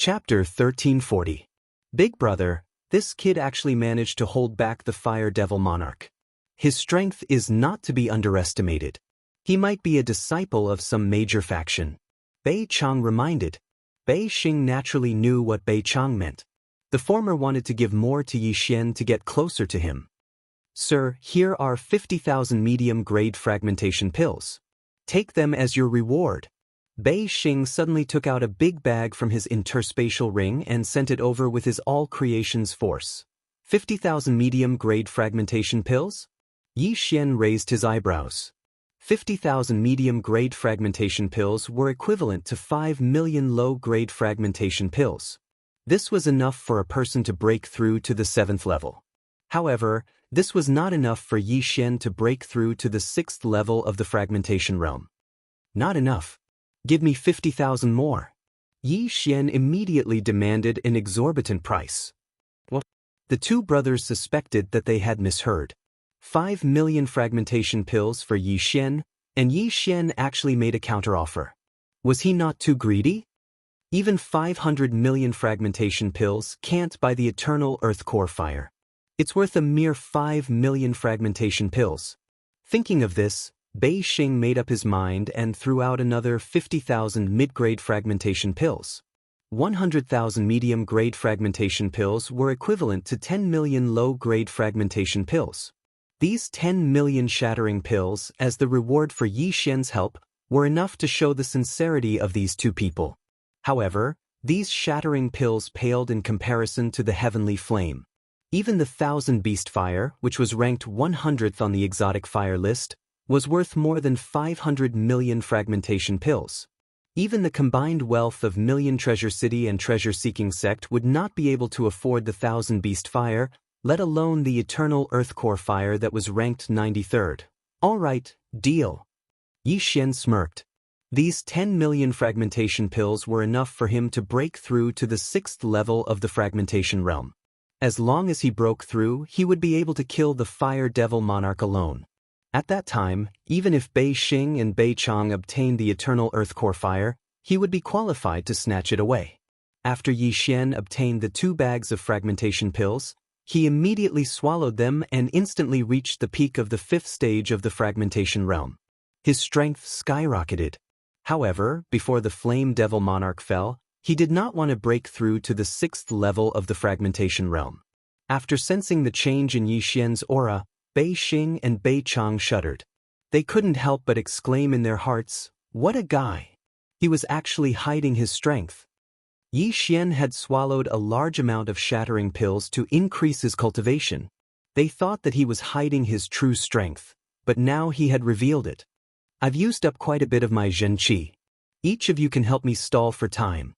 Chapter 1340. Big Brother, this kid actually managed to hold back the Fire Devil Monarch. His strength is not to be underestimated. He might be a disciple of some major faction. Bei Chang reminded. Bei Xing naturally knew what Bei Chang meant. The former wanted to give more to Yi Xian to get closer to him. Sir, here are 50,000 medium-grade fragmentation pills. Take them as your reward. Bei Xing suddenly took out a big bag from his interspatial ring and sent it over with his all-creations force. 50,000 medium-grade fragmentation pills? Yi Xian raised his eyebrows. 50,000 medium-grade fragmentation pills were equivalent to 5 million low-grade fragmentation pills. This was enough for a person to break through to the 7th level. However, this was not enough for Yi Xian to break through to the 6th level of the fragmentation realm. Not enough. Give me 50,000 more. Yi Xian immediately demanded an exorbitant price. What? The two brothers suspected that they had misheard. 5 million fragmentation pills for Yi Xian, and Yi Xian actually made a counteroffer. Was he not too greedy? Even 500 million fragmentation pills can't buy the eternal earth core fire. It's worth a mere 5 million fragmentation pills. Thinking of this, Bei Xing made up his mind and threw out another 50,000 mid-grade fragmentation pills. 100,000 medium-grade fragmentation pills were equivalent to 10 million low-grade fragmentation pills. These 10 million shattering pills, as the reward for Yi Xian's help, were enough to show the sincerity of these two people. However, these shattering pills paled in comparison to the heavenly flame. Even the 1,000 Beast Fire, which was ranked 100th on the exotic fire list, was worth more than 500 million fragmentation pills. Even the combined wealth of Million Treasure City and Treasure-Seeking Sect would not be able to afford the 1,000 Beast Fire, let alone the eternal Earth Core Fire that was ranked 93rd. All right, deal. Yi Xian smirked. These 10 million fragmentation pills were enough for him to break through to the 6th level of the fragmentation realm. As long as he broke through, he would be able to kill the Fire Devil Monarch alone. At that time, even if Bei Xing and Bei Chang obtained the eternal Earth Core Fire, he would be qualified to snatch it away. After Yi Xian obtained the 2 bags of fragmentation pills, he immediately swallowed them and instantly reached the peak of the 5th stage of the fragmentation realm. His strength skyrocketed. However, before the Flame Devil Monarch fell, he did not want to break through to the 6th level of the fragmentation realm. After sensing the change in Yi Xian's aura, Bei Xing and Bei Chang shuddered. They couldn't help but exclaim in their hearts, "What a guy!" He was actually hiding his strength. Yi Xian had swallowed a large amount of shattering pills to increase his cultivation. They thought that he was hiding his true strength, but now he had revealed it. I've used up quite a bit of my Zhen Qi. Each of you can help me stall for time.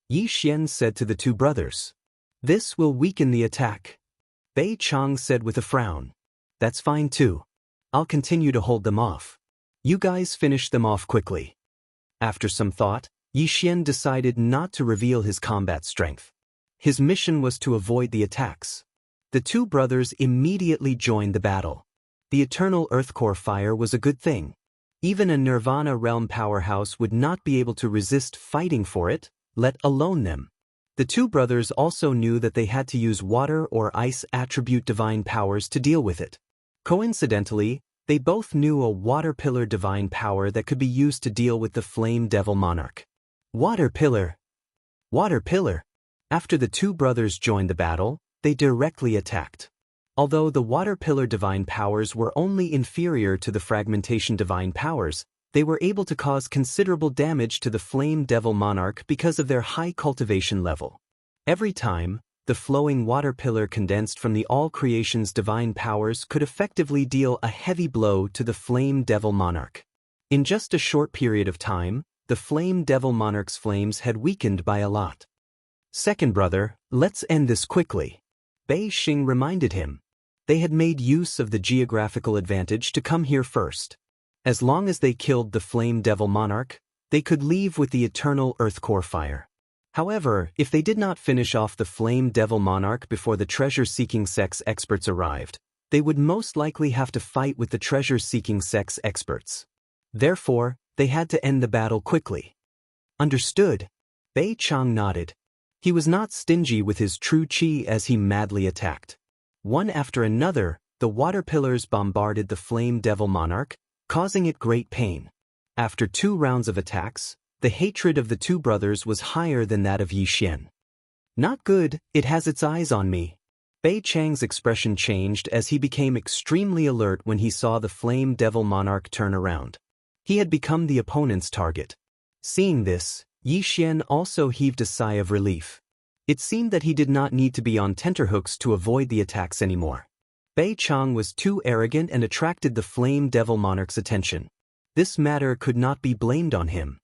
Yi Xian said to the two brothers. This will weaken the attack. Bei Chang said with a frown. That's fine too. I'll continue to hold them off. You guys finish them off quickly. After some thought, Yi Xian decided not to reveal his combat strength. His mission was to avoid the attacks. The two brothers immediately joined the battle. The eternal Earth Core Fire was a good thing. Even a Nirvana realm powerhouse would not be able to resist fighting for it, let alone them. The two brothers also knew that they had to use water or ice attribute divine powers to deal with it. Coincidentally, they both knew a water pillar divine power that could be used to deal with the Flame Devil Monarch. Water pillar. Water pillar. After the two brothers joined the battle, they directly attacked. Although the water pillar divine powers were only inferior to the fragmentation divine powers, they were able to cause considerable damage to the Flame Devil Monarch because of their high cultivation level. Every time, the flowing water pillar condensed from the all creation's divine powers could effectively deal a heavy blow to the Flame Devil Monarch. In just a short period of time, the Flame Devil Monarch's flames had weakened by a lot. Second brother, let's end this quickly. Bei Xing reminded him. They had made use of the geographical advantage to come here first. As long as they killed the Flame Devil Monarch, they could leave with the eternal Earth Core Fire. However, if they did not finish off the Flame Devil Monarch before the treasure-seeking sects experts arrived, they would most likely have to fight with the treasure-seeking sects experts. Therefore, they had to end the battle quickly. Understood. Bei Chang nodded. He was not stingy with his true chi as he madly attacked. One after another, the water pillars bombarded the flame devil monarch, causing it great pain. After 2 rounds of attacks, the hatred of the 2 brothers was higher than that of Yi Xian. Not good, it has its eyes on me. Bei Chang's expression changed as he became extremely alert when he saw the flame devil monarch turn around. He had become the opponent's target. Seeing this, Yi Xian also heaved a sigh of relief. It seemed that he did not need to be on tenterhooks to avoid the attacks anymore. Bei Chang was too arrogant and attracted the flame devil monarch's attention. This matter could not be blamed on him.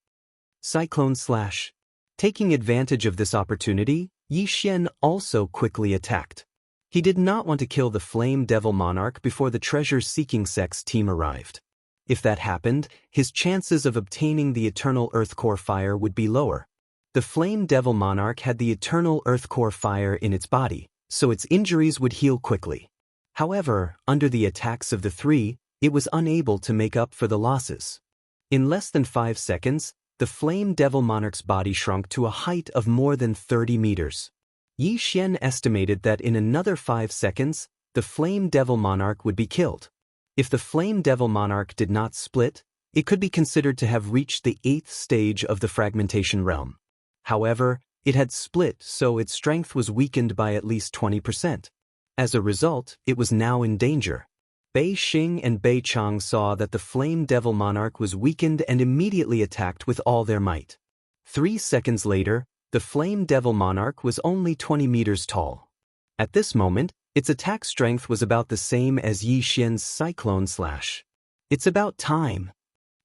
Cyclone Slash. Taking advantage of this opportunity, Yi Xian also quickly attacked. He did not want to kill the flame devil monarch before the treasure-seeking sects team arrived. If that happened, his chances of obtaining the eternal earth core fire would be lower. The flame devil monarch had the eternal earth core fire in its body, so its injuries would heal quickly. However, under the attacks of the 3, it was unable to make up for the losses. In less than 5 seconds, the flame devil monarch's body shrunk to a height of more than 30 meters. Yi Xian estimated that in another 5 seconds, the flame devil monarch would be killed. If the flame devil monarch did not split, it could be considered to have reached the 8th stage of the fragmentation realm. However, it had split, so its strength was weakened by at least 20%. As a result, it was now in danger. Bei Xing and Bei Chang saw that the flame devil monarch was weakened and immediately attacked with all their might. 3 seconds later, the flame devil monarch was only 20 meters tall. At this moment, its attack strength was about the same as Yi Xian's Cyclone Slash. It's about time.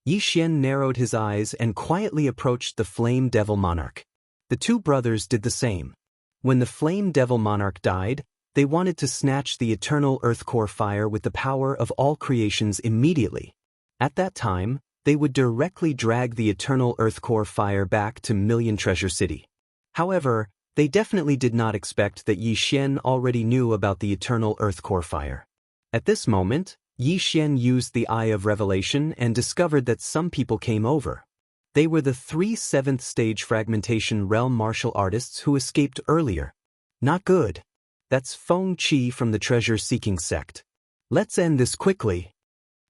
Yi Xian narrowed his eyes and quietly approached the flame devil monarch. The 2 brothers did the same. When the flame devil monarch died, they wanted to snatch the eternal earth core fire with the power of all creations immediately. At that time, they would directly drag the eternal earth core fire back to Million Treasure City. However, they definitely did not expect that Yi Xian already knew about the eternal earth core fire. At this moment, Yi Xian used the Eye of Revelation and discovered that some people came over. They were the 3 7th stage fragmentation realm martial artists who escaped earlier. Not good. That's Feng Qi from the treasure-seeking sect. Let's end this quickly.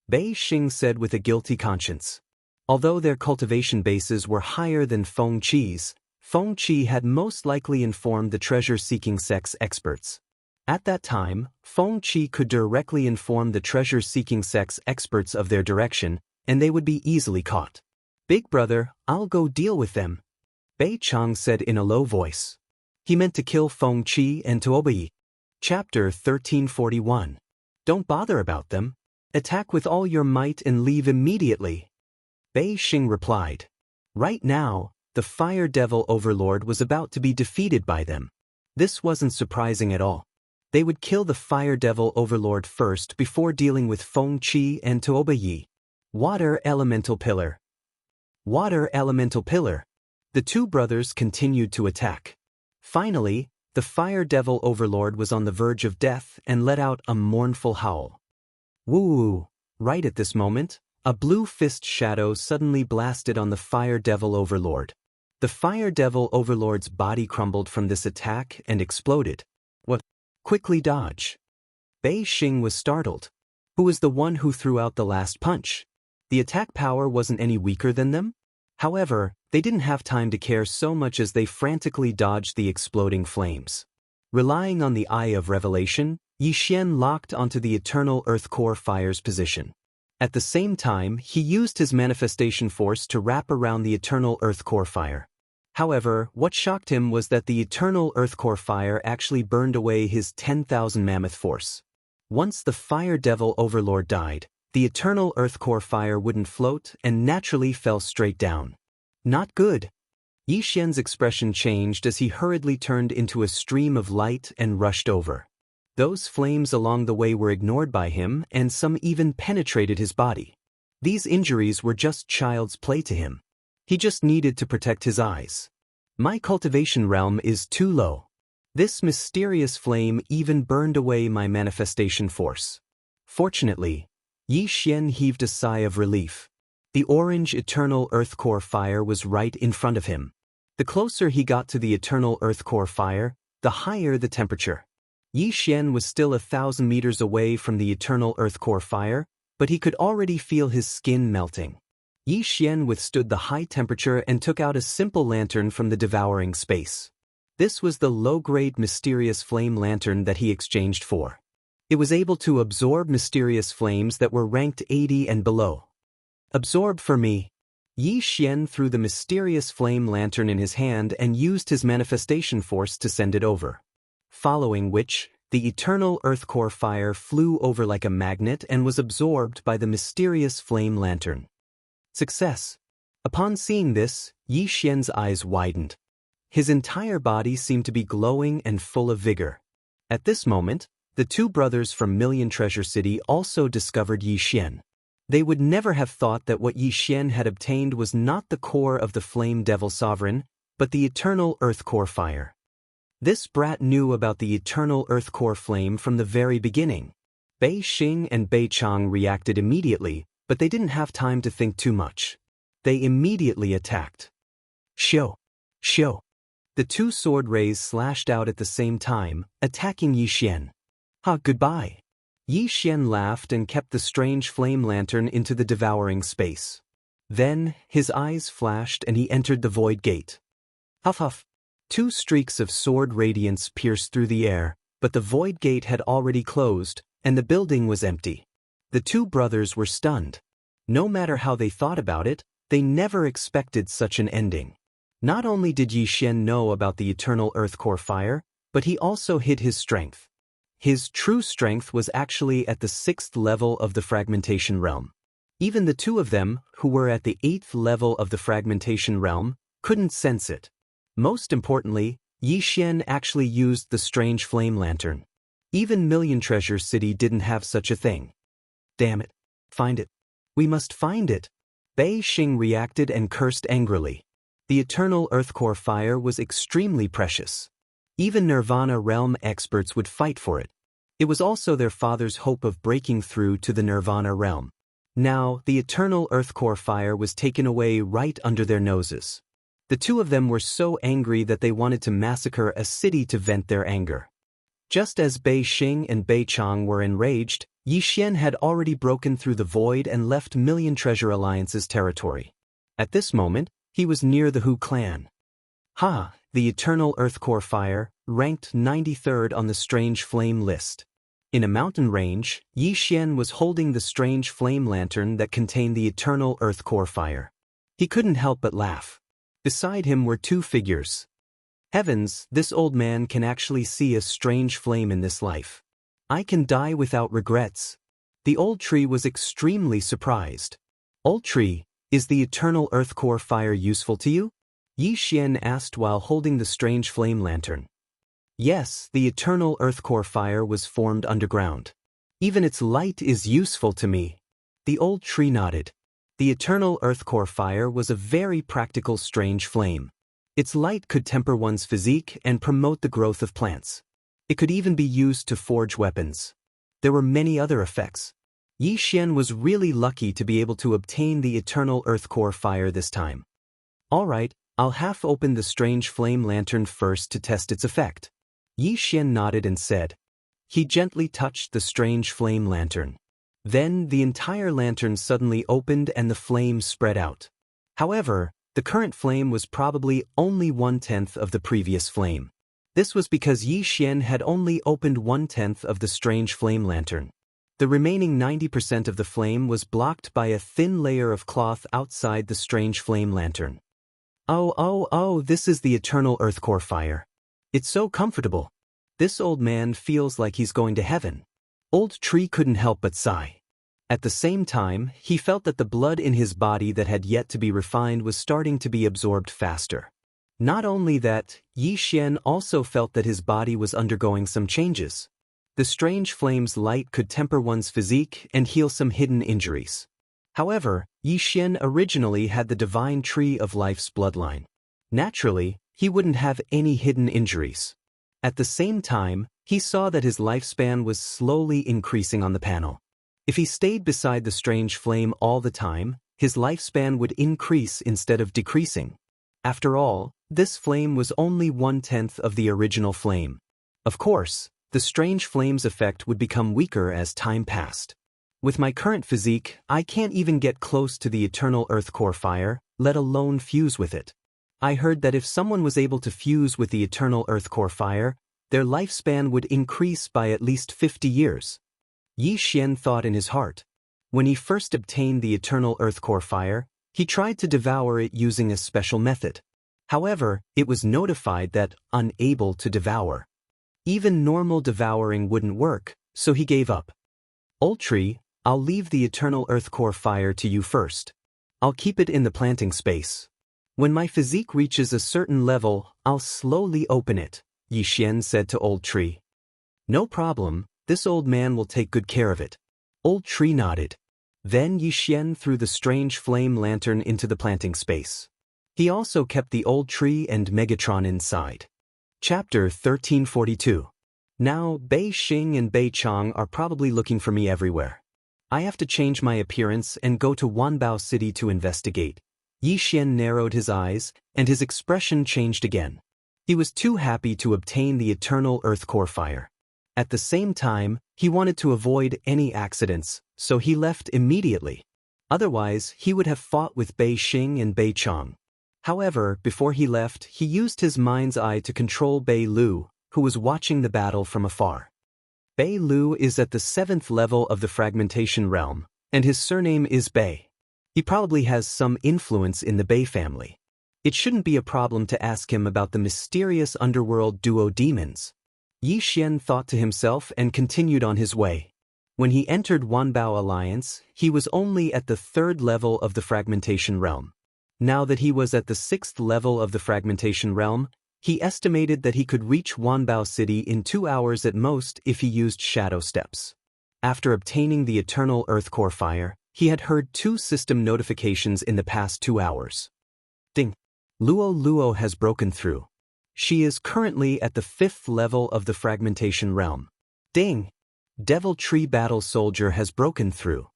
Bei Xing said with a guilty conscience. Although their cultivation bases were higher than Feng Qi's, Feng Qi had most likely informed the treasure-seeking sect's experts. At that time, Feng Qi could directly inform the treasure-seeking sect's experts of their direction, and they would be easily caught. Big brother, I'll go deal with them. Bei Chang said in a low voice. He meant to kill Feng Qi and Tuobai. Chapter 1341. Don't bother about them. Attack with all your might and leave immediately. Bei Xing replied. Right now, the Fire Devil Overlord was about to be defeated by them. This wasn't surprising at all. They would kill the Fire Devil Overlord first before dealing with Feng Qi and Tuobai. Water Elemental Pillar. Water Elemental Pillar. The 2 brothers continued to attack. Finally, the Fire Devil Overlord was on the verge of death and let out a mournful howl. Woo! Right at this moment, a blue fist shadow suddenly blasted on the Fire Devil Overlord. The Fire Devil Overlord's body crumbled from this attack and exploded. What? Quickly dodge. Bei Xing was startled. Who was the one who threw out the last punch? The attack power wasn't any weaker than them? However, they didn't have time to care so much as they frantically dodged the exploding flames. Relying on the Eye of Revelation, Yi Xian locked onto the eternal earth core fire's position. At the same time, he used his manifestation force to wrap around the eternal earth core fire. However, what shocked him was that the eternal earth core fire actually burned away his 10,000 mammoth force. Once the Fire Devil Overlord died, the eternal earth core fire wouldn't float and naturally fell straight down. Not good. Yi Xian's expression changed as he hurriedly turned into a stream of light and rushed over. Those flames along the way were ignored by him, and some even penetrated his body. These injuries were just child's play to him. He just needed to protect his eyes. My cultivation realm is too low. This mysterious flame even burned away my manifestation force. Fortunately, Yi Xian heaved a sigh of relief. The orange eternal earth core fire was right in front of him. The closer he got to the eternal earth core fire, the higher the temperature. Yi Xian was still 1,000 meters away from the eternal earth core fire, but he could already feel his skin melting. Yi Xian withstood the high temperature and took out a simple lantern from the devouring space. This was the low-grade mysterious flame lantern that he exchanged for. It was able to absorb mysterious flames that were ranked 80 and below. Absorb for me. Yi Xian threw the mysterious flame lantern in his hand and used his manifestation force to send it over. Following which, the eternal earth core fire flew over like a magnet and was absorbed by the mysterious flame lantern. Success. Upon seeing this, Yi Xian's eyes widened. His entire body seemed to be glowing and full of vigor. At this moment, the two brothers from Million Treasure City also discovered Yi Xian. They would never have thought that what Yi Xian had obtained was not the core of the Flame Devil Sovereign, but the eternal earth core fire. This brat knew about the eternal earth core flame from the very beginning. Bei Xing and Bei Chang reacted immediately, but they didn't have time to think too much. They immediately attacked. Shio! Shio! The two sword rays slashed out at the same time, attacking Yi Xian. Goodbye! Yi Xian laughed and kept the strange flame lantern into the devouring space. Then, his eyes flashed and he entered the void gate. Huff huff! Two streaks of sword radiance pierced through the air, but the void gate had already closed, and the building was empty. The two brothers were stunned. No matter how they thought about it, they never expected such an ending. Not only did Yi Xian know about the eternal earth core fire, but he also hid his strength. His true strength was actually at the 6th level of the fragmentation realm. Even the two of them, who were at the 8th level of the fragmentation realm, couldn't sense it. Most importantly, Yi Xian actually used the strange flame lantern. Even Million Treasure City didn't have such a thing. Damn it. Find it. We must find it. Bei Xing reacted and cursed angrily. The eternal earth core fire was extremely precious. Even Nirvana realm experts would fight for it. It was also their father's hope of breaking through to the Nirvana realm. Now, the eternal earth core fire was taken away right under their noses. The two of them were so angry that they wanted to massacre a city to vent their anger. Just as Bei Xing and Bei Chang were enraged, Yi Xian had already broken through the void and left Million Treasure Alliance's territory. At this moment, he was near the Hu clan. The eternal earth core fire, ranked 93rd on the strange flame list. In a mountain range, Yi Xian was holding the strange flame lantern that contained the eternal earth core fire. He couldn't help but laugh. Beside him were two figures. Heavens, this old man can actually see a strange flame in this life. I can die without regrets. The old tree was extremely surprised. Old tree, is the eternal earth core fire useful to you? Yi Xian asked while holding the strange flame lantern. Yes, the eternal earth core fire was formed underground. Even its light is useful to me. The old tree nodded. The eternal earth core fire was a very practical strange flame. Its light could temper one's physique and promote the growth of plants. It could even be used to forge weapons. There were many other effects. Yi Xian was really lucky to be able to obtain the eternal earth core fire this time. Alright, I'll half open the strange flame lantern first to test its effect. Yi Xian nodded and said. He gently touched the strange flame lantern. Then the entire lantern suddenly opened and the flame spread out. However, the current flame was probably only 1/10 of the previous flame. This was because Yi Xian had only opened 1/10 of the strange flame lantern. The remaining 90% of the flame was blocked by a thin layer of cloth outside the strange flame lantern. Oh, this is the eternal earth core fire. It's so comfortable. This old man feels like he's going to heaven. Old tree couldn't help but sigh. At the same time, he felt that the blood in his body that had yet to be refined was starting to be absorbed faster. Not only that, Yi Xian also felt that his body was undergoing some changes. The strange flame's light could temper one's physique and heal some hidden injuries. However, Yi Xian originally had the divine tree of life's bloodline. Naturally, he wouldn't have any hidden injuries. At the same time, he saw that his lifespan was slowly increasing on the panel. If he stayed beside the strange flame all the time, his lifespan would increase instead of decreasing. After all, this flame was only 1/10 of the original flame. Of course, the strange flame's effect would become weaker as time passed. With my current physique, I can't even get close to the eternal earth core fire, let alone fuse with it. I heard that if someone was able to fuse with the eternal earth core fire, their lifespan would increase by at least 50 years. Yi Xian thought in his heart. When he first obtained the eternal earth core fire, he tried to devour it using a special method. However, it was notified that unable to devour. Even normal devouring wouldn't work, so he gave up. Old tree, I'll leave the eternal earth core fire to you first. I'll keep it in the planting space. When my physique reaches a certain level, I'll slowly open it, Yi Xian said to Old Tree. No problem, this old man will take good care of it. Old Tree nodded. Then Yi Xian threw the strange flame lantern into the planting space. He also kept the Old Tree and Megatron inside. Chapter 1342. Now, Bei Xing and Bei Chang are probably looking for me everywhere. I have to change my appearance and go to Wanbao City to investigate. Yi Xian narrowed his eyes, and his expression changed again. He was too happy to obtain the eternal earth core fire. At the same time, he wanted to avoid any accidents, so he left immediately. Otherwise, he would have fought with Bei Xing and Bei Chang. However, before he left, he used his mind's eye to control Bei Lu, who was watching the battle from afar. Bei Lu is at the 7th level of the fragmentation realm, and his surname is Bei. He probably has some influence in the Bei family. It shouldn't be a problem to ask him about the mysterious underworld duo demons. Yi Xian thought to himself and continued on his way. When he entered Wanbao Alliance, he was only at the 3rd level of the fragmentation realm. Now that he was at the 6th level of the fragmentation realm, he estimated that he could reach Wanbao City in 2 hours at most if he used shadow steps. After obtaining the eternal earth core fire, he had heard 2 system notifications in the past 2 hours. Ding! Luo Luo has broken through. She is currently at the 5th level of the fragmentation realm. Ding! Devil Tree Battle Soldier has broken through.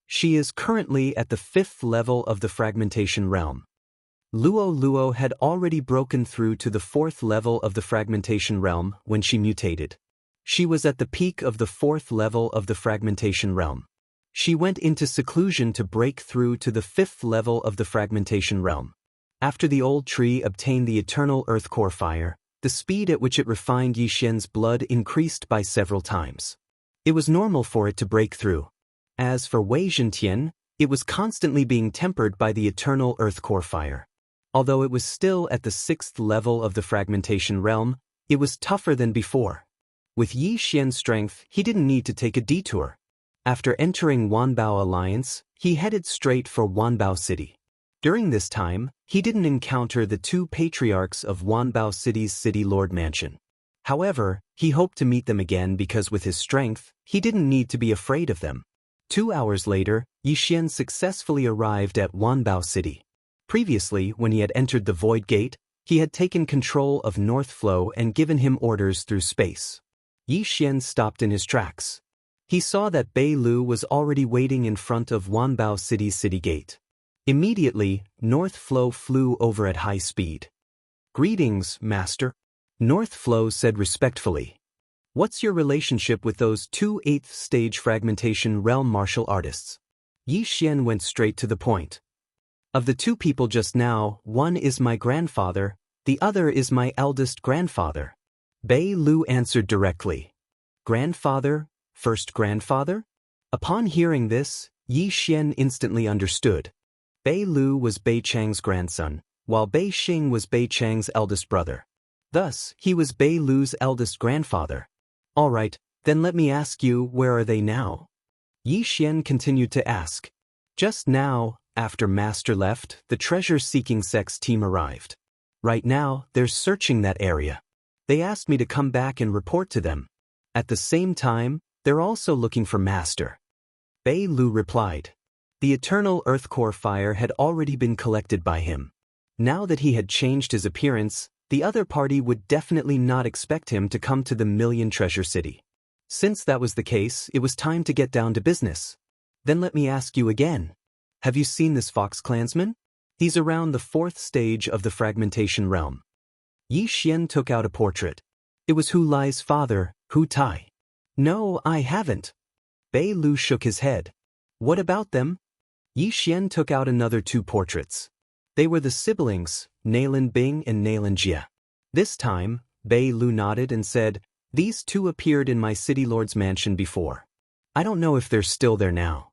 She is currently at the 5th level of the fragmentation realm. Luo Luo had already broken through to the 4th level of the fragmentation realm when she mutated. She was at the peak of the 4th level of the fragmentation realm. She went into seclusion to break through to the 5th level of the fragmentation realm. After the old tree obtained the eternal earth core fire, the speed at which it refined Yi Xian's blood increased by several times. It was normal for it to break through. As for Wei Zhentian, it was constantly being tempered by the eternal earth core fire. Although it was still at the 6th level of the fragmentation realm, it was tougher than before. With Yi Xian's strength, he didn't need to take a detour. After entering Wanbao Alliance, he headed straight for Wanbao City. During this time, he didn't encounter the 2 patriarchs of Wanbao City's City Lord Mansion. However, he hoped to meet them again because with his strength, he didn't need to be afraid of them. 2 hours later, Yi Xian successfully arrived at Wanbao City. Previously, when he had entered the Void Gate, he had taken control of North Flow and given him orders through space. Yi Xian stopped in his tracks. He saw that Bei Lu was already waiting in front of Wanbao City's city gate. Immediately, North Flow flew over at high speed. "Greetings, Master," North Flow said respectfully. "What's your relationship with those 2 8th-stage fragmentation realm martial artists?" Yi Xian went straight to the point. "Of the 2 people just now, one is my grandfather, the other is my eldest grandfather," Bei Lu answered directly. "Grandfather? First grandfather?" Upon hearing this, Yi Xian instantly understood. Bei Lu was Bei Chang's grandson, while Bei Xing was Bei Chang's eldest brother. Thus, he was Bei Lu's eldest grandfather. "All right, then let me ask you, where are they now?" Yi Xian continued to ask. "Just now, after Master left, the treasure-seeking sects team arrived. Right now, they're searching that area. They asked me to come back and report to them. At the same time, they're also looking for Master." Bei Lu replied. The eternal earth core fire had already been collected by him. Now that he had changed his appearance, the other party would definitely not expect him to come to the Million Treasure City. Since that was the case, it was time to get down to business. "Then let me ask you again. Have you seen this Fox Clansman?" He's around the 4th stage of the fragmentation realm. Yi Xian took out a portrait. It was Hu Lai's father, Hu Tai. No, I haven't. Bei Lu shook his head. What about them? Yi Xian took out another 2 portraits. They were the siblings, Nailin Bing and Nailin Jia. This time, Bei Lu nodded and said, these 2 appeared in my city lord's mansion before. I don't know if they're still there now.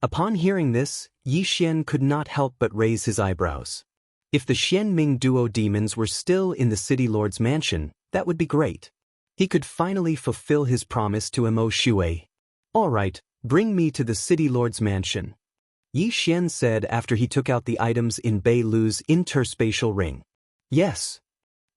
Upon hearing this, Yi Xian could not help but raise his eyebrows. If the Xianming duo demons were still in the city lord's mansion, that would be great. He could finally fulfill his promise to Mo Shui. All right, bring me to the city lord's mansion, Yi Xian said after he took out the items in Bei Lu's interspatial ring. Yes.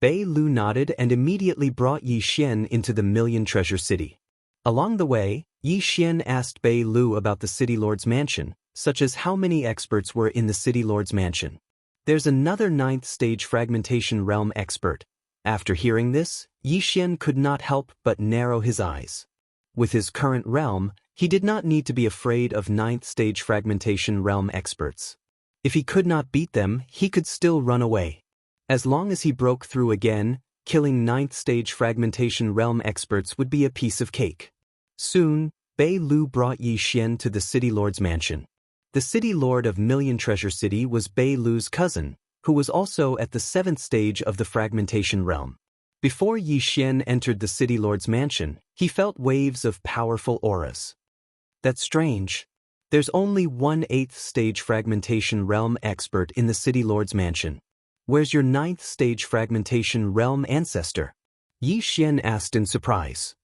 Bei Lu nodded and immediately brought Yi Xian into the Million Treasure City. Along the way, Yi Xian asked Bei Lu about the city lord's mansion, such as how many experts were in the city lord's mansion. There's another 9th stage fragmentation realm expert. After hearing this, Yi Xian could not help but narrow his eyes. With his current realm, he did not need to be afraid of 9th stage fragmentation realm experts. If he could not beat them, he could still run away. As long as he broke through again, killing 9th stage fragmentation realm experts would be a piece of cake. Soon, Bei Lu brought Yi Xian to the city lord's mansion. The city lord of Million Treasure City was Bei Lu's cousin, who was also at the 7th stage of the fragmentation realm. Before Yi Xian entered the city lord's mansion, he felt waves of powerful auras. That's strange. There's only one 8th stage fragmentation realm expert in the city lord's mansion. Where's your 9th stage fragmentation realm ancestor? Yi Xian asked in surprise.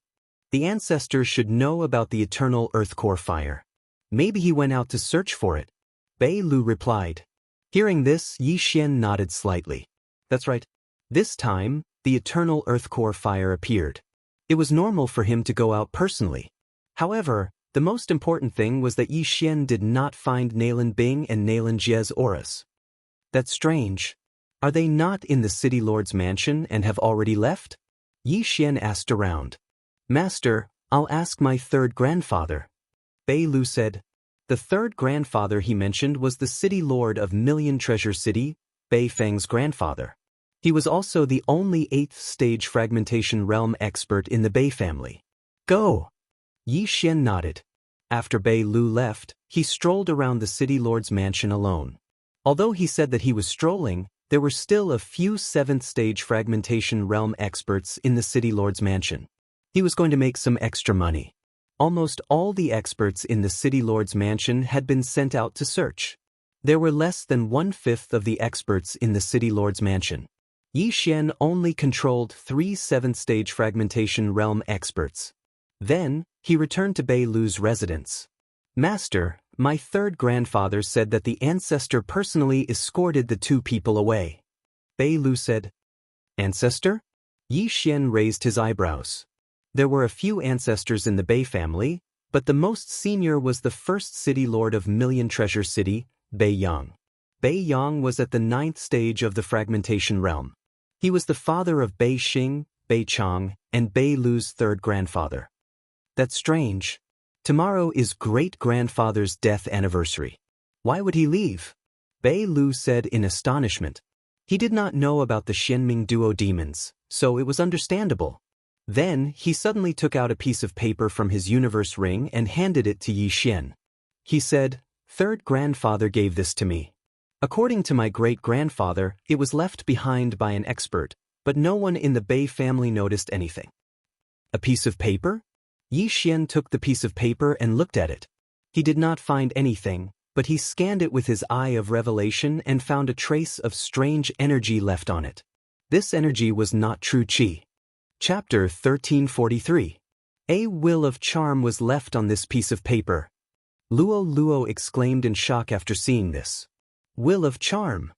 The ancestor should know about the eternal earth core fire. Maybe he went out to search for it. Bei Lu replied. Hearing this, Yi Xian nodded slightly. That's right. This time, the eternal earth core fire appeared. It was normal for him to go out personally. However, the most important thing was that Yi Xian did not find Nailin Bing and Nailin Jia's auras. That's strange. Are they not in the city lord's mansion and have already left? Yi Xian asked around. Master, I'll ask my 3rd grandfather. Bei Lu said. The 3rd grandfather he mentioned was the city lord of Million Treasure City, Bei Feng's grandfather. He was also the only 8th stage fragmentation realm expert in the Bei family. Go! Yi Xian nodded. After Bei Lu left, he strolled around the city lord's mansion alone. Although he said that he was strolling, there were still a few 7th stage fragmentation realm experts in the city lord's mansion. He was going to make some extra money. Almost all the experts in the city lord's mansion had been sent out to search. There were less than 1/5 of the experts in the city lord's mansion. Yi Xian only controlled 3 7th stage fragmentation realm experts. Then, he returned to Bei Lu's residence. Master, my 3rd grandfather said that the ancestor personally escorted the 2 people away. Bei Lu said. Ancestor? Yi Xian raised his eyebrows. There were a few ancestors in the Bei family, but the most senior was the 1st city lord of Million Treasure City, Bei Yang. Bei Yang was at the 9th stage of the fragmentation realm. He was the father of Bei Xing, Bei Chang, and Bei Lu's 3rd grandfather. That's strange. Tomorrow is great-grandfather's death anniversary. Why would he leave? Bei Lu said in astonishment. He did not know about the Xianming duo demons, so it was understandable. Then, he suddenly took out a piece of paper from his universe ring and handed it to Yi Xian. He said, 3rd grandfather gave this to me. According to my great-grandfather, it was left behind by an expert, but no one in the Bei family noticed anything. A piece of paper? Yi Xian took the piece of paper and looked at it. He did not find anything, but he scanned it with his eye of revelation and found a trace of strange energy left on it. This energy was not true qi. Chapter 1343. A will of charm was left on this piece of paper. Luo exclaimed in shock after seeing this. Will of charm.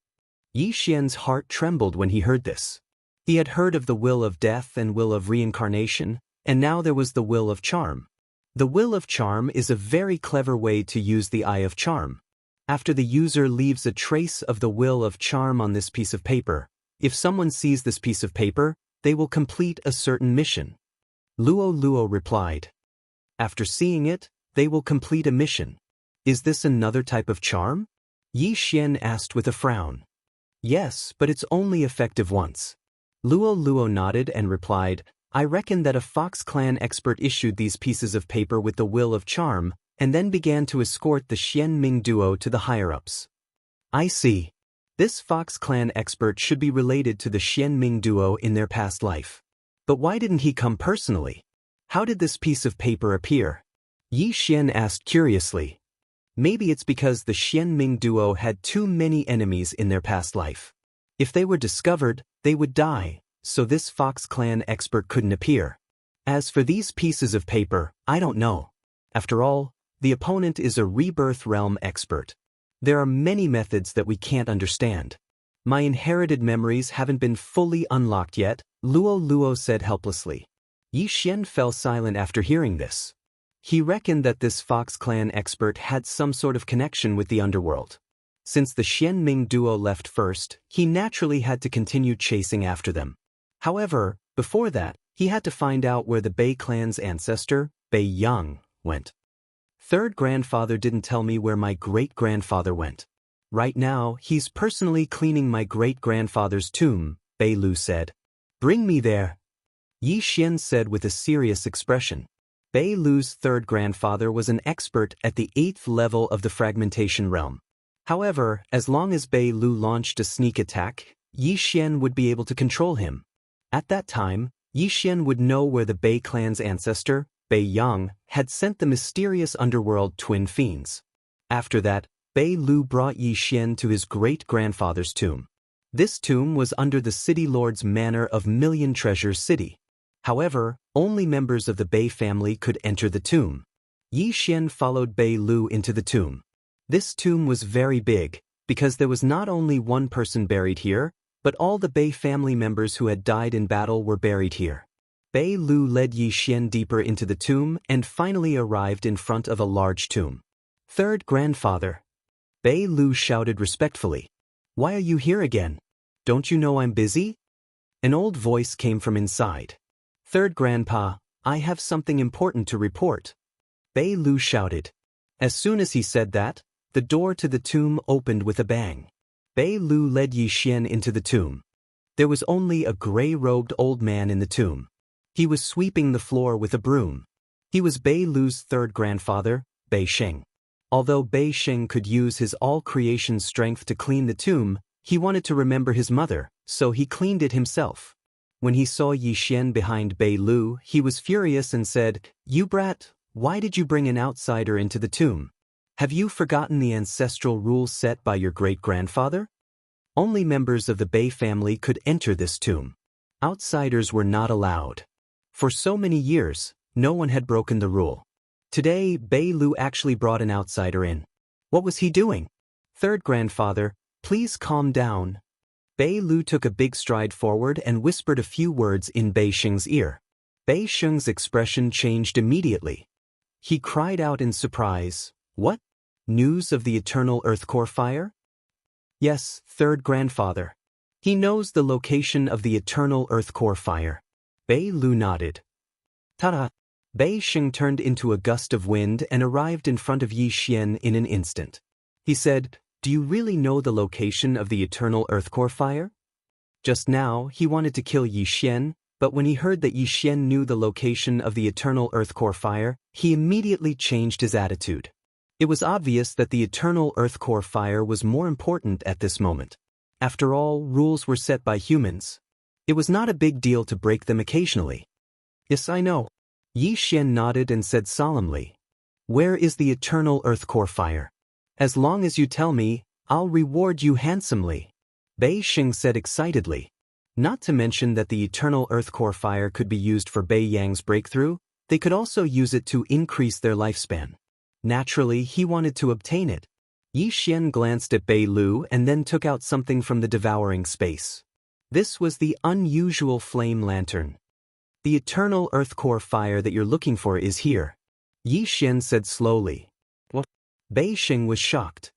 Yi Xian's heart trembled when he heard this. He had heard of the will of death and will of reincarnation, and now there was the will of charm. The will of charm is a very clever way to use the eye of charm. After the user leaves a trace of the will of charm on this piece of paper, if someone sees this piece of paper, they will complete a certain mission. Luo replied. After seeing it, they will complete a mission. Is this another type of charm? Yi Xian asked with a frown. Yes, but it's only effective once. Luo Luo nodded and replied, I reckon that a Fox Clan expert issued these pieces of paper with the will of charm, and then began to escort the Xian Ming duo to the higher-ups. I see. This Fox Clan expert should be related to the Xian Ming duo in their past life. But why didn't he come personally? How did this piece of paper appear? Yi Xian asked curiously. Maybe it's because the Xian Ming duo had too many enemies in their past life. If they were discovered, they would die, so this Fox Clan expert couldn't appear. As for these pieces of paper, I don't know. After all, the opponent is a Rebirth Realm expert. There are many methods that we can't understand. My inherited memories haven't been fully unlocked yet, Luo Luo said helplessly. Yi Xian fell silent after hearing this. He reckoned that this Fox Clan expert had some sort of connection with the underworld. Since the Xian Ming duo left first, he naturally had to continue chasing after them. However, before that, he had to find out where the Bei clan's ancestor, Bei Yang, went. Third grandfather didn't tell me where my great-grandfather went. Right now, he's personally cleaning my great-grandfather's tomb, Bei Lu said. Bring me there. Yi Xian said with a serious expression. Bei Lu's third grandfather was an expert at the 8th level of the fragmentation realm. However, as long as Bei Lu launched a sneak attack, Yi Xian would be able to control him. At that time, Yi Xian would know where the Bei clan's ancestor, Bei Yang, had sent the mysterious underworld twin fiends. After that, Bei Lu brought Yi Xian to his great-grandfather's tomb. This tomb was under the city lord's manor of Million Treasures City. However, only members of the Bei family could enter the tomb. Yi Xian followed Bei Lu into the tomb. This tomb was very big, because there was not only one person buried here, but all the Bei family members who had died in battle were buried here. Bei Lu led Yi Xian deeper into the tomb and finally arrived in front of a large tomb. Third grandfather. Bei Lu shouted respectfully. Why are you here again? Don't you know I'm busy? An old voice came from inside. Third grandpa, I have something important to report. Bei Lu shouted. As soon as he said that, the door to the tomb opened with a bang. Bei Lu led Yi Xian into the tomb. There was only a gray-robed old man in the tomb. He was sweeping the floor with a broom. He was Bei Lu's third grandfather, Bei Sheng. Although Bei Sheng could use his all-creation strength to clean the tomb, he wanted to remember his mother, so he cleaned it himself. When he saw Yi Xian behind Bei Lu, he was furious and said, You brat, why did you bring an outsider into the tomb? Have you forgotten the ancestral rules set by your great-grandfather? Only members of the Bei family could enter this tomb. Outsiders were not allowed. For so many years, no one had broken the rule. Today, Bei Lu actually brought an outsider in. What was he doing? Third grandfather, please calm down. Bei Lu took a big stride forward and whispered a few words in Bei Sheng's ear. Bei Sheng's expression changed immediately. He cried out in surprise, What? News of the eternal earthcore fire? Yes, third grandfather. He knows the location of the eternal earthcore fire. Bei Lu nodded. Ta-da! Bei Sheng turned into a gust of wind and arrived in front of Yi Xian in an instant. He said, Do you really know the location of the eternal earthcore fire? Just now, he wanted to kill Yi Xian, but when he heard that Yi Xian knew the location of the eternal earthcore fire, he immediately changed his attitude. It was obvious that the eternal earthcore fire was more important at this moment. After all, rules were set by humans. It was not a big deal to break them occasionally. Yes, I know. Yi Xian nodded and said solemnly, Where is the eternal earthcore fire? As long as you tell me, I'll reward you handsomely. Bei Sheng said excitedly. Not to mention that the eternal earthcore fire could be used for Bei Yang's breakthrough, they could also use it to increase their lifespan. Naturally, he wanted to obtain it. Yi Xian glanced at Bei Lu and then took out something from the devouring space. This was the unusual flame lantern. The eternal earthcore fire that you're looking for is here. Yi Xian said slowly. What? Bei Sheng was shocked.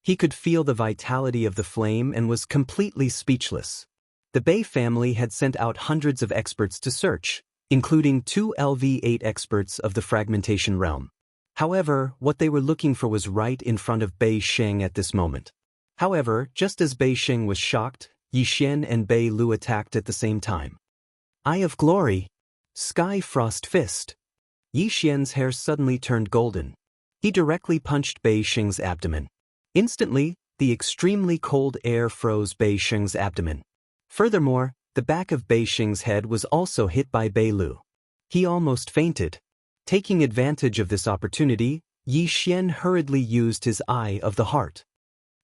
He could feel the vitality of the flame and was completely speechless. The Bei family had sent out hundreds of experts to search, including 2 LV8 experts of the fragmentation realm. However, what they were looking for was right in front of Bei Sheng at this moment. However, just as Bei Sheng was shocked, Yi Xian and Bei Lu attacked at the same time. Eye of Glory! Sky Frost Fist! Yi Xian's hair suddenly turned golden. He directly punched Bei Sheng's abdomen. Instantly, the extremely cold air froze Bei Sheng's abdomen. Furthermore, the back of Bei Sheng's head was also hit by Bei Lu. He almost fainted. Taking advantage of this opportunity, Yi Xian hurriedly used his Eye of the Heart.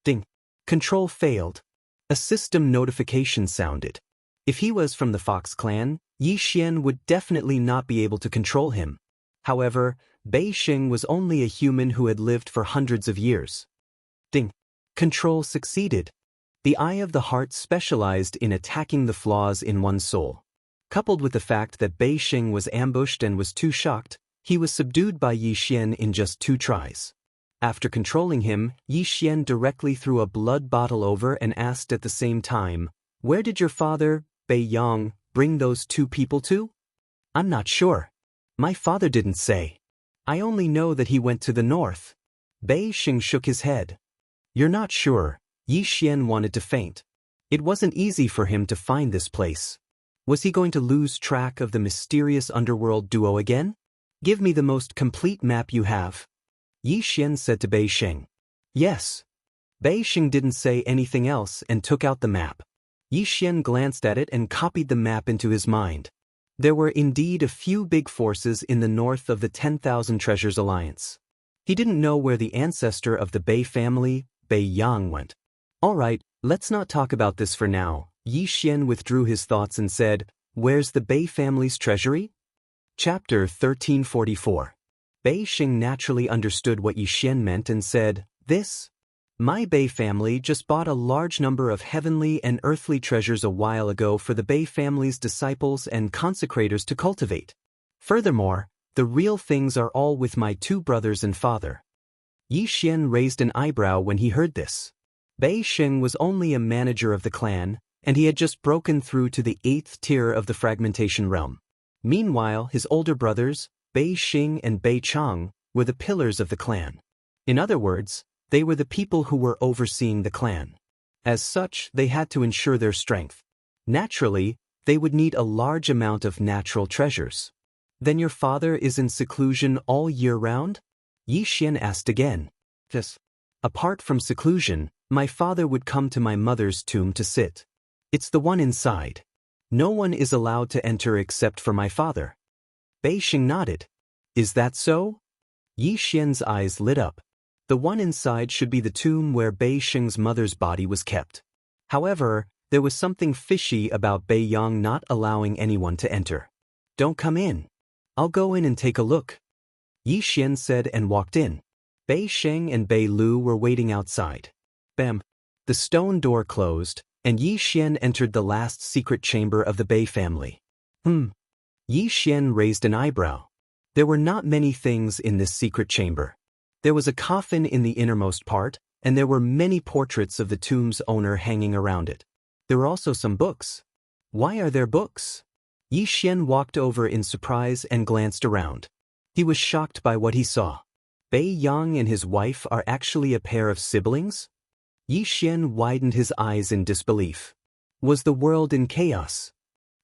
Ding! Control failed. A system notification sounded. If he was from the Fox clan, Yi Xian would definitely not be able to control him. However, Bei Sheng was only a human who had lived for hundreds of years. Ding! Control succeeded. The Eye of the Heart specialized in attacking the flaws in one's soul. Coupled with the fact that Bei Sheng was ambushed and was too shocked, he was subdued by Yi Xian in just 2 tries. After controlling him, Yi Xian directly threw a blood bottle over and asked at the same time, "Where did your father, Bei Yang, bring those 2 people to?" "I'm not sure. My father didn't say. I only know that he went to the north." Bei Sheng shook his head. "You're not sure." Yi Xian wanted to faint. It wasn't easy for him to find this place. Was he going to lose track of the mysterious underworld duo again? "Give me the most complete map you have," Yi Xian said to Bei Sheng. "Yes." Bei Sheng didn't say anything else and took out the map. Yi Xian glanced at it and copied the map into his mind. There were indeed a few big forces in the north of the 10,000 Treasures Alliance. He didn't know where the ancestor of the Bei family, Bei Yang, went. "All right, let's not talk about this for now." Yi Xian withdrew his thoughts and said, "Where's the Bei family's treasury?" Chapter 1344. Bei Sheng naturally understood what Yi Xian meant and said, "This? My Bei family just bought a large number of heavenly and earthly treasures a while ago for the Bei family's disciples and consecrators to cultivate. Furthermore, the real things are all with my 2 brothers and father." Yi Xian raised an eyebrow when he heard this. Bei Sheng was only a manager of the clan, and he had just broken through to the 8th tier of the fragmentation realm. Meanwhile, his older brothers, Bei Xing and Bei Chang, were the pillars of the clan. In other words, they were the people who were overseeing the clan. As such, they had to ensure their strength. Naturally, they would need a large amount of natural treasures. "Then your father is in seclusion all year round?" Yi Xian asked again. "Yes. Apart from seclusion, my father would come to my mother's tomb to sit. It's the one inside. No one is allowed to enter except for my father." Bei Sheng nodded. "Is that so?" Yi Xian's eyes lit up. The one inside should be the tomb where Bei Sheng's mother's body was kept. However, there was something fishy about Bei Yang not allowing anyone to enter. "Don't come in. I'll go in and take a look," Yi Xian said and walked in. Bei Sheng and Bei Lu were waiting outside. Bam! The stone door closed, and Yi Xian entered the last secret chamber of the Bei family. Yi Xian raised an eyebrow. There were not many things in this secret chamber. There was a coffin in the innermost part, and there were many portraits of the tomb's owner hanging around it. There were also some books. Why are there books? Yi Xian walked over in surprise and glanced around. He was shocked by what he saw. Bei Yang and his wife are actually a pair of siblings? Yi Xian widened his eyes in disbelief. Was the world in chaos?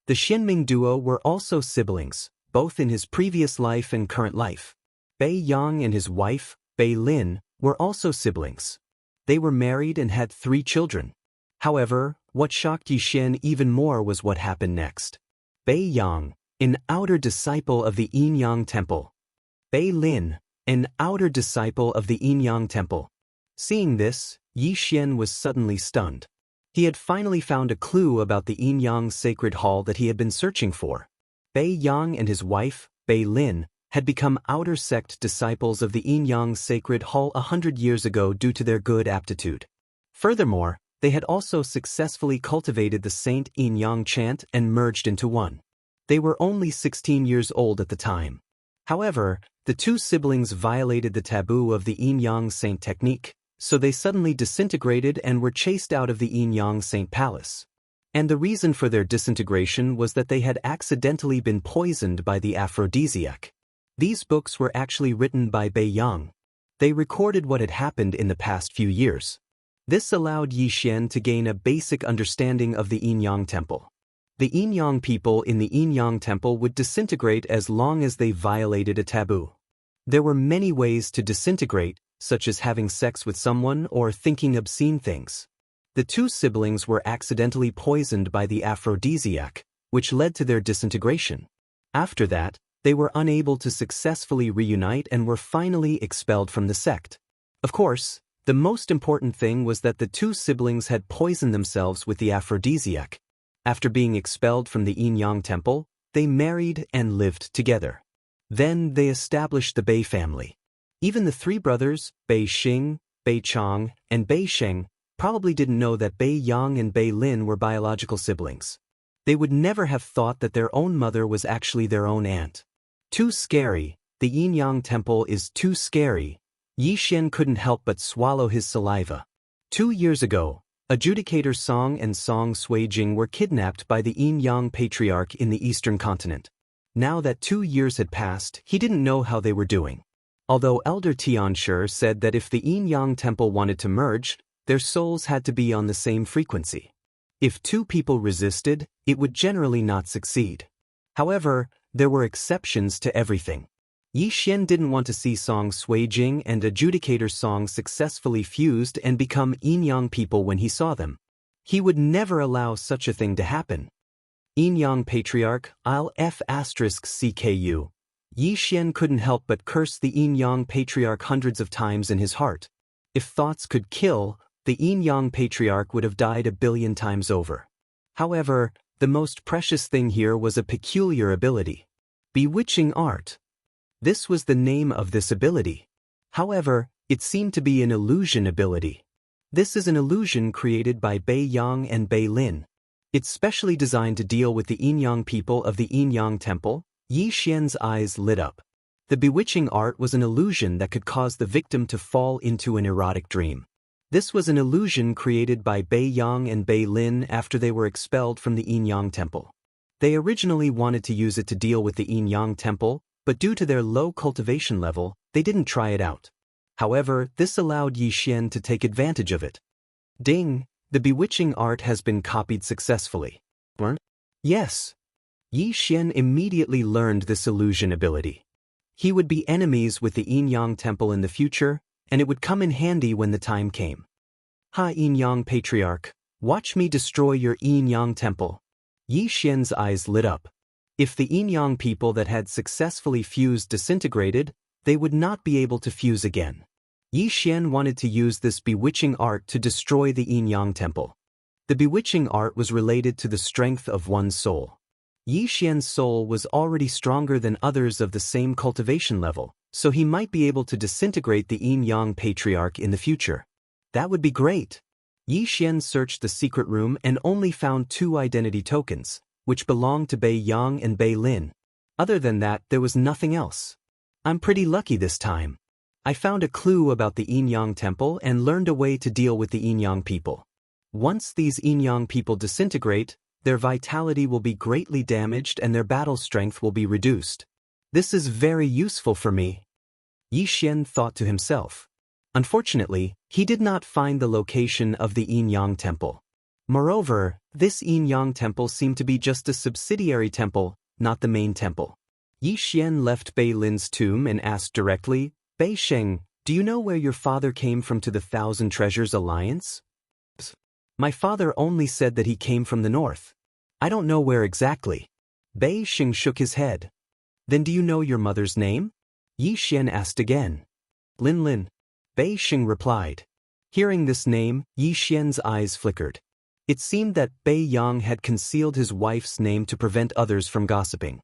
The Xianming duo were also siblings, both in his previous life and current life. Bei Yang and his wife, Bei Lin, were also siblings. They were married and had 3 children. However, what shocked Yi Xian even more was what happened next. Bei Yang, an outer disciple of the Yin Yang Temple. Bei Lin, an outer disciple of the Yin Yang Temple. Seeing this, Yi Xian was suddenly stunned. He had finally found a clue about the Yin Yang Sacred Hall that he had been searching for. Bei Yang and his wife, Bei Lin, had become outer sect disciples of the Yin Yang Sacred Hall 100 years ago due to their good aptitude. Furthermore, they had also successfully cultivated the Saint Yin Yang chant and merged into one. They were only 16 years old at the time. However, the 2 siblings violated the taboo of the Yin Yang Saint technique, so they suddenly disintegrated and were chased out of the Yin Yang Saint Palace. And the reason for their disintegration was that they had accidentally been poisoned by the aphrodisiac. These books were actually written by Bei Yang. They recorded what had happened in the past few years. This allowed Yi Xian to gain a basic understanding of the Yin Yang Temple. The Yin Yang people in the Yin Yang Temple would disintegrate as long as they violated a taboo. There were many ways to disintegrate, such as having sex with someone or thinking obscene things. The two siblings were accidentally poisoned by the aphrodisiac, which led to their disintegration. After that, they were unable to successfully reunite and were finally expelled from the sect. Of course, the most important thing was that the two siblings had poisoned themselves with the aphrodisiac. After being expelled from the Yin Yang Temple, they married and lived together. Then they established the Bei family. Even the three brothers, Bei Xing, Bei Chang, and Bei Sheng, probably didn't know that Bei Yang and Bei Lin were biological siblings. They would never have thought that their own mother was actually their own aunt. Too scary, the Yin Yang Temple is too scary. Yi Xian couldn't help but swallow his saliva. 2 years ago, adjudicator Song and Song Suijing were kidnapped by the Yin Yang patriarch in the eastern continent. Now that 2 years had passed, he didn't know how they were doing. Although Elder Tianshi said that if the Yin Yang Temple wanted to merge, their souls had to be on the same frequency. If two people resisted, it would generally not succeed. However, there were exceptions to everything. Yi Xian didn't want to see Song Suijing and adjudicator Song successfully fused and become Yin Yang people when he saw them. He would never allow such a thing to happen. Yin Yang Patriarch, IL-F***CKU. Yi Xian couldn't help but curse the Yin Yang Patriarch hundreds of times in his heart. If thoughts could kill, the Yin Yang Patriarch would have died 1 billion times over. However, the most precious thing here was a peculiar ability. Bewitching art. This was the name of this ability. However, it seemed to be an illusion ability. This is an illusion created by Bei Yang and Bei Lin. It's specially designed to deal with the Yin Yang people of the Yin Yang Temple. Yi Xian's eyes lit up. The bewitching art was an illusion that could cause the victim to fall into an erotic dream. This was an illusion created by Bei Yang and Bei Lin after they were expelled from the Yin Yang Temple. They originally wanted to use it to deal with the Yin Yang Temple, but due to their low cultivation level, they didn't try it out. However, this allowed Yi Xian to take advantage of it. Ding! The bewitching art has been copied successfully. Yes. Yi Xian immediately learned this illusion ability. He would be enemies with the Yin Yang Temple in the future, and it would come in handy when the time came. Ha Yin Yang Patriarch, watch me destroy your Yin Yang Temple. Yi Xian's eyes lit up. If the Yin Yang people that had successfully fused disintegrated, they would not be able to fuse again. Yi Xian wanted to use this bewitching art to destroy the Yin Yang Temple. The bewitching art was related to the strength of one's soul. Yi Xian's soul was already stronger than others of the same cultivation level, so he might be able to disintegrate the Yin Yang Patriarch in the future. That would be great. Yi Xian searched the secret room and only found 2 identity tokens, which belonged to Bei Yang and Bei Lin. Other than that, there was nothing else. I'm pretty lucky this time. I found a clue about the Yin Yang Temple and learned a way to deal with the Yin Yang people. Once these Yin Yang people disintegrate, their vitality will be greatly damaged and their battle strength will be reduced. This is very useful for me. Yi Xian thought to himself. Unfortunately, he did not find the location of the Yin Yang Temple. Moreover, this Yin Yang Temple seemed to be just a subsidiary temple, not the main temple. Yi Xian left Bei Lin's tomb and asked directly, Bei Sheng, do you know where your father came from to the Thousand Treasures Alliance? My father only said that he came from the north. I don't know where exactly. Bei Sheng shook his head. Then do you know your mother's name? Yi Xian asked again. Lin Lin. Bei Sheng replied. Hearing this name, Yi Xian's eyes flickered. It seemed that Bei Yang had concealed his wife's name to prevent others from gossiping.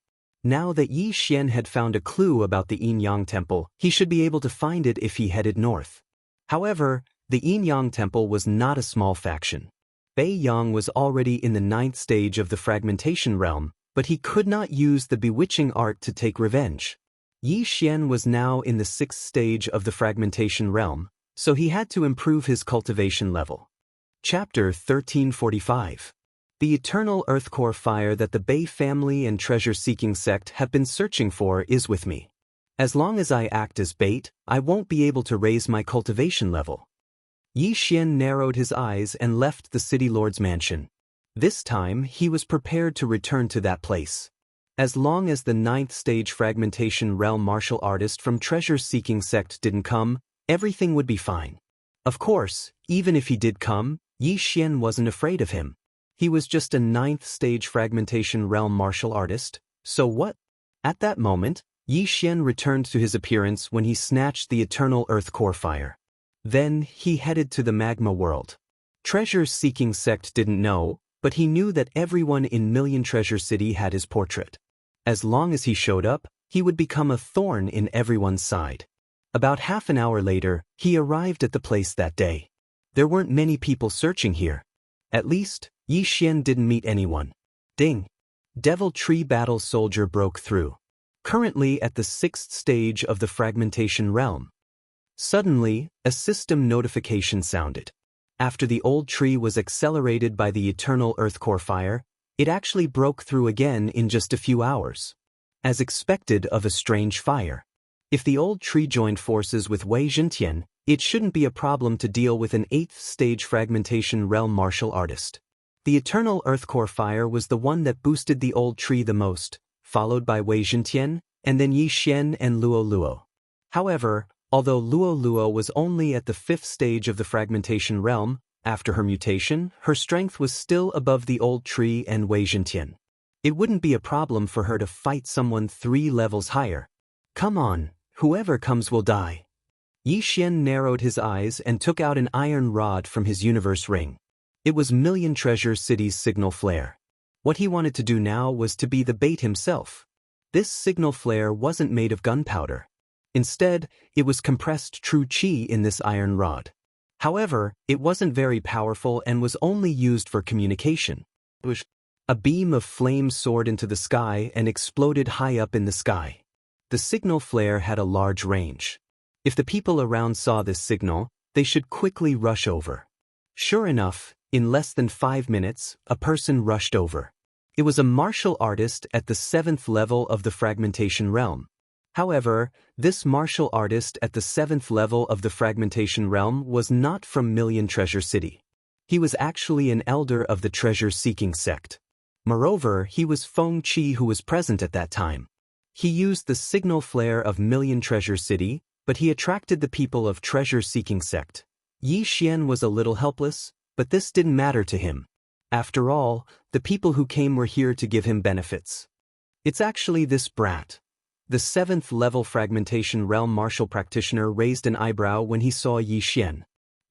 Now that Yi Xian had found a clue about the Yin Yang Temple, he should be able to find it if he headed north. However, the Yin Yang Temple was not a small faction. Bei Yang was already in the 9th stage of the fragmentation realm, but he could not use the bewitching art to take revenge. Yi Xian was now in the 6th stage of the fragmentation realm, so he had to improve his cultivation level. Chapter 1345. The eternal earthcore fire that the Bei family and treasure-seeking sect have been searching for is with me. As long as I act as bait, I won't be able to raise my cultivation level. Yi Xian narrowed his eyes and left the city lord's mansion. This time, he was prepared to return to that place. As long as the 9th stage fragmentation realm martial artist from treasure-seeking sect didn't come, everything would be fine. Of course, even if he did come, Yi Xian wasn't afraid of him. He was just a 9th stage fragmentation realm martial artist, so what? At that moment, Yi Xian returned to his appearance when he snatched the eternal earth core fire. Then, he headed to the magma world. Treasure-seeking sect didn't know, but he knew that everyone in Million Treasure City had his portrait. As long as he showed up, he would become a thorn in everyone's side. About half an hour later, he arrived at the place that day. There weren't many people searching here. At least, Yi Xian didn't meet anyone. Ding! Devil Tree Battle Soldier broke through. Currently at the 6th stage of the fragmentation realm. Suddenly, a system notification sounded. After the old tree was accelerated by the eternal earth core fire, it actually broke through again in just a few hours. As expected of a strange fire. If the old tree joined forces with Wei Zhentian, it shouldn't be a problem to deal with an 8th stage fragmentation realm martial artist. The eternal earth core fire was the one that boosted the old tree the most, followed by Wei Zhentian, and then Yi Xian and Luo Luo. However, although Luo Luo was only at the 5th stage of the fragmentation realm, after her mutation, her strength was still above the old tree and Wei Zhentian. It wouldn't be a problem for her to fight someone 3 levels higher. Come on, whoever comes will die. Yi Xian narrowed his eyes and took out an iron rod from his universe ring. It was Million Treasure City's signal flare. What he wanted to do now was to be the bait himself. This signal flare wasn't made of gunpowder. Instead, it was compressed true qi in this iron rod. However, it wasn't very powerful and was only used for communication. A beam of flame soared into the sky and exploded high up in the sky. The signal flare had a large range. If the people around saw this signal, they should quickly rush over. Sure enough, in less than 5 minutes, a person rushed over. It was a martial artist at the 7th level of the fragmentation realm. However, this martial artist at the 7th level of the fragmentation realm was not from Million Treasure City. He was actually an elder of the treasure-seeking sect. Moreover, he was Feng Qi who was present at that time. He used the signal flare of Million Treasure City, but he attracted the people of treasure-seeking sect. Yi Xian was a little helpless, but this didn't matter to him. After all, the people who came were here to give him benefits. It's actually this brat. The 7th level fragmentation realm martial practitioner raised an eyebrow when he saw Yi Xian.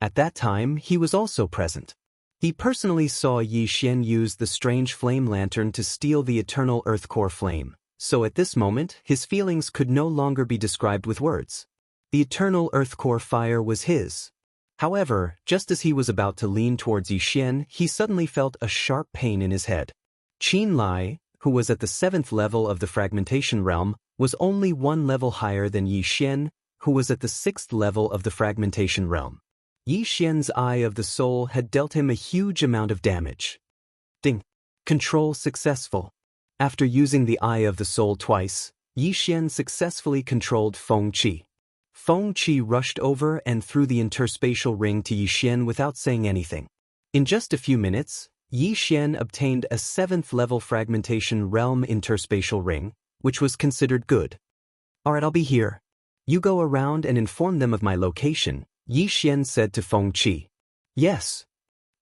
At that time, he was also present. He personally saw Yi Xian use the strange flame lantern to steal the eternal earth core flame, so at this moment, his feelings could no longer be described with words. The eternal earth core fire was his. However, just as he was about to lean towards Yi Xian, he suddenly felt a sharp pain in his head. Qin Lai, who was at the 7th level of the fragmentation realm, was only 1 level higher than Yi Xian, who was at the 6th level of the fragmentation realm. Yi Xian's Eye of the Soul had dealt him a huge amount of damage. Ding! Control successful. After using the Eye of the Soul twice, Yi Xian successfully controlled Feng Qi. Feng Qi rushed over and threw the interspatial ring to Yi Xian without saying anything. In just a few minutes, Yi Xian obtained a 7th level fragmentation realm interspatial ring, which was considered good. Alright, I'll be here. You go around and inform them of my location, Yi Xian said to Feng Qi. Yes.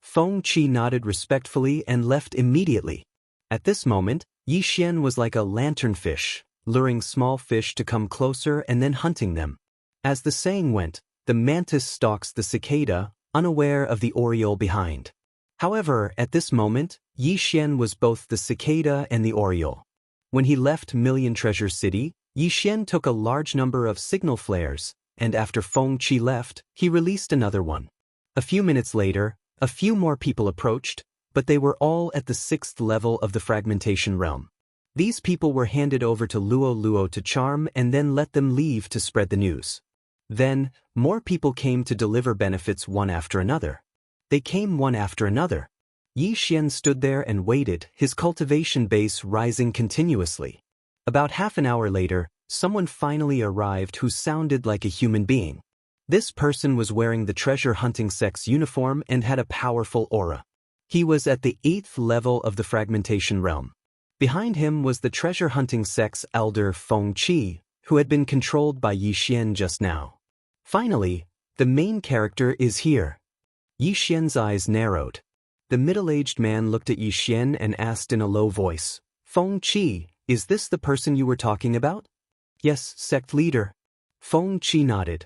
Feng Qi nodded respectfully and left immediately. At this moment, Yi Xian was like a lanternfish, luring small fish to come closer and then hunting them. As the saying went, the mantis stalks the cicada, unaware of the oriole behind. However, at this moment, Yi Xian was both the cicada and the oriole. When he left Million Treasure City, Yi Xian took a large number of signal flares, and after Feng Qi left, he released another one. A few minutes later, a few more people approached, but they were all at the 6th level of the fragmentation realm. These people were handed over to Luo Luo to charm and then let them leave to spread the news. Then, more people came to deliver benefits one after another. They came one after another. Yi Xian stood there and waited, his cultivation base rising continuously. About half an hour later, someone finally arrived who sounded like a human being. This person was wearing the treasure hunting sect's uniform and had a powerful aura. He was at the 8th level of the fragmentation realm. Behind him was the treasure hunting sect's elder Feng Qi, who had been controlled by Yi Xian just now. Finally, the main character is here. Yi Xian's eyes narrowed. The middle-aged man looked at Yi Xian and asked in a low voice, "Feng Qi, is this the person you were talking about?" "Yes, sect leader." Feng Qi nodded.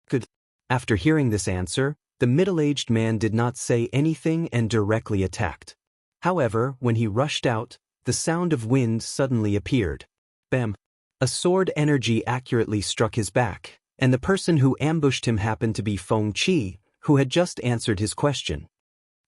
"Good." After hearing this answer, the middle-aged man did not say anything and directly attacked. However, when he rushed out, the sound of wind suddenly appeared. Bam! A sword energy accurately struck his back, and the person who ambushed him happened to be Feng Qi, who had just answered his question.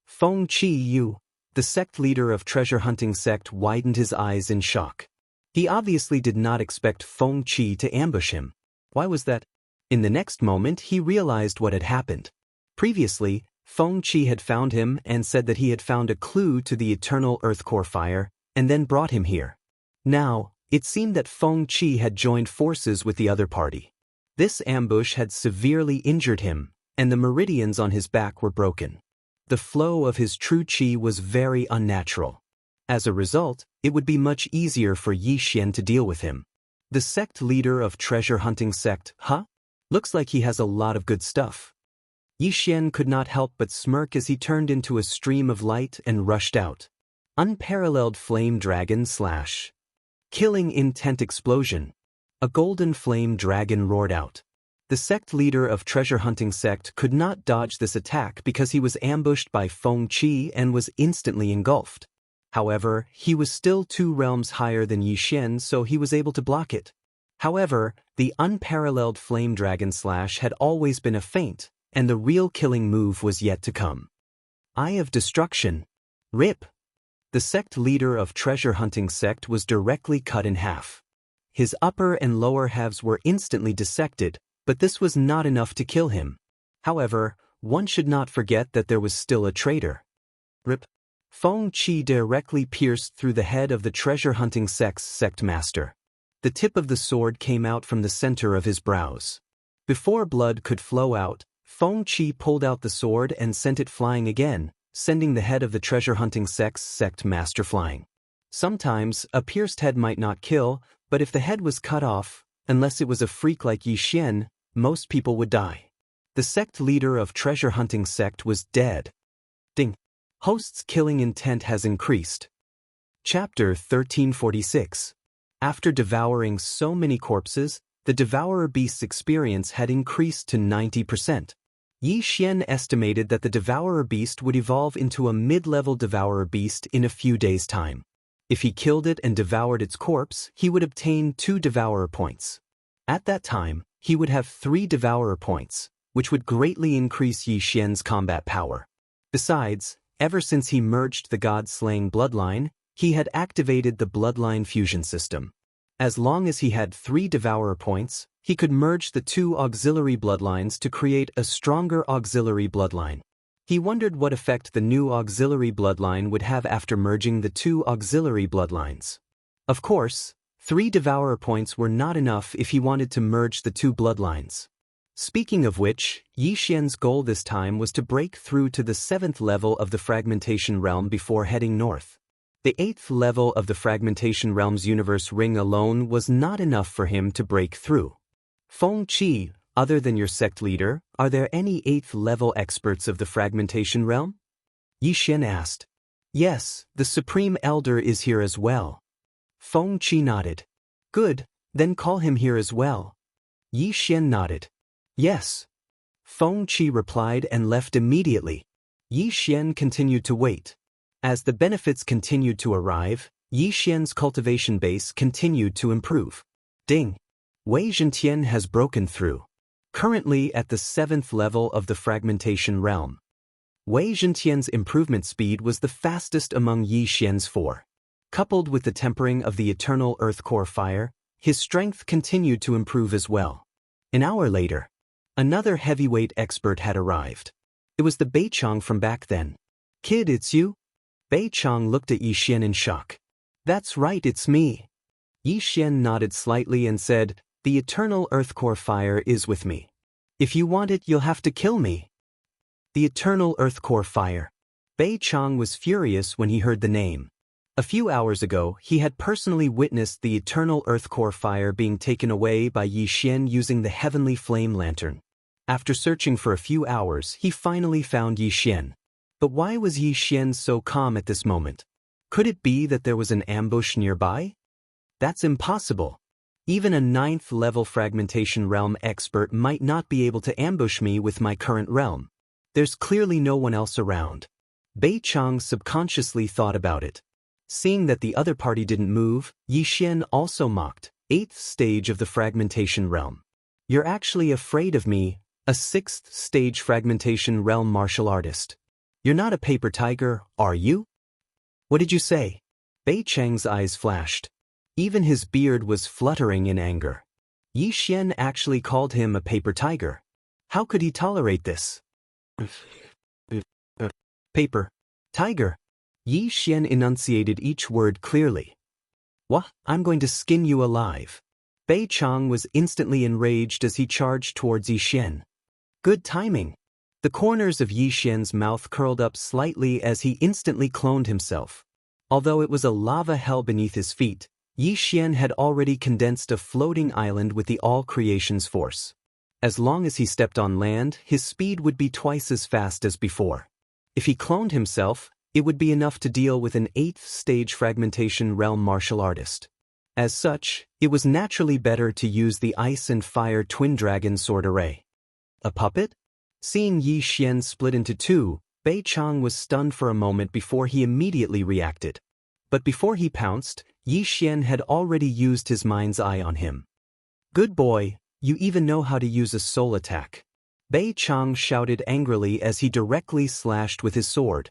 "Feng Qi, you?" The sect leader of treasure hunting sect widened his eyes in shock. He obviously did not expect Feng Qi to ambush him. Why was that? In the next moment he realized what had happened. Previously, Feng Qi had found him and said that he had found a clue to the eternal earth core fire, and then brought him here. Now, it seemed that Feng Qi had joined forces with the other party. This ambush had severely injured him, and the meridians on his back were broken. The flow of his true qi was very unnatural. As a result, it would be much easier for Yi Xian to deal with him. The sect leader of treasure hunting sect, huh? Looks like he has a lot of good stuff. Yi Xian could not help but smirk as he turned into a stream of light and rushed out. Unparalleled flame dragon slash. Killing intent explosion. A golden flame dragon roared out. The sect leader of treasure hunting sect could not dodge this attack because he was ambushed by Feng Qi and was instantly engulfed. However, he was still 2 realms higher than Yi Xian, so he was able to block it. However, the unparalleled flame dragon slash had always been a feint, and the real killing move was yet to come. Eye of Destruction. Rip. The sect leader of treasure hunting sect was directly cut in half. His upper and lower halves were instantly dissected, but this was not enough to kill him. However, one should not forget that there was still a traitor. Rip. Feng Qi directly pierced through the head of the treasure hunting sect's sect master. The tip of the sword came out from the center of his brows. Before blood could flow out, Feng Qi pulled out the sword and sent it flying again, sending the head of the treasure hunting sect's sect master flying. Sometimes, a pierced head might not kill, but if the head was cut off, unless it was a freak like Yi Xian, most people would die. The sect leader of treasure hunting sect was dead. Ding. Host's killing intent has increased. Chapter 1346. After devouring so many corpses, the Devourer beast's experience had increased to 90%. Yi Xian estimated that the Devourer beast would evolve into a mid-level Devourer beast in a few days' time. If he killed it and devoured its corpse, he would obtain 2 Devourer points. At that time, he would have 3 Devourer points, which would greatly increase Yi Xian's combat power. Besides, ever since he merged the god-slaying bloodline, he had activated the bloodline fusion system. As long as he had 3 Devourer points, he could merge the 2 auxiliary bloodlines to create a stronger auxiliary bloodline. He wondered what effect the new auxiliary bloodline would have after merging the 2 auxiliary bloodlines. Of course, 3 Devourer points were not enough if he wanted to merge the 2 bloodlines. Speaking of which, Yi Xian's goal this time was to break through to the 7th level of the fragmentation realm before heading north. The 8th level of the fragmentation realm's universe ring alone was not enough for him to break through. Feng Qi, other than your sect leader, are there any 8th level experts of the fragmentation realm? Yi Xian asked. Yes, the Supreme Elder is here as well. Feng Qi nodded. Good, then call him here as well. Yi Xian nodded. Yes. Feng Qi replied and left immediately. Yi Xian continued to wait. As the benefits continued to arrive, Yi Xian's cultivation base continued to improve. Ding! Wei Zhentian has broken through. Currently at the 7th level of the fragmentation realm. Wei Zhentian's improvement speed was the fastest among Yi Xian's 4. Coupled with the tempering of the eternal earth core fire, his strength continued to improve as well. An hour later, another heavyweight expert had arrived. It was the Beichong from back then. Kid, it's you? Beichong looked at Yi Xian in shock. That's right, it's me. Yi Xian nodded slightly and said, "The eternal earth core fire is with me. If you want it, you'll have to kill me." The eternal earth core fire. Bei Chang was furious when he heard the name. A few hours ago, he had personally witnessed the eternal earth core fire being taken away by Yi Xian using the heavenly flame lantern. After searching for a few hours, he finally found Yi Xian. But why was Yi Xian so calm at this moment? Could it be that there was an ambush nearby? That's impossible. Even a 9th-level fragmentation realm expert might not be able to ambush me with my current realm. There's clearly no one else around. Bei Chang subconsciously thought about it. Seeing that the other party didn't move, Yi Xian also mocked. 8th stage of the fragmentation realm. You're actually afraid of me, a 6th stage fragmentation realm martial artist. You're not a paper tiger, are you? What did you say? Bei Chang's eyes flashed. Even his beard was fluttering in anger. Yi Xian actually called him a paper tiger. How could he tolerate this? Paper tiger. Yi Xian enunciated each word clearly. What? I'm going to skin you alive. Bei Chang was instantly enraged as he charged towards Yi Xian. Good timing. The corners of Yi Xian's mouth curled up slightly as he instantly cloned himself. Although it was a lava hell beneath his feet, Yi Xian had already condensed a floating island with the all creation's force. As long as he stepped on land, his speed would be twice as fast as before. If he cloned himself, it would be enough to deal with an 8th stage fragmentation realm martial artist. As such, it was naturally better to use the ice and fire twin dragon sword array. A puppet? Seeing Yi Xian split into two, Bei Chang was stunned for a moment before he immediately reacted. But before he pounced, Yi Xian had already used his mind's eye on him. Good boy, you even know how to use a soul attack. Bei Chang shouted angrily as he directly slashed with his sword.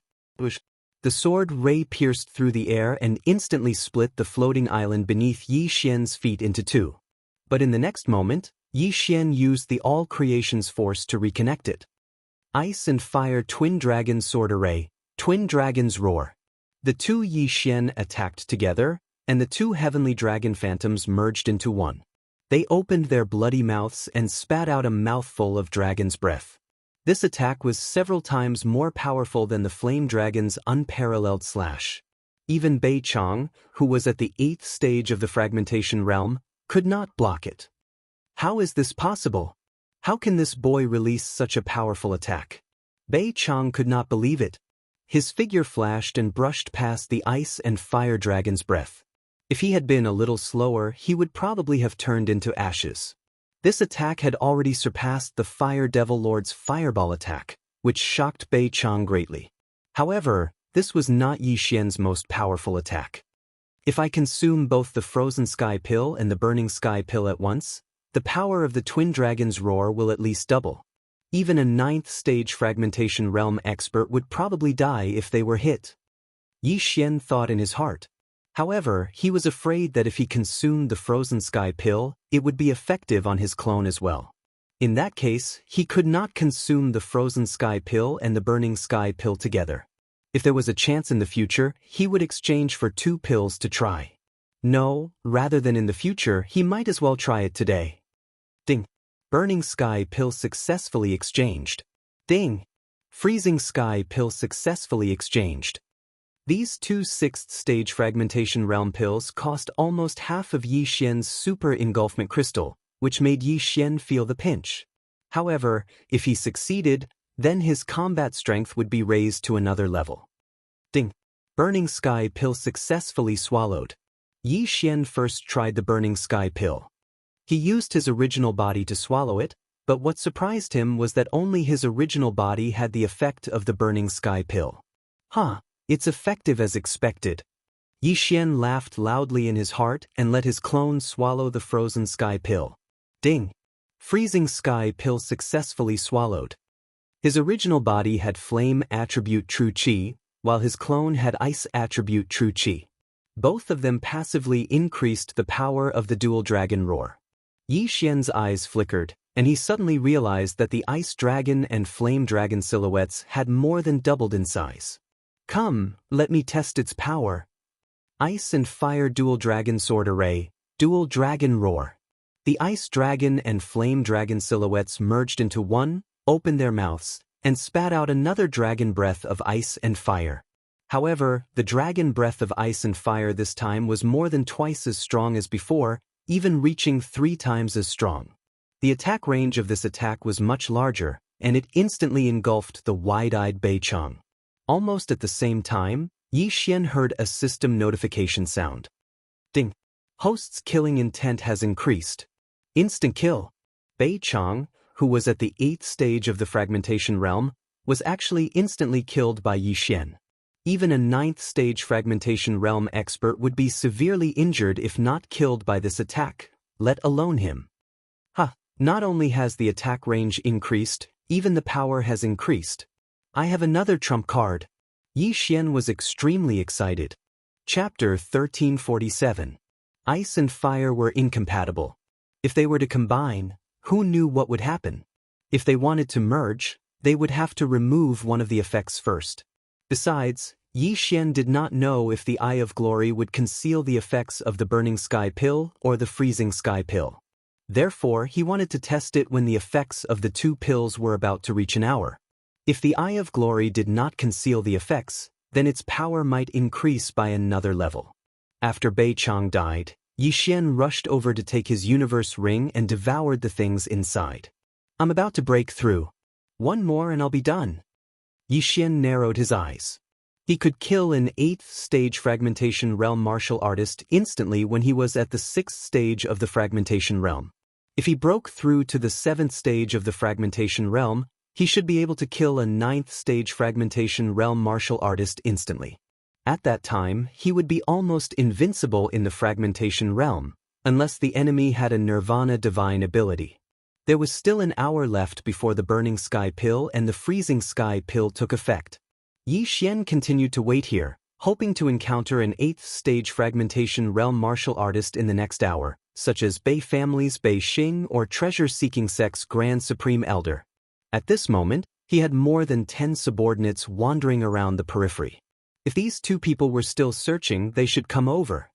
The sword ray pierced through the air and instantly split the floating island beneath Yi Xian's feet into two. But in the next moment, Yi Xian used the all creation's force to reconnect it. Ice and fire twin dragon sword array, twin dragon's roar. The two Yi Xian attacked together, and the two heavenly dragon phantoms merged into one. They opened their bloody mouths and spat out a mouthful of dragon's breath. This attack was several times more powerful than the flame dragon's unparalleled slash. Even Bei Chang, who was at the 8th stage of the fragmentation realm, could not block it. How is this possible? How can this boy release such a powerful attack? Bei Chang could not believe it. His figure flashed and brushed past the ice and fire dragon's breath. If he had been a little slower, he would probably have turned into ashes. This attack had already surpassed the Fire Devil Lord's fireball attack, which shocked Bei Chang greatly. However, this was not Yi Xian's most powerful attack. If I consume both the Frozen Sky Pill and the Burning Sky Pill at once, the power of the Twin Dragon's roar will at least double. Even a 9th stage fragmentation realm expert would probably die if they were hit. Yi Xian thought in his heart. However, he was afraid that if he consumed the Frozen Sky Pill, it would be effective on his clone as well. In that case, he could not consume the Frozen Sky Pill and the Burning Sky Pill together. If there was a chance in the future, he would exchange for 2 pills to try. No, rather than in the future, he might as well try it today. Ding. Burning Sky Pill successfully exchanged. Ding. Freezing Sky Pill successfully exchanged. These 2 6th stage fragmentation realm pills cost almost half of Yi Xian's super engulfment crystal, which made Yi Xian feel the pinch. However, if he succeeded, then his combat strength would be raised to another level. Ding. Burning Sky Pill successfully swallowed. Yi Xian first tried the Burning Sky Pill. He used his original body to swallow it, but what surprised him was that only his original body had the effect of the Burning Sky Pill. It's effective as expected. Yi Xian laughed loudly in his heart and let his clone swallow the Frozen Sky Pill. Ding. Freezing Sky Pill successfully swallowed. His original body had Flame attribute True Qi, while his clone had Ice attribute True Qi. Both of them passively increased the power of the dual dragon roar. Yi Xian's eyes flickered, and he suddenly realized that the Ice Dragon and Flame Dragon silhouettes had more than doubled in size. Come, let me test its power. Ice and Fire Dual Dragon Sword Array, Dual Dragon Roar. The ice dragon and flame dragon silhouettes merged into one, opened their mouths, and spat out another dragon breath of ice and fire. However, the dragon breath of ice and fire this time was more than twice as strong as before, even reaching 3 times as strong. The attack range of this attack was much larger, and it instantly engulfed the wide-eyed Bei Chang. Almost at the same time, Yi Xian heard a system notification sound. Ding! Host's killing intent has increased. Instant kill. Bei Chang, who was at the 8th stage of the fragmentation realm, was actually instantly killed by Yi Xian. Even a 9th stage fragmentation realm expert would be severely injured if not killed by this attack, let alone him. Not only has the attack range increased, even the power has increased. I have another trump card. Yi Xian was extremely excited. Chapter 1347. Ice and fire were incompatible. If they were to combine, who knew what would happen? If they wanted to merge, they would have to remove one of the effects first. Besides, Yi Xian did not know if the Eye of Glory would conceal the effects of the Burning Sky Pill or the Freezing Sky Pill. Therefore, he wanted to test it when the effects of the 2 pills were about to reach an hour. If the Eye of Glory did not conceal the effects, then its power might increase by another level. After Bei Chang died, Yi Xian rushed over to take his universe ring and devoured the things inside. I'm about to break through. One more and I'll be done. Yi Xian narrowed his eyes. He could kill an 8th stage fragmentation realm martial artist instantly when he was at the 6th stage of the fragmentation realm. If he broke through to the 7th stage of the fragmentation realm, he should be able to kill a 9th stage fragmentation realm martial artist instantly. At that time, he would be almost invincible in the fragmentation realm, unless the enemy had a Nirvana divine ability. There was still an hour left before the Burning Sky Pill and the Freezing Sky Pill took effect. Yi Xian continued to wait here, hoping to encounter an 8th stage fragmentation realm martial artist in the next hour, such as Bei Family's Bei Xing or Treasure-Seeking Sect's Grand Supreme Elder. At this moment, he had more than 10 subordinates wandering around the periphery. If these 2 people were still searching, they should come over.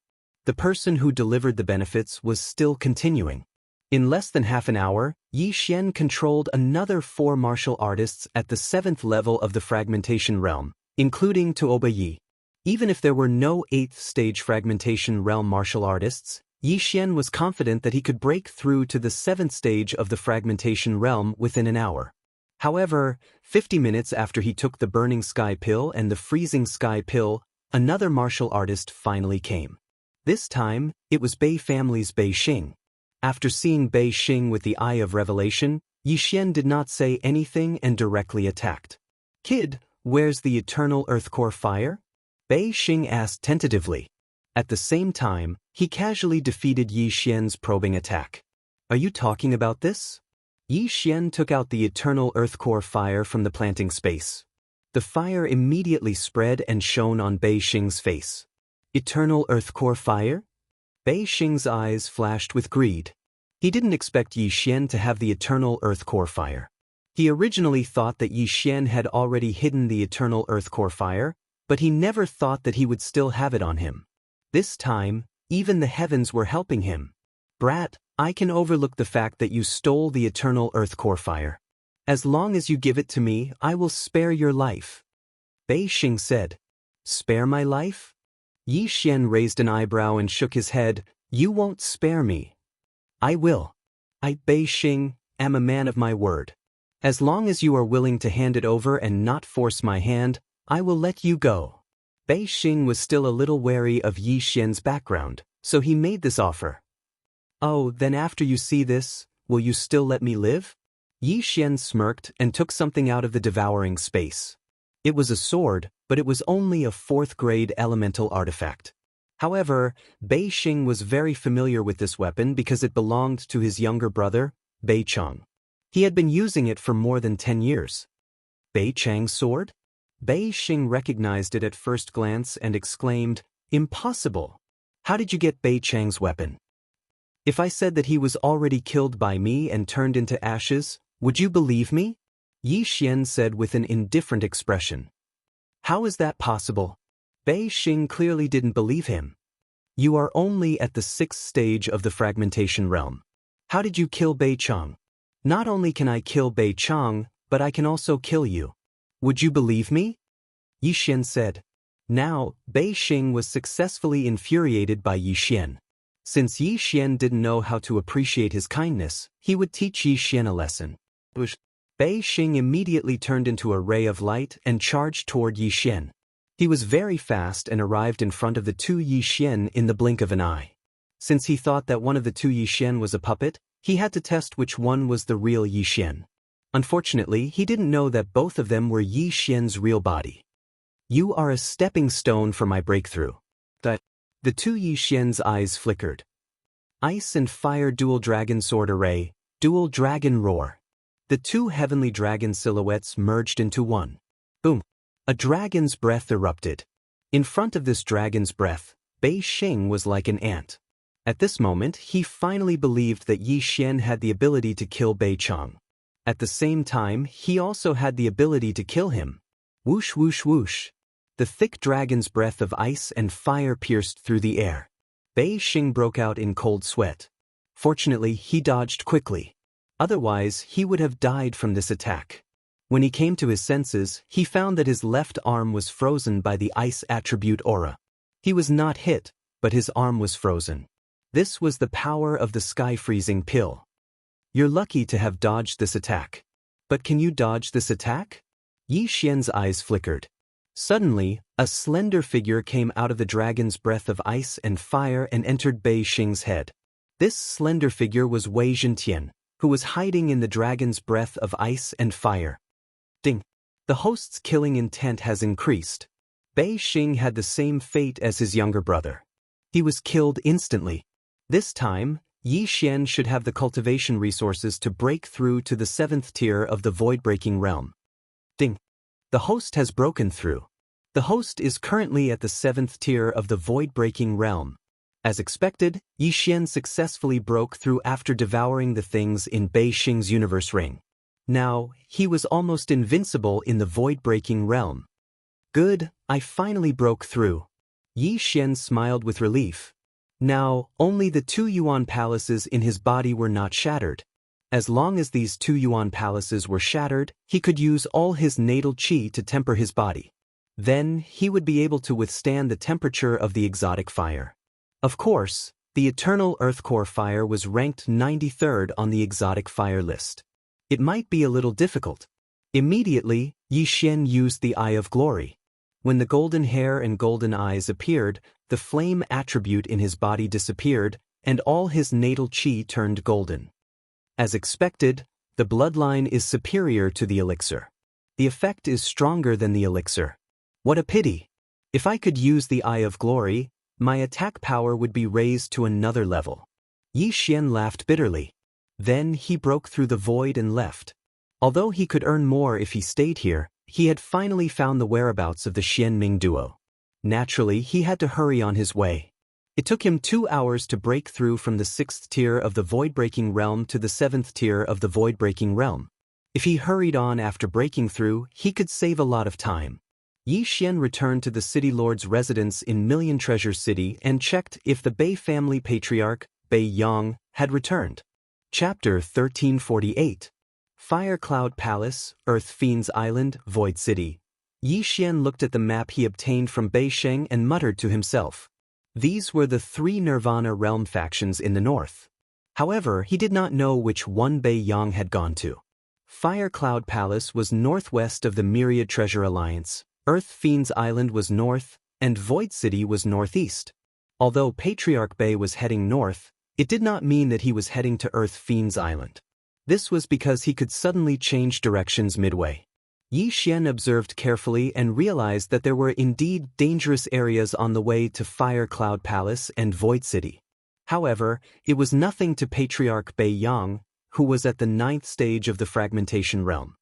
The person who delivered the benefits was still continuing. In less than half an hour, Yi Xian controlled another 4 martial artists at the 7th level of the fragmentation realm, including Tuoba Yi. Even if there were no 8th stage fragmentation realm martial artists, Yi Xian was confident that he could break through to the 7th stage of the fragmentation realm within an hour. However, 50 minutes after he took the Burning Sky Pill and the Freezing Sky Pill, another martial artist finally came. This time, it was Bei Family's Bei Xing. After seeing Bei Xing with the Eye of Revelation, Yi Xian did not say anything and directly attacked. Kid, where's the eternal Earthcore fire? Bei Xing asked tentatively. At the same time, he casually defeated Yi Xian's probing attack. Are you talking about this? Yi Xian took out the eternal Earthcore fire from the planting space. The fire immediately spread and shone on Bei Xing's face. Eternal Earthcore fire? Bei Xing's eyes flashed with greed. He didn't expect Yi Xian to have the eternal Earthcore fire. He originally thought that Yi Xian had already hidden the eternal Earthcore fire, but he never thought that he would still have it on him. This time, even the heavens were helping him. Brat, I can overlook the fact that you stole the eternal Earthcore fire. As long as you give it to me, I will spare your life. Bei Xing said. Spare my life? Yi Xian raised an eyebrow and shook his head. You won't spare me. I will. I, Bei Xing, am a man of my word. As long as you are willing to hand it over and not force my hand, I will let you go. Bei Xing was still a little wary of Yi Xian's background, so he made this offer. Oh, then after you see this, will you still let me live? Yi Xian smirked and took something out of the devouring space. It was a sword, but it was only a 4th-grade elemental artifact. However, Bei Xing was very familiar with this weapon because it belonged to his younger brother, Bei Chang. He had been using it for more than 10 years. Bei Chang's sword? Bei Xing recognized it at first glance and exclaimed, Impossible! How did you get Bei Chang's weapon? If I said that he was already killed by me and turned into ashes, would you believe me? Yi Xian said with an indifferent expression. How is that possible? Bei Xing clearly didn't believe him. You are only at the 6th stage of the fragmentation realm. How did you kill Bei Chang? Not only can I kill Bei Chang, but I can also kill you. Would you believe me? Yi Xian said. Now, Bei Xing was successfully infuriated by Yi Xian. Since Yi Xian didn't know how to appreciate his kindness, he would teach Yi Xian a lesson. Bei Xing immediately turned into a ray of light and charged toward Yi Xian. He was very fast and arrived in front of the two Yi Xian in the blink of an eye. Since he thought that one of the two Yi Xian was a puppet, he had to test which one was the real Yi Xian. Unfortunately, he didn't know that both of them were Yi Xian's real body. You are a stepping stone for my breakthrough. The two Yi Xian's eyes flickered. Ice and fire dual dragon sword array, dual dragon roar. The two heavenly dragon silhouettes merged into one. Boom! A dragon's breath erupted. In front of this dragon's breath, Bei Xing was like an ant. At this moment, he finally believed that Yi Xian had the ability to kill Bei Chang. At the same time, he also had the ability to kill him. Whoosh whoosh whoosh. The thick dragon's breath of ice and fire pierced through the air. Bei Xing broke out in cold sweat. Fortunately, he dodged quickly. Otherwise, he would have died from this attack. When he came to his senses, he found that his left arm was frozen by the ice attribute aura. He was not hit, but his arm was frozen. This was the power of the sky-freezing pill. You're lucky to have dodged this attack. But can you dodge this attack? Yi Xian's eyes flickered. Suddenly, a slender figure came out of the dragon's breath of ice and fire and entered Bei Xing's head. This slender figure was Wei Zhentian, who was hiding in the dragon's breath of ice and fire. Ding! The host's killing intent has increased. Bei Xing had the same fate as his younger brother. He was killed instantly. This time, Yi Xian should have the cultivation resources to break through to the 7th tier of the void-breaking realm. Ding! The host has broken through. The host is currently at the 7th tier of the void-breaking realm. As expected, Yi Xian successfully broke through after devouring the things in Bei Xing's universe ring. Now, he was almost invincible in the void-breaking realm. Good, I finally broke through. Yi Xian smiled with relief. Now, only the 2 Yuan palaces in his body were not shattered. As long as these 2 Yuan palaces were shattered, he could use all his natal qi to temper his body. Then, he would be able to withstand the temperature of the exotic fire. Of course, the eternal earth core fire was ranked 93rd on the exotic fire list. It might be a little difficult. Immediately, Yi Xian used the Eye of Glory. When the golden hair and golden eyes appeared, the flame attribute in his body disappeared, and all his natal qi turned golden. As expected, the bloodline is superior to the elixir. The effect is stronger than the elixir. What a pity! If I could use the Eye of Glory, my attack power would be raised to another level. Yi Xian laughed bitterly. Then he broke through the void and left. Although he could earn more if he stayed here, he had finally found the whereabouts of the Xianming duo. Naturally, he had to hurry on his way. It took him 2 hours to break through from the 6th tier of the void-breaking realm to the 7th tier of the void-breaking realm. If he hurried on after breaking through, he could save a lot of time. Yi Xian returned to the city lord's residence in Million Treasure City and checked if the Bei family patriarch, Bei Yang, had returned. Chapter 1348. Fire Cloud Palace, Earth Fiend's Island, Void City. Yi Xian looked at the map he obtained from Bei Xing and muttered to himself. These were the 3 Nirvana realm factions in the north. However, he did not know which one Bei Yang had gone to. Fire Cloud Palace was northwest of the Myriad Treasure Alliance, Earth Fiend's Island was north, and Void City was northeast. Although Patriarch Bei was heading north, it did not mean that he was heading to Earth Fiend's Island. This was because he could suddenly change directions midway. Yi Xian observed carefully and realized that there were indeed dangerous areas on the way to Fire Cloud Palace and Void City. However, it was nothing to Patriarch Bei Yang, who was at the 9th stage of the fragmentation realm.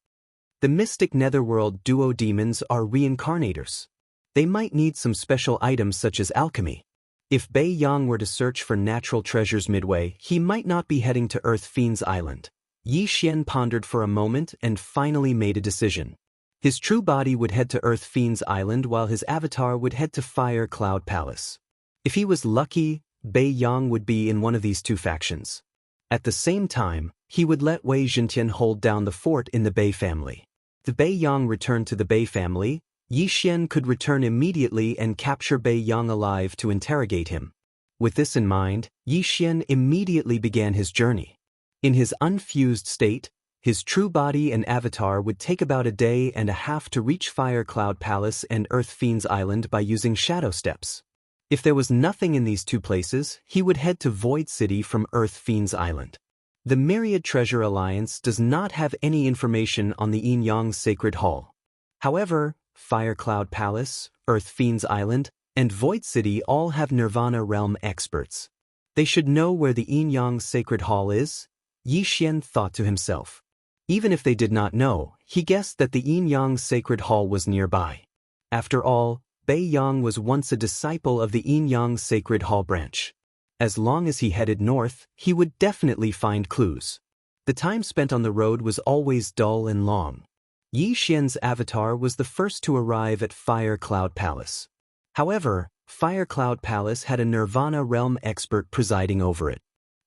The mystic netherworld duo demons are reincarnators. They might need some special items such as alchemy. If Bei Yang were to search for natural treasures midway, he might not be heading to Earth Fiend's Island. Yi Xian pondered for a moment and finally made a decision. His true body would head to Earth Fiend's Island while his avatar would head to Fire Cloud Palace. If he was lucky, Bei Yang would be in one of these two factions. At the same time, he would let Wei Zhentian hold down the fort in the Bei family. The Bei Yang returned to the Bei family, Yi Xian could return immediately and capture Bei Yang alive to interrogate him. With this in mind, Yi Xian immediately began his journey. In his unfused state, his true body and avatar would take about a day and a half to reach Fire Cloud Palace and Earth Fiend's Island by using shadow steps. If there was nothing in these two places, he would head to Void City from Earth Fiend's Island. The Myriad Treasure Alliance does not have any information on the Yin Yang Sacred Hall. However, Fire Cloud Palace, Earth Fiend's Island, and Void City all have Nirvana Realm experts. They should know where the Yin Yang Sacred Hall is, Yi Xian thought to himself. Even if they did not know, he guessed that the Yin Yang Sacred Hall was nearby. After all, Bei Yang was once a disciple of the Yin Yang Sacred Hall branch. As long as he headed north, he would definitely find clues. The time spent on the road was always dull and long. Yi Xian's avatar was the first to arrive at Fire Cloud Palace. However, Fire Cloud Palace had a Nirvana Realm expert presiding over it.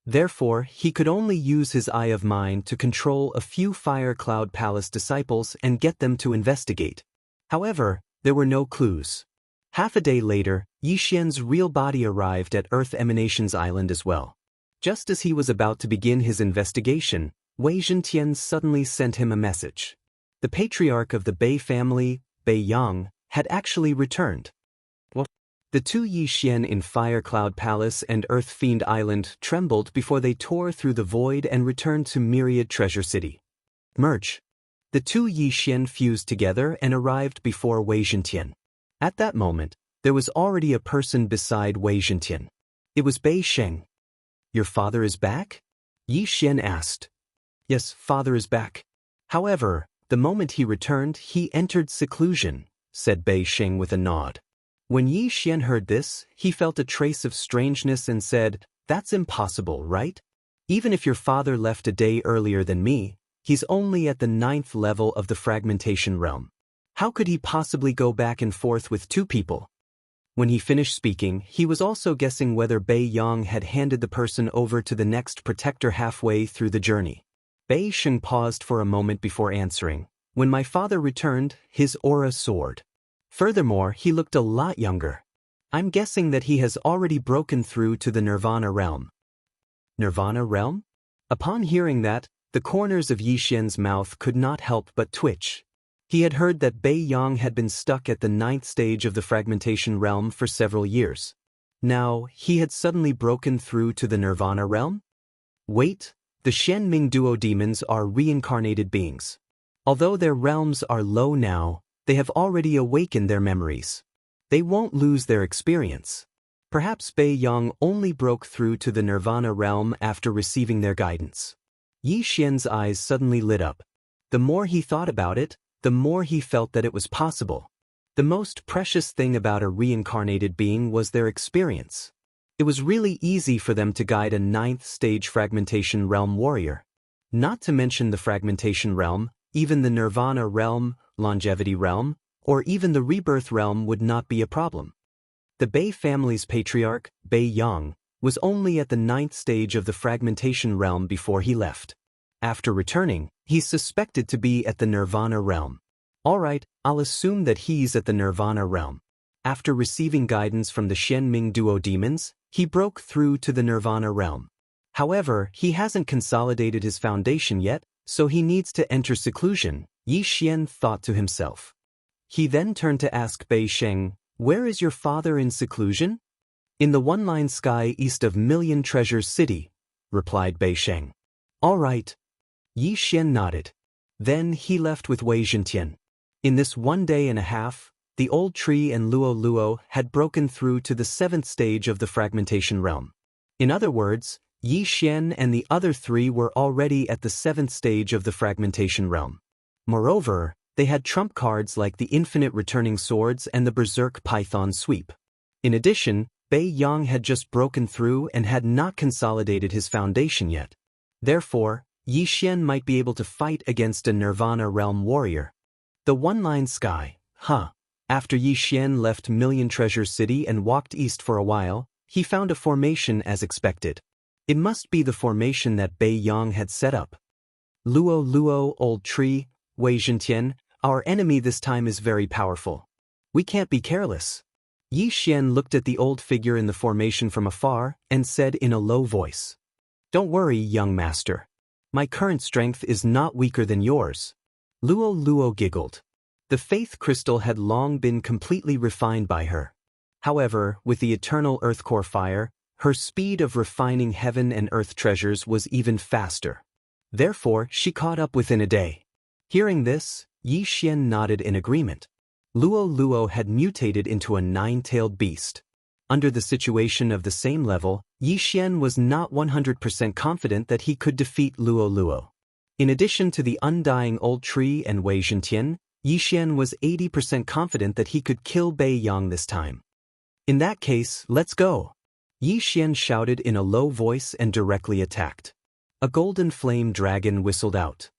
Therefore, he could only use his Eye of Mind to control a few Fire Cloud Palace disciples and get them to investigate. However, there were no clues. Half a day later, Yi Xian's real body arrived at Earth Emanations Island as well. Just as he was about to begin his investigation, Wei Zhentian suddenly sent him a message. The patriarch of the Bei family, Bei Yang, had actually returned. What? The two Yi Xian in Fire Cloud Palace and Earth Fiend Island trembled before they tore through the void and returned to Myriad Treasure City. Merge. The two Yi Xian fused together and arrived before Wei Zhentian. At that moment, there was already a person beside Wei Zhentian. It was Bei Sheng. Your father is back? Yi Xian asked. Yes, father is back. However, the moment he returned, he entered seclusion, said Bei Sheng with a nod. When Yi Xian heard this, he felt a trace of strangeness and said, That's impossible, right? Even if your father left a day earlier than me, he's only at the 9th level of the fragmentation realm. How could he possibly go back and forth with two people? When he finished speaking, he was also guessing whether Bei Yang had handed the person over to the next protector halfway through the journey. Bei Sheng paused for a moment before answering. When my father returned, his aura soared. Furthermore, he looked a lot younger. I'm guessing that he has already broken through to the Nirvana realm. Nirvana realm? Upon hearing that, the corners of Yi Xian's mouth could not help but twitch. He had heard that Bei Yang had been stuck at the 9th stage of the fragmentation realm for several years. Now, he had suddenly broken through to the Nirvana realm? Wait, the Shen Ming Duo demons are reincarnated beings. Although their realms are low now, they have already awakened their memories. They won't lose their experience. Perhaps Bei Yang only broke through to the Nirvana realm after receiving their guidance. Yi Xian's eyes suddenly lit up. The more he thought about it, the more he felt that it was possible. The most precious thing about a reincarnated being was their experience. It was really easy for them to guide a 9th stage fragmentation realm warrior. Not to mention the fragmentation realm, even the Nirvana realm, longevity realm, or even the rebirth realm would not be a problem. The Bei family's patriarch, Bei Yang, was only at the 9th stage of the fragmentation realm before he left. After returning, he's suspected to be at the Nirvana realm. Alright, I'll assume that he's at the Nirvana realm. After receiving guidance from the Shen Ming Duo demons, he broke through to the Nirvana realm. However, he hasn't consolidated his foundation yet, so he needs to enter seclusion, Yi Xian thought to himself. He then turned to ask Bei Sheng, Where is your father in seclusion? In the one-line sky east of Million Treasures City, replied Bei Sheng. Alright. Yi Xian nodded. Then he left with Wei Zhentian. In this 1 day and a half, the old tree and Luo Luo had broken through to the 7th stage of the fragmentation realm. In other words, Yi Xian and the other 3 were already at the 7th stage of the fragmentation realm. Moreover, they had trump cards like the infinite returning swords and the berserk python sweep. In addition, Bei Yang had just broken through and had not consolidated his foundation yet. Therefore, Yi Xian might be able to fight against a Nirvana realm warrior. The one-line sky, After Yi Xian left Million Treasure City and walked east for a while, he found a formation as expected. It must be the formation that Bei Yang had set up. Luo Luo, old tree, Wei Zhentian, our enemy this time is very powerful. We can't be careless. Yi Xian looked at the old figure in the formation from afar and said in a low voice, "Don't worry, young master. My current strength is not weaker than yours." Luo Luo giggled. The faith crystal had long been completely refined by her. However, with the eternal earth core fire, her speed of refining heaven and earth treasures was even faster. Therefore, she caught up within a day. Hearing this, Yi Xian nodded in agreement. Luo Luo had mutated into a nine-tailed beast. Under the situation of the same level, Yi Xian was not 100% confident that he could defeat Luo Luo. In addition to the undying old tree and Wei Zhentian, Yi Xian was 80% confident that he could kill Bei Yang this time. In that case, let's go. Yi Xian shouted in a low voice and directly attacked. A golden flame dragon whistled out.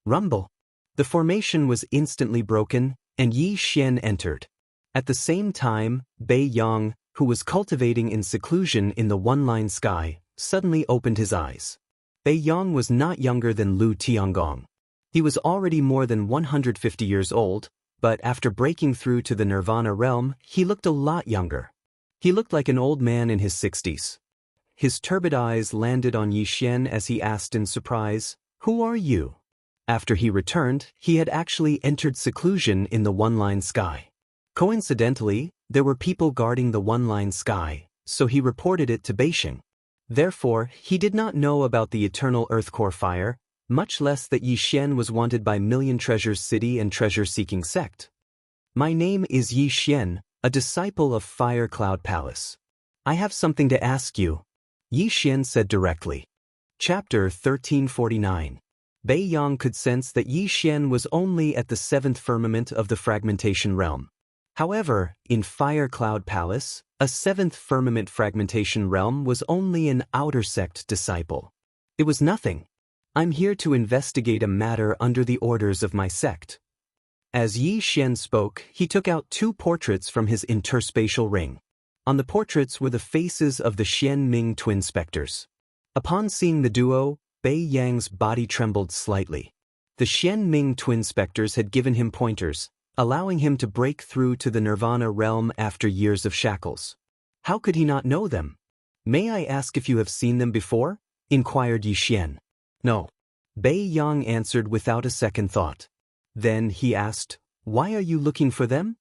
Rumble. The formation was instantly broken, and Yi Xian entered. At the same time, Bei Yang, who was cultivating in seclusion in the one-line sky, suddenly opened his eyes. Bei Yang was not younger than Lu Tiangong. He was already more than 150 years old, but after breaking through to the Nirvana realm, he looked a lot younger. He looked like an old man in his 60s. His turbid eyes landed on Yi Xian as he asked in surprise, "Who are you?" After he returned, he had actually entered seclusion in the one-line sky. Coincidentally, there were people guarding the one-line sky, so he reported it to Beisheng. Therefore, he did not know about the eternal earth core fire, much less that Yi Xian was wanted by Million Treasures City and treasure-seeking sect. "My name is Yi Xian, a disciple of Fire Cloud Palace. I have something to ask you," Yi Xian said directly. Chapter 1349. Bei Yang could sense that Yi Xian was only at the seventh firmament of the fragmentation realm. However, in Fire Cloud Palace, a seventh firmament fragmentation realm was only an outer sect disciple. It was nothing. "I'm here to investigate a matter under the orders of my sect." As Yi Xian spoke, he took out two portraits from his interspatial ring. On the portraits were the faces of the Xian Ming twin specters. Upon seeing the duo, Bei Yang's body trembled slightly. The Xian Ming twin specters had given him pointers, allowing him to break through to the Nirvana realm after years of shackles. How could he not know them? "May I ask if you have seen them before?" inquired Yi Xian. "No." Bei Yang answered without a second thought. Then he asked, "Why are you looking for them?"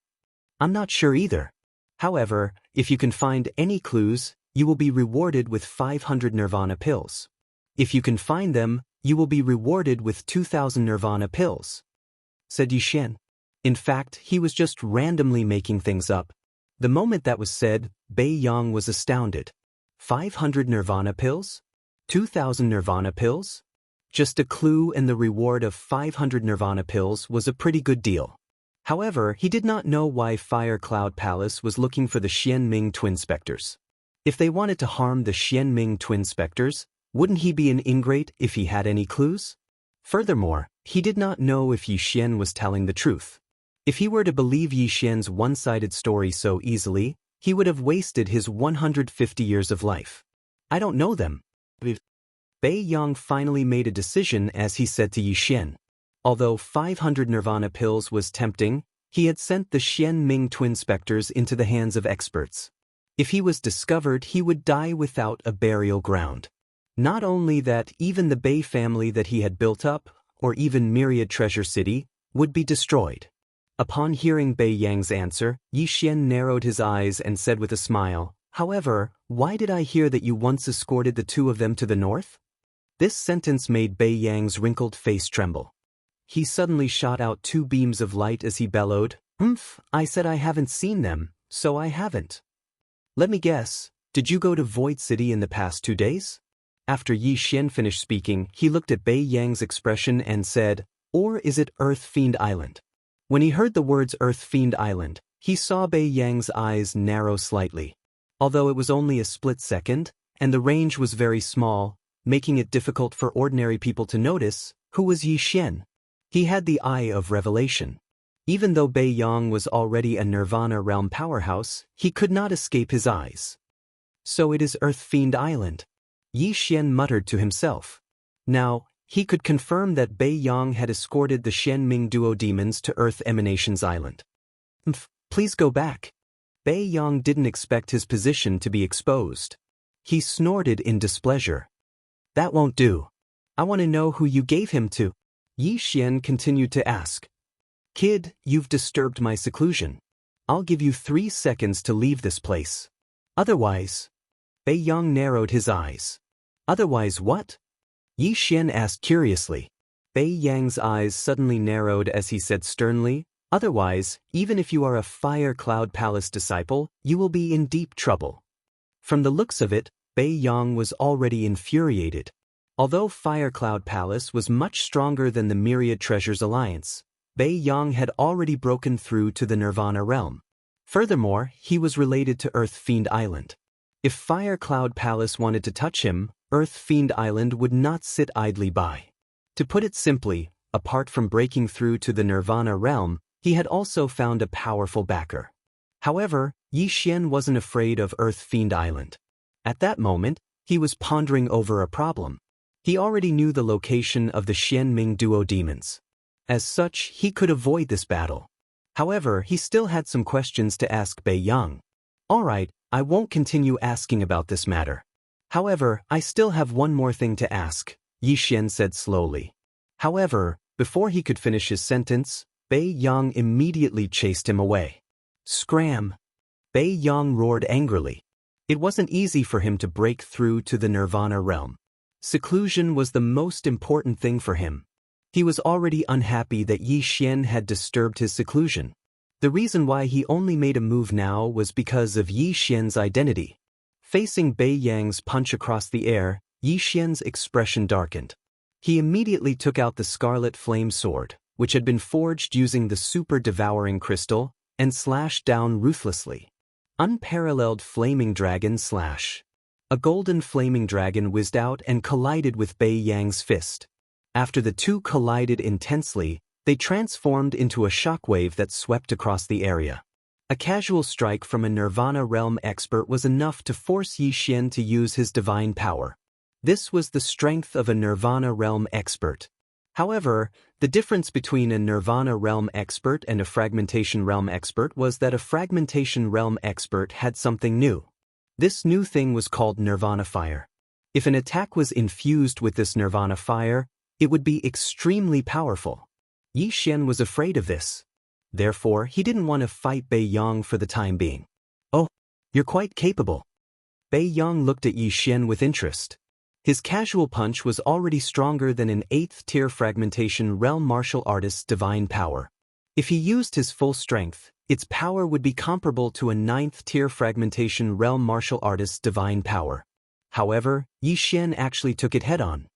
"I'm not sure either. However, if you can find any clues, you will be rewarded with 500 Nirvana pills. If you can find them, you will be rewarded with 2,000 Nirvana pills," said Yi Xian. In fact, he was just randomly making things up. The moment that was said, Bei Yang was astounded. 500 Nirvana pills? 2,000 Nirvana pills? Just a clue and the reward of 500 Nirvana pills was a pretty good deal. However, he did not know why Fire Cloud Palace was looking for the Xian Ming twin specters. If they wanted to harm the Xian Ming twin specters, wouldn't he be an ingrate if he had any clues? Furthermore, he did not know if Yi Xian was telling the truth. If he were to believe Yi Xian's one-sided story so easily, he would have wasted his 150 years of life. "I don't know them." Bei Yang finally made a decision as he said to Yi Xian. Although 500 Nirvana pills was tempting, he had sent the Xian Ming twin specters into the hands of experts. If he was discovered, he would die without a burial ground. Not only that, even the Bei family that he had built up, or even Myriad Treasure City, would be destroyed. Upon hearing Bei Yang's answer, Yi Xian narrowed his eyes and said with a smile, "However, why did I hear that you once escorted the two of them to the north?" This sentence made Bei Yang's wrinkled face tremble. He suddenly shot out two beams of light as he bellowed, I said I haven't seen them, so I haven't." "Let me guess, did you go to Void City in the past 2 days?" After Yi Xian finished speaking, he looked at Bei Yang's expression and said, "Or is it Earth Fiend Island?" When he heard the words Earth Fiend Island, he saw Bei Yang's eyes narrow slightly. Although it was only a split second, and the range was very small, making it difficult for ordinary people to notice, who was Yi Xian? He had the eye of revelation. Even though Bei Yang was already a Nirvana realm powerhouse, he could not escape his eyes. So it is Earth Fiend Island. Yi Xian muttered to himself. Now, he could confirm that Bei Yang had escorted the Xianming duo demons to Earth Emanations Island. Please go back. Bei Yang didn't expect his position to be exposed. He snorted in displeasure. That won't do. I want to know who you gave him to. Yi Xian continued to ask. Kid, you've disturbed my seclusion. I'll give you 3 seconds to leave this place. Otherwise. Bei Yang narrowed his eyes. Otherwise what? Yi Xian asked curiously. Bei Yang's eyes suddenly narrowed as he said sternly, otherwise, even if you are a Fire Cloud Palace disciple, you will be in deep trouble. From the looks of it, Bei Yang was already infuriated. Although Fire Cloud Palace was much stronger than the Myriad Treasures Alliance, Bei Yang had already broken through to the Nirvana realm. Furthermore, he was related to Earth Fiend Island. If Fire Cloud Palace wanted to touch him, Earth Fiend Island would not sit idly by. To put it simply, apart from breaking through to the Nirvana realm, he had also found a powerful backer. However, Yi Xian wasn't afraid of Earth Fiend Island. At that moment, he was pondering over a problem. He already knew the location of the Xianming duo demons. As such, he could avoid this battle. However, he still had some questions to ask Bei Yang. Alright, I won't continue asking about this matter. However, I still have one more thing to ask, Yi Xian said slowly. However, before he could finish his sentence, Bei Yang immediately chased him away. Scram! Bei Yang roared angrily. It wasn't easy for him to break through to the Nirvana realm. Seclusion was the most important thing for him. He was already unhappy that Yi Xian had disturbed his seclusion. The reason why he only made a move now was because of Yi Xian's identity. Facing Bei Yang's punch across the air, Yi Xian's expression darkened. He immediately took out the Scarlet Flame Sword, which had been forged using the Super Devouring Crystal, and slashed down ruthlessly. Unparalleled Flaming Dragon Slash. A golden flaming dragon whizzed out and collided with Bei Yang's fist. After the two collided intensely, they transformed into a shockwave that swept across the area. A casual strike from a Nirvana realm expert was enough to force Yi Xian to use his divine power. This was the strength of a Nirvana realm expert. However, the difference between a Nirvana realm expert and a Fragmentation realm expert was that a Fragmentation realm expert had something new. This new thing was called Nirvana Fire. If an attack was infused with this Nirvana Fire, it would be extremely powerful. Yi Xian was afraid of this. Therefore, he didn't want to fight Bei Yang for the time being. Oh, you're quite capable. Bei Yang looked at Yi Xian with interest. His casual punch was already stronger than an 8th-tier Fragmentation realm martial artist's divine power. If he used his full strength, its power would be comparable to a 9th-tier Fragmentation realm martial artist's divine power. However, Yi Xian actually took it head-on.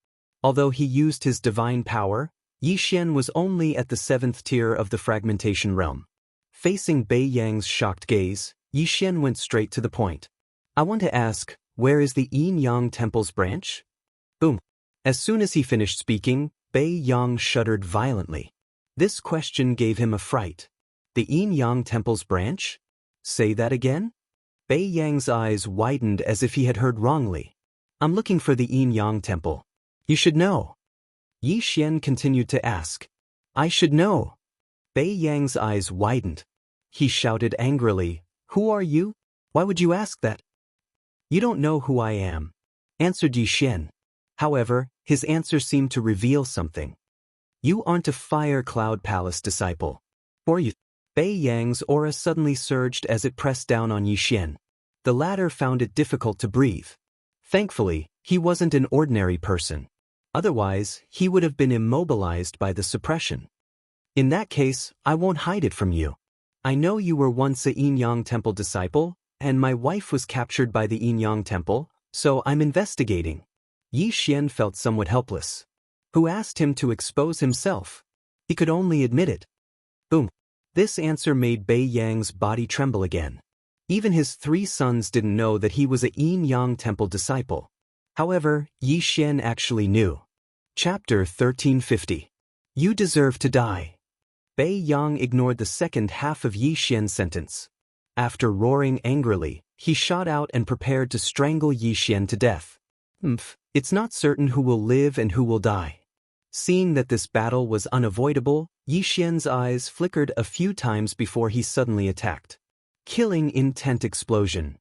Although he used his divine power, Yi Xian was only at the 7th tier of the Fragmentation realm. Facing Bei Yang's shocked gaze, Yi Xian went straight to the point. I want to ask, where is the Yin Yang Temple's branch? Boom. As soon as he finished speaking, Bei Yang shuddered violently. This question gave him a fright. The Yin Yang Temple's branch? Say that again? Bei Yang's eyes widened as if he had heard wrongly. I'm looking for the Yin Yang Temple. You should know. Yi Xian continued to ask. I should know. Bei Yang's eyes widened. He shouted angrily, Who are you? Why would you ask that? You don't know who I am, answered Yi Xian. However, his answer seemed to reveal something. You aren't a Fire Cloud Palace disciple. Or you? Bei Yang's aura suddenly surged as it pressed down on Yi Xian. The latter found it difficult to breathe. Thankfully, he wasn't an ordinary person. Otherwise, he would have been immobilized by the suppression. In that case, I won't hide it from you. I know you were once a Yin Yang Temple disciple, and my wife was captured by the Yin Yang Temple, so I'm investigating. Yi Xian felt somewhat helpless. Who asked him to expose himself? He could only admit it. Boom. This answer made Bei Yang's body tremble again. Even his 3 sons didn't know that he was a Yin Yang Temple disciple. However, Yi Xian actually knew. Chapter 1350. You deserve to die. Bei Yang ignored the second half of Yi Xian's sentence. After roaring angrily, he shot out and prepared to strangle Xian to death. It's not certain who will live and who will die. Seeing that this battle was unavoidable, Xian's eyes flickered a few times before he suddenly attacked. Killing intent explosion.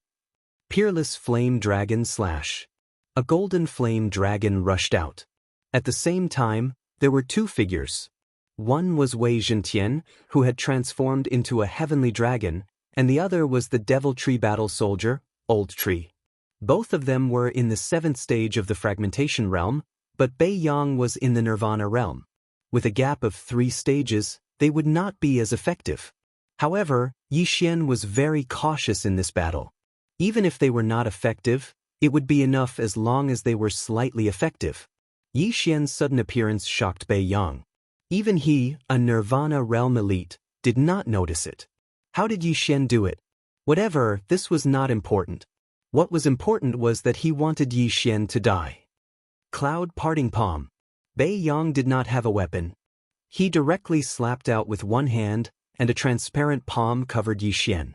Peerless flame dragon slash. A golden flame dragon rushed out. At the same time, there were two figures. One was Wei Zhentian, who had transformed into a heavenly dragon, and the other was the Devil Tree Battle Soldier, Old Tree. Both of them were in the 7th stage of the Fragmentation Realm, but Bei Yang was in the Nirvana Realm. With a gap of 3 stages, they would not be as effective. However, Xian was very cautious in this battle. Even if they were not effective, it would be enough as long as they were slightly effective. Xian's sudden appearance shocked Bei Yang. Even he, a Nirvana Realm elite, did not notice it. How did Xian do it? Whatever, this was not important. What was important was that he wanted Xian to die. Cloud parting palm. Bei Yang did not have a weapon. He directly slapped out with one hand, and a transparent palm covered Xian.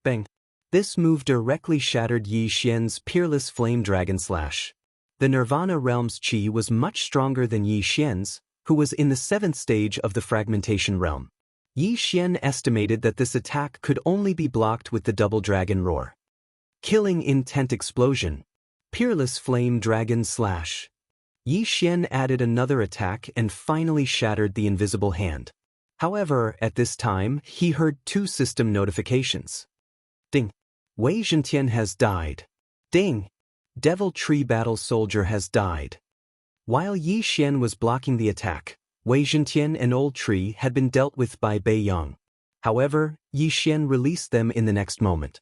Bang! This move directly shattered Xian's peerless flame dragon slash. The Nirvana Realm's chi was much stronger than Xian's, who was in the 7th stage of the Fragmentation Realm. Xian estimated that this attack could only be blocked with the double dragon roar. Killing intent explosion. Peerless flame dragon slash. Xian added another attack and finally shattered the invisible hand. However, at this time, he heard 2 system notifications. Ding. Wei Zhentian has died. Ding. Devil Tree Battle Soldier has died. While Xian was blocking the attack, Wei Zhentian and Old Tree had been dealt with by Bei Yang. However, Xian released them in the next moment.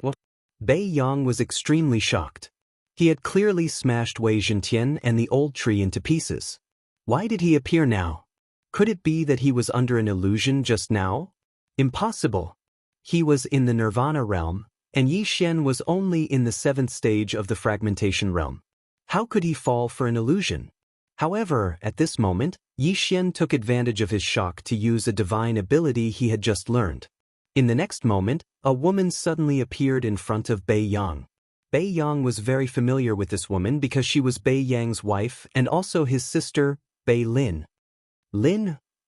What? Bei Yang was extremely shocked. He had clearly smashed Wei Zhentian and the Old Tree into pieces. Why did he appear now? Could it be that he was under an illusion just now? Impossible. He was in the Nirvana Realm, and Xian was only in the 7th stage of the Fragmentation Realm. How could he fall for an illusion? However, at this moment, Xian took advantage of his shock to use a divine ability he had just learned. In the next moment, a woman suddenly appeared in front of Bei Yang. Bei Yang was very familiar with this woman because she was Bei Yang's wife and also his sister, Bei Lin.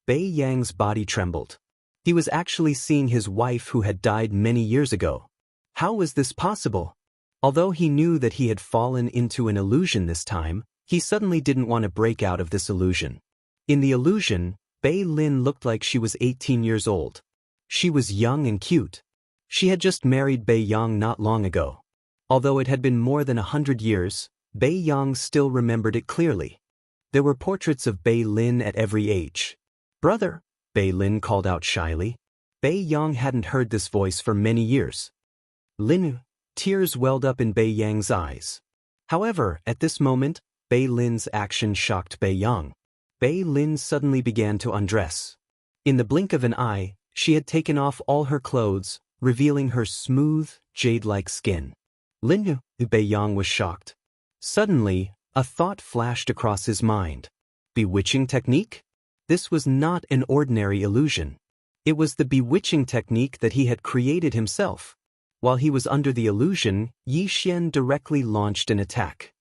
Bei Yang's body trembled. He was actually seeing his wife who had died many years ago. How was this possible? Although he knew that he had fallen into an illusion this time, he suddenly didn't want to break out of this illusion. In the illusion, Bei Lin looked like she was 18 years old. She was young and cute. She had just married Bei Yang not long ago. Although it had been more than 100 years, Bei Yang still remembered it clearly. There were portraits of Bei Lin at every age. "Brother," Bei Lin called out shyly. Bei Yang hadn't heard this voice for many years. "Lin," tears welled up in Bei Yang's eyes. However, at this moment, Bei Lin's action shocked Bei Yang. Bei Lin suddenly began to undress. In the blink of an eye, she had taken off all her clothes, revealing her smooth, jade-like skin. "Lin," Bei Yang was shocked. Suddenly, a thought flashed across his mind. Bewitching technique? This was not an ordinary illusion. It was the bewitching technique that he had created himself. While he was under the illusion, Xian directly launched an attack.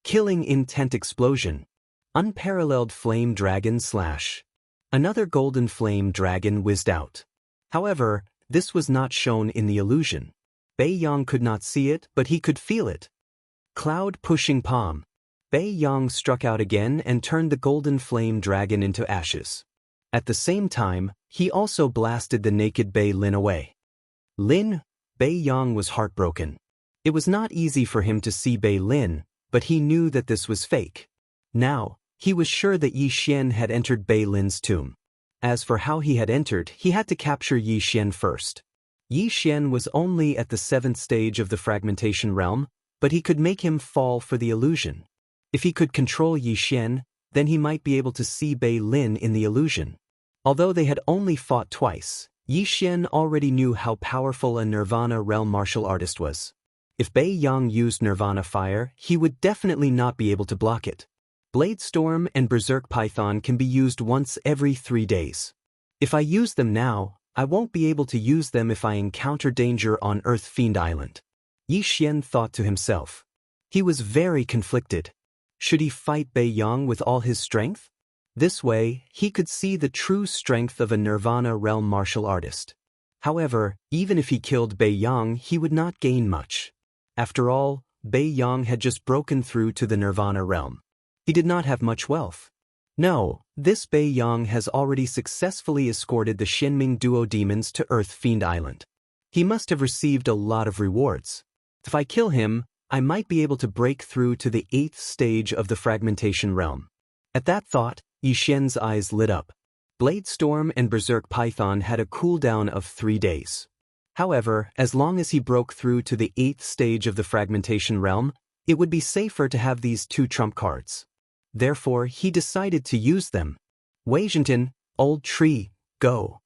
Killing intent explosion. Unparalleled flame dragon slash. Another golden flame dragon whizzed out. However, this was not shown in the illusion. Bei Yang could not see it, but he could feel it. Cloud pushing palm. Bei Yang struck out again and turned the golden flame dragon into ashes. At the same time, he also blasted the naked Bei Lin away. Bei Yang was heartbroken. It was not easy for him to see Bei Lin, but he knew that this was fake. Now, he was sure that Xian had entered Bei Lin's tomb. As for how he had entered, he had to capture Xian first. Xian was only at the 7th stage of the Fragmentation Realm, but he could make him fall for the illusion. If he could control Xian, then he might be able to see Bei Lin in the illusion. Although they had only fought twice, Xian already knew how powerful a Nirvana Realm martial artist was. If Bei Yang used Nirvana Fire, he would definitely not be able to block it. Blade Storm and Berserk Python can be used once every 3 days. If I use them now, I won't be able to use them if I encounter danger on Earth Fiend Island. Yi Xian thought to himself. He was very conflicted. Should he fight Bei Yang with all his strength? This way, he could see the true strength of a Nirvana realm martial artist. However, even if he killed Bei Yang, he would not gain much. After all, Bei Yang had just broken through to the Nirvana realm. He did not have much wealth. No, this Bei Yang has already successfully escorted the Xinming duo demons to Earth Fiend Island. He must have received a lot of rewards. If I kill him, I might be able to break through to the 8th stage of the fragmentation realm. At that thought, Yi Xian's eyes lit up. Blade Storm and Berserk Python had a cooldown of 3 days. However, as long as he broke through to the 8th stage of the fragmentation realm, it would be safer to have these 2 trump cards. Therefore, he decided to use them. Wei Zhenten, old tree, go.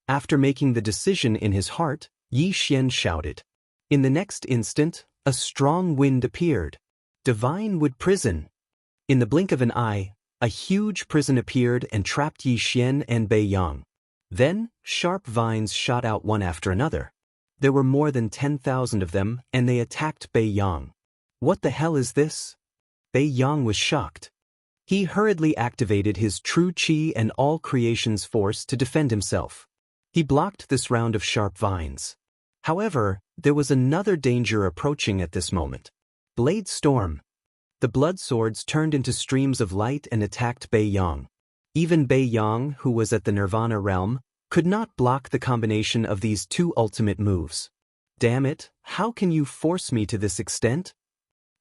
After making the decision in his heart, Yi Xian shouted. In the next instant, a strong wind appeared. Divine Wood Prison. In the blink of an eye, a huge prison appeared and trapped Yi Xian and Bei Yang. Then, sharp vines shot out one after another. There were more than 10,000 of them, and they attacked Bei Yang. What the hell is this? Bei Yang was shocked. He hurriedly activated his true chi and all creation's force to defend himself. He blocked this round of sharp vines. However, there was another danger approaching at this moment. Blade Storm. The blood swords turned into streams of light and attacked Bei Yang. Even Bei Yang, who was at the Nirvana realm, could not block the combination of these 2 ultimate moves. Damn it, how can you force me to this extent?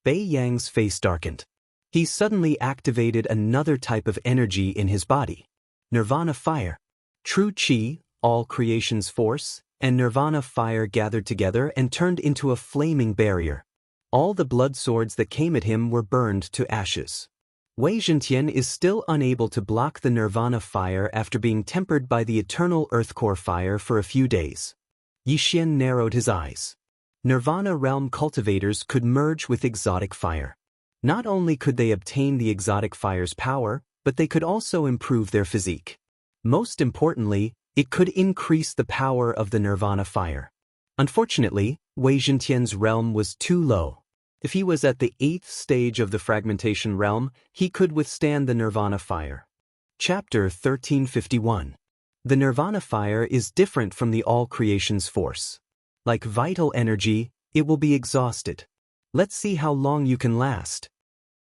Bei Yang's face darkened. He suddenly activated another type of energy in his body. Nirvana Fire. True Chi, all creation's force, and Nirvana Fire gathered together and turned into a flaming barrier. All the blood swords that came at him were burned to ashes. Wei Zhenten is still unable to block the Nirvana Fire after being tempered by the eternal Earthcore Fire for a few days. Yi Xian narrowed his eyes. Nirvana Realm cultivators could merge with exotic fire. Not only could they obtain the exotic fire's power, but they could also improve their physique. Most importantly, it could increase the power of the Nirvana Fire. Unfortunately, Wei Zhentian's realm was too low. If he was at the 8th stage of the fragmentation realm, he could withstand the Nirvana Fire. Chapter 1351. The Nirvana Fire is different from the all creation's force. Like vital energy, it will be exhausted. Let's see how long you can last.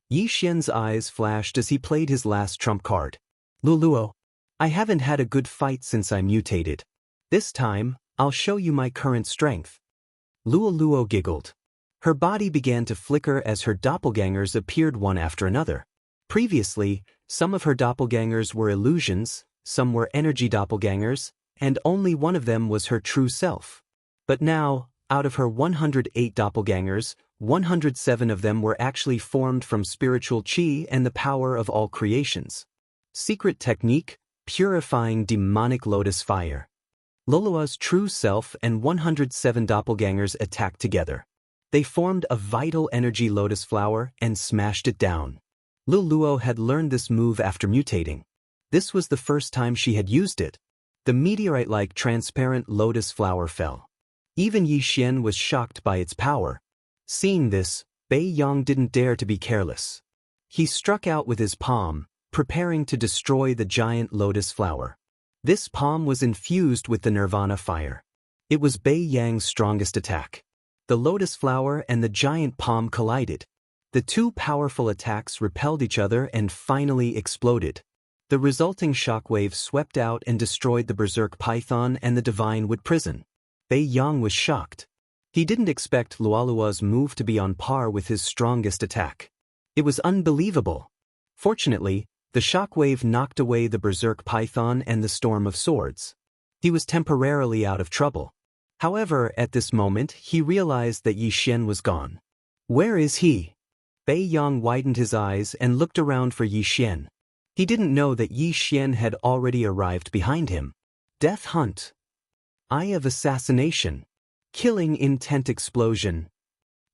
Yi Xian's eyes flashed as he played his last trump card. Luluo, I haven't had a good fight since I mutated. This time, I'll show you my current strength. Luo giggled. Her body began to flicker as her doppelgangers appeared one after another. Previously, some of her doppelgangers were illusions, some were energy doppelgangers, and only one of them was her true self. But now, out of her 108 doppelgangers, 107 of them were actually formed from spiritual chi and the power of all creations. Secret technique, purifying demonic lotus fire. Lulua's true self and 107 doppelgangers attacked together. They formed a vital energy lotus flower and smashed it down. Luluo had learned this move after mutating. This was the first time she had used it. The meteorite-like transparent lotus flower fell. Even Yi Xian was shocked by its power. Seeing this, Bei Yang didn't dare to be careless. He struck out with his palm, preparing to destroy the giant lotus flower. This palm was infused with the Nirvana Fire. It was Bei Yang's strongest attack. The lotus flower and the giant palm collided. The 2 powerful attacks repelled each other and finally exploded. The resulting shockwave swept out and destroyed the Berserk Python and the Divine Wood Prison. Bei Yang was shocked. He didn't expect Luolua's move to be on par with his strongest attack. It was unbelievable. Fortunately, the shockwave knocked away the Berserk Python and the Storm of Swords. He was temporarily out of trouble. However, at this moment, he realized that Yi Xian was gone. Where is he? Bei Yang widened his eyes and looked around for Yi Xian. He didn't know that Yi Xian had already arrived behind him. Death Hunt. Eye of Assassination. Killing Intent Explosion.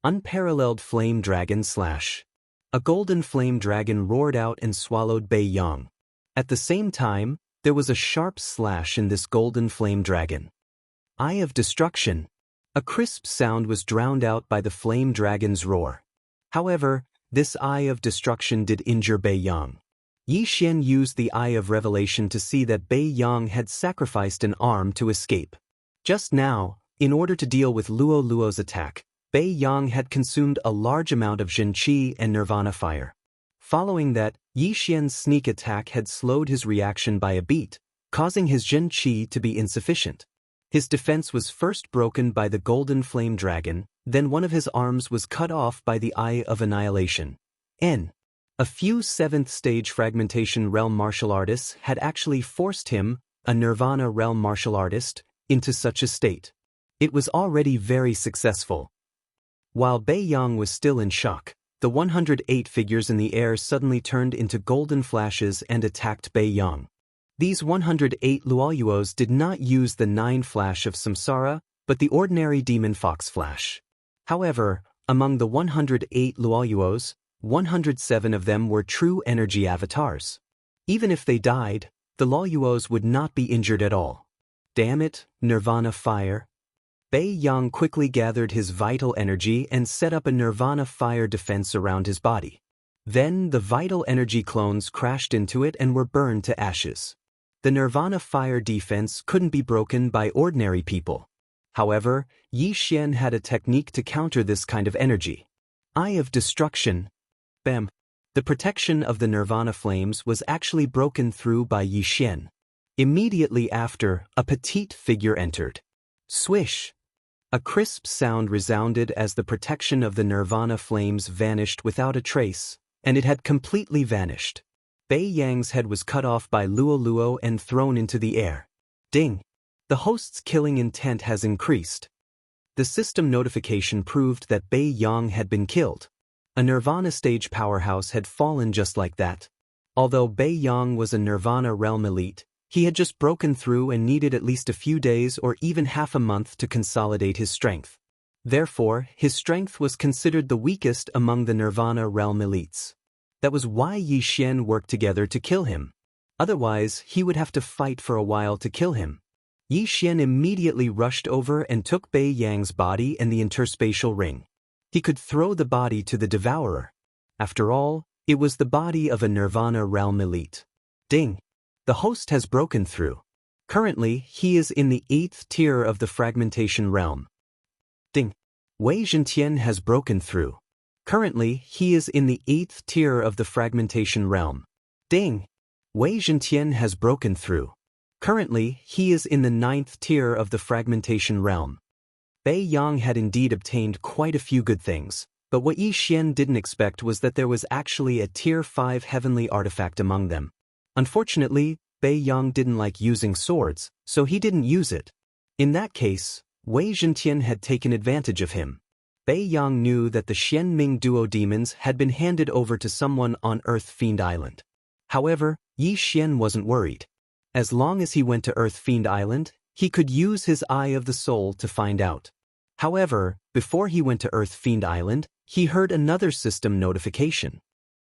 Unparalleled Flame Dragon Slash. A golden flame dragon roared out and swallowed Bei Yang. At the same time, there was a sharp slash in this golden flame dragon. Eye of Destruction. A crisp sound was drowned out by the flame dragon's roar. However, this eye of destruction did injure Bei Yang. Yi Xian used the eye of revelation to see that Bei Yang had sacrificed an arm to escape. Just now, in order to deal with Luo Luo's attack, Bei Yang had consumed a large amount of Zhen Qi and Nirvana fire. Following that, Yi Xian's sneak attack had slowed his reaction by a beat, causing his Zhen Qi to be insufficient. His defense was first broken by the golden flame dragon, then one of his arms was cut off by the Eye of Annihilation. A few 7th stage fragmentation realm martial artists had actually forced him, a Nirvana realm martial artist, into such a state. It was already very successful. While Bei Yang was still in shock, the 108 figures in the air suddenly turned into golden flashes and attacked Bei Yang. These 108 Luoyuos did not use the 9 flash of Samsara, but the ordinary demon fox flash. However, among the 108 Luoyuos, 107 of them were true energy avatars. Even if they died, the Luoyuos would not be injured at all. Damn it, Nirvana fire. Bei Yang quickly gathered his vital energy and set up a Nirvana fire defense around his body. Then the vital energy clones crashed into it and were burned to ashes. The Nirvana fire defense couldn't be broken by ordinary people. However, Yi Xian had a technique to counter this kind of energy. Eye of Destruction. Bam. The protection of the Nirvana flames was actually broken through by Yi Xian. Immediately after, a petite figure entered. Swish. A crisp sound resounded as the protection of the Nirvana flames vanished without a trace, and it had completely vanished. Bei Yang's head was cut off by Luo Luo and thrown into the air. Ding! The host's killing intent has increased. The system notification proved that Bei Yang had been killed. A Nirvana stage powerhouse had fallen just like that. Although Bei Yang was a Nirvana realm elite, he had just broken through and needed at least a few days or even half a month to consolidate his strength. Therefore, his strength was considered the weakest among the Nirvana realm elites. That was why Yi Xian worked together to kill him. Otherwise, he would have to fight for a while to kill him. Yi Xian immediately rushed over and took Bei Yang's body and the interspatial ring. He could throw the body to the Devourer. After all, it was the body of a Nirvana realm elite. Ding! The host has broken through. Currently, he is in the 8th tier of the fragmentation realm. Ding! Wei Zhentian has broken through. Currently, he is in the 8th tier of the fragmentation realm. Ding! Wei Zhentian has broken through. Currently, he is in the 9th tier of the fragmentation realm. Bei Yang had indeed obtained quite a few good things, but what Yi Xian didn't expect was that there was actually a tier 5 heavenly artifact among them. Unfortunately, Bei Yang didn't like using swords, so he didn't use it. In that case, Wei Zhentian had taken advantage of him. Bei Yang knew that the Xianming duo demons had been handed over to someone on Earth Fiend Island. However, Yi Xian wasn't worried. As long as he went to Earth Fiend Island, he could use his Eye of the Soul to find out. However, before he went to Earth Fiend Island, he heard another system notification.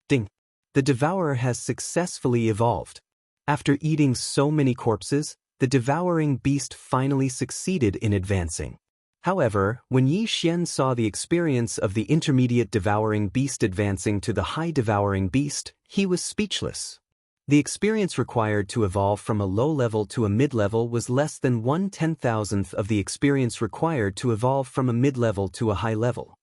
Ding! The Devourer has successfully evolved. After eating so many corpses, the devouring beast finally succeeded in advancing. However, when Yi Xian saw the experience of the intermediate devouring beast advancing to the high devouring beast, he was speechless. The experience required to evolve from a low level to a mid-level was less than 1/10,000th of the experience required to evolve from a mid-level to a high level.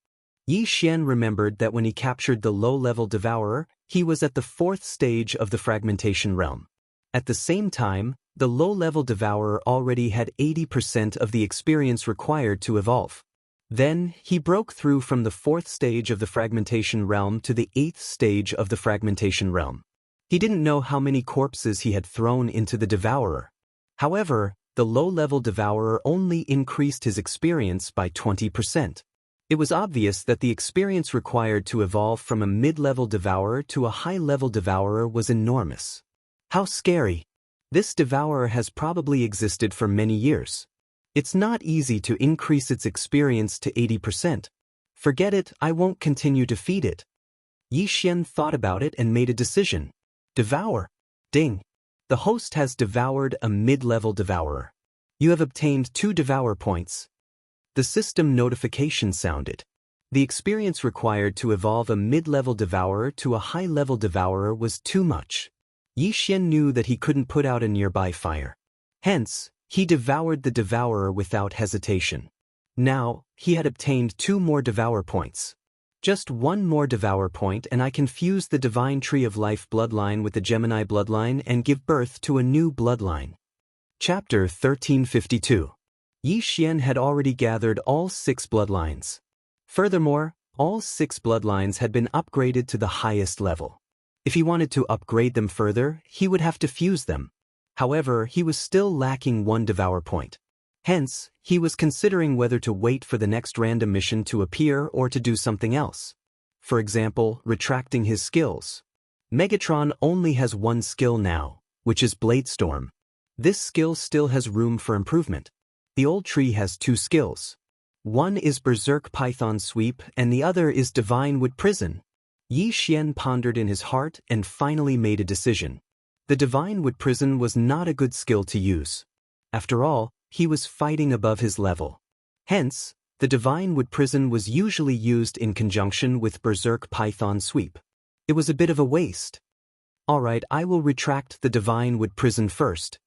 Yi Xian remembered that when he captured the low-level devourer, he was at the 4th stage of the fragmentation realm. At the same time, the low-level devourer already had 80% of the experience required to evolve. Then, he broke through from the 4th stage of the fragmentation realm to the 8th stage of the fragmentation realm. He didn't know how many corpses he had thrown into the devourer. However, the low-level devourer only increased his experience by 20%. It was obvious that the experience required to evolve from a mid-level devourer to a high-level devourer was enormous. How scary! This devourer has probably existed for many years. It's not easy to increase its experience to 80%. Forget it, I won't continue to feed it. Yi Xian thought about it and made a decision. Devour. Ding. The host has devoured a mid-level devourer. You have obtained 2 devour points. The system notification sounded. The experience required to evolve a mid-level Devourer to a high-level Devourer was too much. Xian knew that he couldn't put out a nearby fire. Hence, he devoured the Devourer without hesitation. Now, he had obtained 2 more Devour points. Just 1 more Devour point and I can fuse the Divine Tree of Life bloodline with the Gemini bloodline and give birth to a new bloodline. Chapter 1352. Xian had already gathered all 6 bloodlines. Furthermore, all 6 bloodlines had been upgraded to the highest level. If he wanted to upgrade them further, he would have to fuse them. However, he was still lacking 1 Devour point. Hence, he was considering whether to wait for the next random mission to appear or to do something else. For example, retracting his skills. Megatron only has 1 skill now, which is Bladestorm. This skill still has room for improvement. The old tree has 2 skills. One is Berserk Python Sweep and the other is Divine Wood Prison. Xian pondered in his heart and finally made a decision. The Divine Wood Prison was not a good skill to use. After all, he was fighting above his level. Hence, the Divine Wood Prison was usually used in conjunction with Berserk Python Sweep. It was a bit of a waste. Alright, I will retract the Divine Wood Prison first.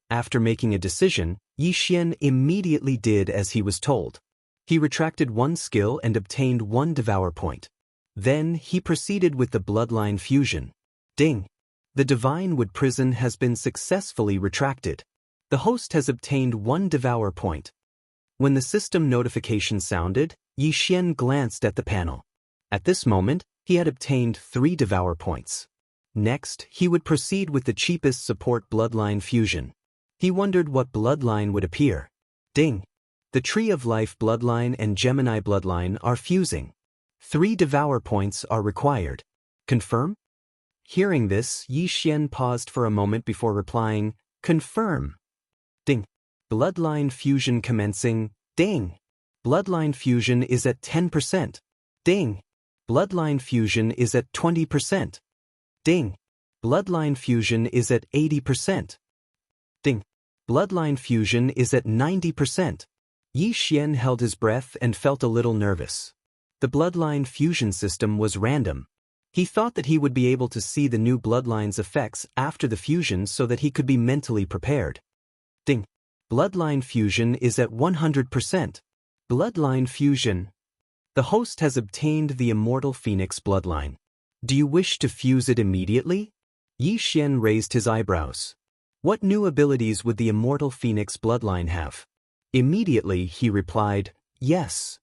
After making a decision, Xian immediately did as he was told. He retracted 1 skill and obtained 1 Devour point. Then he proceeded with the Bloodline Fusion. Ding! The Divine Wood Prison has been successfully retracted. The host has obtained 1 Devour point. When the system notification sounded, Xian glanced at the panel. At this moment, he had obtained 3 Devour points. Next, he would proceed with the cheapest support Bloodline Fusion. He wondered what bloodline would appear. Ding! The Tree of Life bloodline and Gemini bloodline are fusing. 3 Devour points are required. Confirm? Hearing this, Xian paused for a moment before replying, confirm. Ding! Bloodline fusion commencing. Ding! Bloodline fusion is at 10%. Ding! Bloodline fusion is at 20%. Ding! Bloodline fusion is at 80%. Ding! Bloodline fusion is at 90%. Xian held his breath and felt a little nervous. The bloodline fusion system was random. He thought that he would be able to see the new bloodline's effects after the fusion so that he could be mentally prepared. Ding! Bloodline fusion is at 100%. Bloodline fusion. The host has obtained the Immortal Phoenix bloodline. Do you wish to fuse it immediately? Xian raised his eyebrows. What new abilities would the Immortal Phoenix bloodline have? Immediately he replied, yes.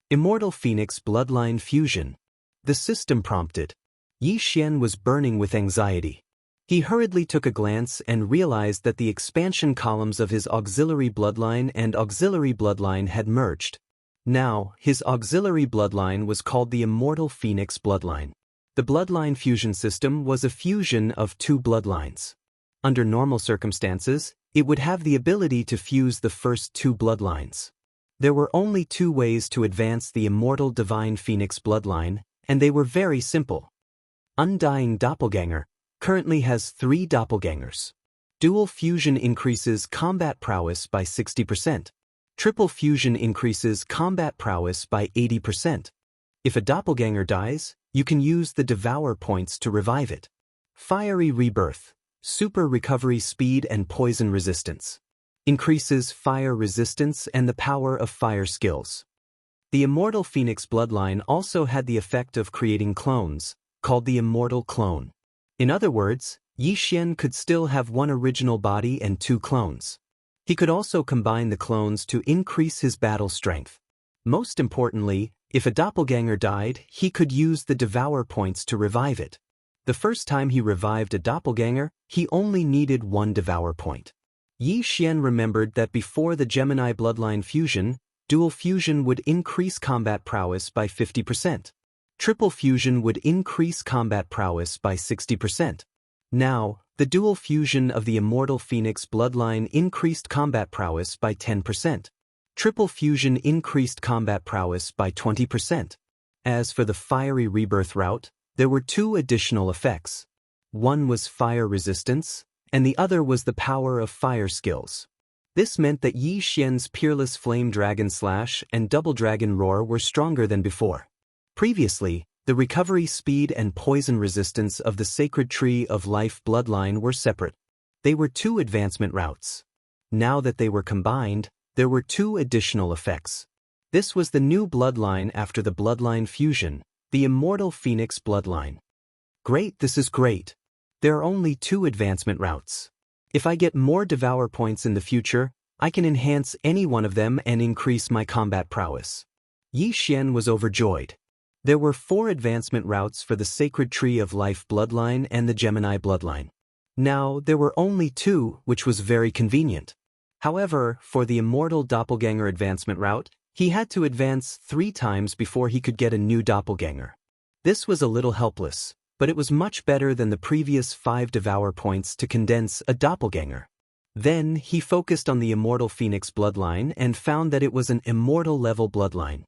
Immortal Phoenix bloodline fusion. The system prompted. Xian was burning with anxiety. He hurriedly took a glance and realized that the expansion columns of his auxiliary bloodline and auxiliary bloodline had merged. Now, his auxiliary bloodline was called the Immortal Phoenix bloodline. The bloodline fusion system was a fusion of 2 bloodlines. Under normal circumstances, it would have the ability to fuse the first 2 bloodlines. There were only 2 ways to advance the Immortal Divine Phoenix bloodline, and they were very simple. Undying Doppelganger currently has 3 doppelgangers. Dual fusion increases combat prowess by 60%. Triple fusion increases combat prowess by 80%. If a doppelganger dies, you can use the Devour points to revive it. Fiery Rebirth. Super recovery speed and poison resistance. Increases fire resistance and the power of fire skills. The Immortal Phoenix bloodline also had the effect of creating clones, called the Immortal Clone. In other words, Xian could still have 1 original body and 2 clones. He could also combine the clones to increase his battle strength. Most importantly, if a doppelganger died, he could use the Devour points to revive it. The first time he revived a doppelganger, he only needed 1 Devour point. Xian remembered that before the Gemini bloodline fusion, dual fusion would increase combat prowess by 50%. Triple fusion would increase combat prowess by 60%. Now, the dual fusion of the Immortal Phoenix bloodline increased combat prowess by 10%. Triple fusion increased combat prowess by 20%. As for the Fiery Rebirth route, there were 2 additional effects. One was fire resistance, and the other was the power of fire skills. This meant that Yi Xian's peerless flame dragon slash and double dragon roar were stronger than before. Previously, the recovery speed and poison resistance of the sacred tree of life bloodline were separate. They were two advancement routes. Now that they were combined, there were two additional effects. This was the new bloodline after the bloodline fusion, the immortal phoenix bloodline. Great, this is great. There are only two advancement routes. If I get more Devour points in the future, I can enhance any one of them and increase my combat prowess. Yi Xian was overjoyed. There were 4 advancement routes for the Sacred Tree of Life bloodline and the Gemini bloodline. Now, there were only 2, which was very convenient. However, for the Immortal Doppelganger advancement route, he had to advance 3 times before he could get a new doppelganger. This was a little helpless, but it was much better than the previous 5 Devour points to condense a doppelganger. Then, he focused on the Immortal Phoenix bloodline and found that it was an immortal level bloodline.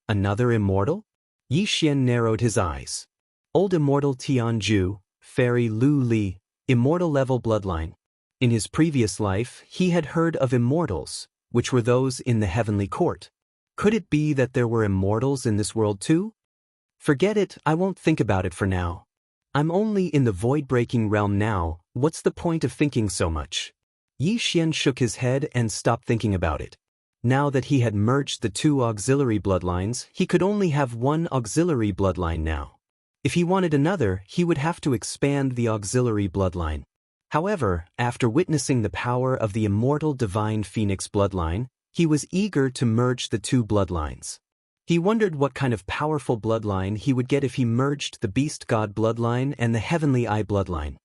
Another immortal? Yi Xian narrowed his eyes. Old Immortal Tianju, Fairy Lu Li, immortal level bloodline. In his previous life, he had heard of immortals, which were those in the heavenly court. Could it be that there were immortals in this world too? Forget it, I won't think about it for now. I'm only in the void-breaking realm now, what's the point of thinking so much? Yi Xian shook his head and stopped thinking about it. Now that he had merged the 2 auxiliary bloodlines, he could only have 1 auxiliary bloodline now. If he wanted another, he would have to expand the auxiliary bloodline. However, after witnessing the power of the immortal divine phoenix bloodline, he was eager to merge the 2 bloodlines. He wondered what kind of powerful bloodline he would get if he merged the beast god bloodline and the heavenly eye bloodline.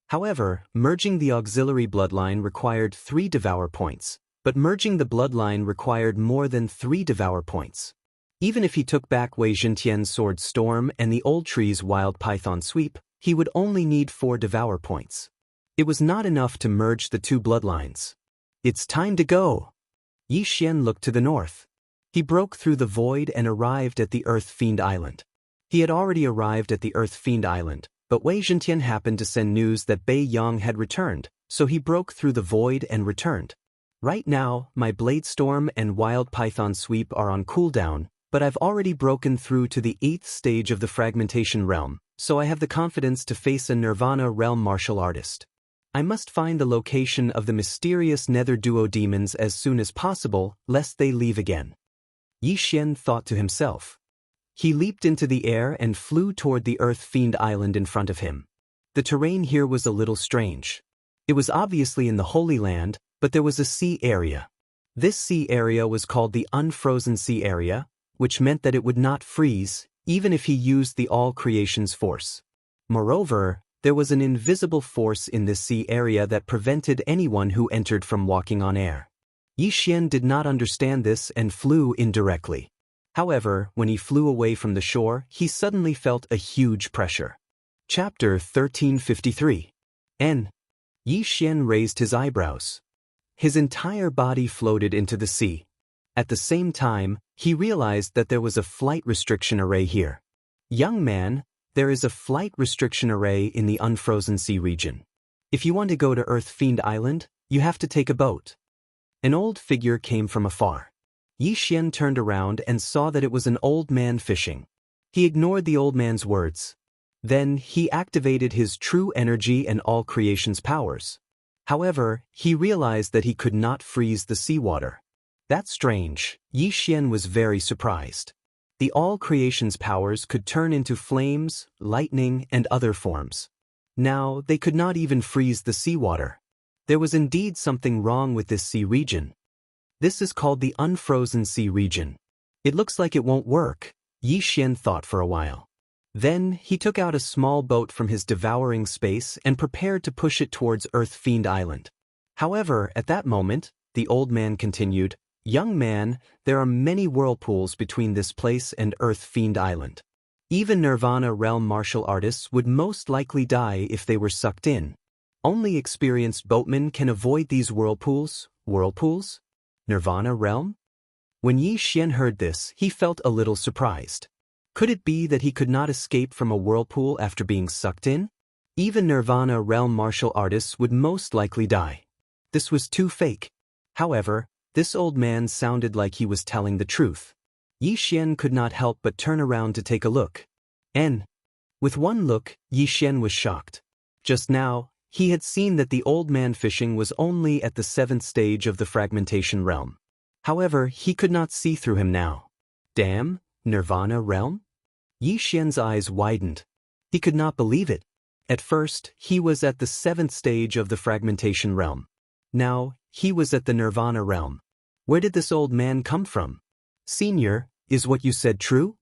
However, merging the auxiliary bloodline required 3 Devour points, but merging the bloodline required more than 3 Devour points. Even if he took back Wei Zhentian's Sword Storm and the Old Tree's Wild Python Sweep, he would only need 4 Devour points. It was not enough to merge the 2 bloodlines. It's time to go! Yi Xian looked to the north. He broke through the void and arrived at the Earth Fiend Island. He had already arrived at the Earth Fiend Island, but Wei Zhentian happened to send news that Bei Yang had returned, so he broke through the void and returned. Right now, my Blade Storm and Wild Python Sweep are on cooldown, but I've already broken through to the 8th stage of the Fragmentation Realm, so I have the confidence to face a Nirvana Realm martial artist. I must find the location of the mysterious Nether Duo demons as soon as possible, lest they leave again. Yi Xian thought to himself. He leaped into the air and flew toward the Earth Fiend Island in front of him. The terrain here was a little strange. It was obviously in the Holy Land, but there was a sea area. This sea area was called the Unfrozen Sea Area, which meant that it would not freeze, even if he used the All Creation's force. Moreover, there was an invisible force in this sea area that prevented anyone who entered from walking on air. Yi Xian did not understand this and flew indirectly. However, when he flew away from the shore, he suddenly felt a huge pressure. Chapter 1353. N. Yi Xian raised his eyebrows. His entire body floated into the sea. At the same time, he realized that there was a flight restriction array here. Young man, there is a flight restriction array in the Unfrozen Sea region. If you want to go to Earth Fiend Island, you have to take a boat. An old figure came from afar. Yi Xian turned around and saw that it was an old man fishing. He ignored the old man's words. Then, he activated his true energy and all creation's powers. However, he realized that he could not freeze the seawater. That's strange. Yi Xian was very surprised. The all creation's powers could turn into flames, lightning, and other forms. Now, they could not even freeze the seawater. There was indeed something wrong with this sea region. This is called the Unfrozen Sea region. It looks like it won't work, Yi Xian thought for a while. Then, he took out a small boat from his devouring space and prepared to push it towards Earth Fiend Island. However, at that moment, the old man continued, "Young man, there are many whirlpools between this place and Earth Fiend Island. Even Nirvana Realm martial artists would most likely die if they were sucked in. Only experienced boatmen can avoid these whirlpools." Whirlpools? Nirvana Realm? When Yi Xian heard this, he felt a little surprised. Could it be that he could not escape from a whirlpool after being sucked in? Even Nirvana Realm martial artists would most likely die. This was too fake. However, this old man sounded like he was telling the truth. Yi Xian could not help but turn around to take a look. With one look, Yi Xian was shocked. Just now, he had seen that the old man fishing was only at the 7th stage of the fragmentation realm. However, he could not see through him now. Damn, Nirvana realm? Yi Xian's eyes widened. He could not believe it. At first, he was at the 7th stage of the fragmentation realm. Now, he was at the Nirvana realm. Where did this old man come from? Senior, is what you said true?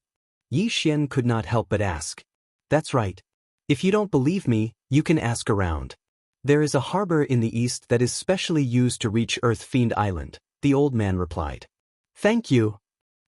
Yi Xian could not help but ask. That's right. If you don't believe me, you can ask around. There is a harbor in the east that is specially used to reach Earth Fiend Island, the old man replied. Thank you.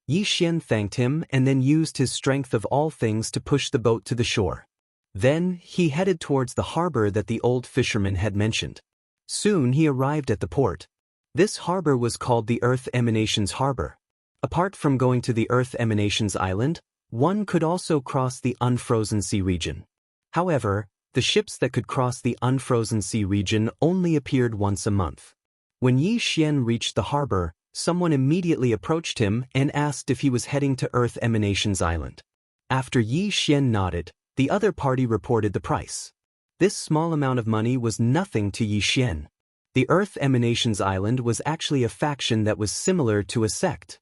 Yi Xian thanked him and then used his strength of all things to push the boat to the shore. Then, he headed towards the harbor that the old fisherman had mentioned. Soon he arrived at the port. This harbor was called the Earth Emanations Harbor. Apart from going to the Earth Emanations Island, one could also cross the Unfrozen Sea region. However, the ships that could cross the Unfrozen Sea region only appeared once a month. When Yi Xian reached the harbor, someone immediately approached him and asked if he was heading to Earth Emanations Island. After Yi Xian nodded, the other party reported the price. This small amount of money was nothing to Yi Xian. The Earth Emanations Island was actually a faction that was similar to a sect.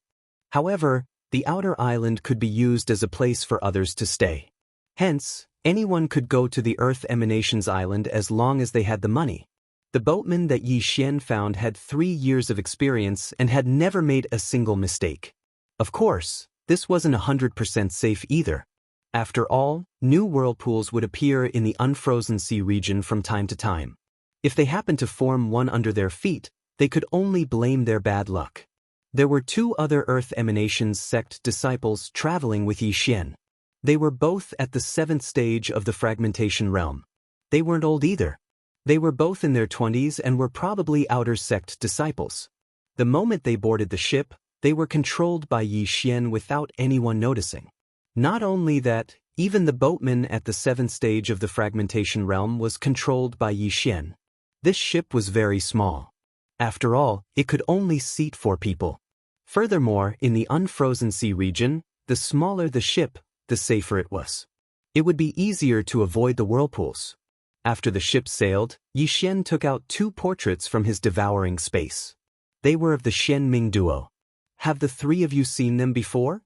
However, the outer island could be used as a place for others to stay. Hence, anyone could go to the Earth Emanations Island as long as they had the money. The boatman that Yi Xian found had 3 years of experience and had never made a single mistake. Of course, this wasn't 100% safe either. After all, new whirlpools would appear in the Unfrozen Sea region from time to time. If they happened to form one under their feet, they could only blame their bad luck. There were 2 other Earth Emanations sect disciples traveling with Yi Xian. They were both at the 7th stage of the fragmentation realm. They weren't old either. They were both in their 20s and were probably outer sect disciples. The moment they boarded the ship, they were controlled by Yi Xian without anyone noticing. Not only that, even the boatman at the 7th stage of the fragmentation realm was controlled by Yi Xian. This ship was very small. After all, it could only seat 4 people. Furthermore, in the Unfrozen Sea region, the smaller the ship, the safer it was. It would be easier to avoid the whirlpools. After the ship sailed, Yi Xian took out 2 portraits from his devouring space. They were of the Shen Ming duo. Have the 3 of you seen them before?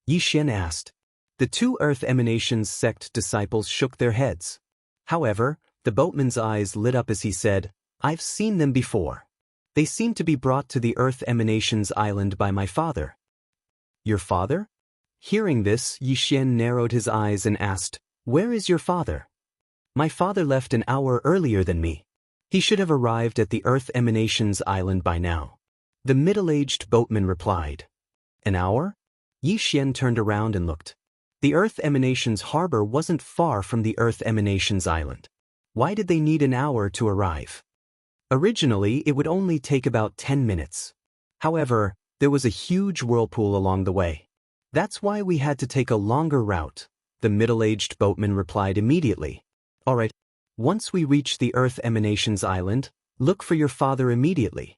Yi Xian asked. The 2 Earth Emanations sect disciples shook their heads. However, the boatman's eyes lit up as he said, I've seen them before. They seem to be brought to the Earth Emanations Island by my father. Your father? Hearing this, Yi Xian narrowed his eyes and asked, Where is your father? My father left an hour earlier than me. He should have arrived at the Earth Emanations Island by now. The middle-aged boatman replied. An hour? Yi Xian turned around and looked. The Earth Emanations Harbor wasn't far from the Earth Emanations Island. Why did they need an hour to arrive? Originally, it would only take about 10 minutes. However, there was a huge whirlpool along the way. That's why we had to take a longer route, the middle-aged boatman replied immediately. All right, once we reach the Earth Emanations Island, look for your father immediately.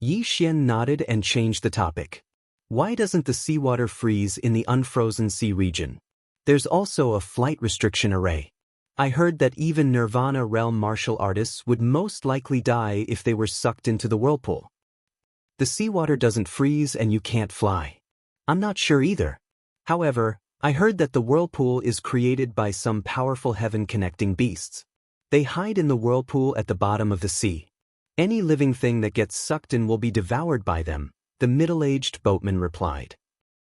Yi Xian nodded and changed the topic. Why doesn't the seawater freeze in the Unfrozen Sea region? There's also a flight restriction array. I heard that even Nirvana realm martial artists would most likely die if they were sucked into the whirlpool. The seawater doesn't freeze and you can't fly. I'm not sure either. However, I heard that the whirlpool is created by some powerful heaven-connecting beasts. They hide in the whirlpool at the bottom of the sea. Any living thing that gets sucked in will be devoured by them, the middle-aged boatman replied.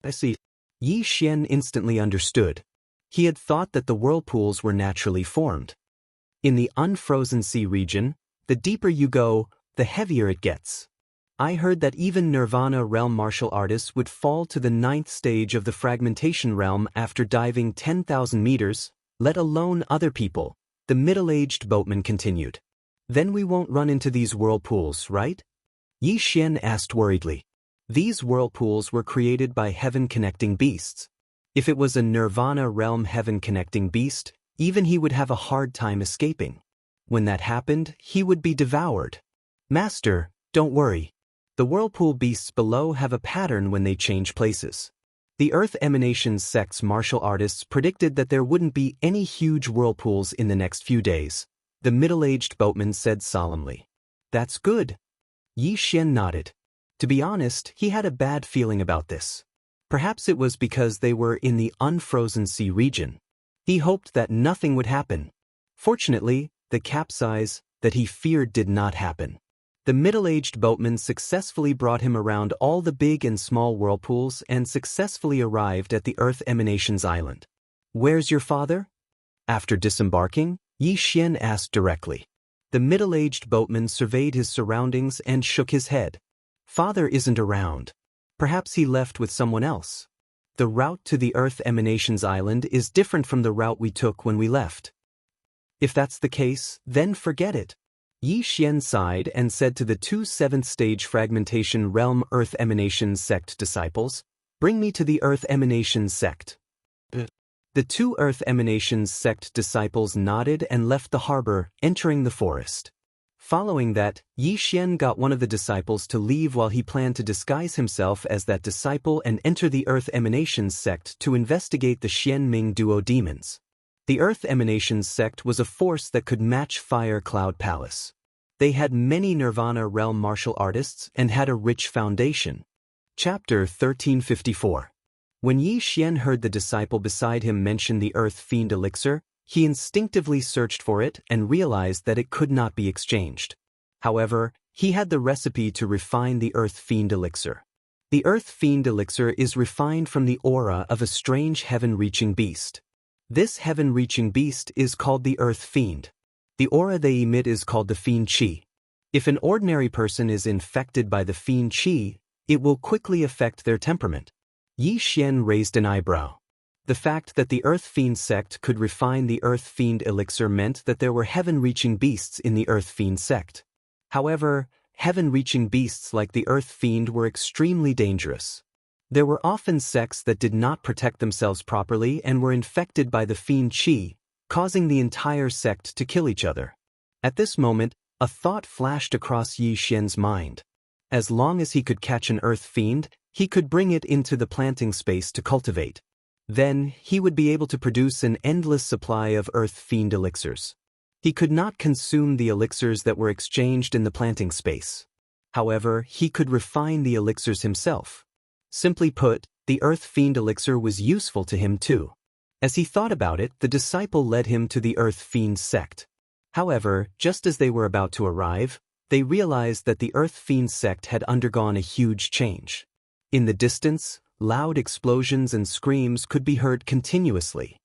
I see. Yi Xian instantly understood. He had thought that the whirlpools were naturally formed. In the Unfrozen Sea region, the deeper you go, the heavier it gets. I heard that even Nirvana realm martial artists would fall to the 9th stage of the fragmentation realm after diving 10,000 meters, let alone other people, the middle-aged boatman continued. Then we won't run into these whirlpools, right? Yi Xian asked worriedly. These whirlpools were created by heaven-connecting beasts. If it was a Nirvana realm heaven-connecting beast, even he would have a hard time escaping. When that happened, he would be devoured. Master, don't worry. The whirlpool beasts below have a pattern when they change places. The Earth Emanations sect's martial artists predicted that there wouldn't be any huge whirlpools in the next few days. The middle-aged boatman said solemnly. That's good. Yi Xian nodded. To be honest, he had a bad feeling about this. Perhaps it was because they were in the unfrozen sea region. He hoped that nothing would happen. Fortunately, the capsize that he feared did not happen. The middle-aged boatman successfully brought him around all the big and small whirlpools and successfully arrived at the Earth Emanations Island. Where's your father? After disembarking, Yi Xian asked directly. The middle-aged boatman surveyed his surroundings and shook his head. Father isn't around. Perhaps he left with someone else. The route to the Earth Emanations Island is different from the route we took when we left. If that's the case, then forget it. Yi Xian sighed and said to the two 7th-stage fragmentation realm Earth Emanations sect disciples, "Bring me to the Earth Emanations sect." The two Earth Emanations sect disciples nodded and left the harbor, entering the forest. Following that, Yi Xian got one of the disciples to leave while he planned to disguise himself as that disciple and enter the Earth Emanations sect to investigate the Xianming duo demons. The Earth Emanations sect was a force that could match Fire Cloud Palace. They had many Nirvana realm martial artists and had a rich foundation. Chapter 1354. When Yi Xian heard the disciple beside him mention the Earth Fiend elixir, he instinctively searched for it and realized that it could not be exchanged. However, he had the recipe to refine the Earth Fiend elixir. The Earth Fiend elixir is refined from the aura of a strange heaven-reaching beast. This heaven-reaching beast is called the Earth Fiend. The aura they emit is called the Fiend Qi. If an ordinary person is infected by the Fiend Qi, it will quickly affect their temperament. Yi Xian raised an eyebrow. The fact that the Earth Fiend sect could refine the Earth Fiend elixir meant that there were heaven-reaching beasts in the Earth Fiend sect. However, heaven-reaching beasts like the Earth Fiend were extremely dangerous. There were often sects that did not protect themselves properly and were infected by the Fiend Qi, causing the entire sect to kill each other. At this moment, a thought flashed across Yi Xian's mind. As long as he could catch an Earth Fiend, he could bring it into the planting space to cultivate. Then, he would be able to produce an endless supply of Earth Fiend elixirs. He could not consume the elixirs that were exchanged in the planting space. However, he could refine the elixirs himself. Simply put, the Earth Fiend elixir was useful to him too. As he thought about it, the disciple led him to the Earth Fiend sect. However, just as they were about to arrive, they realized that the Earth Fiend sect had undergone a huge change. In the distance, loud explosions and screams could be heard continuously.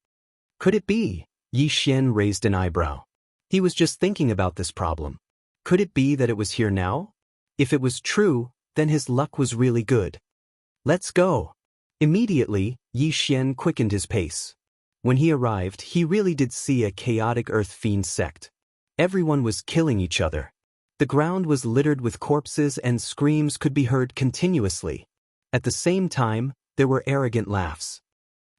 Could it be? Yi Xian raised an eyebrow. He was just thinking about this problem. Could it be that it was here now? If it was true, then his luck was really good. Let's go. Immediately, Yi Xian quickened his pace. When he arrived, he really did see a chaotic Earth Fiend sect. Everyone was killing each other. The ground was littered with corpses and screams could be heard continuously. At the same time, there were arrogant laughs.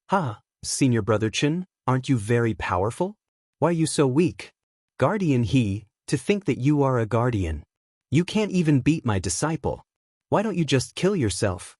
"Ha, Senior Brother Chen, aren't you very powerful? Why are you so weak? Guardian He, to think that you are a guardian. You can't even beat my disciple. Why don't you just kill yourself?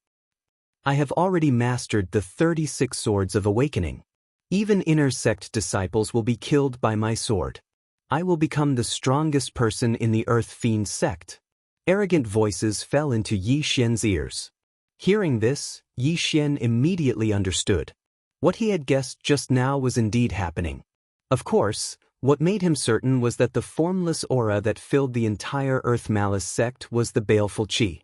I have already mastered the 36 swords of awakening. Even inner sect disciples will be killed by my sword. I will become the strongest person in the Earth Fiend sect." Arrogant voices fell into Yi Xian's ears. Hearing this, Yi Xian immediately understood. What he had guessed just now was indeed happening. Of course, what made him certain was that the formless aura that filled the entire Earth Malice sect was the baleful Qi.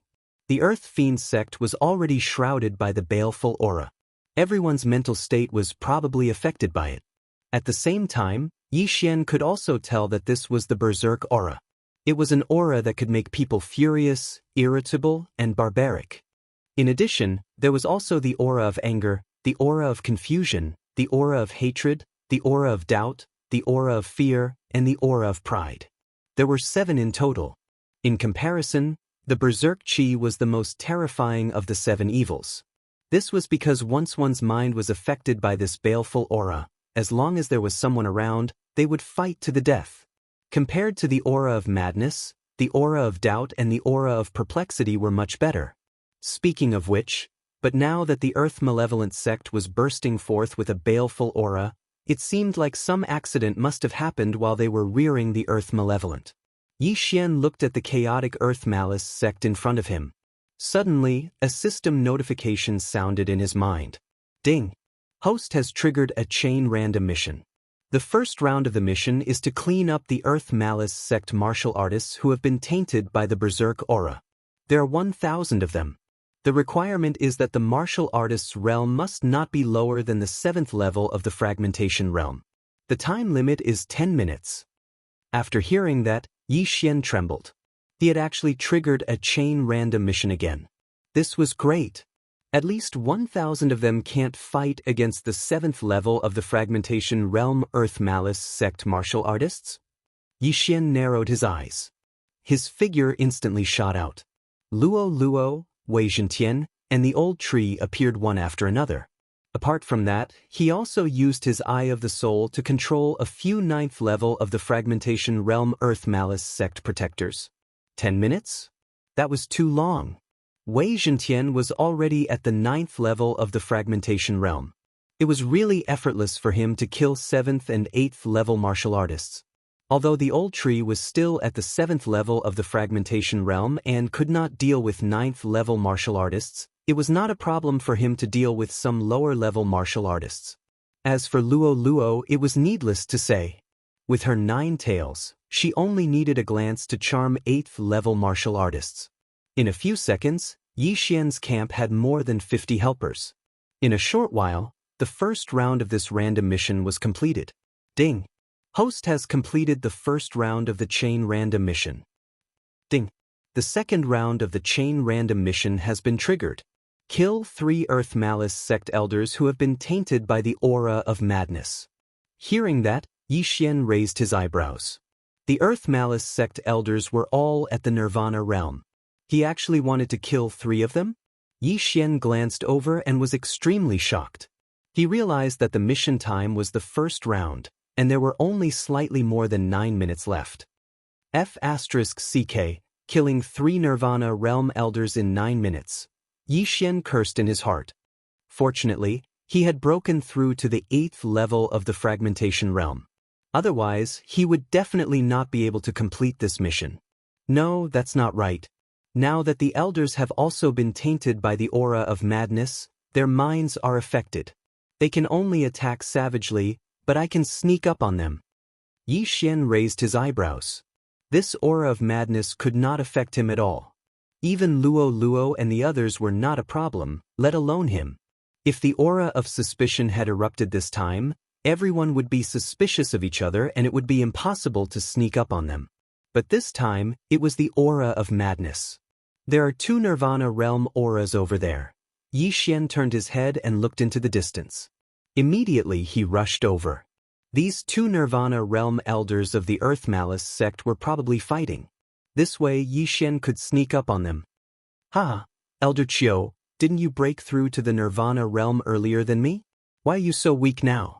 The Earth Fiend sect was already shrouded by the baleful aura. Everyone's mental state was probably affected by it. At the same time, Yi Xian could also tell that this was the Berserk aura. It was an aura that could make people furious, irritable, and barbaric. In addition, there was also the aura of anger, the aura of confusion, the aura of hatred, the aura of doubt, the aura of fear, and the aura of pride. There were 7 in total. In comparison, the Berserk Qi was the most terrifying of the 7 evils. This was because once one's mind was affected by this baleful aura, as long as there was someone around, they would fight to the death. Compared to the aura of madness, the aura of doubt and the aura of perplexity were much better. Speaking of which, but now that the Earth Malevolent sect was bursting forth with a baleful aura, it seemed like some accident must have happened while they were rearing the Earth Malevolent. Yi Xian looked at the chaotic Earth Malice sect in front of him. Suddenly, a system notification sounded in his mind. Ding! Host has triggered a chain random mission. The first round of the mission is to clean up the Earth Malice sect martial artists who have been tainted by the Berserk aura. There are 1,000 of them. The requirement is that the martial artist's realm must not be lower than the 7th level of the fragmentation realm. The time limit is 10 minutes. After hearing that, Yi Xian trembled. He had actually triggered a chain random mission again. This was great. At least 1,000 of them can't fight against the 7th level of the fragmentation realm Earth Malice sect martial artists? Yi Xian narrowed his eyes. His figure instantly shot out. Luo, Wei Zhentian, and the old tree appeared one after another. Apart from that, he also used his Eye of the Soul to control a few 9th level of the fragmentation realm Earth Malice sect protectors. 10 minutes? That was too long. Wei Zhentian was already at the 9th level of the fragmentation realm. It was really effortless for him to kill 7th and 8th level martial artists. Although the old tree was still at the 7th level of the fragmentation realm and could not deal with 9th level martial artists, it was not a problem for him to deal with some lower level martial artists. As for Luo, it was needless to say. With her 9 tails, she only needed a glance to charm 8th level martial artists. In a few seconds, Yi Xian's camp had more than 50 helpers. In a short while, the first round of this random mission was completed. Ding! Host has completed the first round of the chain random mission. Ding! The second round of the chain random mission has been triggered. Kill 3 Earth Malice sect elders who have been tainted by the aura of madness. Hearing that, Yi Xian raised his eyebrows. The Earth Malice sect elders were all at the Nirvana realm. He actually wanted to kill 3 of them? Yi Xian glanced over and was extremely shocked. He realized that the mission time was the first round, and there were only slightly more than 9 minutes left. F***CK, killing 3 Nirvana realm elders in 9 minutes. Yi Xian cursed in his heart. Fortunately, he had broken through to the 8th level of the fragmentation realm. Otherwise, he would definitely not be able to complete this mission. No, that's not right. Now that the elders have also been tainted by the aura of madness, their minds are affected. They can only attack savagely, but I can sneak up on them. Yi Xian raised his eyebrows. This aura of madness could not affect him at all. Even Luo and the others were not a problem, let alone him. If the aura of suspicion had erupted this time, everyone would be suspicious of each other and it would be impossible to sneak up on them. But this time, it was the aura of madness. There are 2 Nirvana realm auras over there. Yi Xian turned his head and looked into the distance. Immediately he rushed over. These 2 Nirvana realm elders of the Earth Malice sect were probably fighting. This way Yi Xian could sneak up on them. Ha! Elder Chiu, didn't you break through to the Nirvana realm earlier than me? Why are you so weak now?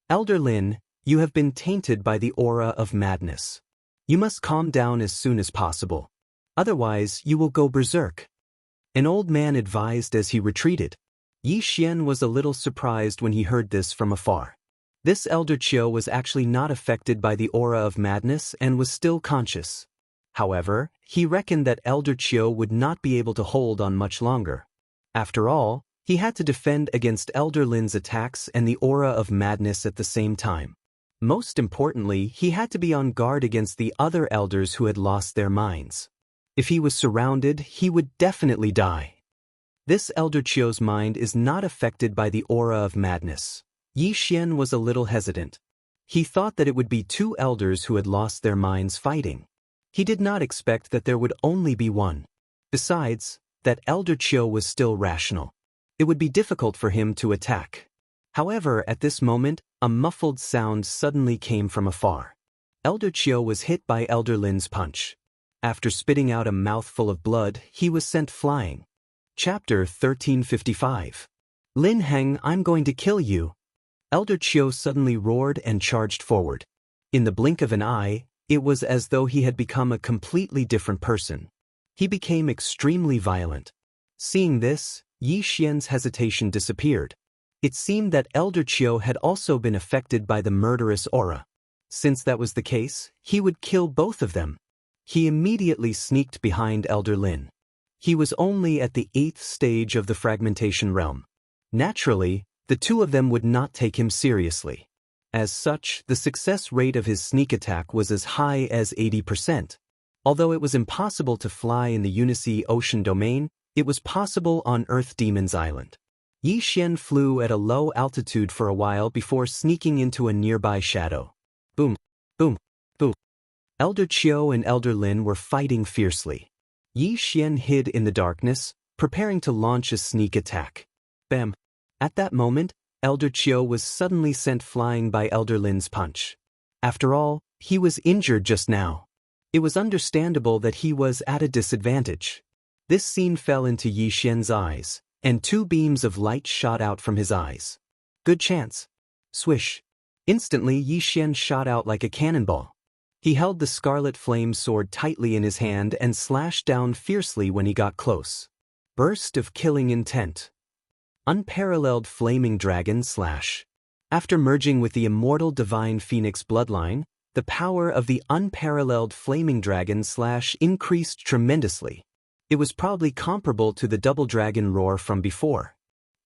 Elder Lin, you have been tainted by the aura of madness. You must calm down as soon as possible. Otherwise, you will go berserk. An old man advised as he retreated. Yi Xian was a little surprised when he heard this from afar. This Elder Chiu was actually not affected by the aura of madness and was still conscious. However, he reckoned that Elder Chiu would not be able to hold on much longer. After all, he had to defend against Elder Lin's attacks and the aura of madness at the same time. Most importantly, he had to be on guard against the other elders who had lost their minds. If he was surrounded, he would definitely die. This Elder Chiu's mind is not affected by the aura of madness. Yi Xian was a little hesitant. He thought that it would be 2 elders who had lost their minds fighting. He did not expect that there would only be 1. Besides, that Elder Chiu was still rational. It would be difficult for him to attack. However, at this moment, a muffled sound suddenly came from afar. Elder Chiu was hit by Elder Lin's punch. After spitting out a mouthful of blood, he was sent flying. Chapter 1355. Lin Heng, I'm going to kill you. Elder Chiu suddenly roared and charged forward. In the blink of an eye, It was as though he had become a completely different person. He became extremely violent. Seeing this, Yi Xian's hesitation disappeared. It seemed that Elder Qiu had also been affected by the murderous aura. Since that was the case, he would kill both of them. He immediately sneaked behind Elder Lin. He was only at the 8th stage of the fragmentation realm. Naturally, the two of them would not take him seriously. As such, the success rate of his sneak attack was as high as 80%. Although it was impossible to fly in the Unisea Ocean domain, it was possible on Earth Demon's Island. Yi Xian flew at a low altitude for a while before sneaking into a nearby shadow. Boom, boom, boom. Elder Qiu and Elder Lin were fighting fiercely. Yi Xian hid in the darkness, preparing to launch a sneak attack. Bam! At that moment, Elder Qiu was suddenly sent flying by Elder Lin's punch. After all, he was injured just now. It was understandable that he was at a disadvantage. This scene fell into Yi Xian's eyes, and 2 beams of light shot out from his eyes. Good chance. Swish. Instantly Yi Xian shot out like a cannonball. He held the scarlet flame sword tightly in his hand and slashed down fiercely when he got close. Burst of killing intent. Unparalleled flaming dragon slash. After merging with the immortal divine phoenix bloodline, the power of the unparalleled flaming dragon slash increased tremendously. It was probably comparable to the double dragon roar from before.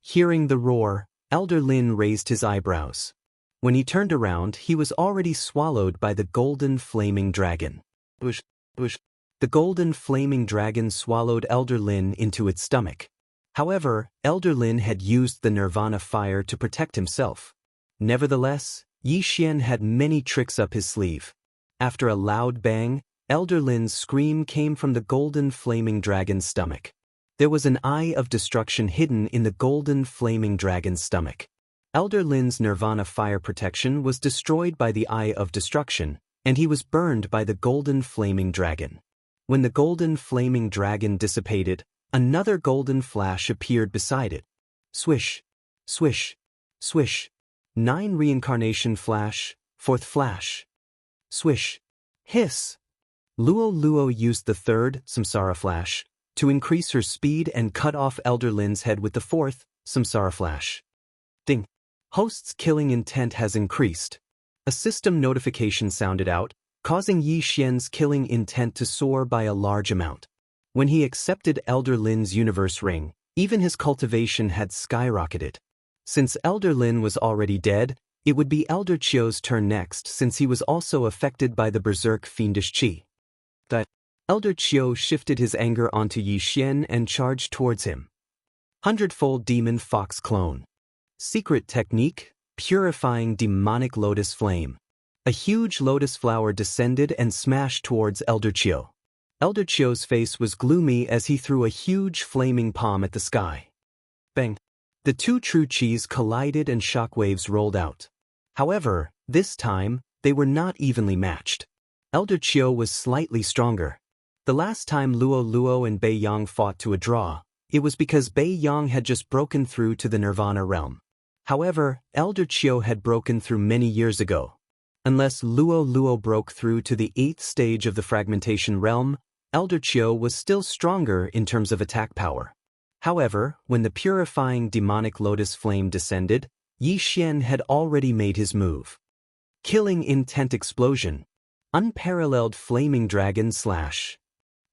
Hearing the roar, Elder Lin raised his eyebrows. When he turned around, he was already swallowed by the golden flaming dragon. Bush, bush. The golden flaming dragon swallowed Elder Lin into its stomach. However, Elder Lin had used the Nirvana fire to protect himself. Nevertheless, Yi Xian had many tricks up his sleeve. After a loud bang, Elder Lin's scream came from the golden flaming dragon's stomach. There was an eye of destruction hidden in the golden flaming dragon's stomach. Elder Lin's Nirvana fire protection was destroyed by the eye of destruction, and he was burned by the golden flaming dragon. When the golden flaming dragon dissipated, another golden flash appeared beside it. Swish, swish, swish. 9 reincarnation flash, 4th flash. Swish, hiss. Luo Luo used the 3rd, Samsara flash, to increase her speed and cut off Elder Lin's head with the 4th, Samsara flash. Ding. Host's killing intent has increased. A system notification sounded out, causing Yi Xian's killing intent to soar by a large amount. When he accepted Elder Lin's universe ring, even his cultivation had skyrocketed. Since Elder Lin was already dead, it would be Elder Qiu's turn next since he was also affected by the berserk fiendish qi. But Elder Qiu shifted his anger onto Yi Xian and charged towards him. 100-fold demon fox clone. Secret technique, purifying demonic lotus flame. A huge lotus flower descended and smashed towards Elder Qiu. Elder Qiu's face was gloomy as he threw a huge flaming palm at the sky. Bang! The 2 true qis collided and shockwaves rolled out. However, this time, they were not evenly matched. Elder Qiu was slightly stronger. The last time Luo Luo and Bei Yang fought to a draw, it was because Bei Yang had just broken through to the Nirvana realm. However, Elder Qiu had broken through many years ago. Unless Luo Luo broke through to the 8th stage of the fragmentation realm, Elder Qiu was still stronger in terms of attack power. However, when the purifying demonic lotus flame descended, Yi Xian had already made his move. Killing intent explosion. Unparalleled flaming dragon slash.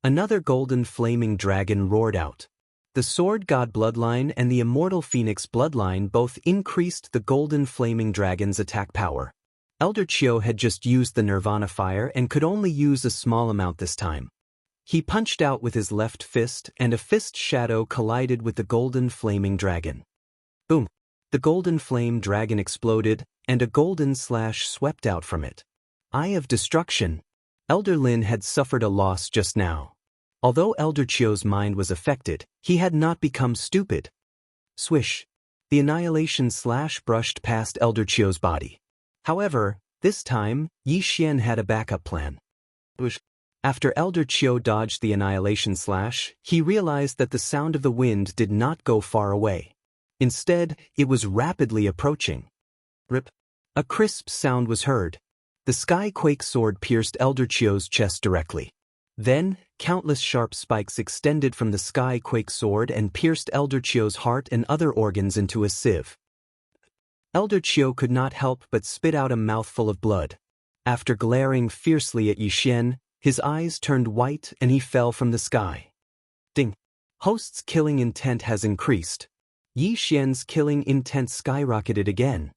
Another golden flaming dragon roared out. The sword god bloodline and the immortal phoenix bloodline both increased the golden flaming dragon's attack power. Elder Qiu had just used the Nirvana fire and could only use a small amount this time. He punched out with his left fist and a fist shadow collided with the golden flaming dragon. Boom! The golden flame dragon exploded and a golden slash swept out from it. Eye of destruction. Elder Lin had suffered a loss just now. Although Elder Qiu's mind was affected, he had not become stupid. Swish! The annihilation slash brushed past Elder Qiu's body. However, this time, Yi Xian had a backup plan. Whoosh! After Elder Qiu dodged the annihilation slash, he realized that the sound of the wind did not go far away. Instead, it was rapidly approaching. Rip! A crisp sound was heard. The Skyquake sword pierced Elder Chio's chest directly. Then, countless sharp spikes extended from the Skyquake sword and pierced Elder Chio's heart and other organs into a sieve. Elder Chio could not help but spit out a mouthful of blood. After glaring fiercely at Yi Xian, his eyes turned white and he fell from the sky. Ding! Host's killing intent has increased. Yi Xian's killing intent skyrocketed again.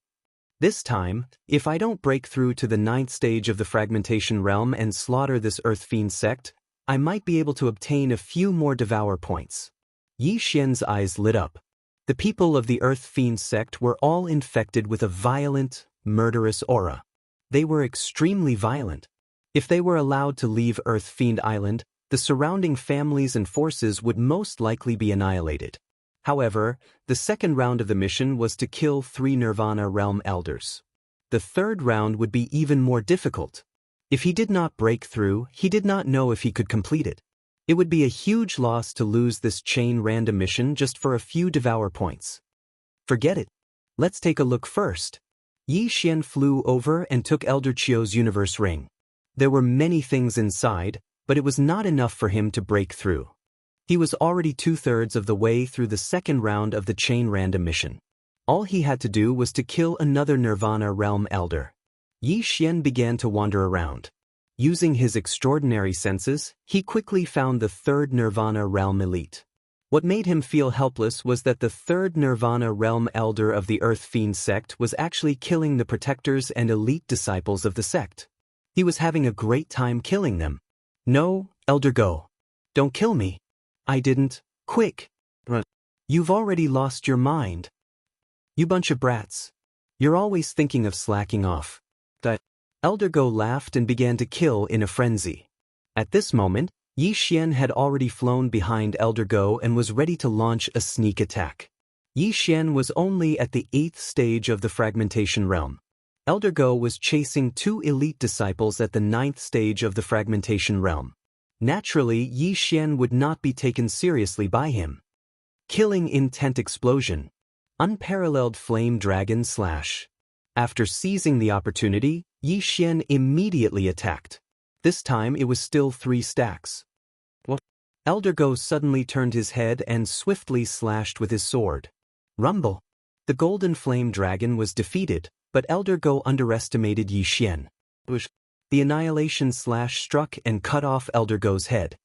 This time, if I don't break through to the 9th stage of the fragmentation realm and slaughter this Earth Fiend sect, I might be able to obtain a few more Devourer points. Yi Xian's eyes lit up. The people of the Earth Fiend sect were all infected with a violent, murderous aura. They were extremely violent. If they were allowed to leave Earth Fiend Island, the surrounding families and forces would most likely be annihilated. However, the second round of the mission was to kill 3 Nirvana Realm Elders. The third round would be even more difficult. If he did not break through, he did not know if he could complete it. It would be a huge loss to lose this chain random mission just for a few Devourer points. Forget it. Let's take a look first. Yi Xian flew over and took Elder Chio's universe ring. There were many things inside, but it was not enough for him to break through. He was already 2/3 of the way through the second round of the chain random mission. All he had to do was to kill another Nirvana Realm Elder. Yi Xian began to wander around. Using his extraordinary senses, he quickly found the 3rd Nirvana Realm Elite. What made him feel helpless was that the 3rd Nirvana Realm Elder of the Earth Fiend sect was actually killing the protectors and elite disciples of the sect. He was having a great time killing them. No, Elder Go. Don't kill me. I didn't. Quick. You've already lost your mind. You bunch of brats. You're always thinking of slacking off. Elder Go laughed and began to kill in a frenzy. At this moment, Yi Xian had already flown behind Elder Go and was ready to launch a sneak attack. Yi Xian was only at the 8th stage of the fragmentation realm. Elder Go was chasing 2 elite disciples at the 9th stage of the fragmentation realm. Naturally, Yi Xian would not be taken seriously by him. Killing intent explosion. Unparalleled flame dragon slash. After seizing the opportunity, Yi Xian immediately attacked. This time it was still 3 stacks. What? Elder Go suddenly turned his head and swiftly slashed with his sword. Rumble. The golden flame dragon was defeated, but Elder Go underestimated Yi Xian. The annihilation slash struck and cut off Elder Go's head.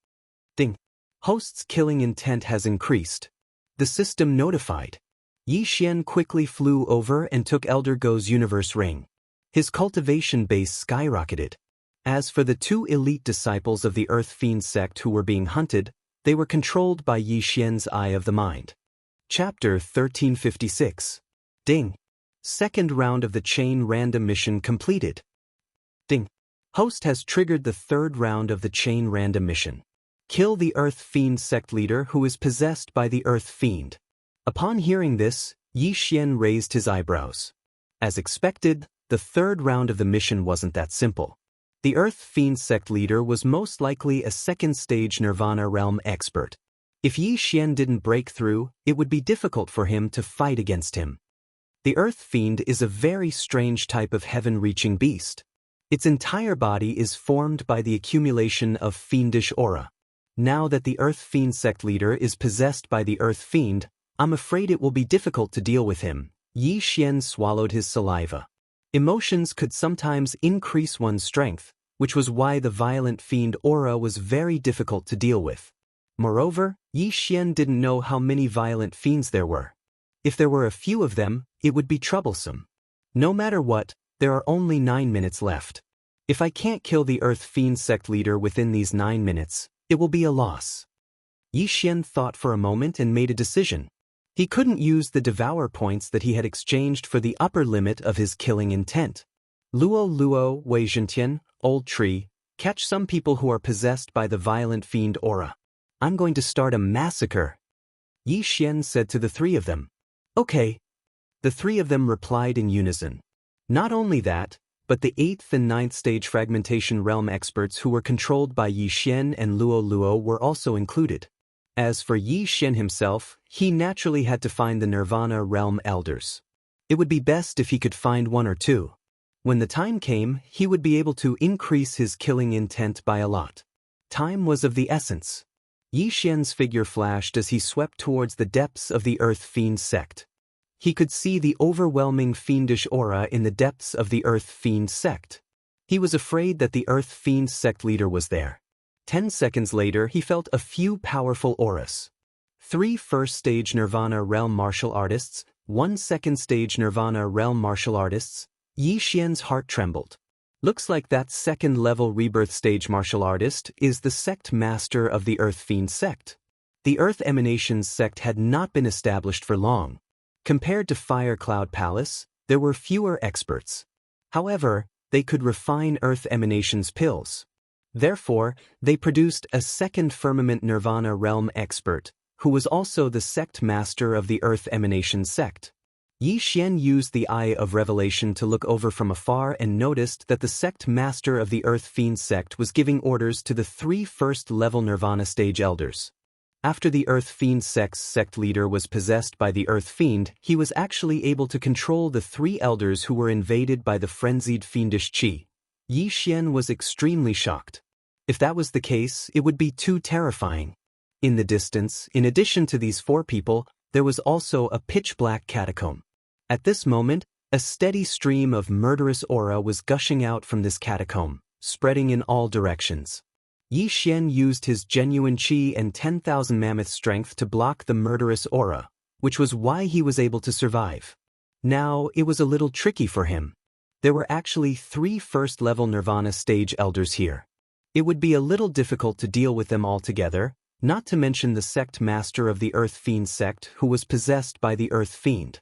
Ding. Host's killing intent has increased. The system notified. Yi Xian quickly flew over and took Elder Go's universe ring. His cultivation base skyrocketed. As for the 2 elite disciples of the Earth Fiend sect who were being hunted, they were controlled by Yi Xian's Eye of the Mind. Chapter 1356. Ding. Second round of the chain random mission completed. Ding. Host has triggered the 3rd round of the chain random mission. Kill the Earth Fiend sect leader who is possessed by the Earth Fiend. Upon hearing this, Yi Xian raised his eyebrows. As expected, the 3rd round of the mission wasn't that simple. The Earth Fiend sect leader was most likely a 2nd stage Nirvana realm expert. If Yi Xian didn't break through, it would be difficult for him to fight against him. The Earth Fiend is a very strange type of heaven-reaching beast. Its entire body is formed by the accumulation of fiendish aura. Now that the Earth Fiend sect leader is possessed by the Earth Fiend, I'm afraid it will be difficult to deal with him. Yi Xian swallowed his saliva. Emotions could sometimes increase one's strength, which was why the violent fiend aura was very difficult to deal with. Moreover, Yi Xian didn't know how many violent fiends there were. If there were a few of them, it would be troublesome. No matter what, there are only 9 minutes left. If I can't kill the Earth Fiend sect leader within these 9 minutes, it will be a loss. Yi Xian thought for a moment and made a decision. He couldn't use the Devourer points that he had exchanged for the upper limit of his killing intent. Luo, Wei Zhentian, Old Tree, catch some people who are possessed by the violent fiend aura. I'm going to start a massacre. Yi Xian said to the 3 of them. Okay. The 3 of them replied in unison. Not only that, but the 8th and 9th stage fragmentation realm experts who were controlled by Yi Xian and Luo were also included. As for Yi Xian himself, he naturally had to find the Nirvana realm elders. It would be best if he could find 1 or 2. When the time came, he would be able to increase his killing intent by a lot. Time was of the essence. Yi Xian's figure flashed as he swept towards the depths of the Earth Fiend sect. He could see the overwhelming fiendish aura in the depths of the Earth Fiend sect. He was afraid that the Earth Fiend sect leader was there. 10 seconds later, he felt a few powerful auras. 3 first-stage Nirvana Realm martial artists, 1 second-stage Nirvana Realm martial artists. Yi Xian's heart trembled. Looks like that second-level rebirth stage martial artist is the sect master of the Earth Fiend sect. The Earth Emanations sect had not been established for long. Compared to Fire Cloud Palace, there were fewer experts. However, they could refine Earth Emanations pills. Therefore, they produced a second Firmament Nirvana Realm expert, who was also the sect master of the Earth Emanations sect. Yi Xian used the Eye of Revelation to look over from afar and noticed that the sect master of the Earth Fiend sect was giving orders to the 3 first-level Nirvana stage elders. After the Earth Fiend sect's sect leader was possessed by the Earth Fiend, he was actually able to control the 3 elders who were invaded by the frenzied fiendish qi. Yi Xian was extremely shocked. If that was the case, it would be too terrifying. In the distance, in addition to these 4 people, there was also a pitch-black catacomb. At this moment, a steady stream of murderous aura was gushing out from this catacomb, spreading in all directions. Yi Xian used his genuine qi and 10,000 mammoth strength to block the murderous aura, which was why he was able to survive. Now, it was a little tricky for him. There were actually 3 first-level Nirvana stage elders here. It would be a little difficult to deal with them all together, not to mention the sect master of the Earth Fiend sect who was possessed by the Earth Fiend.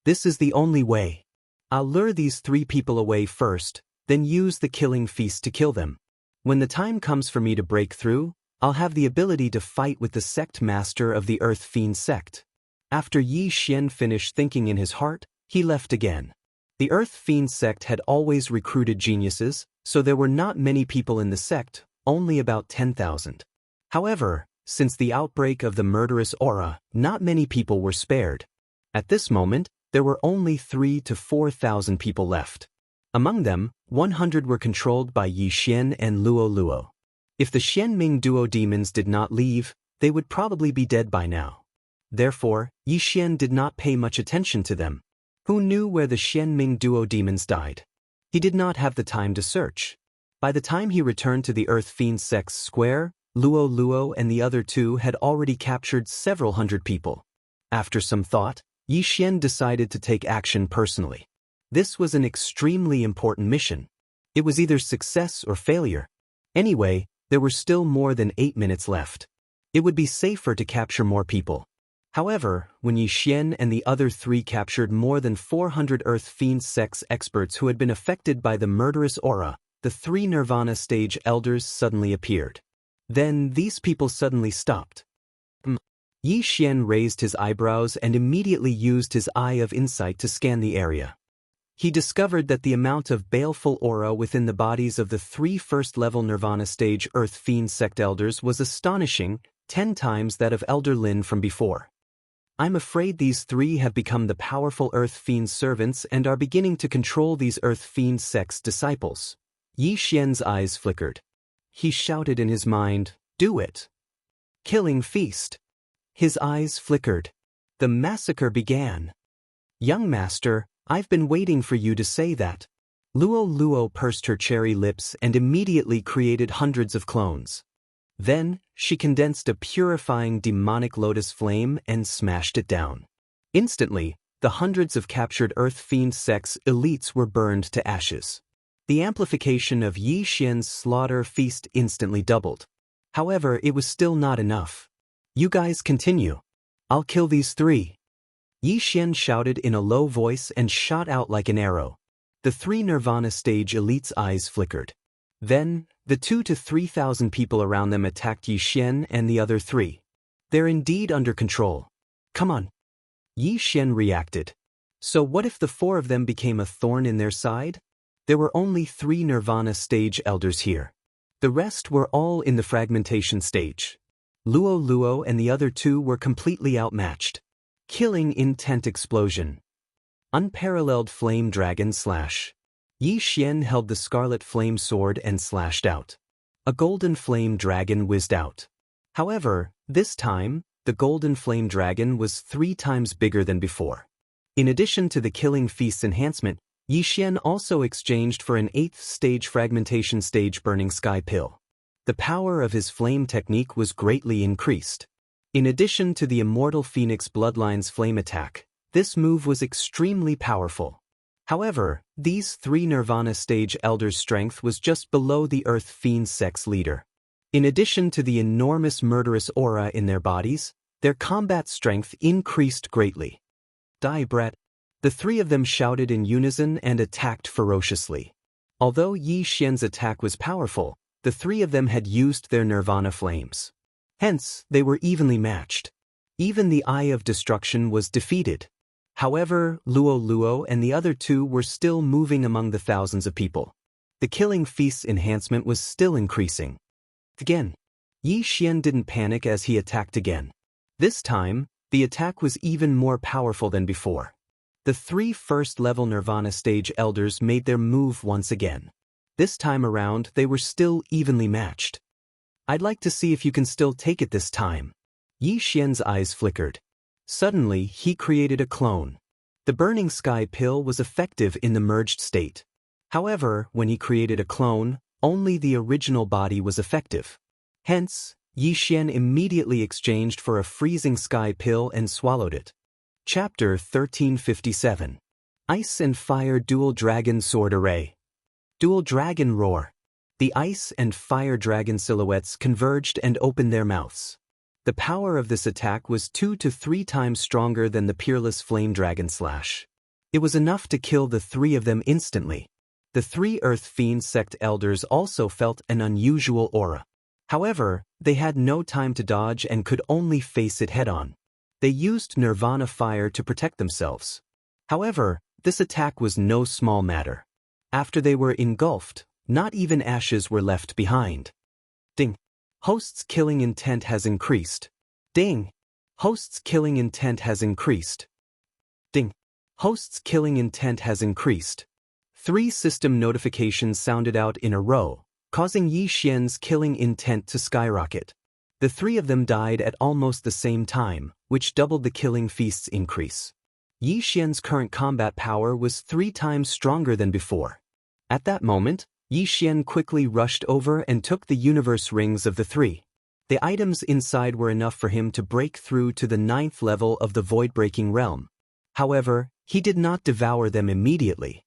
This is the only way. I'll lure these 3 people away first, then use the killing feast to kill them. When the time comes for me to break through, I'll have the ability to fight with the sect master of the Earth Fiend sect. After Yi Xian finished thinking in his heart, he left again. The Earth Fiend sect had always recruited geniuses, so there were not many people in the sect, only about 10,000. However, since the outbreak of the murderous aura, not many people were spared. At this moment, there were only 3,000 to 4,000 people left. Among them, 100 were controlled by Yi Xian and Luo Luo. If the Xianming duo demons did not leave, they would probably be dead by now. Therefore, Yi Xian did not pay much attention to them. Who knew where the Xianming duo demons died? He did not have the time to search. By the time he returned to the Earth Fiend sect's square, Luo Luo and the other 2 had already captured several hundred people. After some thought, Yi Xian decided to take action personally. This was an extremely important mission. It was either success or failure. Anyway, there were still more than 8 minutes left. It would be safer to capture more people. However, when Yi Xian and the other 3 captured more than 400 Earth Fiend sects experts who had been affected by the murderous aura, the 3 Nirvana stage elders suddenly appeared. Then these people suddenly stopped. Yi Xian raised his eyebrows and immediately used his Eye of Insight to scan the area. He discovered that the amount of baleful aura within the bodies of the 3 first-level Nirvana stage Earth Fiend sect elders was astonishing, 10 times that of Elder Lin from before. I'm afraid these 3 have become the powerful Earth Fiend servants and are beginning to control these Earth Fiend sect's disciples. Yi Xian's eyes flickered. He shouted in his mind, "Do it! Killing feast!" His eyes flickered. The massacre began. "Young master, I've been waiting for you to say that." Luo Luo pursed her cherry lips and immediately created hundreds of clones. Then, she condensed a purifying demonic lotus flame and smashed it down. Instantly, the hundreds of captured Earth Fiend sect's elites were burned to ashes. The amplification of Yi Xian's slaughter feast instantly doubled. However, it was still not enough. "You guys continue. I'll kill these 3. Yi Xian shouted in a low voice and shot out like an arrow. The 3 Nirvana stage elites' eyes flickered. Then, the 2,000 to 3,000 people around them attacked Yi Xian and the other 3. They're indeed under control. Come on. Yi Xian reacted. So what if the 4 of them became a thorn in their side? There were only 3 Nirvana stage elders here. The rest were all in the fragmentation stage. Luo Luo and the other 2 were completely outmatched. Killing intent explosion. Unparalleled flame dragon slash. Yi Xian held the scarlet flame sword and slashed out. A golden flame dragon whizzed out. However, this time, the golden flame dragon was 3 times bigger than before. In addition to the Killing Feast's enhancement, Yi Xian also exchanged for an 8th stage fragmentation stage burning sky pill. The power of his flame technique was greatly increased. In addition to the immortal Phoenix Bloodline's flame attack, this move was extremely powerful. However, these 3 Nirvana stage elders' strength was just below the Earth Fiend sect's leader. In addition to the enormous murderous aura in their bodies, their combat strength increased greatly. Die Brett! The 3 of them shouted in unison and attacked ferociously. Although Yi Xian's attack was powerful, the 3 of them had used their Nirvana flames. Hence, they were evenly matched. Even the Eye of Destruction was defeated. However, Luo and the other 2 were still moving among the thousands of people. The Killing Feast's enhancement was still increasing. Again, Yi Xian didn't panic as he attacked again. This time, the attack was even more powerful than before. The 3 first-level Nirvana stage elders made their move once again. This time around, they were still evenly matched. I'd like to see if you can still take it this time. Yi Xian's eyes flickered. Suddenly, he created a clone. The Burning Sky Pill was effective in the merged state. However, when he created a clone, only the original body was effective. Hence, Yi Xian immediately exchanged for a Freezing Sky Pill and swallowed it. Chapter 1357. Ice and Fire Dual Dragon Sword Array. Dual Dragon Roar. The Ice and Fire Dragon silhouettes converged and opened their mouths. The power of this attack was 2 to 3 times stronger than the Peerless Flame Dragon Slash. It was enough to kill the 3 of them instantly. The 3 Earth Fiend sect elders also felt an unusual aura. However, they had no time to dodge and could only face it head-on. They used Nirvana Fire to protect themselves. However, this attack was no small matter. After they were engulfed, not even ashes were left behind. Ding! Host's killing intent has increased. Ding! Host's killing intent has increased. Ding! Host's killing intent has increased. 3 system notifications sounded out in a row, causing Yi Xian's killing intent to skyrocket. The 3 of them died at almost the same time, which doubled the Killing Feast's increase. Yi Xian's current combat power was 3 times stronger than before. At that moment, Yi Xian quickly rushed over and took the universe rings of the 3. The items inside were enough for him to break through to the 9th level of the void-breaking realm. However, he did not devour them immediately.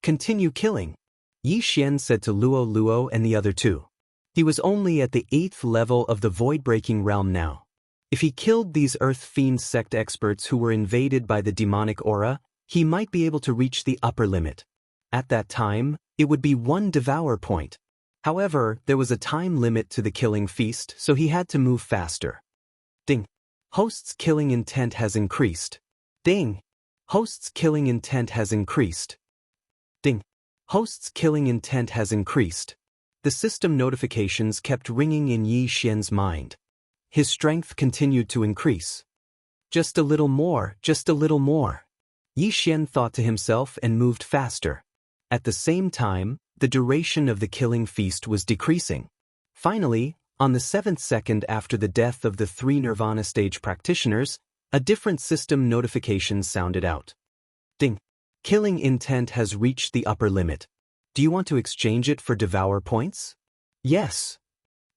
Continue killing, Yi Xian said to Luo and the other 2. He was only at the 8th level of the void-breaking realm now. If he killed these Earth Fiend sect experts who were invaded by the demonic aura, he might be able to reach the upper limit. At that time, it would be 1 devour point. However, there was a time limit to the Killing Feast, so he had to move faster. Ding! Host's killing intent has increased. Ding! Host's killing intent has increased. Ding! Host's killing intent has increased. The system notifications kept ringing in Yi Xian's mind. His strength continued to increase. Just a little more, just a little more. Yi Xian thought to himself and moved faster. At the same time, the duration of the Killing Feast was decreasing. Finally, on the 7th second after the death of the 3 Nirvana stage practitioners, a different system notification sounded out. Ding! Killing intent has reached the upper limit. Do you want to exchange it for devour points? Yes.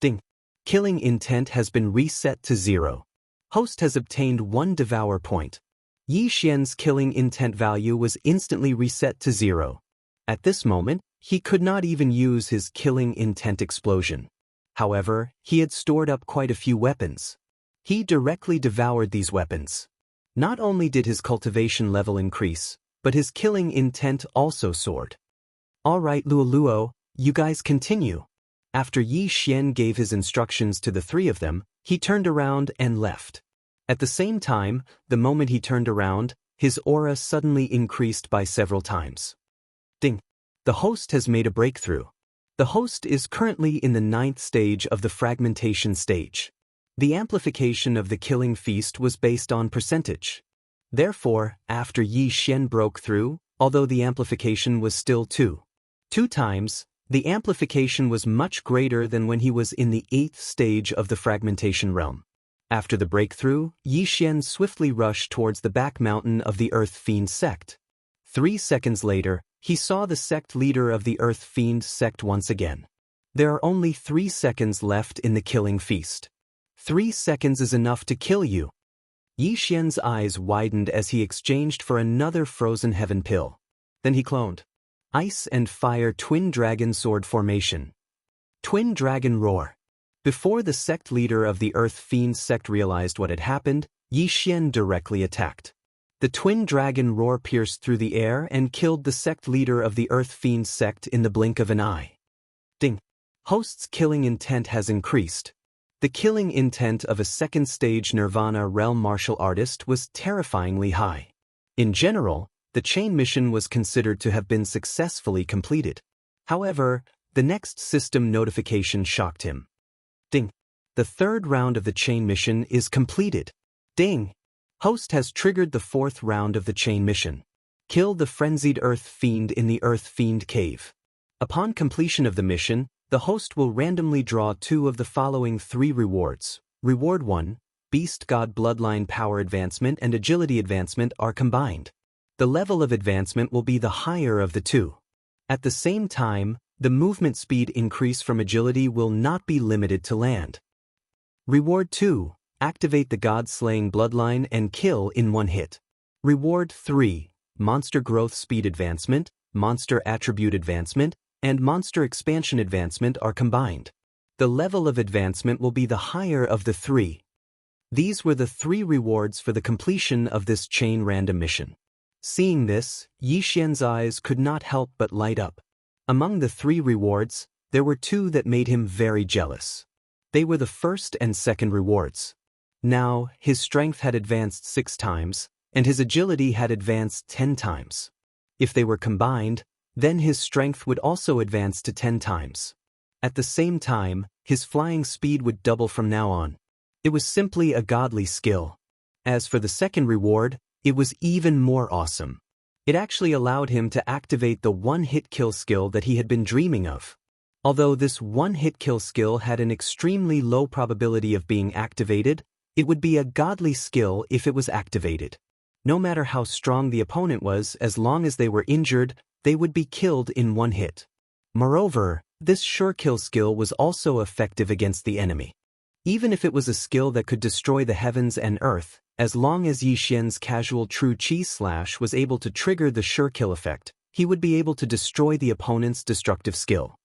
Ding! Killing intent has been reset to 0. Host has obtained 1 devour point. Yi Xian's killing intent value was instantly reset to 0. At this moment, he could not even use his killing intent explosion. However, he had stored up quite a few weapons. He directly devoured these weapons. Not only did his cultivation level increase, but his killing intent also soared. Alright Luo, you guys continue. After Yi Xian gave his instructions to the 3 of them, he turned around and left. At the same time, the moment he turned around, his aura suddenly increased by several times. Ding! The host has made a breakthrough. The host is currently in the 9th stage of the fragmentation stage. The amplification of the Killing Feast was based on percentage. Therefore, after Yi Xian broke through, although the amplification was still 2 times. The amplification was much greater than when he was in the 8th stage of the fragmentation realm. After the breakthrough, Xian swiftly rushed towards the back mountain of the Earth Fiend sect. 3 seconds later, he saw the sect leader of the Earth Fiend sect once again. There are only 3 seconds left in the killing feast. 3 seconds is enough to kill you. Xian's eyes widened as he exchanged for another frozen heaven pill. Then he cloned. Ice and Fire Twin Dragon Sword Formation. Twin Dragon Roar. Before the sect leader of the Earth Fiend sect realized what had happened, Xian directly attacked. The Twin Dragon Roar pierced through the air and killed the sect leader of the Earth Fiend sect in the blink of an eye. Ding. Host's killing intent has increased. The killing intent of a second-stage Nirvana realm martial artist was terrifyingly high. In general, the chain mission was considered to have been successfully completed. However, the next system notification shocked him. Ding. The 3rd round of the chain mission is completed. Ding. Host has triggered the 4th round of the chain mission. Kill the frenzied Earth Fiend in the Earth Fiend Cave. Upon completion of the mission, the host will randomly draw 2 of the following 3 rewards. Reward 1, Beast God Bloodline Power Advancement and Agility Advancement are combined. The level of advancement will be the higher of the 2. At the same time, the movement speed increase from agility will not be limited to land. Reward 2, Activate the God-Slaying Bloodline and kill in 1 hit. Reward 3, Monster Growth Speed Advancement, Monster Attribute Advancement, and Monster Expansion Advancement are combined. The level of advancement will be the higher of the 3. These were the 3 rewards for the completion of this chain random mission. Seeing this, Xian's eyes could not help but light up. Among the 3 rewards, there were 2 that made him very jealous. They were the 1st and 2nd rewards. Now, his strength had advanced 6 times, and his agility had advanced 10 times. If they were combined, then his strength would also advance to 10 times. At the same time, his flying speed would double from now on. It was simply a godly skill. As for the 2nd reward, it was even more awesome. It actually allowed him to activate the one-hit kill skill that he had been dreaming of. Although this one-hit kill skill had an extremely low probability of being activated, it would be a godly skill if it was activated. No matter how strong the opponent was, as long as they were injured, they would be killed in 1 hit. Moreover, this sure kill skill was also effective against the enemy. Even if it was a skill that could destroy the heavens and earth, as long as Xian's casual true chi slash was able to trigger the sure kill effect, he would be able to destroy the opponent's destructive skill.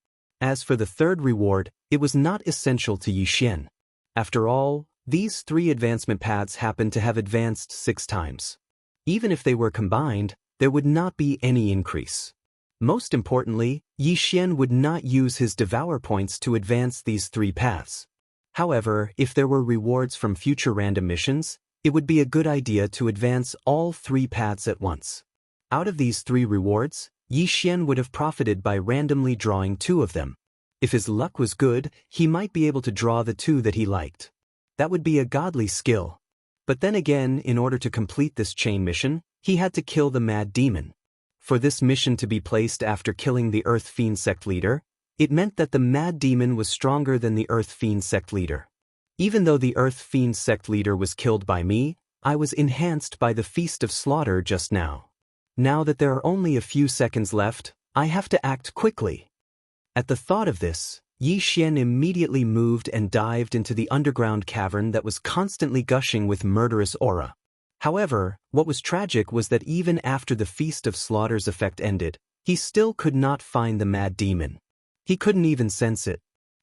As for the 3rd reward, it was not essential to Xian. After all, these 3 advancement paths happened to have advanced 6 times. Even if they were combined, there would not be any increase. Most importantly, Xian would not use his Devourer points to advance these 3 paths. However, if there were rewards from future random missions, it would be a good idea to advance all 3 paths at once. Out of these 3 rewards, Xian would have profited by randomly drawing 2 of them. If his luck was good, he might be able to draw the 2 that he liked. That would be a godly skill. But then again, in order to complete this chain mission, he had to kill the Mad Demon. For this mission to be placed after killing the Earth Fiend sect leader, it meant that the Mad Demon was stronger than the Earth Fiend sect leader. Even though the Earth Fiend sect leader was killed by me, I was enhanced by the Feast of Slaughter just now. Now that there are only a few seconds left, I have to act quickly. At the thought of this, Xian immediately moved and dived into the underground cavern that was constantly gushing with murderous aura. However, what was tragic was that even after the Feast of Slaughter's effect ended, he still could not find the Mad Demon. He couldn't even sense it.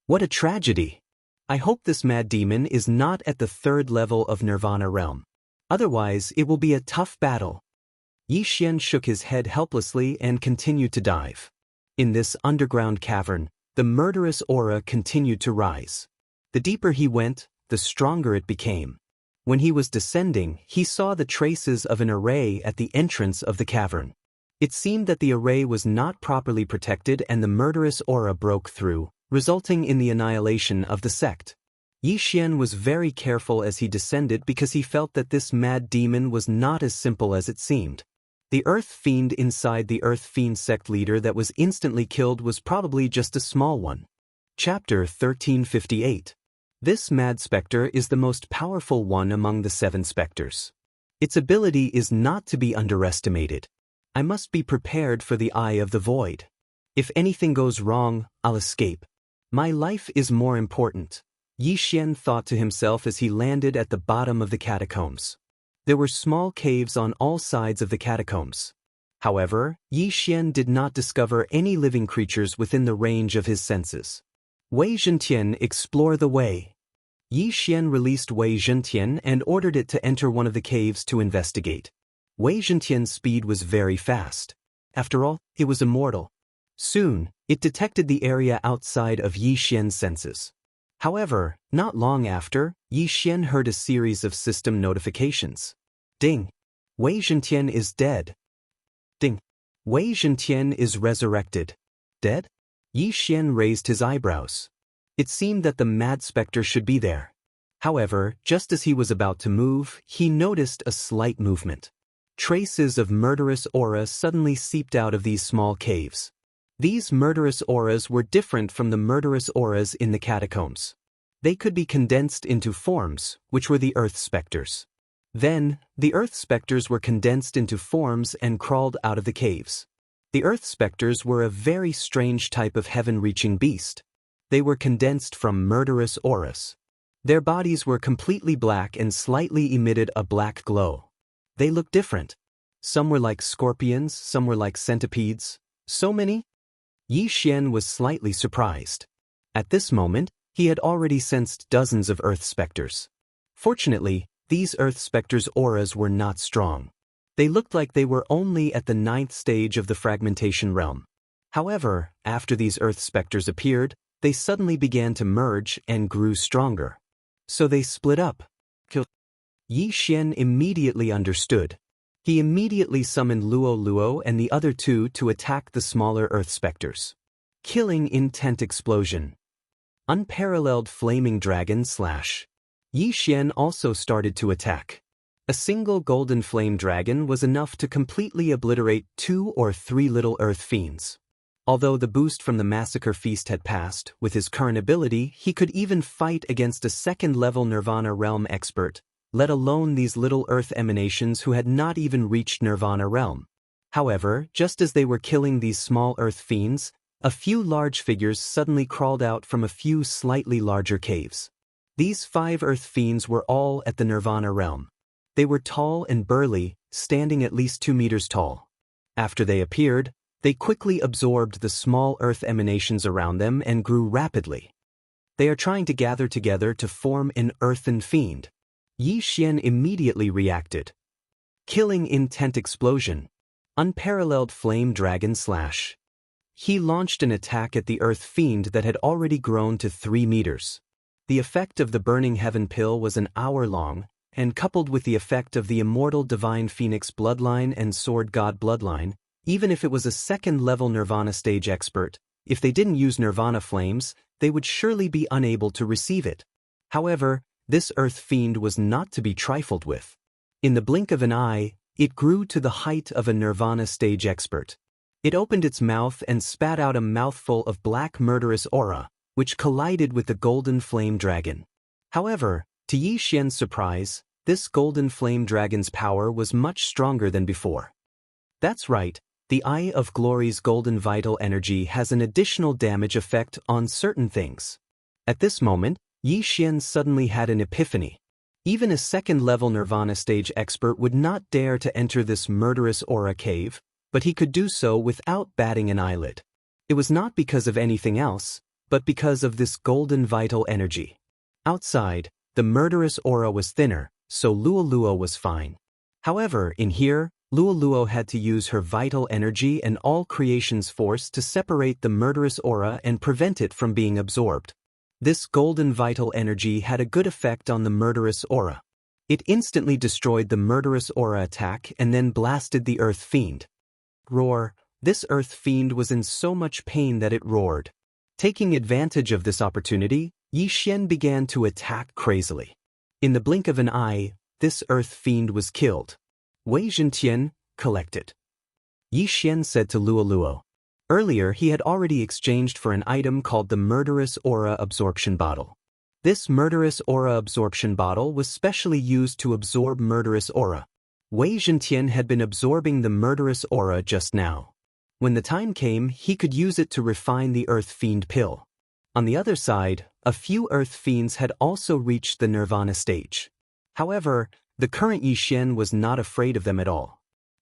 What a tragedy! I hope this Mad Demon is not at the 3rd level of Nirvana realm. Otherwise, it will be a tough battle. Xian shook his head helplessly and continued to dive. In this underground cavern, the murderous aura continued to rise. The deeper he went, the stronger it became. When he was descending, he saw the traces of an array at the entrance of the cavern. It seemed that the array was not properly protected and the murderous aura broke through, resulting in the annihilation of the sect. Xian was very careful as he descended because he felt that this Mad Demon was not as simple as it seemed. The Earth Fiend inside the Earth Fiend sect leader that was instantly killed was probably just a small one. Chapter 1358. This Mad Spectre is the most powerful one among the 7 specters. Its ability is not to be underestimated. I must be prepared for the Eye of the Void. If anything goes wrong, I'll escape. My life is more important, Yi Xian thought to himself as he landed at the bottom of the catacombs. There were small caves on all sides of the catacombs. However, Yi Xian did not discover any living creatures within the range of his senses. Wei Zhentian, explore the way. Yi Xian released Wei Zhentian and ordered it to enter one of the caves to investigate. Wei Zhentian's speed was very fast. After all, it was immortal. Soon, it detected the area outside of Yi Xian's senses. However, not long after, Yi Xian heard a series of system notifications. Ding! Wei Zhentian is dead. Ding! Wei Zhentian is resurrected. Dead? Yi Xian raised his eyebrows. It seemed that the Mad Spectre should be there. However, just as he was about to move, he noticed a slight movement. Traces of murderous aura suddenly seeped out of these small caves. These murderous auras were different from the murderous auras in the catacombs. They could be condensed into forms, which were the Earth Specters. Then, the Earth Specters were condensed into forms and crawled out of the caves. The Earth Specters were a very strange type of heaven-reaching beast. They were condensed from murderous auras. Their bodies were completely black and slightly emitted a black glow. They looked different. Some were like scorpions, some were like centipedes. So many? Yi Xian was slightly surprised. At this moment, he had already sensed dozens of Earth Specters. Fortunately, these Earth Specters' auras were not strong. They looked like they were only at the 9th stage of the fragmentation realm. However, after these Earth Specters appeared, they suddenly began to merge and grew stronger. So they split up. Yi Xian immediately understood. He immediately summoned Luo Luo and the other 2 to attack the smaller Earth Specters. Killing Intent Explosion. Unparalleled Flaming Dragon Slash. Yi Xian also started to attack. A single golden flame dragon was enough to completely obliterate 2 or 3 little Earth Fiends. Although the boost from the Massacre Feast had passed, with his current ability, he could even fight against a 2nd-level Nirvana Realm expert, let alone these little Earth emanations who had not even reached Nirvana Realm. However, just as they were killing these small Earth Fiends, a few large figures suddenly crawled out from a few slightly larger caves. These 5 Earth Fiends were all at the Nirvana Realm. They were tall and burly, standing at least 2 meters tall. After they appeared, they quickly absorbed the small Earth emanations around them and grew rapidly. They are trying to gather together to form an Earthen Fiend. Yi Xian immediately reacted. Killing Intent Explosion. Unparalleled Flame Dragon Slash. He launched an attack at the Earth Fiend that had already grown to 3 meters. The effect of the Burning Heaven Pill was an hour long, and coupled with the effect of the Immortal Divine Phoenix Bloodline and Sword God Bloodline, even if it was a 2nd-level Nirvana stage expert, if they didn't use Nirvana Flames, they would surely be unable to receive it. However, this Earth Fiend was not to be trifled with. In the blink of an eye, it grew to the height of a Nirvana stage expert. It opened its mouth and spat out a mouthful of black murderous aura, which collided with the golden flame dragon. However, to Yi Xian's surprise, this golden flame dragon's power was much stronger than before. That's right, the Eye of Glory's golden vital energy has an additional damage effect on certain things. At this moment, Yi Xian suddenly had an epiphany. Even a 2nd-level Nirvana stage expert would not dare to enter this murderous aura cave, but he could do so without batting an eyelid. It was not because of anything else, but because of this golden vital energy. Outside, the murderous aura was thinner, so Luo Luo was fine. However, in here, Luo Luo had to use her vital energy and all creation's force to separate the murderous aura and prevent it from being absorbed. This golden vital energy had a good effect on the murderous aura. It instantly destroyed the murderous aura attack and then blasted the Earth Fiend. Roar! This Earth Fiend was in so much pain that it roared. Taking advantage of this opportunity, Yi Xian began to attack crazily. In the blink of an eye, this Earth Fiend was killed. Wei Zhentian, collected. Yi Xian said to Luo Luo. Earlier he had already exchanged for an item called the Murderous Aura Absorption Bottle. This Murderous Aura Absorption Bottle was specially used to absorb murderous aura. Wei Zhentian had been absorbing the murderous aura just now. When the time came, he could use it to refine the Earth Fiend pill. On the other side, a few Earth Fiends had also reached the Nirvana stage. However, the current Yi Xian was not afraid of them at all.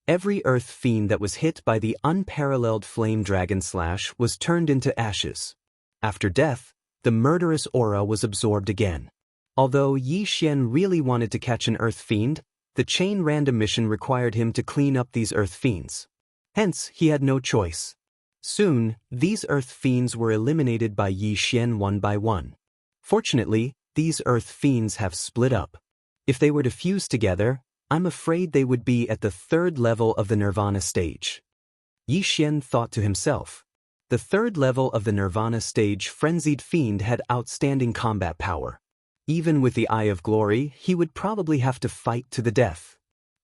Every Earth Fiend that was hit by the unparalleled Flame Dragon Slash was turned into ashes. After death, the murderous aura was absorbed again. Although Yi Xian really wanted to catch an Earth Fiend, the chain random mission required him to clean up these Earth Fiends. Hence, he had no choice. Soon, these Earth Fiends were eliminated by Yi Xian one by one. Fortunately, these Earth Fiends have split up. If they were to fuse together, I'm afraid they would be at the third level of the Nirvana stage. Yi Xian thought to himself. The third level of the Nirvana stage Frenzied Fiend had outstanding combat power. Even with the Eye of Glory, he would probably have to fight to the death.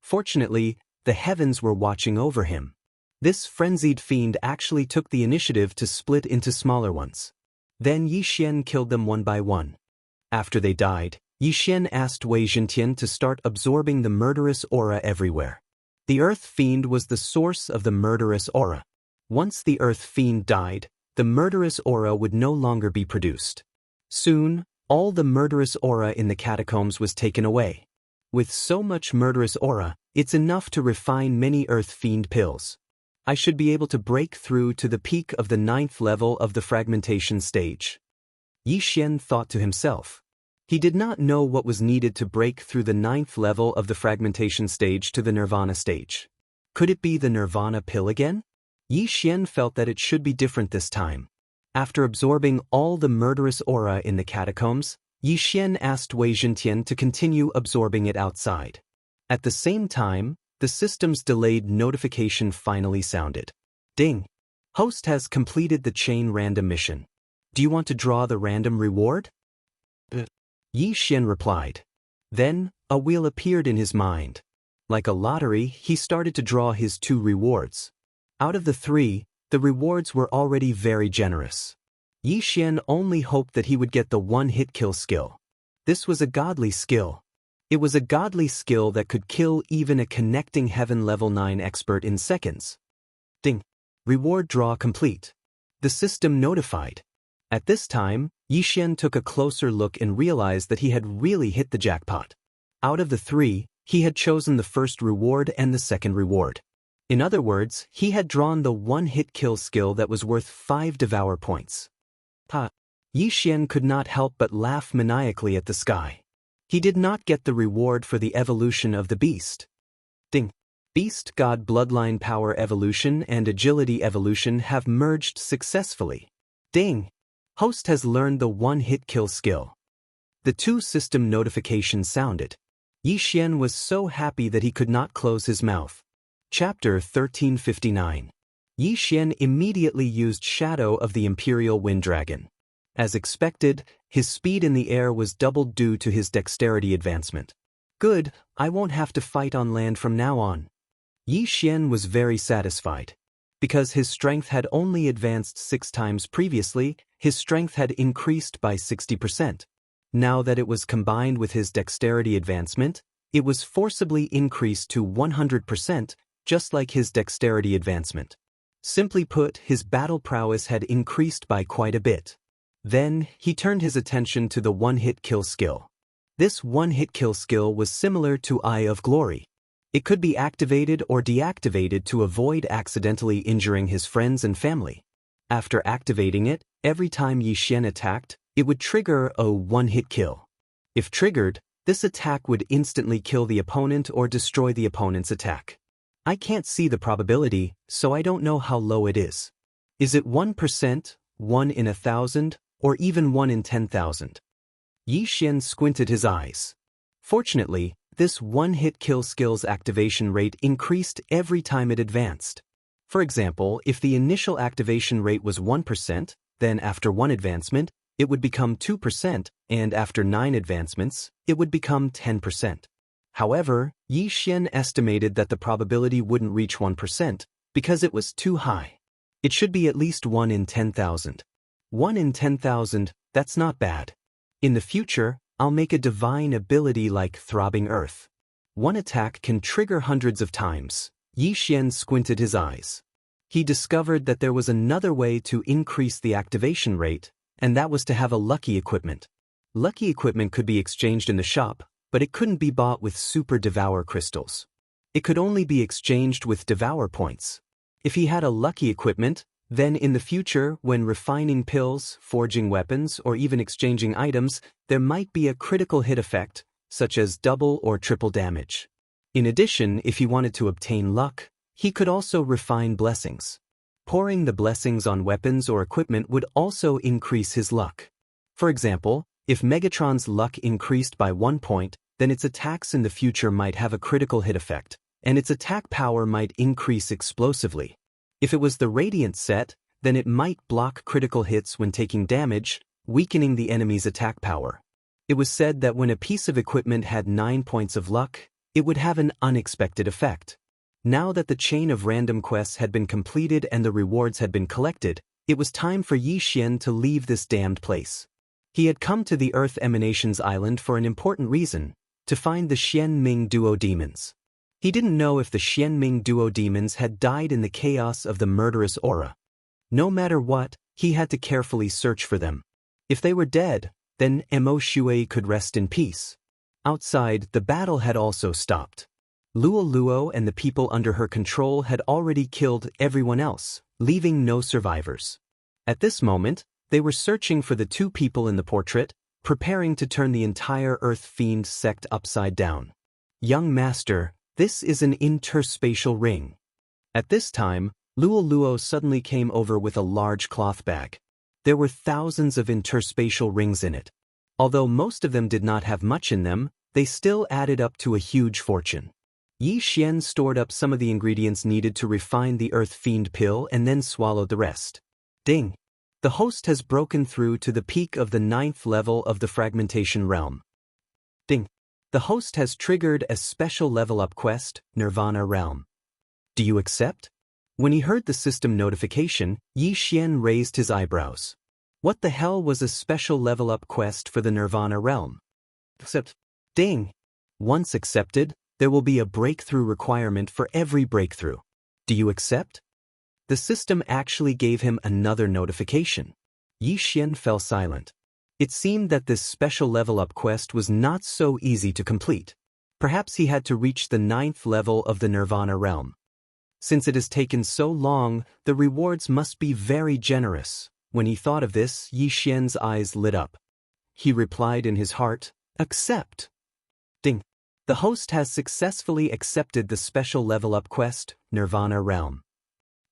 Fortunately, the heavens were watching over him. This Frenzied Fiend actually took the initiative to split into smaller ones. Then Yi Xian killed them one by one. After they died, Yi Xian asked Wei Zhentian to start absorbing the murderous aura everywhere. The Earth Fiend was the source of the murderous aura. Once the Earth Fiend died, the murderous aura would no longer be produced. Soon, all the murderous aura in the catacombs was taken away. With so much murderous aura, it's enough to refine many Earth Fiend pills. I should be able to break through to the peak of the 9th level of the fragmentation stage. Yi Xian thought to himself. He did not know what was needed to break through the 9th level of the fragmentation stage to the Nirvana stage. Could it be the Nirvana pill again? Yi Xian felt that it should be different this time. After absorbing all the murderous aura in the catacombs, Yi Xian asked Wei Zhentian to continue absorbing it outside. At the same time, the system's delayed notification finally sounded. Ding! Host has completed the chain random mission. Do you want to draw the random reward? Yi Xian replied. Then, a wheel appeared in his mind. Like a lottery, he started to draw his 2 rewards. Out of the 3, the rewards were already very generous. Yi Xian only hoped that he would get the one-hit kill skill. This was a godly skill. It was a godly skill that could kill even a connecting heaven level 9 expert in seconds. Ding! Reward draw complete. The system notified. At this time, Yi Xian took a closer look and realized that he had really hit the jackpot. Out of the 3, he had chosen the first reward and the second reward. In other words, he had drawn the one-hit kill skill that was worth 5 Devour points. Yi Xian could not help but laugh maniacally at the sky. He did not get the reward for the evolution of the beast. Ding! Beast God Bloodline Power Evolution and Agility Evolution have merged successfully. Ding! Host has learned the one-hit kill skill. The 2 system notifications sounded. Yi Xian was so happy that he could not close his mouth. Chapter 1359. Yi Xian immediately used Shadow of the Imperial Wind Dragon. As expected, his speed in the air was doubled due to his dexterity advancement. Good, I won't have to fight on land from now on. Yi Xian was very satisfied. Because his strength had only advanced 6 times previously, his strength had increased by 60%. Now that it was combined with his dexterity advancement, it was forcibly increased to 100%, just like his dexterity advancement. Simply put, his battle prowess had increased by quite a bit. Then, he turned his attention to the one-hit kill skill. This one-hit kill skill was similar to Eye of Glory. It could be activated or deactivated to avoid accidentally injuring his friends and family. After activating it, every time Yi Xian attacked, it would trigger a one-hit kill. If triggered, this attack would instantly kill the opponent or destroy the opponent's attack. I can't see the probability, so I don't know how low it is. Is it 1%, 1 in 1,000, or even 1 in 10,000? Yi Xian squinted his eyes. Fortunately, this one-hit kill skill's activation rate increased every time it advanced. For example, if the initial activation rate was 1%, then after 1 advancement, it would become 2%, and after 9 advancements, it would become 10%. However, Yi Xian estimated that the probability wouldn't reach 1%, because it was too high. It should be at least 1 in 10,000. 1 in 10,000, that's not bad. In the future, I'll make a divine ability like Throbbing Earth. One attack can trigger hundreds of times. Yi Xian squinted his eyes. He discovered that there was another way to increase the activation rate, and that was to have a lucky equipment. Lucky equipment could be exchanged in the shop, but it couldn't be bought with super Devourer crystals. It could only be exchanged with Devourer points. If he had a lucky equipment, then in the future, when refining pills, forging weapons, or even exchanging items, there might be a critical hit effect, such as double or triple damage. In addition, if he wanted to obtain luck, he could also refine blessings. Pouring the blessings on weapons or equipment would also increase his luck. For example, if Megatron's luck increased by 1 point, then its attacks in the future might have a critical hit effect, and its attack power might increase explosively. If it was the Radiant set, then it might block critical hits when taking damage, weakening the enemy's attack power. It was said that when a piece of equipment had 9 points of luck, it would have an unexpected effect. Now that the chain of random quests had been completed and the rewards had been collected, it was time for Yi Xian to leave this damned place. He had come to the Earth Emanations Island for an important reason, to find the Xianming Duo Demons. He didn't know if the Xianming Duo Demons had died in the chaos of the murderous aura. No matter what, he had to carefully search for them. If they were dead, then Mo Shui could rest in peace. Outside, the battle had also stopped. Luo Luo and the people under her control had already killed everyone else, leaving no survivors. At this moment, they were searching for the 2 people in the portrait, preparing to turn the entire Earth Fiend sect upside down. Young Master, this is an interspatial ring. At this time, Luo Luo suddenly came over with a large cloth bag. There were thousands of interspatial rings in it. Although most of them did not have much in them, they still added up to a huge fortune. Yi Xian stored up some of the ingredients needed to refine the Earth Fiend pill and then swallowed the rest. Ding! The host has broken through to the peak of the 9th level of the fragmentation realm. Ding! The host has triggered a special level-up quest, Nirvana Realm. Do you accept? When he heard the system notification, Yi Xian raised his eyebrows. What the hell was a special level-up quest for the Nirvana Realm? Accept. Ding! Once accepted, there will be a breakthrough requirement for every breakthrough. Do you accept? The system actually gave him another notification. Yi Xian fell silent. It seemed that this special level-up quest was not so easy to complete. Perhaps he had to reach the 9th level of the Nirvana Realm. Since it has taken so long, the rewards must be very generous. When he thought of this, Yi Xian's eyes lit up. He replied in his heart, "Accept." Ding! The host has successfully accepted the special level-up quest, Nirvana Realm.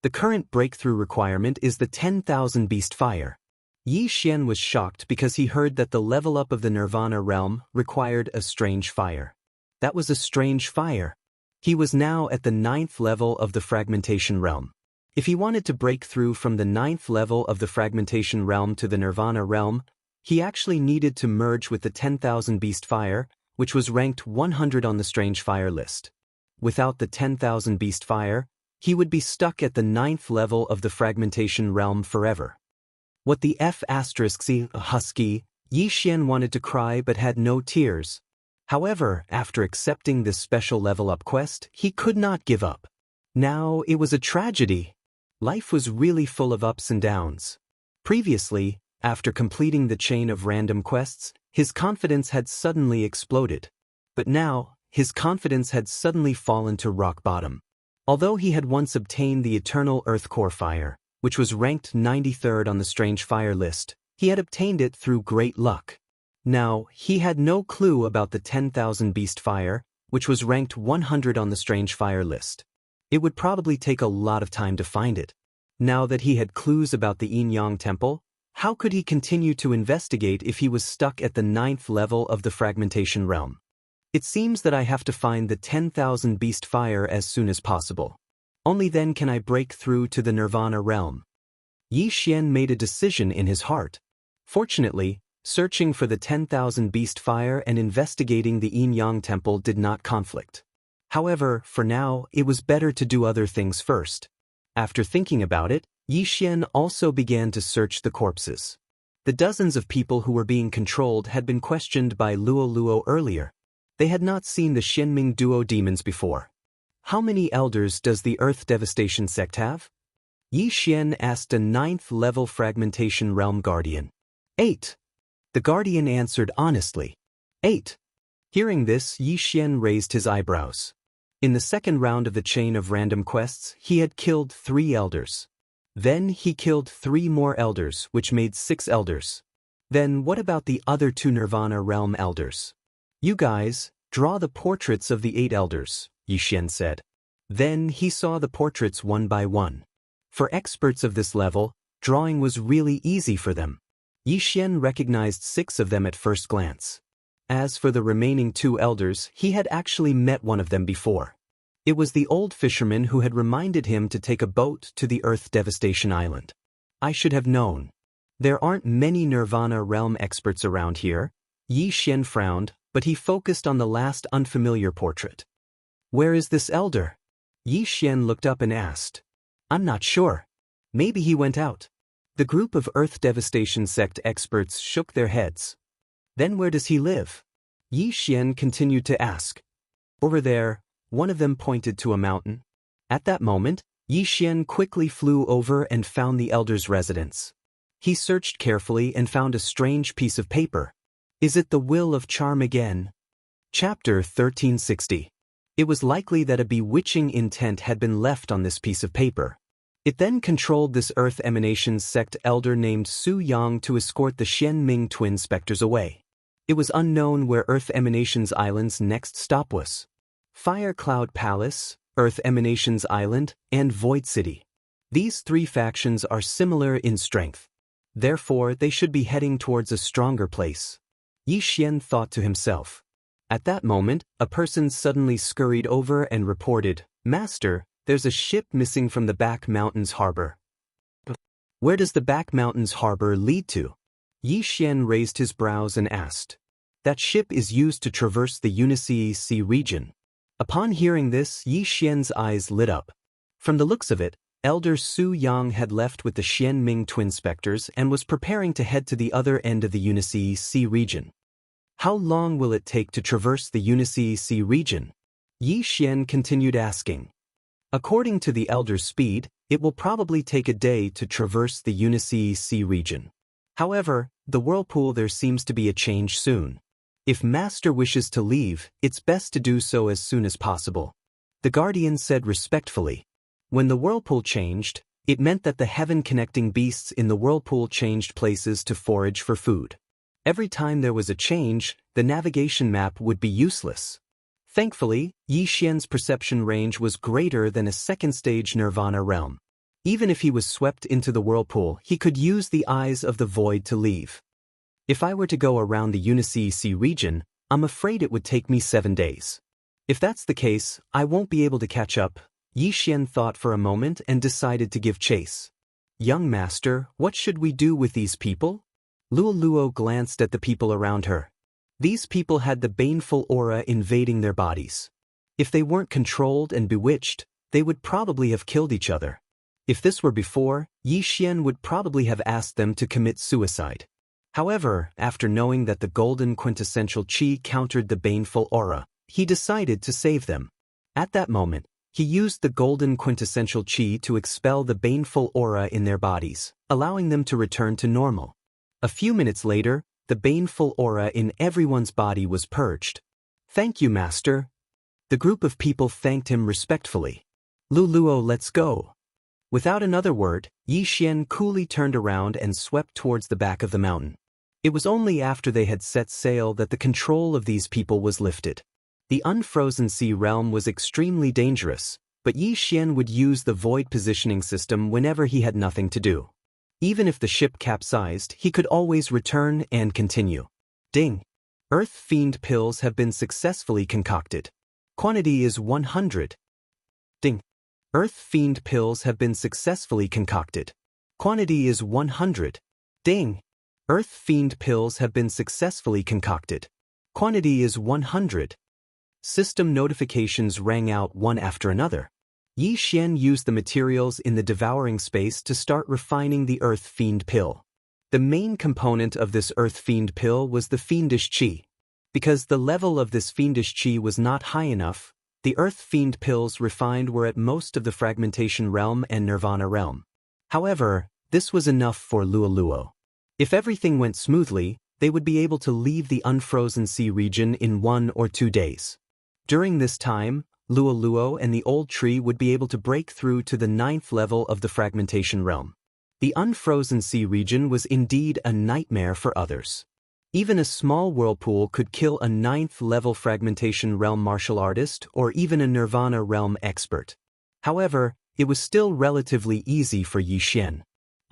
The current breakthrough requirement is the 10,000 Beast Fire. Yi Xian was shocked because he heard that the level up of the Nirvana Realm required a strange fire. That was a strange fire. He was now at the 9th level of the Fragmentation Realm. If he wanted to break through from the 9th level of the Fragmentation Realm to the Nirvana Realm, he actually needed to merge with the 10,000 Beast Fire, which was ranked 100 on the Strange Fire list. Without the 10,000 Beast Fire, he would be stuck at the 9th level of the Fragmentation Realm forever. What the husky, Yi Xian wanted to cry but had no tears. However, after accepting this special level-up quest, he could not give up. Now it was a tragedy. Life was really full of ups and downs. Previously, after completing the chain of random quests, his confidence had suddenly exploded. But now, his confidence had suddenly fallen to rock bottom. Although he had once obtained the Eternal Earth Core Fire, which was ranked 93rd on the Strange Fire list, he had obtained it through great luck. Now, he had no clue about the 10,000 Beast Fire, which was ranked 100 on the Strange Fire list. It would probably take a lot of time to find it. Now that he had clues about the Yin Yang Temple, how could he continue to investigate if he was stuck at the 9th level of the Fragmentation Realm? It seems that I have to find the 10,000 Beast Fire as soon as possible. Only then can I break through to the Nirvana Realm. Yi Xian made a decision in his heart. Fortunately, searching for the 10,000 Beast Fire and investigating the Yin Yang Temple did not conflict. However, for now, it was better to do other things first. After thinking about it, Xian also began to search the corpses. The dozens of people who were being controlled had been questioned by Luo earlier. They had not seen the Xianming duo demons before. How many elders does the Earth Devastation sect have? Xian asked a 9th-level fragmentation realm guardian. 8. The guardian answered honestly. 8. Hearing this, Xian raised his eyebrows. In the second round of the chain of random quests, he had killed 3 elders. Then he killed 3 more elders, which made 6 elders. Then what about the other 2 Nirvana realm elders? You guys, draw the portraits of the 8 elders, Xian said. Then he saw the portraits one by one. For experts of this level, drawing was really easy for them. Xian recognized 6 of them at first glance. As for the remaining 2 elders, he had actually met one of them before. It was the old fisherman who had reminded him to take a boat to the Earth Devastation Island. I should have known. There aren't many Nirvana realm experts around here. Xian frowned, but he focused on the last unfamiliar portrait. Where is this elder? Xian looked up and asked. I'm not sure. Maybe he went out. The group of Earth Devastation sect experts shook their heads. Then where does he live? Xian continued to ask. Over there, one of them pointed to a mountain. At that moment, Xian quickly flew over and found the elder's residence. He searched carefully and found a strange piece of paper. Is it the will of charm again? Chapter 1360. It was likely that a bewitching intent had been left on this piece of paper. It then controlled this Earth Emanations sect elder named Su Yang to escort the Xianming twin specters away. It was unknown where Earth Emanations Island's next stop was. Fire Cloud Palace, Earth Emanations Island, and Void City. These 3 factions are similar in strength. Therefore, they should be heading towards a stronger place. Xian thought to himself. At that moment, a person suddenly scurried over and reported, Master, there's a ship missing from the Back Mountains harbor. Where does the Back Mountains harbor lead to? Xian raised his brows and asked. That ship is used to traverse the Unisea Sea region. Upon hearing this, Xian's eyes lit up. From the looks of it, Elder Su Yang had left with the Xianming twin specters and was preparing to head to the other end of the Unisea Sea region. How long will it take to traverse the Unisea Sea region? Xian continued asking. According to the elder's speed, it will probably take a day to traverse the Unisea Sea region. However, the whirlpool there seems to be a change soon. If Master wishes to leave, it's best to do so as soon as possible. The guardian said respectfully. When the whirlpool changed, it meant that the heaven-connecting beasts in the whirlpool changed places to forage for food. Every time there was a change, the navigation map would be useless. Thankfully, Xian's perception range was greater than a second-stage Nirvana realm. Even if he was swept into the whirlpool, he could use the eyes of the void to leave. If I were to go around the Unisea Sea region, I'm afraid it would take me 7 days. If that's the case, I won't be able to catch up. Xian thought for a moment and decided to give chase. Young master, what should we do with these people? Luo glanced at the people around her. These people had the baneful aura invading their bodies. If they weren't controlled and bewitched, they would probably have killed each other. If this were before, Xian would probably have asked them to commit suicide. However, after knowing that the golden quintessential chi countered the baneful aura, he decided to save them. At that moment, he used the golden quintessential chi to expel the baneful aura in their bodies, allowing them to return to normal. A few minutes later, the baneful aura in everyone's body was purged. Thank you, Master. The group of people thanked him respectfully. Luo, let's go. Without another word, Xian coolly turned around and swept towards the back of the mountain. It was only after they had set sail that the control of these people was lifted. The unfrozen sea realm was extremely dangerous, but Xian would use the void positioning system whenever he had nothing to do. Even if the ship capsized, he could always return and continue. Ding! Earth Fiend pills have been successfully concocted. Quantity is 100. Ding! Earth Fiend pills have been successfully concocted. Quantity is 100. Ding! Earth Fiend pills have been successfully concocted. Quantity is 100. System notifications rang out one after another. Yi Xian used the materials in the devouring space to start refining the Earth Fiend Pill. The main component of this Earth Fiend Pill was the Fiendish Qi. Because the level of this Fiendish Qi was not high enough, the Earth Fiend Pills refined were at most of the Fragmentation Realm and Nirvana Realm. However, this was enough for Luoluo. If everything went smoothly, they would be able to leave the Unfrozen Sea region in 1 or 2 days. During this time, Luoluo and the Old Tree would be able to break through to the 9th level of the Fragmentation Realm. The Unfrozen Sea region was indeed a nightmare for others. Even a small whirlpool could kill a 9th level Fragmentation Realm martial artist or even a Nirvana Realm expert. However, it was still relatively easy for Yi Xian.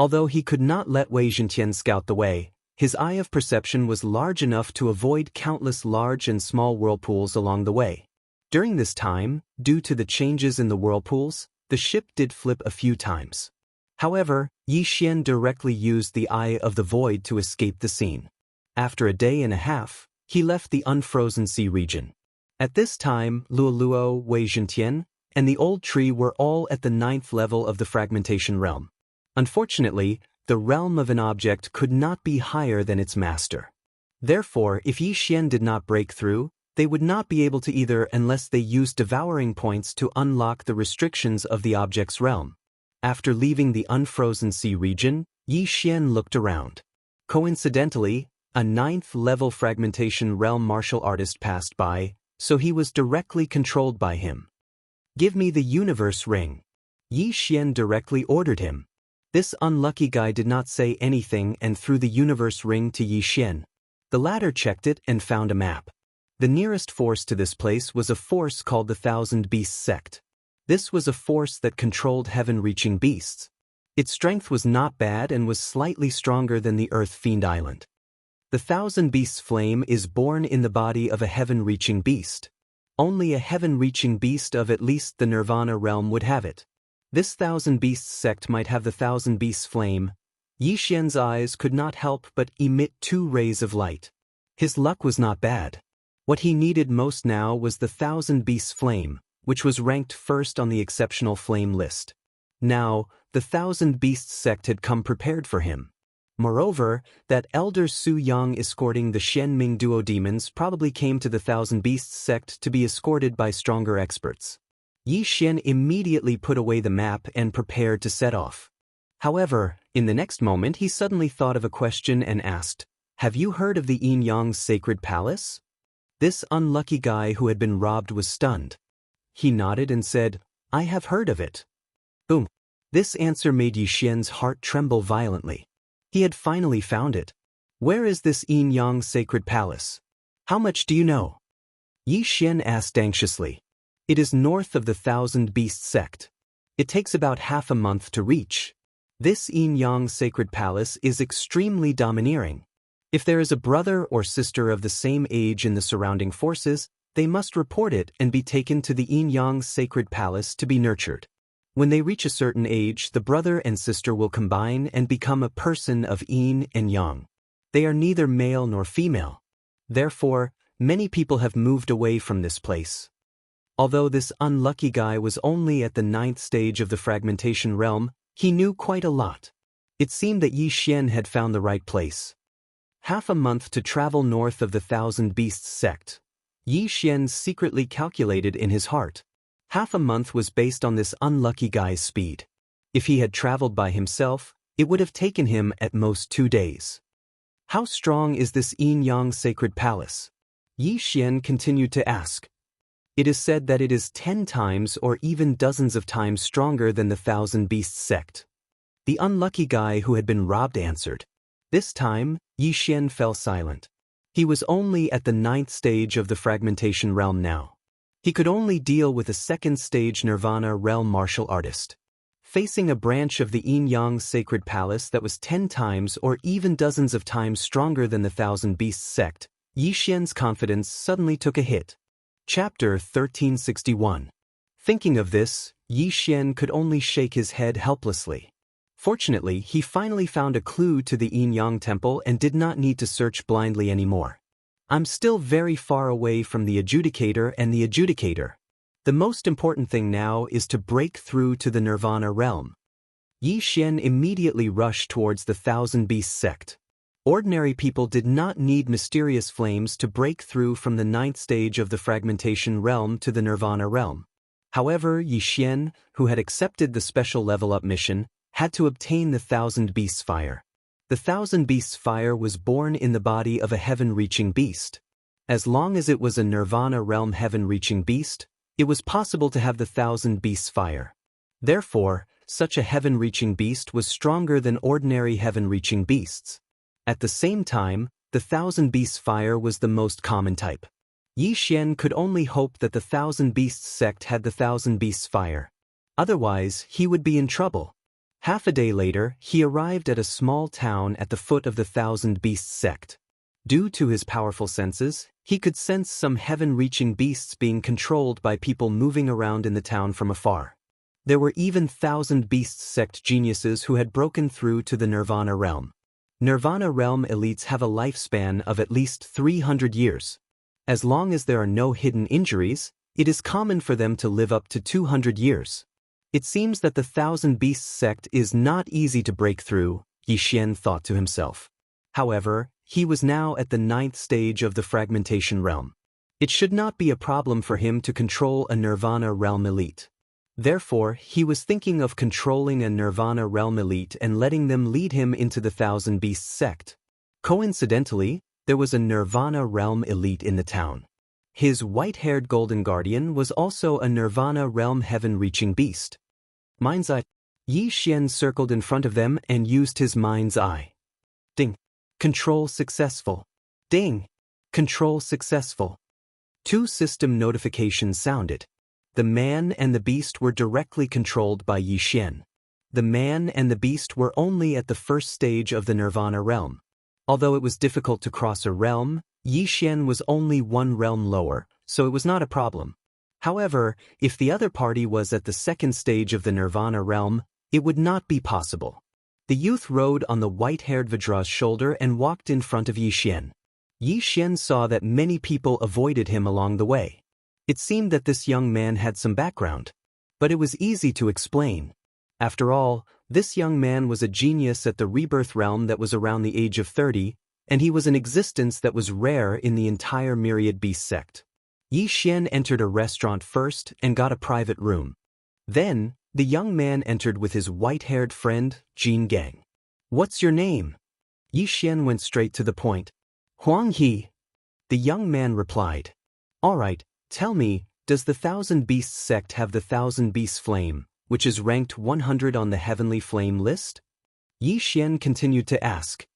Although he could not let Wei Zhentian scout the way, his eye of perception was large enough to avoid countless large and small whirlpools along the way. During this time, due to the changes in the whirlpools, the ship did flip a few times. However, Yi Xian directly used the Eye of the Void to escape the scene. After a day and a half, he left the Unfrozen Sea region. At this time, Luoluo, Wei Zhentian, and the Old Tree were all at the 9th level of the Fragmentation Realm. Unfortunately, the realm of an object could not be higher than its master. Therefore, if Yi Xian did not break through, they would not be able to either unless they used devouring points to unlock the restrictions of the object's realm. After leaving the Unfrozen Sea region, Yi Xian looked around. Coincidentally, a 9th level Fragmentation Realm martial artist passed by, so he was directly controlled by him. "Give me the universe ring," Yi Xian directly ordered him. This unlucky guy did not say anything and threw the universe ring to Yi Xian. The latter checked it and found a map. The nearest force to this place was a force called the Thousand Beasts sect. This was a force that controlled heaven-reaching beasts. Its strength was not bad and was slightly stronger than the Earth Fiend Island. The Thousand Beasts flame is born in the body of a heaven-reaching beast. Only a heaven-reaching beast of at least the Nirvana realm would have it. This Thousand Beasts sect might have the Thousand Beasts flame. Yi Xian's eyes could not help but emit 2 rays of light. His luck was not bad. What he needed most now was the Thousand Beasts flame, which was ranked first on the exceptional flame list. Now, the Thousand Beasts sect had come prepared for him. Moreover, that elder Su Yang escorting the Shenming duodemons probably came to the Thousand Beasts sect to be escorted by stronger experts. Yi Xian immediately put away the map and prepared to set off. However, in the next moment he suddenly thought of a question and asked, "Have you heard of the Yin Yang's sacred palace?" This unlucky guy who had been robbed was stunned. He nodded and said, "I have heard of it." Boom. This answer made Yi Xian's heart tremble violently. He had finally found it. "Where is this Yin Yang sacred palace? How much do you know?" Yi Xian asked anxiously. "It is north of the Thousand Beasts sect. It takes about half a month to reach. This Yin Yang sacred palace is extremely domineering. If there is a brother or sister of the same age in the surrounding forces, they must report it and be taken to the Yin Yang sacred palace to be nurtured. When they reach a certain age, the brother and sister will combine and become a person of Yin and Yang. They are neither male nor female. Therefore, many people have moved away from this place." Although this unlucky guy was only at the 9th stage of the Fragmentation Realm, he knew quite a lot. It seemed that Yi Xian had found the right place. Half a month to travel north of the Thousand Beasts sect. Yi Xian secretly calculated in his heart. Half a month was based on this unlucky guy's speed. If he had traveled by himself, it would have taken him at most 2 days. "How strong is this Yin Yang sacred palace?" Yi Xian continued to ask. "It is said that it is 10 times or even dozens of times stronger than the Thousand Beasts sect." The unlucky guy who had been robbed answered. This time, Yi Xian fell silent. He was only at the 9th stage of the Fragmentation Realm now. He could only deal with a 2nd stage Nirvana Realm martial artist. Facing a branch of the Yin Yang sacred palace that was 10 times or even dozens of times stronger than the Thousand Beasts sect, Yi Xian's confidence suddenly took a hit. Chapter 1361. Thinking of this, Yi Xian could only shake his head helplessly. Fortunately, he finally found a clue to the Yin Yang temple and did not need to search blindly anymore. "I'm still very far away from the adjudicator and the adjudicator." The most important thing now is to break through to the Nirvana realm. Yi Xian immediately rushed towards the Thousand Beasts sect. Ordinary people did not need mysterious flames to break through from the 9th stage of the fragmentation realm to the Nirvana realm. However, Yi Xian, who had accepted the special level-up mission, had to obtain the Thousand Beasts fire. The Thousand Beasts fire was born in the body of a heaven-reaching beast. As long as it was a Nirvana realm heaven-reaching beast, it was possible to have the Thousand Beasts fire. Therefore, such a heaven-reaching beast was stronger than ordinary heaven-reaching beasts. At the same time, the Thousand Beasts fire was the most common type. Yi Xian could only hope that the Thousand Beasts sect had the Thousand Beasts fire. Otherwise, he would be in trouble. Half a day later, he arrived at a small town at the foot of the Thousand Beasts sect. Due to his powerful senses, he could sense some heaven-reaching beasts being controlled by people moving around in the town from afar. There were even Thousand Beasts sect geniuses who had broken through to the Nirvana realm. Nirvana realm elites have a lifespan of at least 300 years. As long as there are no hidden injuries, it is common for them to live up to 200 years. It seems that the Thousand Beasts sect is not easy to break through, Yi Xian thought to himself. However, he was now at the 9th stage of the fragmentation realm. It should not be a problem for him to control a Nirvana realm elite. Therefore, he was thinking of controlling a Nirvana realm elite and letting them lead him into the Thousand Beasts sect. Coincidentally, there was a Nirvana realm elite in the town. His white-haired golden guardian was also a Nirvana realm heaven-reaching beast. Mind's Eye. Yi Xian circled in front of them and used his mind's eye. Ding. Control successful. Ding. Control successful. 2 system notifications sounded. The man and the beast were directly controlled by Yi Xian. The man and the beast were only at the 1st stage of the Nirvana realm. Although it was difficult to cross a realm, Yi Xian was only 1 realm lower, so it was not a problem. However, if the other party was at the 2nd stage of the Nirvana realm, it would not be possible. The youth rode on the white-haired Vajra's shoulder and walked in front of Yi Xian. Yi Xian saw that many people avoided him along the way. It seemed that this young man had some background. But it was easy to explain. After all, this young man was a genius at the rebirth realm that was around the age of 30, and he was an existence that was rare in the entire Myriad Beast sect. Yi Xian entered a restaurant first and got a private room. Then, the young man entered with his white-haired friend, Jin Gang. "What's your name?" Yi Xian went straight to the point. "Huang He." The young man replied. "All right. Tell me, does the Thousand Beasts sect have the Thousand Beasts flame, which is ranked 100 on the Heavenly Flame list?" Yi Xian continued to ask.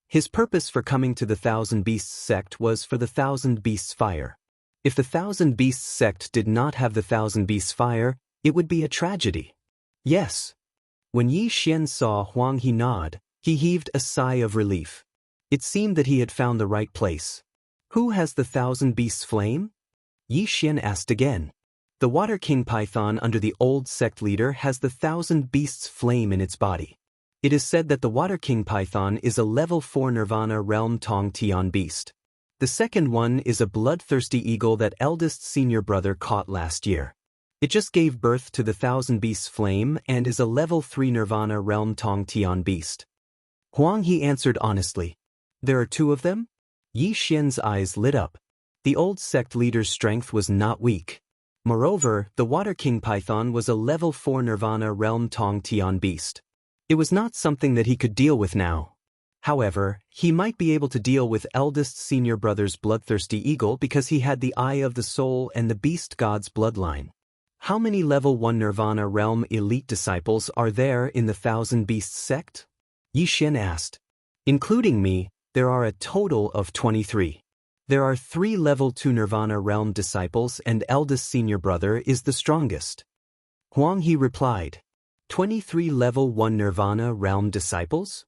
His purpose for coming to the Thousand Beasts sect was for the Thousand Beasts fire. If the Thousand Beasts sect did not have the Thousand Beasts fire, it would be a tragedy. Yes. When Yi Xian saw Huang He nod, he heaved a sigh of relief. It seemed that he had found the right place. "Who has the Thousand Beasts flame?" Yi Xian asked again. "The Water King Python under the old sect leader has the Thousand Beasts flame in its body. It is said that the Water King Python is a level 4 Nirvana realm Tong Tian beast. The second one is a bloodthirsty eagle that eldest senior brother caught last year. It just gave birth to the Thousand Beasts flame and is a level 3 Nirvana realm Tong Tian beast." Huang He answered honestly. "There are 2 of them?" Yi Xian's eyes lit up. The old sect leader's strength was not weak. Moreover, the Water King Python was a level 4 Nirvana realm Tong Tian beast. It was not something that he could deal with now. However, he might be able to deal with eldest senior brother's bloodthirsty eagle because he had the Eye of the Soul and the Beast God's bloodline. How many level 1 Nirvana realm elite disciples are there in the Thousand Beasts sect? Yi Xian asked. "Including me, there are a total of 23. There are 3 level 2 Nirvana realm disciples and eldest senior brother is the strongest." Huang He replied. 23 level 1 Nirvana realm disciples?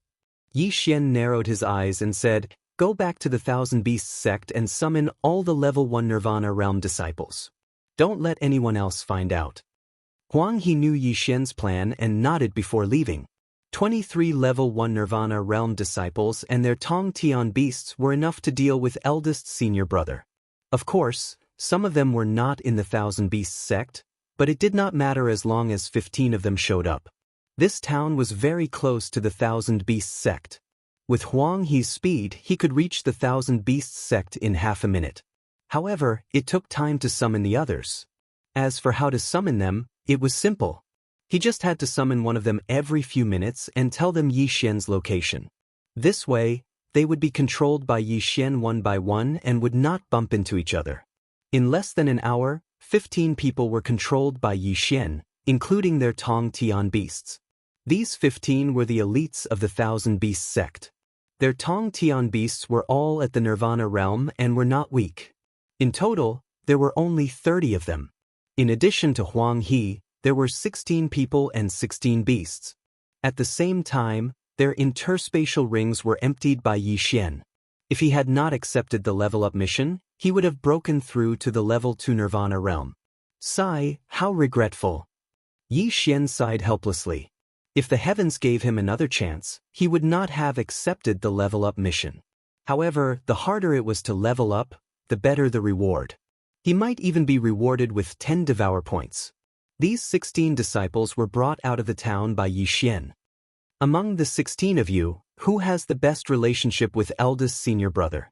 Yi Xian narrowed his eyes and said, "Go back to the Thousand Beasts sect and summon all the level 1 Nirvana realm disciples. Don't let anyone else find out." Huang He knew Yi Xian's plan and nodded before leaving. 23 level 1 Nirvana realm disciples and their Tong Tian beasts were enough to deal with eldest senior brother. Of course, Some of them were not in the Thousand Beasts sect, but it did not matter as long as 15 of them showed up. This town was very close to the Thousand Beasts sect. With Huang He's speed, he could reach the Thousand Beasts sect in half a minute. However, it took time to summon the others. As for how to summon them, it was simple. He just had to summon one of them every few minutes and tell them Yi Xian's location. This way, they would be controlled by Yi Xian one by one and would not bump into each other. In less than an hour, 15 people were controlled by Yi Xian, including their Tong Tian beasts. These 15 were the elites of the Thousand Beasts sect. Their Tong Tian beasts were all at the Nirvana realm and were not weak. In total, there were only 30 of them. In addition to Huang He, there were 16 people and 16 beasts. At the same time, their interspatial rings were emptied by Yi Xian. If he had not accepted the level-up mission, he would have broken through to the level 2 Nirvana realm. Sigh, how regretful. Yi Xian sighed helplessly. If the heavens gave him another chance, he would not have accepted the level-up mission. However, the harder it was to level up, the better the reward. He might even be rewarded with 10 Devour points. These 16 disciples were brought out of the town by Yi Xian. Among the 16 of you, who has the best relationship with eldest senior brother?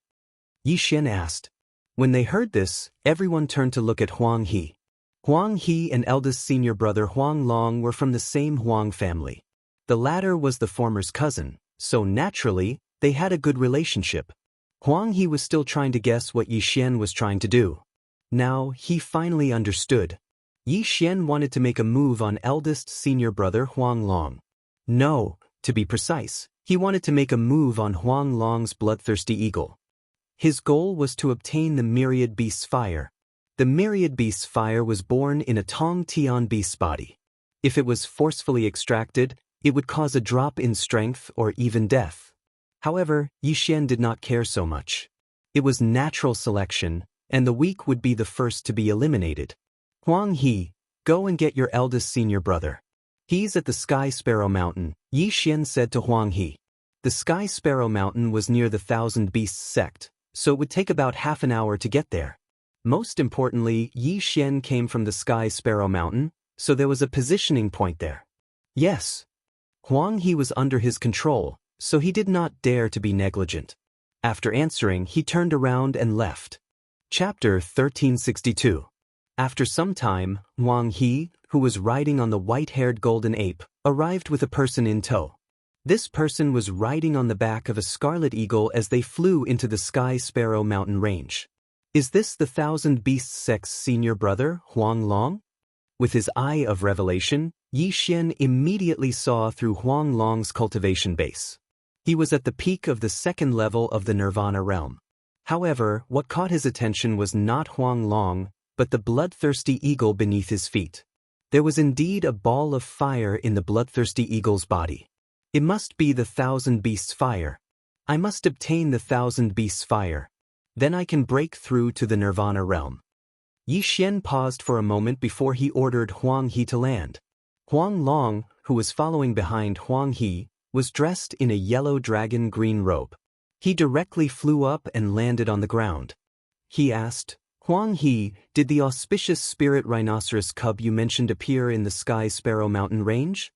Yi Xian asked. When they heard this, everyone turned to look at Huang He. Huang He and eldest senior brother Huang Long were from the same Huang family. The latter was the former's cousin, so naturally, they had a good relationship. Huang He was still trying to guess what Yi Xian was trying to do. Now, he finally understood. Yi Xian wanted to make a move on eldest senior brother Huang Long. No, to be precise, he wanted to make a move on Huang Long's bloodthirsty eagle. His goal was to obtain the Myriad Beast's fire. The Myriad Beast's fire was born in a Tong Tian beast's body. If it was forcefully extracted, it would cause a drop in strength or even death. However, Yi Xian did not care so much. It was natural selection, and the weak would be the first to be eliminated. Huang He, go and get your eldest senior brother. He's at the Sky Sparrow Mountain, Yi Xian said to Huang He. The Sky Sparrow Mountain was near the Thousand Beasts sect, so it would take about half an hour to get there. Most importantly, Yi Xian came from the Sky Sparrow Mountain, so there was a positioning point there. Yes. Huang He was under his control, so he did not dare to be negligent. After answering, he turned around and left. Chapter 1362. After some time, Huang He, who was riding on the white-haired golden ape, arrived with a person in tow. This person was riding on the back of a scarlet eagle as they flew into the Sky Sparrow mountain range. Is this the Thousand Beasts sect's senior brother, Huang Long? With his eye of revelation, Yi Xian immediately saw through Huang Long's cultivation base. He was at the peak of the second level of the Nirvana realm. However, what caught his attention was not Huang Long, but the bloodthirsty eagle beneath his feet. There was indeed a ball of fire in the bloodthirsty eagle's body. It must be the Thousand Beasts' fire. I must obtain the Thousand Beasts' fire. Then I can break through to the Nirvana realm. Yi Xian paused for a moment before he ordered Huang He to land. Huang Long, who was following behind Huang He, was dressed in a yellow dragon green robe. He directly flew up and landed on the ground. He asked, Huang He, did the auspicious spirit rhinoceros cub you mentioned appear in the Sky Sparrow mountain range?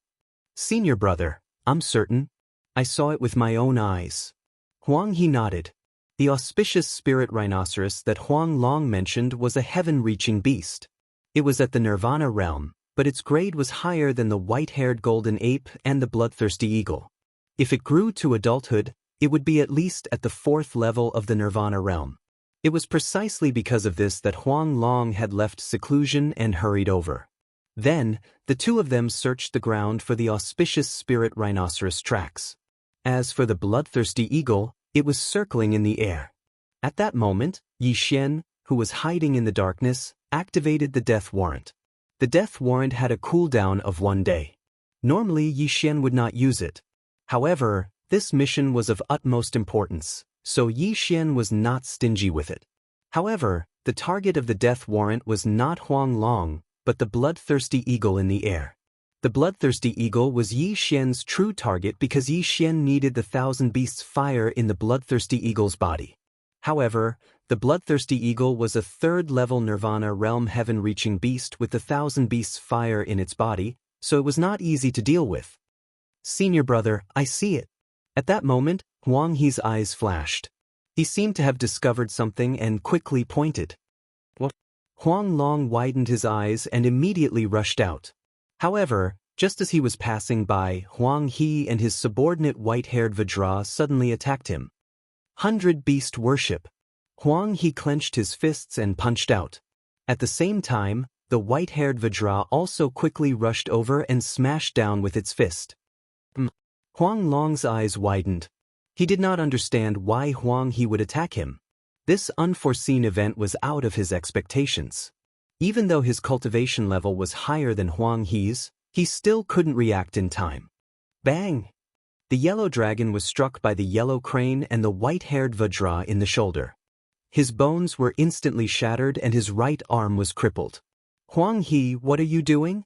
Senior brother, I'm certain. I saw it with my own eyes. Huang He nodded. The auspicious spirit rhinoceros that Huang Long mentioned was a heaven-reaching beast. It was at the Nirvana realm, but its grade was higher than the white-haired golden ape and the bloodthirsty eagle. If it grew to adulthood, it would be at least at the 4th level of the Nirvana realm. It was precisely because of this that Huang Long had left seclusion and hurried over. Then, the two of them searched the ground for the auspicious spirit rhinoceros tracks. As for the bloodthirsty eagle, it was circling in the air. At that moment, Yi Xian, who was hiding in the darkness, activated the death warrant. The death warrant had a cooldown of 1 day. Normally, Yi Xian would not use it. However, this mission was of utmost importance, so Yi Xian was not stingy with it. However, the target of the death warrant was not Huang Long, but the bloodthirsty eagle in the air. The bloodthirsty eagle was Yi Xian's true target because Yi Xian needed the Thousand Beasts' fire in the bloodthirsty eagle's body. However, The bloodthirsty eagle was a third-level Nirvana realm heaven-reaching beast with the 1,000 beasts fire in its body, so it was not easy to deal with. "Senior brother, I see it." At that moment, Huang He's eyes flashed. He seemed to have discovered something and quickly pointed. "What?" Huang Long widened his eyes and immediately rushed out. However, just as he was passing by, Huang He and his subordinate white-haired Vajra suddenly attacked him. 100 Beast Worship. Huang He clenched his fists and punched out. At the same time, the white-haired Vajra also quickly rushed over and smashed down with its fist. Huang Long's eyes widened. He did not understand why Huang He would attack him. This unforeseen event was out of his expectations. Even though his cultivation level was higher than Huang He's, he still couldn't react in time. Bang! The yellow dragon was struck by the yellow crane and the white-haired Vajra in the shoulder. His bones were instantly shattered and his right arm was crippled. "Huang He, what are you doing?"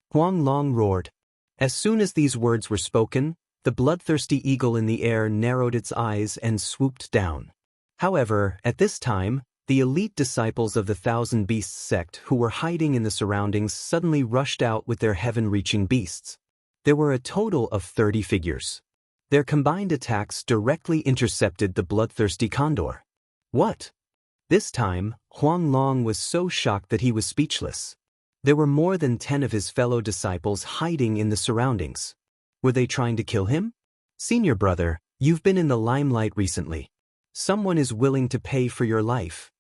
Huang Long roared. As soon as these words were spoken, the bloodthirsty eagle in the air narrowed its eyes and swooped down. However, at this time, the elite disciples of the 1,000 Beasts sect who were hiding in the surroundings suddenly rushed out with their heaven-reaching beasts. There were a total of 30 figures. Their combined attacks directly intercepted the bloodthirsty condor. What? This time, Huang Long was so shocked that he was speechless. There were more than 10 of his fellow disciples hiding in the surroundings. Were they trying to kill him? "Senior brother, you've been in the limelight recently. Someone is willing to pay for your life."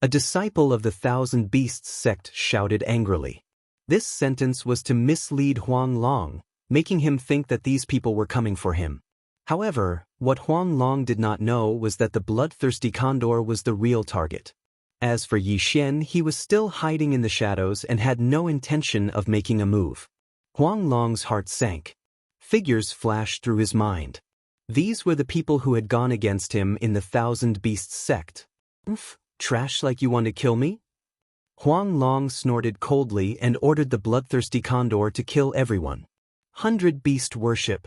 A disciple of the 1,000 Beasts sect shouted angrily. This sentence was to mislead Huang Long, making him think that these people were coming for him. However, what Huang Long did not know was that the bloodthirsty condor was the real target. As for Yi Xian, he was still hiding in the shadows and had no intention of making a move. Huang Long's heart sank. Figures flashed through his mind. These were the people who had gone against him in the 1,000 Beasts sect. Trash like you want to kill me?" Huang Long snorted coldly and ordered the bloodthirsty condor to kill everyone. 100 Beast Worship.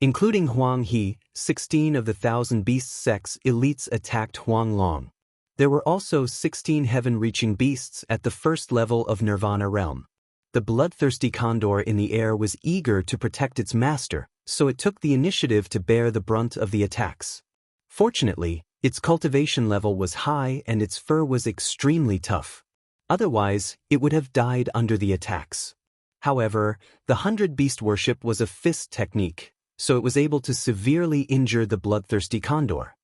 Including Huang He, 16 of the 1,000 Beasts sect's elites attacked Huang Long. There were also 16 heaven-reaching beasts at the first level of Nirvana realm. The bloodthirsty condor in the air was eager to protect its master, so it took the initiative to bear the brunt of the attacks. Fortunately, its cultivation level was high and its fur was extremely tough. Otherwise, it would have died under the attacks. However, the 100 Beast Worship was a fist technique, so it was able to severely injure the bloodthirsty condor.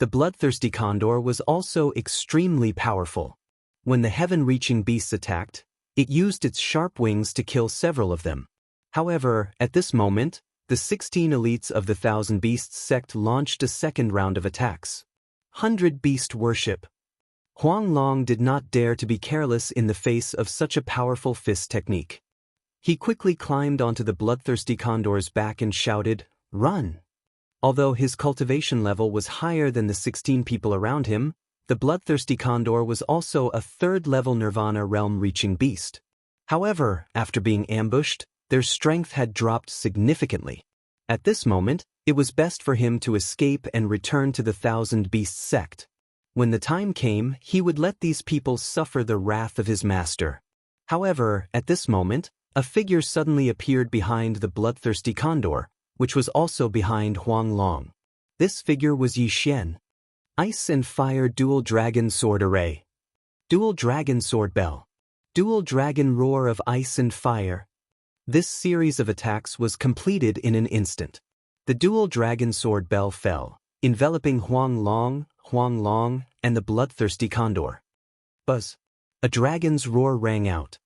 The bloodthirsty condor was also extremely powerful. When the heaven-reaching beasts attacked, it used its sharp wings to kill several of them. However, at this moment, the 16 elites of the 1,000 Beasts sect launched a second round of attacks. 100 Beast Worship. Huang Long did not dare to be careless in the face of such a powerful fist technique. He quickly climbed onto the bloodthirsty condor's back and shouted, "Run!" Although his cultivation level was higher than the 16 people around him, the bloodthirsty condor was also a third-level Nirvana realm-reaching beast. However, after being ambushed, their strength had dropped significantly. At this moment, it was best for him to escape and return to the 1,000 Beasts sect. When the time came, he would let these people suffer the wrath of his master. However, at this moment, a figure suddenly appeared behind the bloodthirsty condor, which was also behind Huang Long. This figure was Yi Xian. Ice and Fire Dual Dragon Sword Array. Dual Dragon Sword Bell. Dual Dragon Roar of Ice and Fire. This series of attacks was completed in an instant. The Dual Dragon Sword Bell fell, enveloping Huang Long, and the bloodthirsty condor. Buzz. A dragon's roar rang out.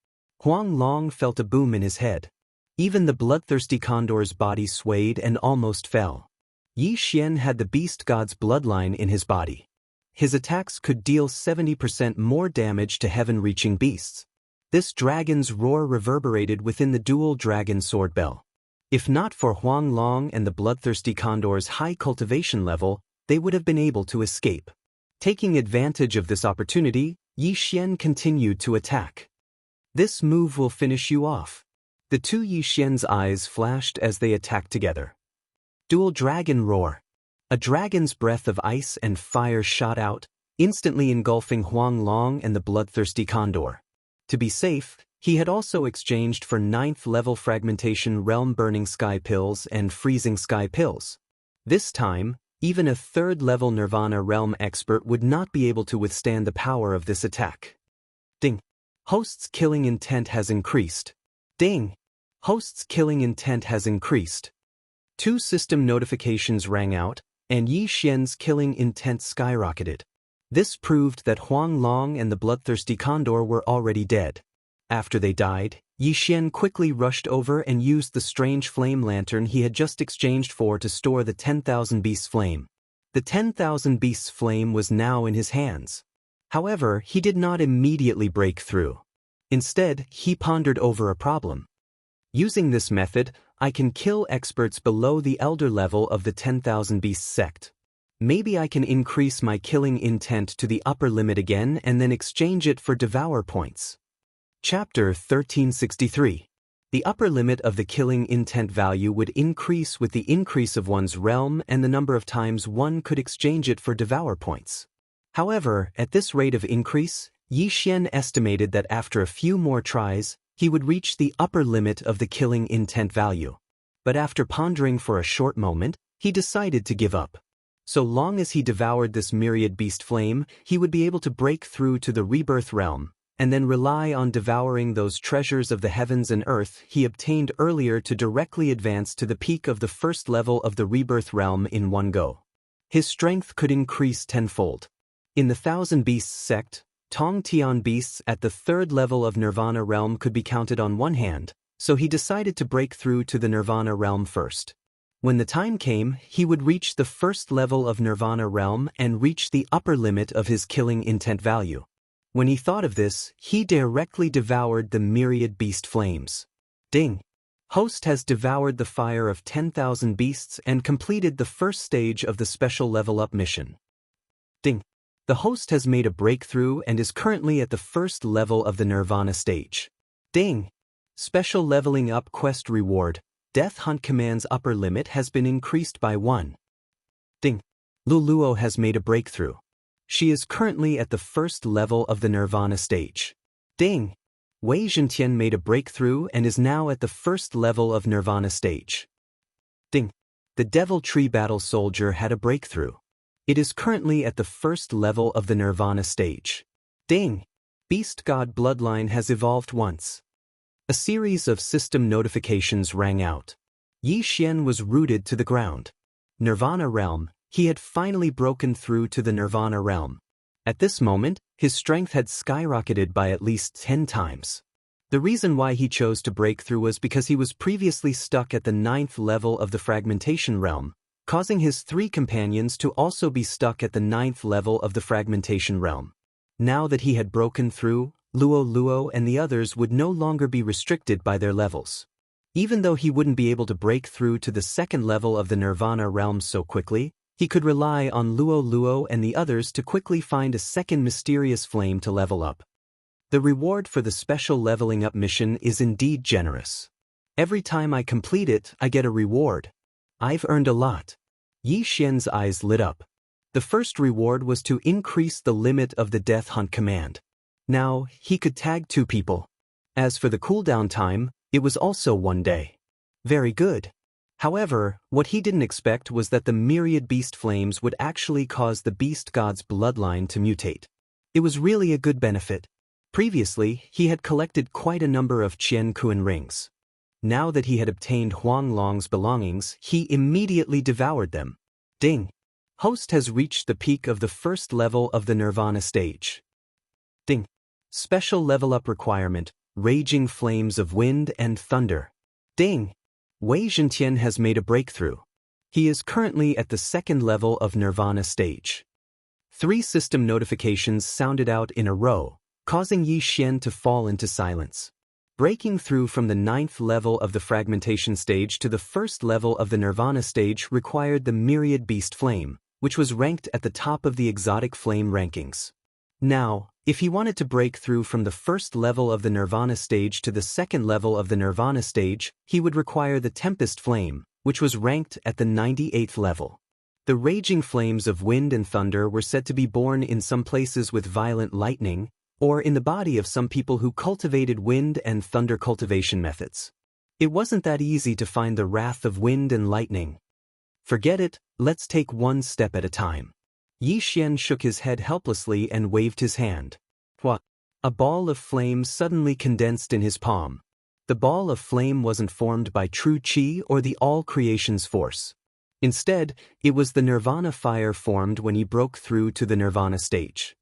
Huang Long felt a boom in his head. Even the bloodthirsty condor's body swayed and almost fell. Yi Xian had the beast god's bloodline in his body. His attacks could deal 70% more damage to heaven-reaching beasts. This dragon's roar reverberated within the dual dragon sword bell. If not for Huang Long and the bloodthirsty condor's high cultivation level, they would have been able to escape. Taking advantage of this opportunity, Yi Xian continued to attack. "This move will finish you off." The two Yi Xian's eyes flashed as they attacked together. Dual Dragon Roar. A dragon's breath of ice and fire shot out, instantly engulfing Huang Long and the bloodthirsty condor. To be safe, he had also exchanged for 9th-level fragmentation realm burning sky pills and freezing sky pills. This time, even a 3rd-level Nirvana realm expert would not be able to withstand the power of this attack. Ding. Host's killing intent has increased. Ding. Host's killing intent has increased. 2 system notifications rang out, and Yi Xian's killing intent skyrocketed. This proved that Huang Long and the bloodthirsty condor were already dead. After they died, Yi Xian quickly rushed over and used the strange flame lantern he had just exchanged for to store the 10,000 beasts flame. The 10,000 beasts flame was now in his hands. However, he did not immediately break through. Instead, he pondered over a problem. Using this method, I can kill experts below the elder level of the 10,000 beasts sect. Maybe I can increase my killing intent to the upper limit again and then exchange it for Devourer points. Chapter 1363. The upper limit of the killing intent value would increase with the increase of one's realm and the number of times one could exchange it for Devourer points. However, at this rate of increase, Yi Xian estimated that after a few more tries, he would reach the upper limit of the killing intent value. But after pondering for a short moment, he decided to give up. So long as he devoured this myriad beast flame, he would be able to break through to the rebirth realm, and then rely on devouring those treasures of the heavens and earth he obtained earlier to directly advance to the peak of the 1st level of the rebirth realm in one go. His strength could increase tenfold. In the 1,000 Beasts sect, Tong Tian beasts at the 3rd level of Nirvana realm could be counted on one hand, so he decided to break through to the Nirvana realm first. When the time came, he would reach the 1st level of Nirvana realm and reach the upper limit of his killing intent value. When he thought of this, he directly devoured the myriad beast flames. Ding! Host has devoured the fire of 10,000 beasts and completed the 1st stage of the special level up mission. Ding! The host has made a breakthrough and is currently at the 1st level of the Nirvana stage. Ding! Special leveling up quest reward, Death Hunt Command's upper limit has been increased by 1. Ding! Luluo has made a breakthrough. She is currently at the 1st level of the Nirvana stage. Ding! Wei Zhentian made a breakthrough and is now at the 1st level of Nirvana stage. Ding! The Devil Tree Battle Soldier had a breakthrough. It is currently at the 1st level of the Nirvana stage. Ding! Beast God Bloodline has evolved once. A series of system notifications rang out. Yi Xian was rooted to the ground. Nirvana realm. He had finally broken through to the Nirvana realm. At this moment, his strength had skyrocketed by at least 10 times. The reason why he chose to break through was because he was previously stuck at the 9th level of the fragmentation realm, causing his 3 companions to also be stuck at the 9th level of the fragmentation realm. Now that he had broken through, Luo and the others would no longer be restricted by their levels. Even though he wouldn't be able to break through to the 2nd level of the Nirvana realm so quickly, he could rely on Luo and the others to quickly find a 2nd mysterious flame to level up. The reward for the special leveling up mission is indeed generous. Every time I complete it, I get a reward. I've earned a lot. Yi Xian's eyes lit up. The first reward was to increase the limit of the Death Hunt command. Now, he could tag 2 people. As for the cooldown time, it was also 1 day. Very good. However, what he didn't expect was that the myriad beast flames would actually cause the beast god's bloodline to mutate. It was really a good benefit. Previously, he had collected quite a number of Qian Kuan rings. Now that he had obtained Huang Long's belongings, he immediately devoured them. Ding! Host has reached the peak of the 1st level of the Nirvana stage. Ding! Special level up requirement, Raging Flames of Wind and Thunder. Ding! Wei Zhentian has made a breakthrough. He is currently at the 2nd level of Nirvana stage. 3 system notifications sounded out in a row, causing Yi Xian to fall into silence. Breaking through from the 9th level of the fragmentation stage to the 1st level of the Nirvana stage required the myriad beast flame, which was ranked at the top of the exotic flame rankings. Now, if he wanted to break through from the 1st level of the Nirvana stage to the 2nd level of the Nirvana stage, he would require the Tempest Flame, which was ranked at the 98th level. The raging flames of wind and thunder were said to be born in some places with violent lightning, or in the body of some people who cultivated wind and thunder cultivation methods. It wasn't that easy to find the wrath of wind and lightning. Forget it, let's take one step at a time. Yi Xian shook his head helplessly and waved his hand. What? A ball of flame suddenly condensed in his palm. The ball of flame wasn't formed by true qi or the all-creation's force. Instead, it was the nirvana fire formed when he broke through to the nirvana stage.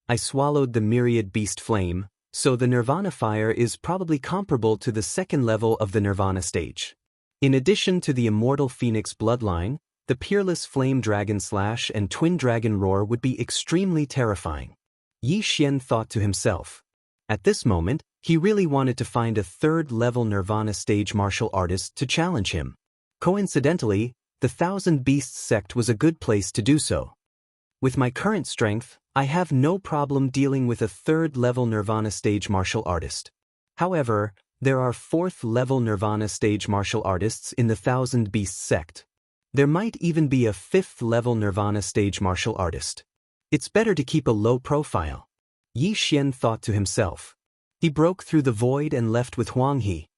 I swallowed the myriad beast flame, so the nirvana fire is probably comparable to the second level of the nirvana stage. In addition to the immortal phoenix bloodline, the peerless flame dragon slash and twin dragon roar would be extremely terrifying. Yi Xian thought to himself. At this moment, he really wanted to find a third-level nirvana stage martial artist to challenge him. Coincidentally, the Thousand Beasts sect was a good place to do so. With my current strength, I have no problem dealing with a third-level nirvana stage martial artist. However, there are fourth-level nirvana stage martial artists in the Thousand Beasts sect. There might even be a fifth-level nirvana stage martial artist. It's better to keep a low profile. Yi Xian thought to himself. He broke through the void and left with Huang He.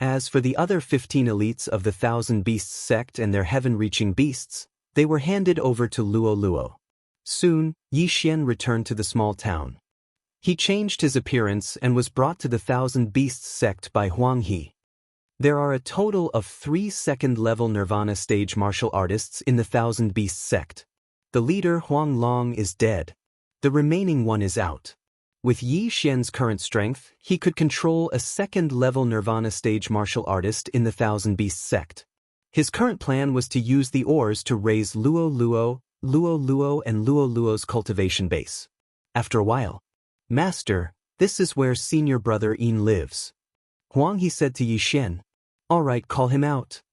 As for the other 15 elites of the Thousand Beasts sect and their heaven-reaching beasts, they were handed over to Luo Luo. Soon, Yi Xian returned to the small town. He changed his appearance and was brought to the Thousand Beasts sect by Huang He. There are a total of 3 second-level nirvana stage martial artists in the Thousand Beasts sect. The leader Huang Long is dead. The remaining one is out. With Yi Xian's current strength, he could control a second-level nirvana stage martial artist in the Thousand Beasts sect. His current plan was to use the ores to raise Luo Luo, and Luo Luo's cultivation base. After a while, Master, this is where senior brother Yin lives. Huang He said to Yi Xian. All right, call him out.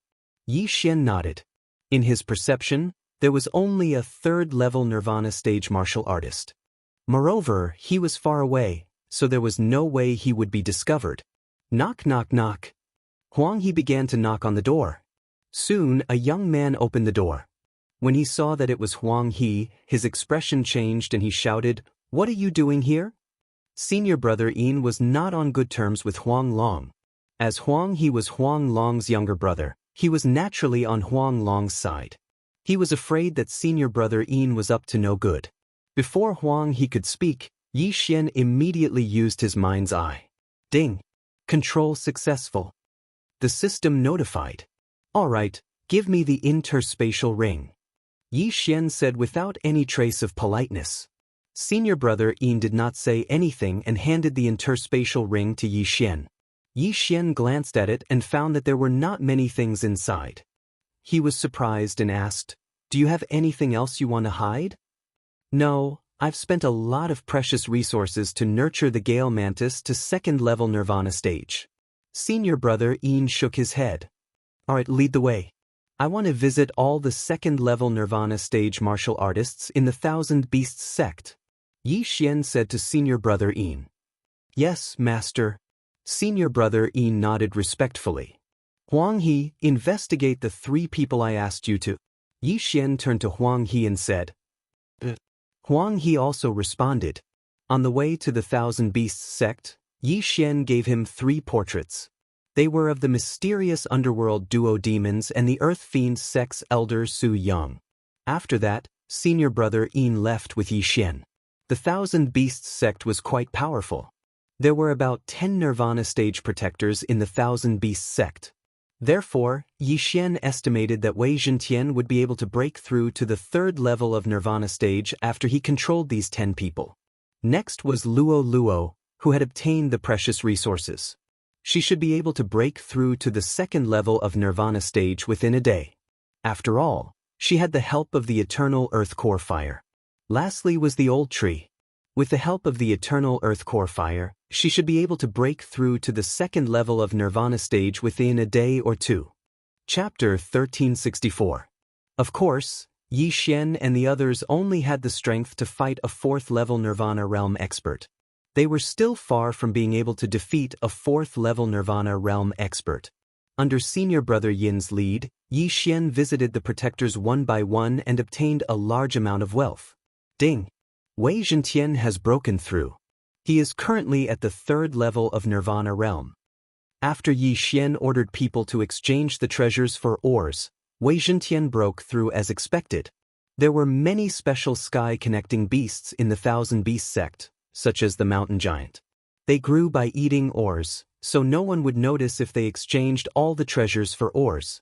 Yi Xian nodded. In his perception, there was only a third-level nirvana stage martial artist. Moreover, he was far away, so there was no way he would be discovered. Knock, knock, knock. Huang He began to knock on the door. Soon, a young man opened the door. When he saw that it was Huang He, his expression changed and he shouted, "What are you doing here?" Senior brother Yin was not on good terms with Huang Long. As Huang He was Huang Long's younger brother, he was naturally on Huang Long's side. He was afraid that senior brother Yin was up to no good. Before Huang He could speak, Yi Xian immediately used his mind's eye. Ding! Control successful. The system notified. All right, give me the interspatial ring. Yi Xian said without any trace of politeness. Senior brother Yin did not say anything and handed the interspatial ring to Yi Xian. Yi Xian glanced at it and found that there were not many things inside. He was surprised and asked, "Do you have anything else you want to hide?" "No, I've spent a lot of precious resources to nurture the Gale Mantis to second-level nirvana stage." Senior brother Yin shook his head. "All right, lead the way. I want to visit all the second-level nirvana stage martial artists in the Thousand Beasts sect." Yi Xian said to senior brother Yin. "Yes, master." Senior brother Yin nodded respectfully. "Huang He, investigate the 3 people I asked you to." Yi Xian turned to Huang He and said. Huang He also responded. On the way to the Thousand Beasts sect, Yi Xian gave him 3 portraits. They were of the mysterious underworld duo demons and the Earth Fiend sect's elder Su Yang. After that, senior brother Yin left with Yi Xian. The Thousand Beasts sect was quite powerful. There were about 10 nirvana stage protectors in the Thousand Beasts sect. Therefore, Yi Xian estimated that Wei Zhentian would be able to break through to the 3rd level of nirvana stage after he controlled these 10 people. Next was Luo Luo, who had obtained the precious resources. She should be able to break through to the 2nd level of nirvana stage within a day. After all, she had the help of the eternal earth core fire. Lastly was the old tree. With the help of the eternal earth core fire, she should be able to break through to the 2nd level of nirvana stage within a day or 2. Chapter 1364. Of course, Yi Xian and the others only had the strength to fight a 4th level nirvana realm expert. They were still far from being able to defeat a 4th level nirvana realm expert. Under senior brother Yin's lead, Yi Xian visited the protectors one by one and obtained a large amount of wealth. Ding! Wei Zhentian has broken through. He is currently at the 3rd level of Nirvana realm. After Yi Xian ordered people to exchange the treasures for ores, Wei Zhentian broke through as expected. There were many special sky-connecting beasts in the Thousand Beasts sect, such as the mountain giant. They grew by eating ores, so no one would notice if they exchanged all the treasures for ores.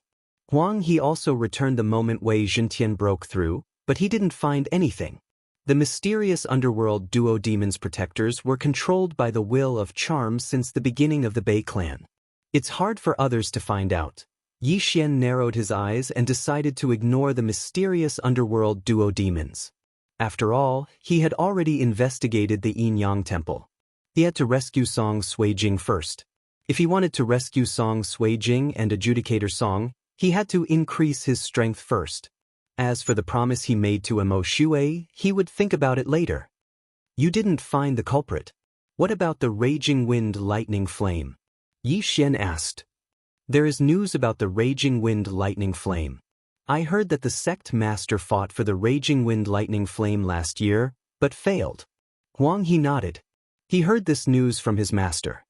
Huang He also returned the moment Wei Zhentian broke through, but he didn't find anything. The mysterious underworld duo demons protectors were controlled by the will of charm since the beginning of the Bei clan. It's hard for others to find out. Yi Xian narrowed his eyes and decided to ignore the mysterious underworld duo demons. After all, he had already investigated the Yin Yang temple. He had to rescue Song Suijing first. If he wanted to rescue Song Suijing and Adjudicator Song, he had to increase his strength first. As for the promise he made to Mo Shui, he would think about it later. You didn't find the culprit. What about the raging wind lightning flame? Yi Xian asked. There is news about the raging wind lightning flame. I heard that the sect master fought for the raging wind lightning flame last year, but failed. Huang He nodded. He heard this news from his master.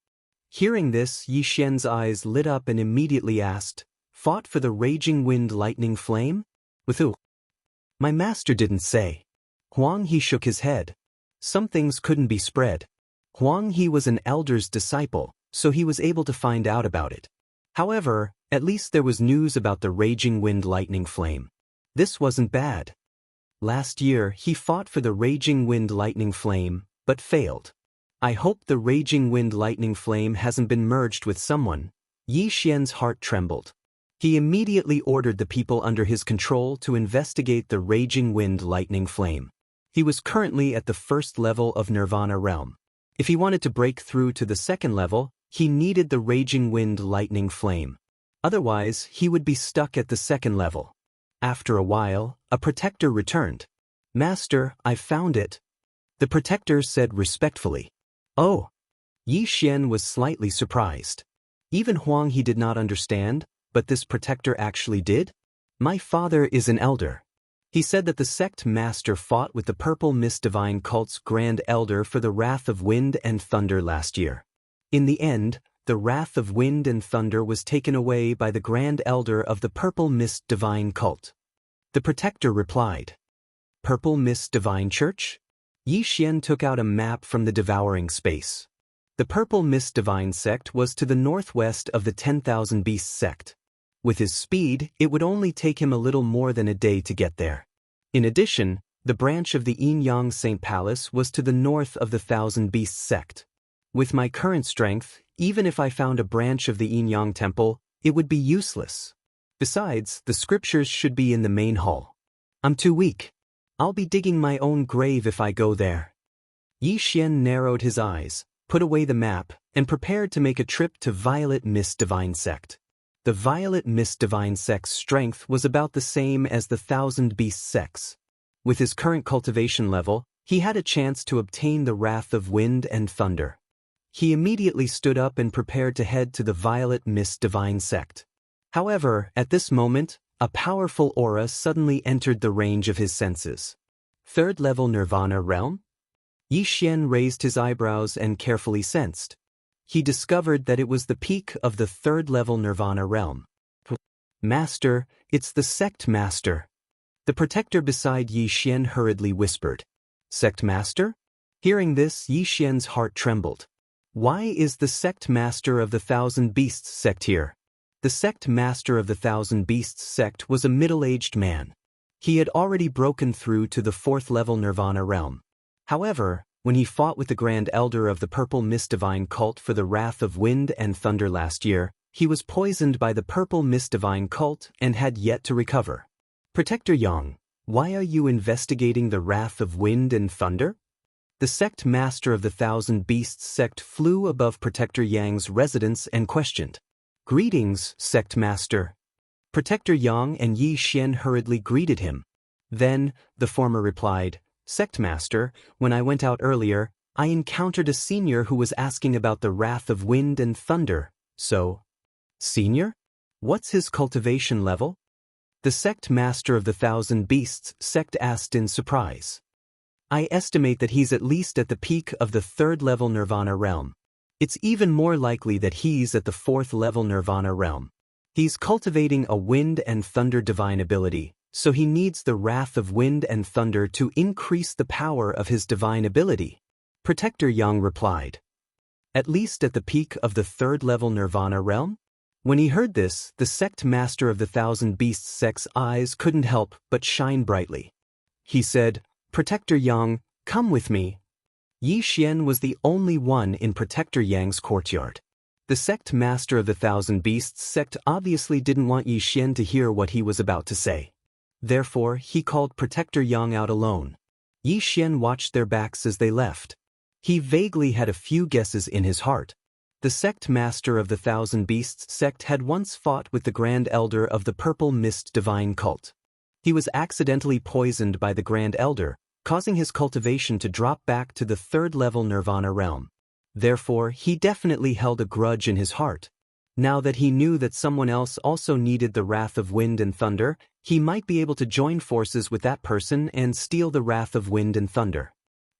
Hearing this, Yi Xian's eyes lit up and immediately asked, Fought for the raging wind lightning flame? With who? My master didn't say. Huang He shook his head. Some things couldn't be spread. Huang He was an elder's disciple, so he was able to find out about it. However, at least there was news about the raging wind lightning flame. This wasn't bad. Last year, he fought for the raging wind lightning flame, but failed. I hope the raging wind lightning flame hasn't been merged with someone. Yi Xian's heart trembled. He immediately ordered the people under his control to investigate the raging wind lightning flame. He was currently at the 1st level of Nirvana realm. If he wanted to break through to the 2nd level, he needed the raging wind lightning flame. Otherwise, he would be stuck at the 2nd level. After a while, a protector returned. Master, I found it. The protector said respectfully. Oh. Yi Xian was slightly surprised. Even Huang He did not understand, but this protector actually did? My father is an elder. He said that the sect master fought with the Purple Mist Divine Cult's Grand Elder for the Wrath of Wind and Thunder last year. In the end, the Wrath of Wind and Thunder was taken away by the Grand Elder of the Purple Mist Divine Cult. The protector replied. Purple Mist Divine Church? Yi Xian took out a map from the devouring space. The Purple Mist Divine Sect was to the northwest of the 10,000 Beasts sect. With his speed, it would only take him a little more than a day to get there. In addition, the branch of the Yin Yang Saint Palace was to the north of the Thousand Beasts sect. With my current strength, even if I found a branch of the Yin Yang temple, it would be useless. Besides, the scriptures should be in the main hall. I'm too weak. I'll be digging my own grave if I go there. Yi Xian narrowed his eyes, put away the map, and prepared to make a trip to Violet Mist Divine Sect. The Violet Mist Divine Sect's strength was about the same as the Thousand Beasts sects. With his current cultivation level, he had a chance to obtain the Wrath of Wind and Thunder. He immediately stood up and prepared to head to the Violet Mist Divine Sect. However, at this moment, a powerful aura suddenly entered the range of his senses. 3rd level Nirvana realm? Yi Xian raised his eyebrows and carefully sensed. He discovered that it was the peak of the 3rd level Nirvana realm. Master, it's the sect master. The protector beside Yi Xian hurriedly whispered. Sect master? Hearing this, Yi Xian's heart trembled. Why is the sect master of the Thousand Beasts sect here? The sect master of the Thousand Beasts sect was a middle-aged man. He had already broken through to the 4th level Nirvana realm. However, when he fought with the Grand Elder of the Purple Mist Divine Cult for the Wrath of Wind and Thunder last year, he was poisoned by the Purple Mist Divine Cult and had yet to recover. Protector Yang, why are you investigating the Wrath of Wind and Thunder? The sect master of the Thousand Beasts sect flew above Protector Yang's residence and questioned. Greetings, sect master. Protector Yang and Yi Xian hurriedly greeted him. Then, the former replied, Sect master, when I went out earlier, I encountered a senior who was asking about the Wrath of Wind and Thunder, so... Senior? What's his cultivation level? The sect master of the Thousand Beasts sect asked in surprise. I estimate that he's at least at the peak of the 3rd level Nirvana realm. It's even more likely that he's at the 4th level Nirvana realm. He's cultivating a wind and thunder divine ability, so he needs the wrath of wind and thunder to increase the power of his divine ability. Protector Yang replied. At least at the peak of the 3rd level Nirvana realm? When he heard this, the sect master of the Thousand Beasts sect's eyes couldn't help but shine brightly. He said, Protector Yang, come with me. Yi Xian was the only one in Protector Yang's courtyard. The sect master of the Thousand Beasts sect obviously didn't want Yi Xian to hear what he was about to say. Therefore, he called Protector Yang out alone. Yi Xian watched their backs as they left. He vaguely had a few guesses in his heart. The sect master of the Thousand Beasts sect had once fought with the Grand Elder of the Purple Mist Divine Cult. He was accidentally poisoned by the Grand Elder, causing his cultivation to drop back to the 3rd level Nirvana realm. Therefore, he definitely held a grudge in his heart. Now that he knew that someone else also needed the wrath of wind and thunder, he might be able to join forces with that person and steal the wrath of wind and thunder.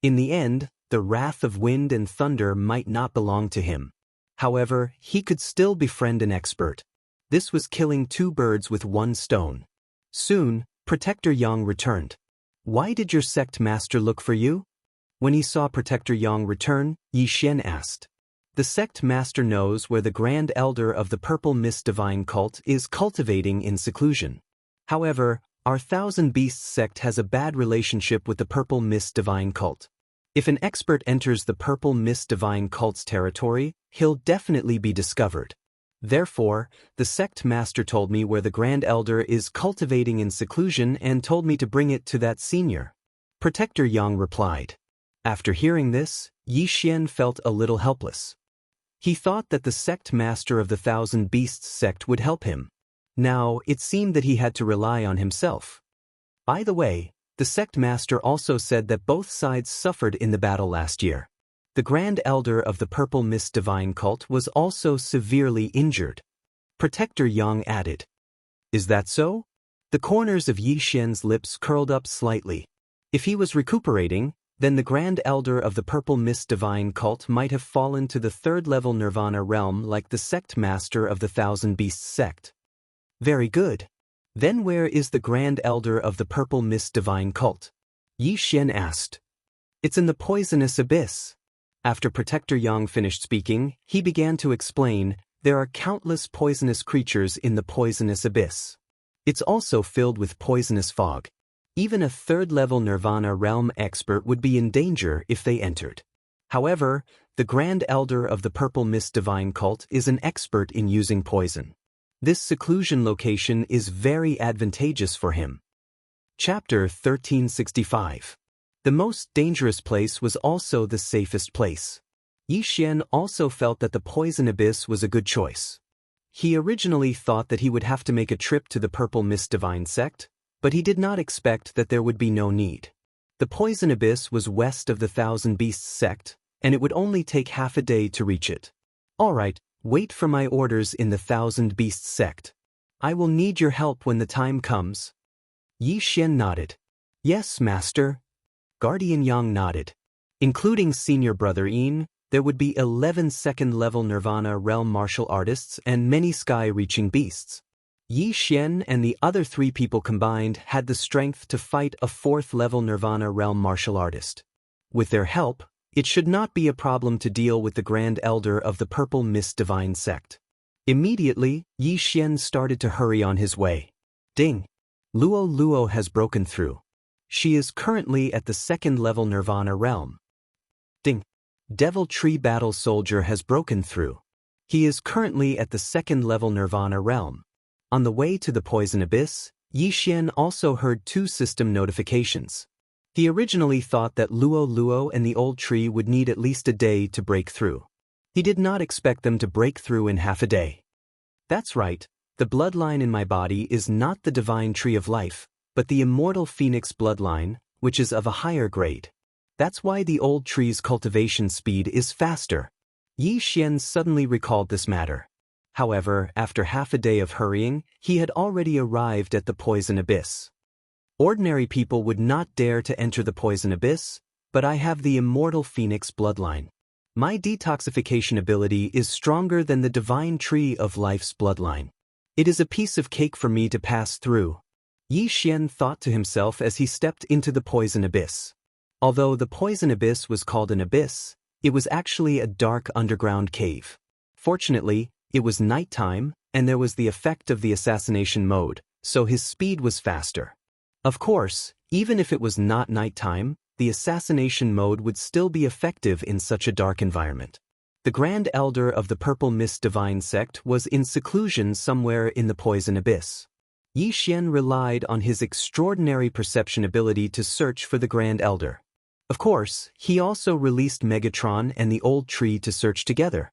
In the end, the wrath of wind and thunder might not belong to him. However, he could still befriend an expert. This was killing 2 birds with 1 stone. Soon, Protector Yang returned. Why did your sect master look for you? When he saw Protector Yang return, Yi Xian asked. The sect master knows where the Grand Elder of the Purple Mist Divine Cult is cultivating in seclusion. However, our Thousand Beasts sect has a bad relationship with the Purple Mist Divine Cult. If an expert enters the Purple Mist Divine Cult's territory, he'll definitely be discovered. Therefore, the sect master told me where the Grand Elder is cultivating in seclusion and told me to bring it to that senior. Protector Yang replied. After hearing this, Yi Xian felt a little helpless. He thought that the sect master of the Thousand Beasts sect would help him. Now, it seemed that he had to rely on himself. By the way, the sect master also said that both sides suffered in the battle last year. The Grand Elder of the Purple Mist Divine Cult was also severely injured. Protector Yang added. Is that so? The corners of Yi Xian's lips curled up slightly. If he was recuperating, then the Grand Elder of the Purple Mist Divine Cult might have fallen to the 3rd level Nirvana realm like the sect master of the Thousand Beasts sect. Very good. Then where is the Grand Elder of the Purple Mist Divine Cult? Yi Xian asked. It's in the poisonous abyss. After Protector Yang finished speaking, he began to explain, there are countless poisonous creatures in the poisonous abyss. It's also filled with poisonous fog. Even a 3rd level Nirvana realm expert would be in danger if they entered. However, the Grand Elder of the Purple Mist Divine Cult is an expert in using poison. This seclusion location is very advantageous for him. Chapter 1365. The most dangerous place was also the safest place. Yi Xian also felt that the poison abyss was a good choice. He originally thought that he would have to make a trip to the Purple Mist Divine sect, but he did not expect that there would be no need. The poison abyss was west of the Thousand Beasts sect, and it would only take half a day to reach it. All right. Wait for my orders in the Thousand Beasts sect. I will need your help when the time comes. Yi Xian nodded. Yes, master. Guardian Yang nodded. Including senior brother Yin, there would be 11 second-level Nirvana realm martial artists and many sky-reaching beasts. Yi Xian and the other 3 people combined had the strength to fight a 4th-level Nirvana realm martial artist. With their help, it should not be a problem to deal with the Grand Elder of the Purple Mist Divine Sect. Immediately, Yi Xian started to hurry on his way. Ding! Luo Luo has broken through. She is currently at the 2nd-level Nirvana realm. Ding! Devil Tree Battle Soldier has broken through. He is currently at the 2nd-level Nirvana realm. On the way to the Poison Abyss, Yi Xian also heard 2 system notifications. He originally thought that Luo Luo and the old tree would need at least a day to break through. He did not expect them to break through in half a day. That's right, the bloodline in my body is not the divine tree of life, but the immortal phoenix bloodline, which is of a higher grade. That's why the old tree's cultivation speed is faster. Yi Xian suddenly recalled this matter. However, after half a day of hurrying, he had already arrived at the poison abyss. Ordinary people would not dare to enter the poison abyss, but I have the immortal phoenix bloodline. My detoxification ability is stronger than the divine tree of life's bloodline. It is a piece of cake for me to pass through. Yi Xian thought to himself as he stepped into the poison abyss. Although the poison abyss was called an abyss, it was actually a dark underground cave. Fortunately, it was nighttime, and there was the effect of the assassination mode, so his speed was faster. Of course, even if it was not nighttime, the assassination mode would still be effective in such a dark environment. The Grand Elder of the Purple Mist Divine Sect was in seclusion somewhere in the poison abyss. Yi Xian relied on his extraordinary perception ability to search for the Grand Elder. Of course, he also released Megatron and the Old Tree to search together.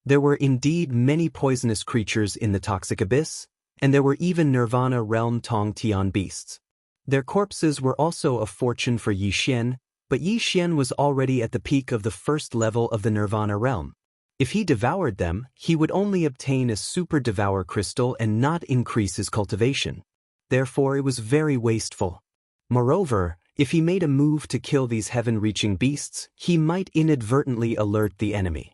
There were indeed many poisonous creatures in the toxic abyss, and there were even Nirvana Realm Tong Tian beasts. Their corpses were also a fortune for Yi Xian, but Yi Xian was already at the peak of the first level of the Nirvana realm. If he devoured them, he would only obtain a super devour crystal and not increase his cultivation. Therefore, it was very wasteful. Moreover, if he made a move to kill these heaven-reaching beasts, he might inadvertently alert the enemy.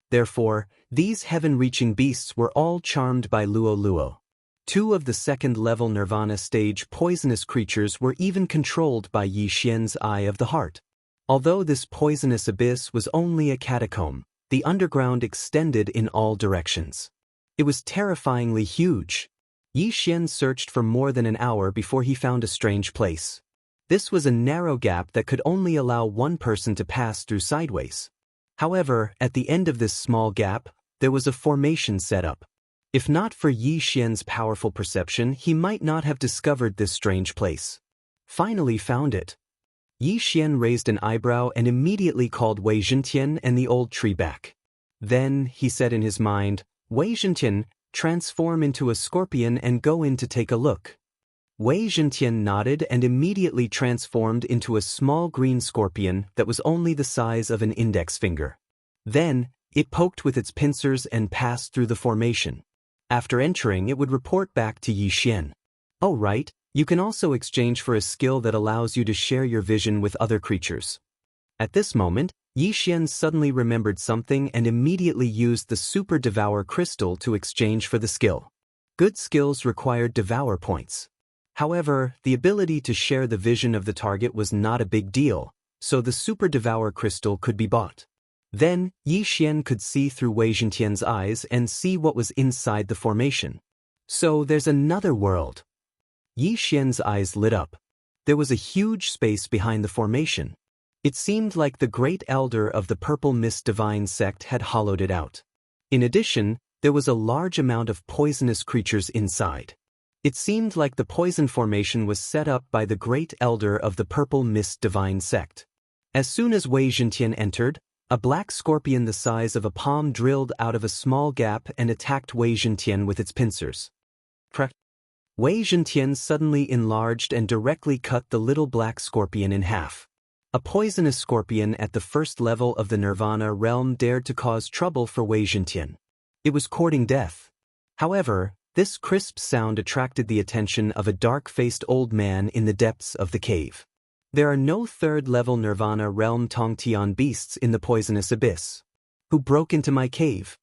Therefore, these heaven-reaching beasts were all charmed by Luo Luo. 2 of the second-level Nirvana stage poisonous creatures were even controlled by Yi Xian's Eye of the Heart. Although this poisonous abyss was only a catacomb, the underground extended in all directions. It was terrifyingly huge. Yi Xian searched for more than an hour before he found a strange place. This was a narrow gap that could only allow one person to pass through sideways. However, at the end of this small gap, there was a formation set up. If not for Yi Xian's powerful perception, he might not have discovered this strange place. Finally found it. Yi Xian raised an eyebrow and immediately called Wei Zhentian and the Old Tree back. Then, he said in his mind, Wei Zhentian, transform into a scorpion and go in to take a look. Wei Zhentian nodded and immediately transformed into a small green scorpion that was only the size of an index finger. Then, it poked with its pincers and passed through the formation. After entering, it would report back to Yi Xian. Oh right, you can also exchange for a skill that allows you to share your vision with other creatures. At this moment, Yi Xian suddenly remembered something and immediately used the Super Devour Crystal to exchange for the skill. Good skills required Devour points. However, the ability to share the vision of the target was not a big deal, so the Super Devour Crystal could be bought. Then, Yi Xian could see through Wei Zhentian's eyes and see what was inside the formation. So there's another world. Yi Xian's eyes lit up. There was a huge space behind the formation. It seemed like the Great Elder of the Purple Mist Divine Sect had hollowed it out. In addition, there was a large amount of poisonous creatures inside. It seemed like the poison formation was set up by the Great Elder of the Purple Mist Divine Sect. As soon as Wei Zhentian entered, a black scorpion the size of a palm drilled out of a small gap and attacked Wei Zhentian with its pincers. Wei Zhentian suddenly enlarged and directly cut the little black scorpion in half. A poisonous scorpion at the first level of the Nirvana realm dared to cause trouble for Wei Zhentian. It was courting death. However, this crisp sound attracted the attention of a dark-faced old man in the depths of the cave. There are no third-level Nirvana realm Tongtian beasts in the poisonous abyss. Who broke into my cave?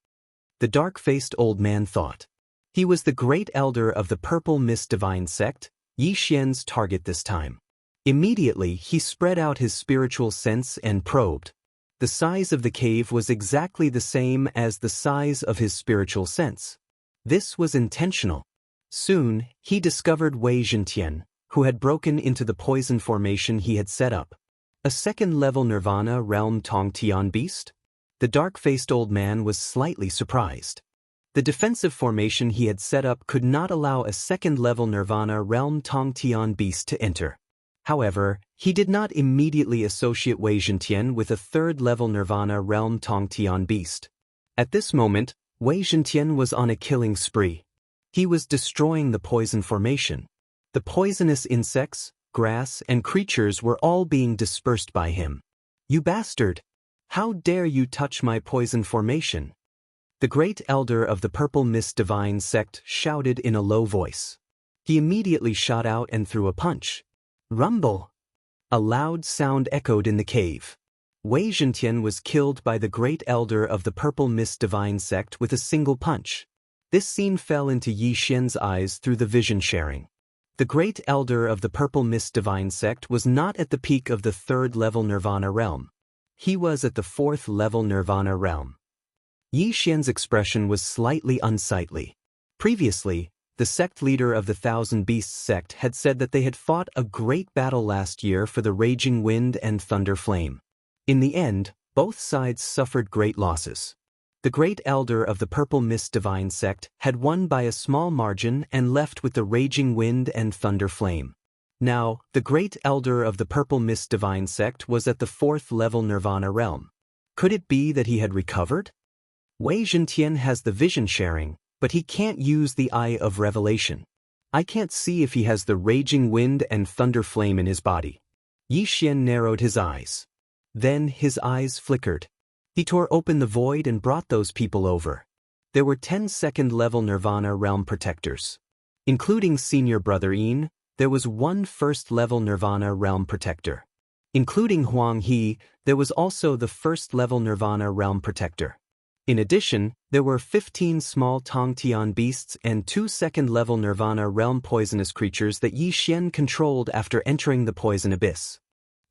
The dark-faced old man thought. He was the Great Elder of the Purple Mist Divine Sect, Yi Xian's target this time. Immediately, he spread out his spiritual sense and probed. The size of the cave was exactly the same as the size of his spiritual sense. This was intentional. Soon, he discovered Wei Zhentian, who had broken into the poison formation he had set up. A second-level Nirvana realm Tongtian beast? The dark-faced old man was slightly surprised. The defensive formation he had set up could not allow a second-level Nirvana realm Tongtian beast to enter. However, he did not immediately associate Wei Zhentian with a third-level Nirvana realm Tongtian beast. At this moment, Wei Zhentian was on a killing spree. He was destroying the poison formation. The poisonous insects, grass, and creatures were all being dispersed by him. You bastard! How dare you touch my poison formation? The great elder of the Purple Mist Divine sect shouted in a low voice. He immediately shot out and threw a punch. Rumble! A loud sound echoed in the cave. Wei Zhentian was killed by the great elder of the Purple Mist Divine sect with a single punch. This scene fell into Yi Xian's eyes through the vision sharing. The great elder of the Purple Mist Divine sect was not at the peak of the 3rd level Nirvana realm. He was at the 4th level Nirvana realm. Yi Xian's expression was slightly unsightly. Previously, the sect leader of the Thousand Beasts sect had said that they had fought a great battle last year for the Raging Wind and Thunder Flame. In the end, both sides suffered great losses. The great elder of the Purple Mist Divine sect had won by a small margin and left with the Raging Wind and Thunder Flame. Now, the great elder of the Purple Mist Divine sect was at the 4th level Nirvana realm. Could it be that he had recovered? Wei Zhentian has the vision sharing, but he can't use the Eye of Revelation. I can't see if he has the Raging Wind and Thunder Flame in his body. Yi Xian narrowed his eyes. Then his eyes flickered. He tore open the void and brought those people over. There were 10 2nd level Nirvana realm protectors. Including senior brother Yin, there was 1 1st level Nirvana realm protector. Including Huang He, there was also the 1st level Nirvana realm protector. In addition, there were 15 small Tongtian beasts and 2 2nd level Nirvana realm poisonous creatures that Yi Xian controlled after entering the poison abyss.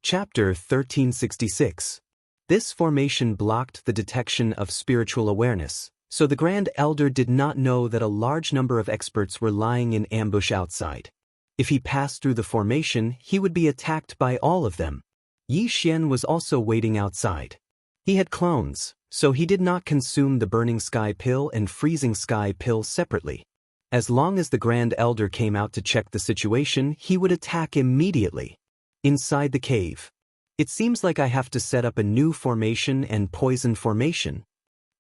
Chapter 1366. This formation blocked the detection of spiritual awareness, so the Grand Elder did not know that a large number of experts were lying in ambush outside. If he passed through the formation, he would be attacked by all of them. Yi Xian was also waiting outside. He had clones, so he did not consume the Burning Sky Pill and Freezing Sky Pill separately. As long as the Grand Elder came out to check the situation, he would attack immediately. Inside the cave. It seems like I have to set up a new formation and poison formation.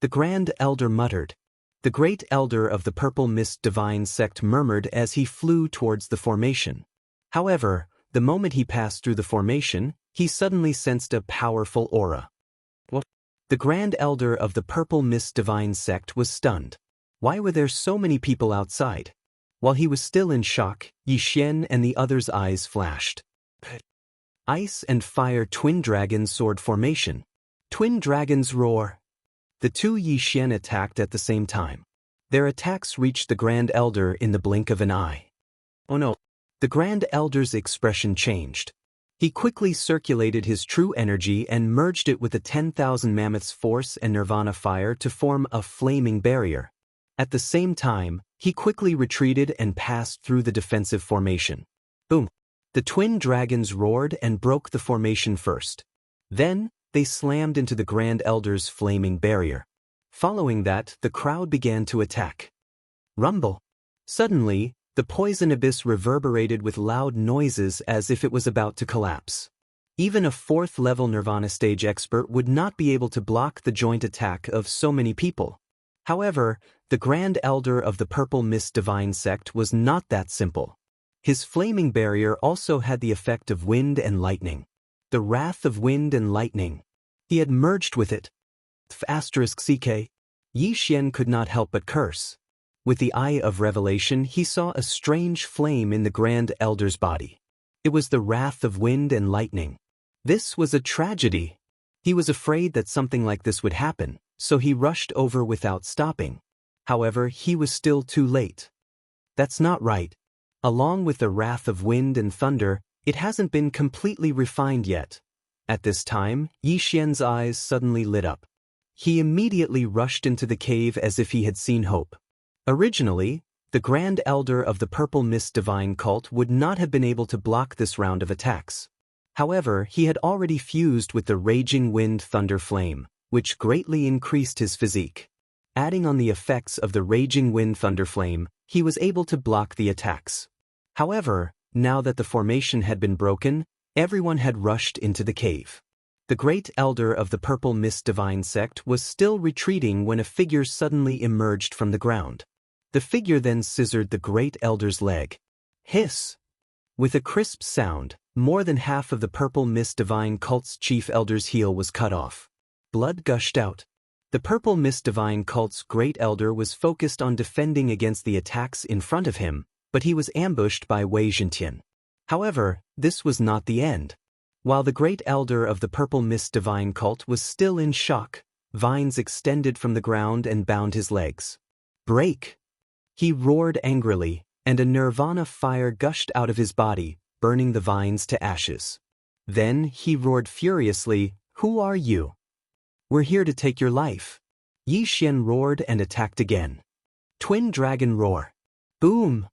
The Grand Elder muttered. The Great Elder of the Purple Mist Divine sect murmured as he flew towards the formation. However, the moment he passed through the formation, he suddenly sensed a powerful aura. What? The Grand Elder of the Purple Mist Divine sect was stunned. Why were there so many people outside? While he was still in shock, Yi Xian and the others' eyes flashed. Ice and Fire Twin Dragon Sword Formation. Twin Dragons Roar. The two Yi Xian attacked at the same time. Their attacks reached the Grand Elder in the blink of an eye. Oh no. The Grand Elder's expression changed. He quickly circulated his true energy and merged it with the 10,000 Mammoths Force and Nirvana Fire to form a flaming barrier. At the same time, he quickly retreated and passed through the defensive formation. Boom! The twin dragons roared and broke the formation first. Then, they slammed into the Grand Elder's flaming barrier. Following that, the crowd began to attack. Rumble! Suddenly, the poison abyss reverberated with loud noises as if it was about to collapse. Even a 4th level Nirvana stage expert would not be able to block the joint attack of so many people. However, the Grand Elder of the Purple Mist Divine sect was not that simple. His flaming barrier also had the effect of wind and lightning. The wrath of wind and lightning. He had merged with it. *CK. Yi Xian could not help but curse. With the Eye of Revelation, he saw a strange flame in the Grand Elder's body. It was the wrath of wind and lightning. This was a tragedy. He was afraid that something like this would happen, so he rushed over without stopping. However, he was still too late. That's not right. Along with the wrath of wind and thunder, it hasn't been completely refined yet. At this time, Yi Xian's eyes suddenly lit up. He immediately rushed into the cave as if he had seen hope. Originally, the Grand Elder of the Purple Mist Divine cult would not have been able to block this round of attacks. However, he had already fused with the Raging Wind Thunder Flame, which greatly increased his physique. Adding on the effects of the Raging Wind Thunder Flame, he was able to block the attacks. However, now that the formation had been broken, everyone had rushed into the cave. The Great Elder of the Purple Mist Divine sect was still retreating when a figure suddenly emerged from the ground. The figure then scissored the Great Elder's leg. Hiss! With a crisp sound, more than half of the Purple Mist Divine cult's chief elder's heel was cut off. Blood gushed out. The Purple Mist Divine Cult's Great Elder was focused on defending against the attacks in front of him, but he was ambushed by Wei Zhentian. However, this was not the end. While the Great Elder of the Purple Mist Divine Cult was still in shock, vines extended from the ground and bound his legs. "Break!" He roared angrily, and a nirvana fire gushed out of his body, burning the vines to ashes. Then he roared furiously, "Who are you? We're here to take your life." Yi Xian roared and attacked again. Twin Dragon Roar. Boom!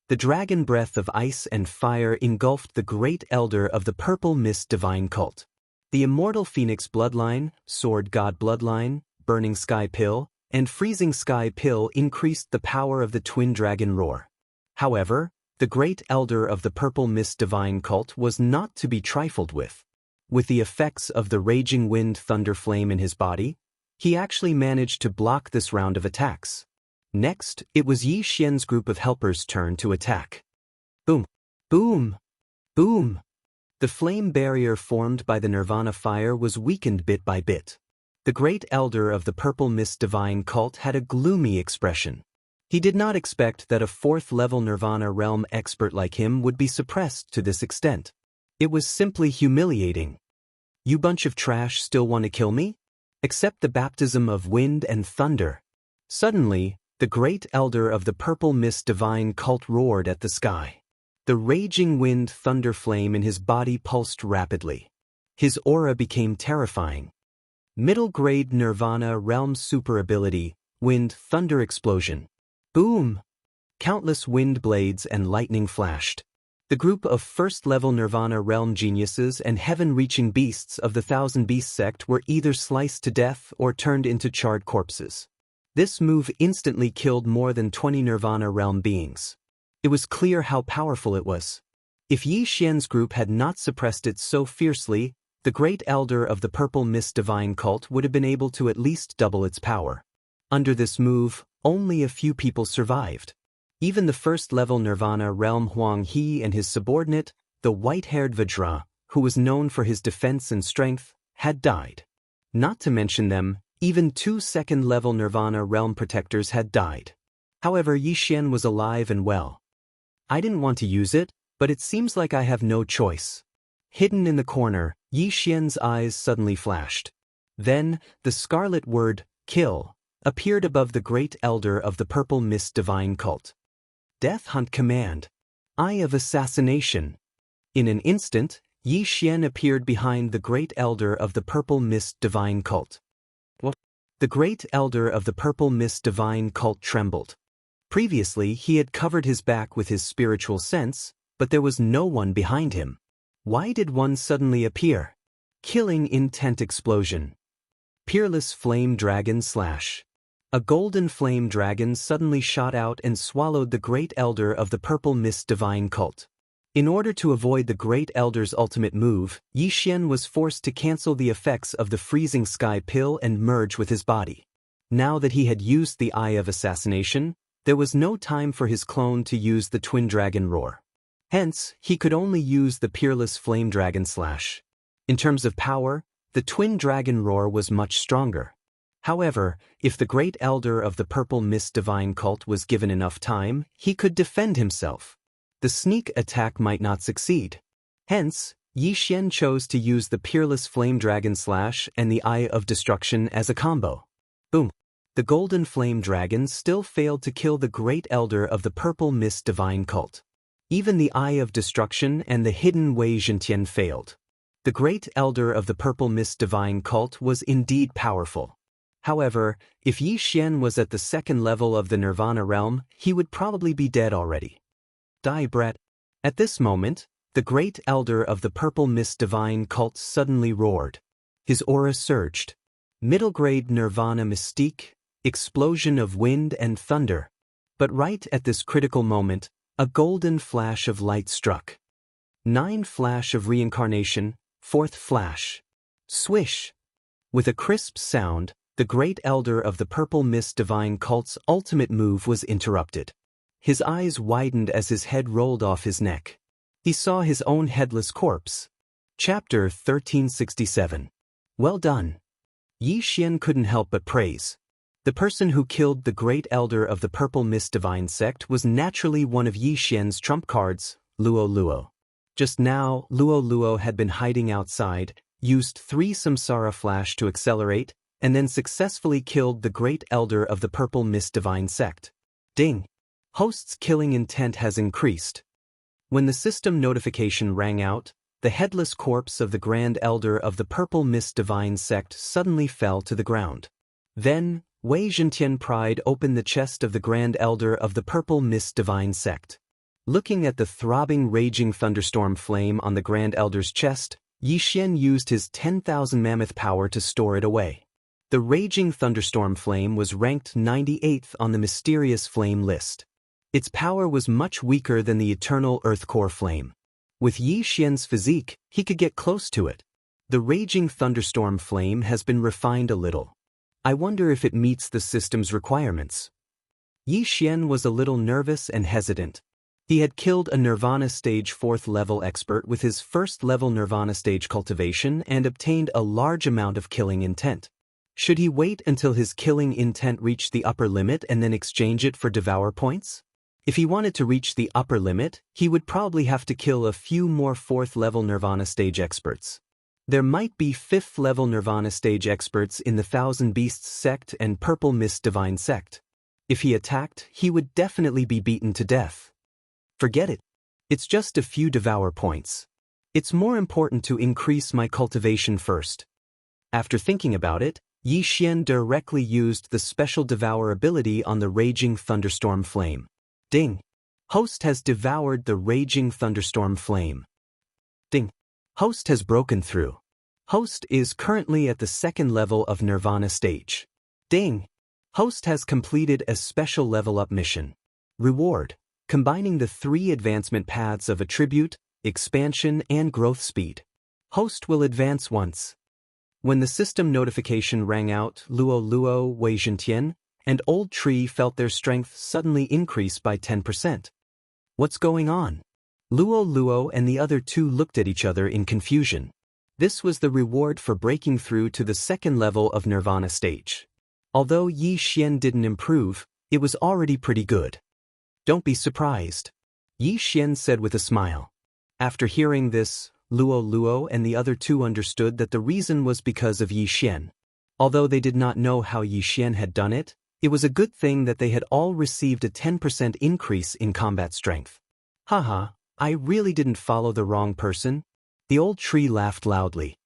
The dragon breath of ice and fire engulfed the Great Elder of the Purple Mist Divine Cult. The Immortal Phoenix Bloodline, Sword God Bloodline, Burning Sky Pill, and Freezing Sky Pill increased the power of the Twin Dragon Roar. However, the Great Elder of the Purple Mist Divine Cult was not to be trifled with. With the effects of the Raging Wind Thunder Flame in his body, he actually managed to block this round of attacks. Next, it was Yi Xian's group of helpers' turn to attack. Boom! Boom! Boom! The flame barrier formed by the Nirvana fire was weakened bit by bit. The Great Elder of the Purple Mist Divine Cult had a gloomy expression. He did not expect that a 4th-level Nirvana realm expert like him would be suppressed to this extent. It was simply humiliating. "You bunch of trash still want to kill me? Accept the baptism of wind and thunder." Suddenly, the Great Elder of the Purple Mist Divine Cult roared at the sky. The raging wind thunder flame in his body pulsed rapidly. His aura became terrifying. Middle-grade Nirvana Realm Super Ability, Wind Thunder Explosion. Boom! Countless wind blades and lightning flashed. The group of 1st-level Nirvana Realm geniuses and heaven-reaching beasts of the Thousand Beasts sect were either sliced to death or turned into charred corpses. This move instantly killed more than 20 Nirvana Realm beings. It was clear how powerful it was. If Yi Xian's group had not suppressed it so fiercely, the Great Elder of the Purple Mist Divine Cult would have been able to at least double its power. Under this move, only a few people survived. Even the 1st-level Nirvana Realm Huang He and his subordinate, the white-haired Vajra, who was known for his defense and strength, had died. Not to mention them, even 2 2nd-level Nirvana Realm Protectors had died. However, Yi Xian was alive and well. "I didn't want to use it, but it seems like I have no choice." Hidden in the corner, Yi Xian's eyes suddenly flashed. Then, the scarlet word, "Kill," appeared above the Great Elder of the Purple Mist Divine Cult. Death Hunt Command. Eye of Assassination. In an instant, Yi Xian appeared behind the Great Elder of the Purple Mist Divine Cult. What? The Great Elder of the Purple Mist Divine Cult trembled. Previously, he had covered his back with his spiritual sense, but there was no one behind him. Why did one suddenly appear? Killing Intent Explosion. Peerless Flame Dragon Slash. A golden flame dragon suddenly shot out and swallowed the Great Elder of the Purple Mist Divine Cult. In order to avoid the Great Elder's ultimate move, Yi Xian was forced to cancel the effects of the Freezing Sky Pill and merge with his body. Now that he had used the Eye of Assassination, there was no time for his clone to use the Twin Dragon Roar. Hence, he could only use the Peerless Flame Dragon Slash. In terms of power, the Twin Dragon Roar was much stronger. However, if the Great Elder of the Purple Mist Divine Cult was given enough time, he could defend himself. The sneak attack might not succeed. Hence, Yi Xian chose to use the Peerless Flame Dragon Slash and the Eye of Destruction as a combo. Boom! The Golden Flame Dragon still failed to kill the Great Elder of the Purple Mist Divine Cult. Even the Eye of Destruction and the hidden Wei Zhentian failed. The Great Elder of the Purple Mist Divine Cult was indeed powerful. However, if Yi Xian was at the 2nd level of the Nirvana realm, he would probably be dead already. Die, brat. At this moment, the Great Elder of the Purple Mist Divine Cult suddenly roared. His aura surged. Middle-grade Nirvana Mystique, explosion of wind and thunder. But right at this critical moment, a golden flash of light struck. 9 flash of reincarnation, 4th flash. Swish! With a crisp sound, the Great Elder of the Purple Mist Divine Cult's ultimate move was interrupted. His eyes widened as his head rolled off his neck. He saw his own headless corpse. Chapter 1367. Well done. Yi Xian couldn't help but praise. The person who killed the great elder of the Purple Mist Divine Sect was naturally one of Yi Xian's trump cards, Luo Luo. Just now, Luo Luo had been hiding outside, used 3 Samsara Flash to accelerate, and then successfully killed the great elder of the Purple Mist Divine Sect. Ding! Host's killing intent has increased. When the system notification rang out, the headless corpse of the Grand Elder of the Purple Mist Divine Sect suddenly fell to the ground. Then, Wei Zhentian pried open the chest of the Grand Elder of the Purple Mist Divine Sect. Looking at the throbbing raging thunderstorm flame on the Grand Elder's chest, Yi Xian used his 10,000 mammoth power to store it away. The raging thunderstorm flame was ranked 98th on the mysterious flame list. Its power was much weaker than the eternal earth core flame. With Yi Xian's physique, he could get close to it. The raging thunderstorm flame has been refined a little. I wonder if it meets the system's requirements. Yi Xian was a little nervous and hesitant. He had killed a Nirvana Stage 4th level expert with his 1st level Nirvana Stage cultivation and obtained a large amount of killing intent. Should he wait until his killing intent reached the upper limit and then exchange it for Devour points? If he wanted to reach the upper limit, he would probably have to kill a few more 4th level Nirvana Stage experts. There might be 5th level Nirvana Stage experts in the Thousand Beasts sect and Purple Mist Divine sect. If he attacked, he would definitely be beaten to death. Forget it. It's just a few Devour points. It's more important to increase my cultivation first. After thinking about it, Yi Xian directly used the special Devour ability on the raging thunderstorm flame. Ding! Host has devoured the raging thunderstorm flame. Ding! Host has broken through. Host is currently at the 2nd level of Nirvana stage. Ding! Host has completed a special level up mission. Reward: combining the 3 advancement paths of attribute, expansion, and growth speed. Host will advance once. When the system notification rang out, Luo Luo, Wei Zhentian, and Old Tree felt their strength suddenly increase by 10%. What's going on? Luo Luo and the other 2 looked at each other in confusion. This was the reward for breaking through to the 2nd level of Nirvana stage. Although Yi Xian didn't improve, it was already pretty good. Don't be surprised, Yi Xian said with a smile. After hearing this, Luo Luo and the other 2 understood that the reason was because of Yi Xian. Although they did not know how Yi Xian had done it, it was a good thing that they had all received a 10% increase in combat strength. Haha, I really didn't follow the wrong person. The Old Tree laughed loudly.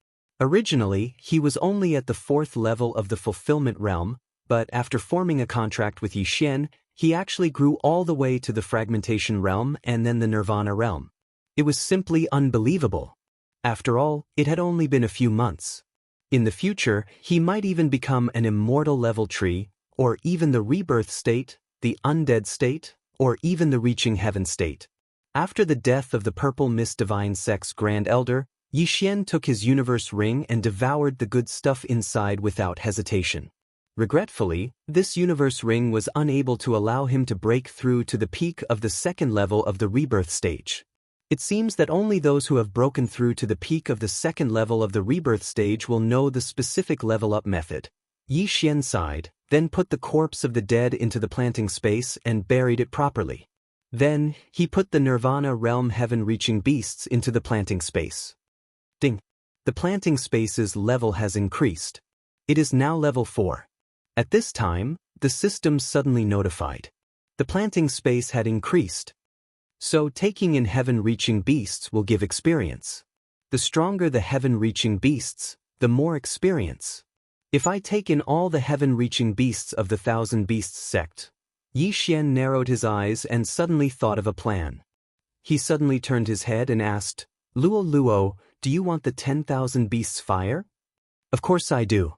Originally, he was only at the 4th level of the Fulfillment Realm, but after forming a contract with Yi Xian, he actually grew all the way to the Fragmentation Realm and then the Nirvana Realm. It was simply unbelievable. After all, it had only been a few months. In the future, he might even become an immortal level tree, or even the rebirth state, the undead state, or even the reaching heaven state. After the death of the Purple Mist Divine Sect's Grand Elder, Yi Xian took his universe ring and devoured the good stuff inside without hesitation. Regretfully, this universe ring was unable to allow him to break through to the peak of the 2nd level of the rebirth stage. It seems that only those who have broken through to the peak of the 2nd level of the rebirth stage will know the specific level-up method. Yi Xian sighed, then put the corpse of the dead into the planting space and buried it properly. Then, he put the Nirvana Realm heaven-reaching beasts into the planting space. Ding! The planting space's level has increased. It is now level 4. At this time, the system suddenly notified. The planting space had increased. So taking in heaven-reaching beasts will give experience. The stronger the heaven-reaching beasts, the more experience. If I take in all the heaven-reaching beasts of the Thousand Beasts sect, Yi Xian narrowed his eyes and suddenly thought of a plan. He suddenly turned his head and asked, Luo Luo, do you want the 10,000 beasts fire? Of course I do.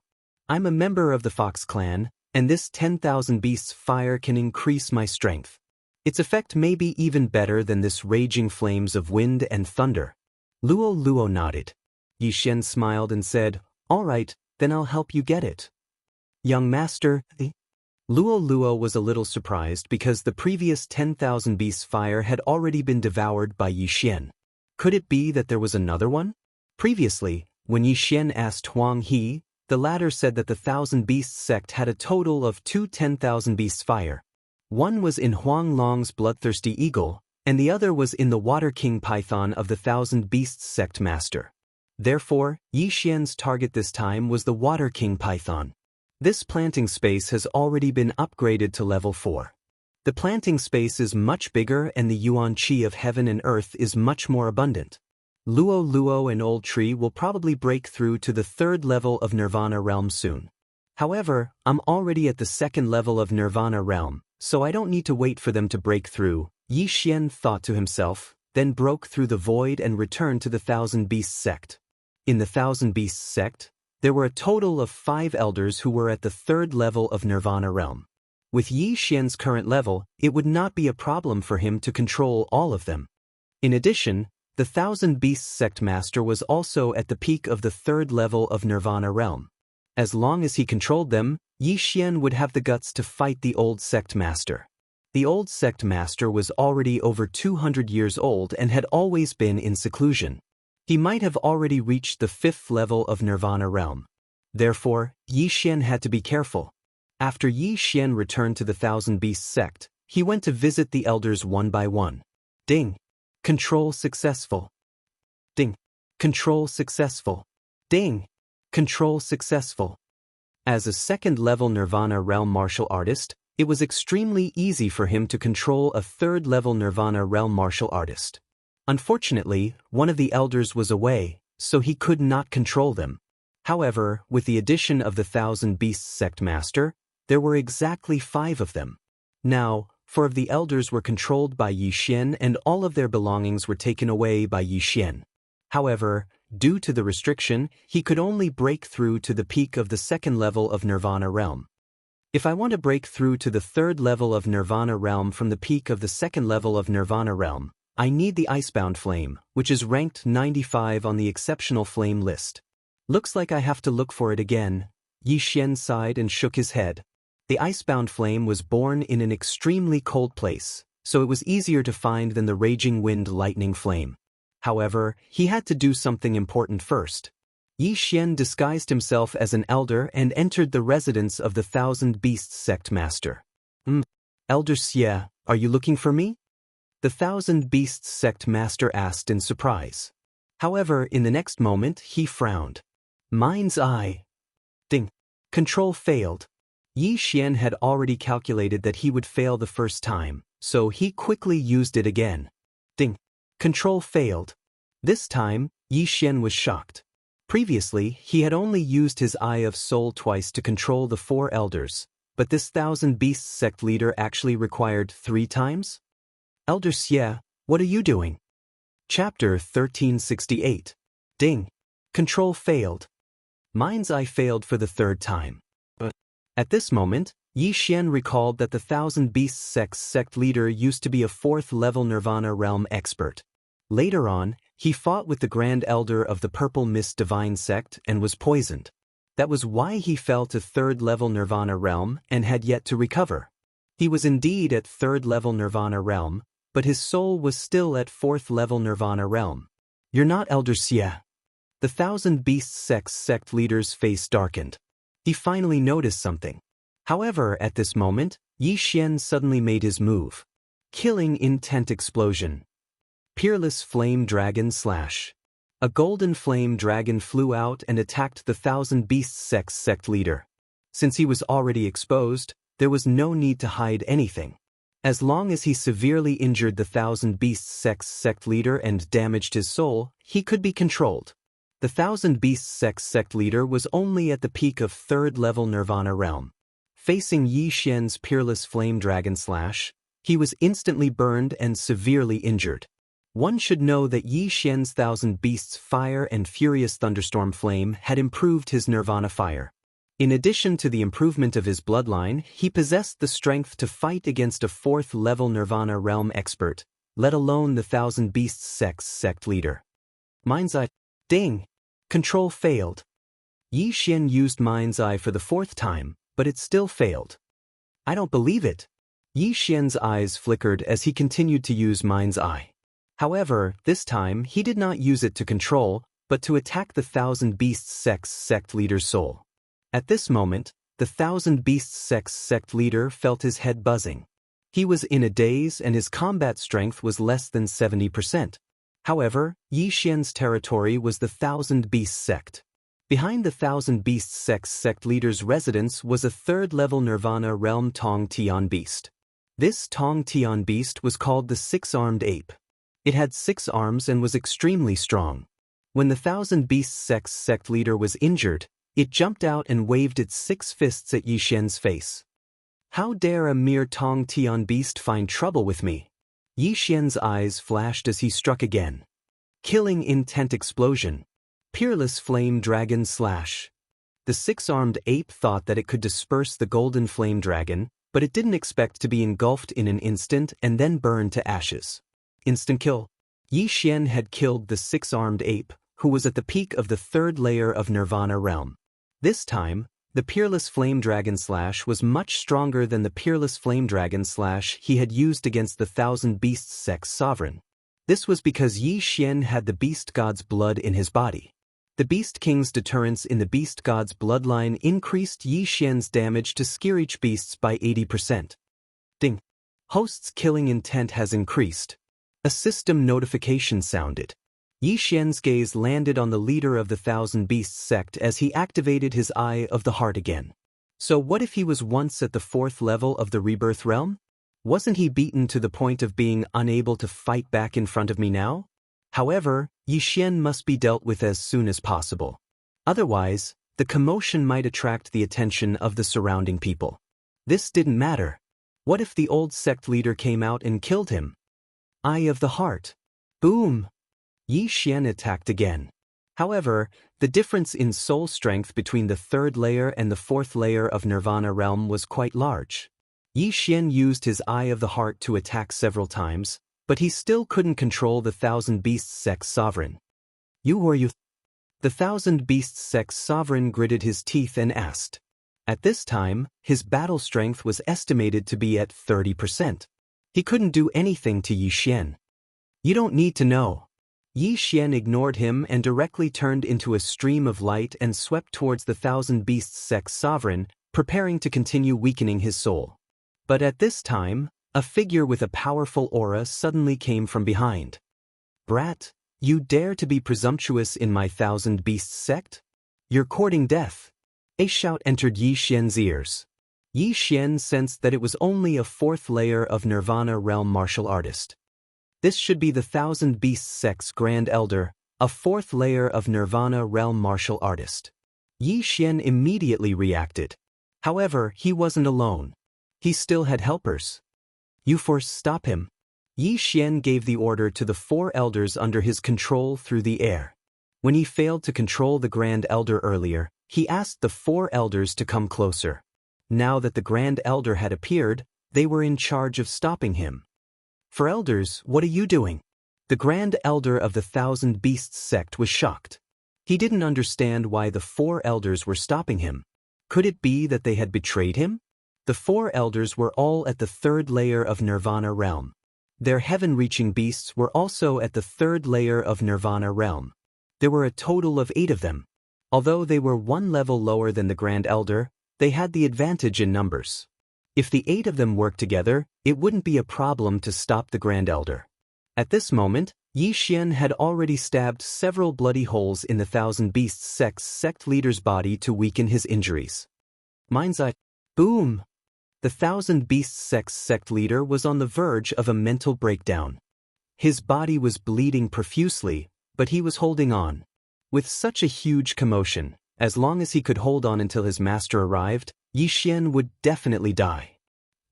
I'm a member of the Fox clan, and this 10,000 beasts fire can increase my strength. Its effect may be even better than this raging flames of wind and thunder. Luo Luo nodded. Yi Xian smiled and said, All right, then I'll help you get it. Young master, Luo Luo was a little surprised because the previous 10,000 beasts fire had already been devoured by Yi Xian. Could it be that there was another one? Previously, when Yi Xian asked Huang He, The latter said that the Thousand Beasts sect had a total of two 10,000 beasts fire. One was in Huang Long's bloodthirsty eagle, and the other was in the Water King Python of the Thousand Beasts sect master. Therefore, Yi Xian's target this time was the Water King Python. This planting space has already been upgraded to level 4. The planting space is much bigger and the yuan qi of heaven and earth is much more abundant. Luo and Old Tree will probably break through to the 3rd level of Nirvana realm soon. However, I'm already at the 2nd level of Nirvana realm, so I don't need to wait for them to break through, Yi Xian thought to himself, then broke through the void and returned to the Thousand Beasts sect. In the Thousand Beasts sect, there were a total of 5 elders who were at the 3rd level of Nirvana realm. With Yi Xian's current level, it would not be a problem for him to control all of them. In addition, the Thousand Beasts sect master was also at the peak of the 3rd level of Nirvana realm. As long as he controlled them, Yi Xian would have the guts to fight the old sect master. The old sect master was already over 200 years old and had always been in seclusion. He might have already reached the 5th level of Nirvana realm. Therefore, Yi Xian had to be careful. After Yi Xian returned to the Thousand Beasts sect, he went to visit the elders one by one. Ding! Control successful. Ding! Control successful. Ding! Control successful. As a 2nd level Nirvana realm martial artist, it was extremely easy for him to control a 3rd level Nirvana realm martial artist. Unfortunately, one of the elders was away, so he could not control them. However, with the addition of the Thousand Beasts sect master, there were exactly 5 of them. Now, 4 of the elders were controlled by Yi Xian and all of their belongings were taken away by Yi Xian. However, due to the restriction, he could only break through to the peak of the 2nd level of Nirvana realm. If I want to break through to the 3rd level of Nirvana realm from the peak of the 2nd level of Nirvana realm, I need the Icebound Flame, which is ranked 95 on the Exceptional Flame list. Looks like I have to look for it again. Yi Xian sighed and shook his head. The Icebound Flame was born in an extremely cold place, so it was easier to find than the Raging Wind Lightning Flame. However, he had to do something important first. Yi Xian disguised himself as an elder and entered the residence of the Thousand Beasts sect master. Elder Xie, are you looking for me? The Thousand Beasts sect master asked in surprise. However, in the next moment, he frowned. Mind's eye. Ding. Control failed. Yi Xian had already calculated that he would fail the first time, so he quickly used it again. Ding. Control failed. This time, Yi Xian was shocked. Previously, he had only used his Eye of Soul twice to control the 4 elders, but this Thousand Beasts sect leader actually required 3 times? Elder Xie, what are you doing? Chapter 1368. Ding. Control failed. Mind's Eye failed for the 3rd time. At this moment, Yi Xian recalled that the Thousand Beasts sect leader used to be a 4th level Nirvana realm expert. Later on, he fought with the Grand Elder of the Purple Mist Divine sect and was poisoned. That was why he fell to 3rd level Nirvana realm and had yet to recover. He was indeed at 3rd level Nirvana realm, but his soul was still at 4th level Nirvana realm. You're not Elder Xie. The Thousand Beasts sect leader's face darkened. He finally noticed something. However, at this moment, Yi Xian suddenly made his move. Killing Intent Explosion. Peerless Flame Dragon Slash. A golden flame dragon flew out and attacked the Thousand Beasts sect leader. Since he was already exposed, there was no need to hide anything. As long as he severely injured the Thousand Beasts sect leader and damaged his soul, he could be controlled. The Thousand Beasts sect leader was only at the peak of 3rd level Nirvana realm. Facing Yi Xian's Peerless Flame Dragon Slash, he was instantly burned and severely injured. One should know that Yi Xian's Thousand Beasts Fire and Furious Thunderstorm Flame had improved his Nirvana fire. In addition to the improvement of his bloodline, he possessed the strength to fight against a 4th level Nirvana realm expert, let alone the Thousand Beasts sect leader. Mind's Eye. Ding! Control failed. Yi Xian used Mind's Eye for the 4th time, but it still failed. I don't believe it. Yi Xian's eyes flickered as he continued to use Mind's Eye. However, this time he did not use it to control, but to attack the Thousand Beasts sect leader's soul. At this moment, the Thousand Beasts sect leader felt his head buzzing. He was in a daze and his combat strength was less than 70%. However, Yi Xian's territory was the Thousand Beasts sect. Behind the Thousand Beasts sect leader's residence was a third-level Nirvana realm Tong Tian beast. This Tong Tian beast was called the Six-Armed Ape. It had 6 arms and was extremely strong. When the Thousand Beasts sect leader was injured, it jumped out and waved its 6 fists at Yi Xian's face. How dare a mere Tong Tian beast find trouble with me? Yi Xian's eyes flashed as he struck again. Killing intent explosion. Peerless flame dragon slash. The 6-armed ape thought that it could disperse the golden flame dragon, but it didn't expect to be engulfed in an instant and then burned to ashes. Instant kill. Yi Xian had killed the 6-armed ape, who was at the peak of the 3rd layer of Nirvana realm. This time, the Peerless Flame Dragon Slash was much stronger than the Peerless Flame Dragon Slash he had used against the Thousand Beasts sect sovereign. This was because Yi Xian had the Beast God's blood in his body. The Beast King's deterrence in the Beast God's bloodline increased Yi Xian's damage to scare each beasts by 80%. Ding. Host's killing intent has increased. A system notification sounded. Yi Xian's gaze landed on the leader of the Thousand Beasts sect as he activated his Eye of the Heart again. So what if he was once at the 4th level of the Rebirth realm? Wasn't he beaten to the point of being unable to fight back in front of me now? However, Yi Xian must be dealt with as soon as possible. Otherwise, the commotion might attract the attention of the surrounding people. This didn't matter. What if the old sect leader came out and killed him? Eye of the Heart. Boom! Yi Xian attacked again. However, the difference in soul strength between the 3rd layer and the 4th layer of Nirvana realm was quite large. Yi Xian used his Eye of the Heart to attack several times, but he still couldn't control the Thousand Beasts sect sovereign. Who are you? The Thousand Beasts sect sovereign gritted his teeth and asked. At this time, his battle strength was estimated to be at 30%. He couldn't do anything to Yi Xian. You don't need to know. Yi Xian ignored him and directly turned into a stream of light and swept towards the Thousand Beasts sect sovereign, preparing to continue weakening his soul. But at this time, a figure with a powerful aura suddenly came from behind. Brat, you dare to be presumptuous in my Thousand Beasts sect? You're courting death. A shout entered Yi Xian's ears. Yi Xian sensed that it was only a 4th layer of Nirvana realm martial artist. This should be the Thousand Beasts sect's Grand Elder, a 4th layer of Nirvana realm martial artist. Yi Xian immediately reacted. However, he wasn't alone. He still had helpers. You force stop him. Yi Xian gave the order to the 4 elders under his control through the air. When he failed to control the Grand Elder earlier, he asked the 4 elders to come closer. Now that the Grand Elder had appeared, they were in charge of stopping him. For elders, what are you doing? The Grand Elder of the Thousand Beasts sect was shocked. He didn't understand why the 4 elders were stopping him. Could it be that they had betrayed him? The 4 elders were all at the 3rd layer of Nirvana realm. Their heaven-reaching beasts were also at the 3rd layer of Nirvana realm. There were a total of 8 of them. Although they were 1 level lower than the Grand Elder, they had the advantage in numbers. If the 8 of them worked together, it wouldn't be a problem to stop the Grand Elder. At this moment, Yi Xian had already stabbed several bloody holes in the Thousand Beasts sect's sect leader's body to weaken his injuries. Mind's eye. Boom! The Thousand Beasts sect's sect leader was on the verge of a mental breakdown. His body was bleeding profusely, but he was holding on. With such a huge commotion, as long as he could hold on until his master arrived, Yi Xian would definitely die.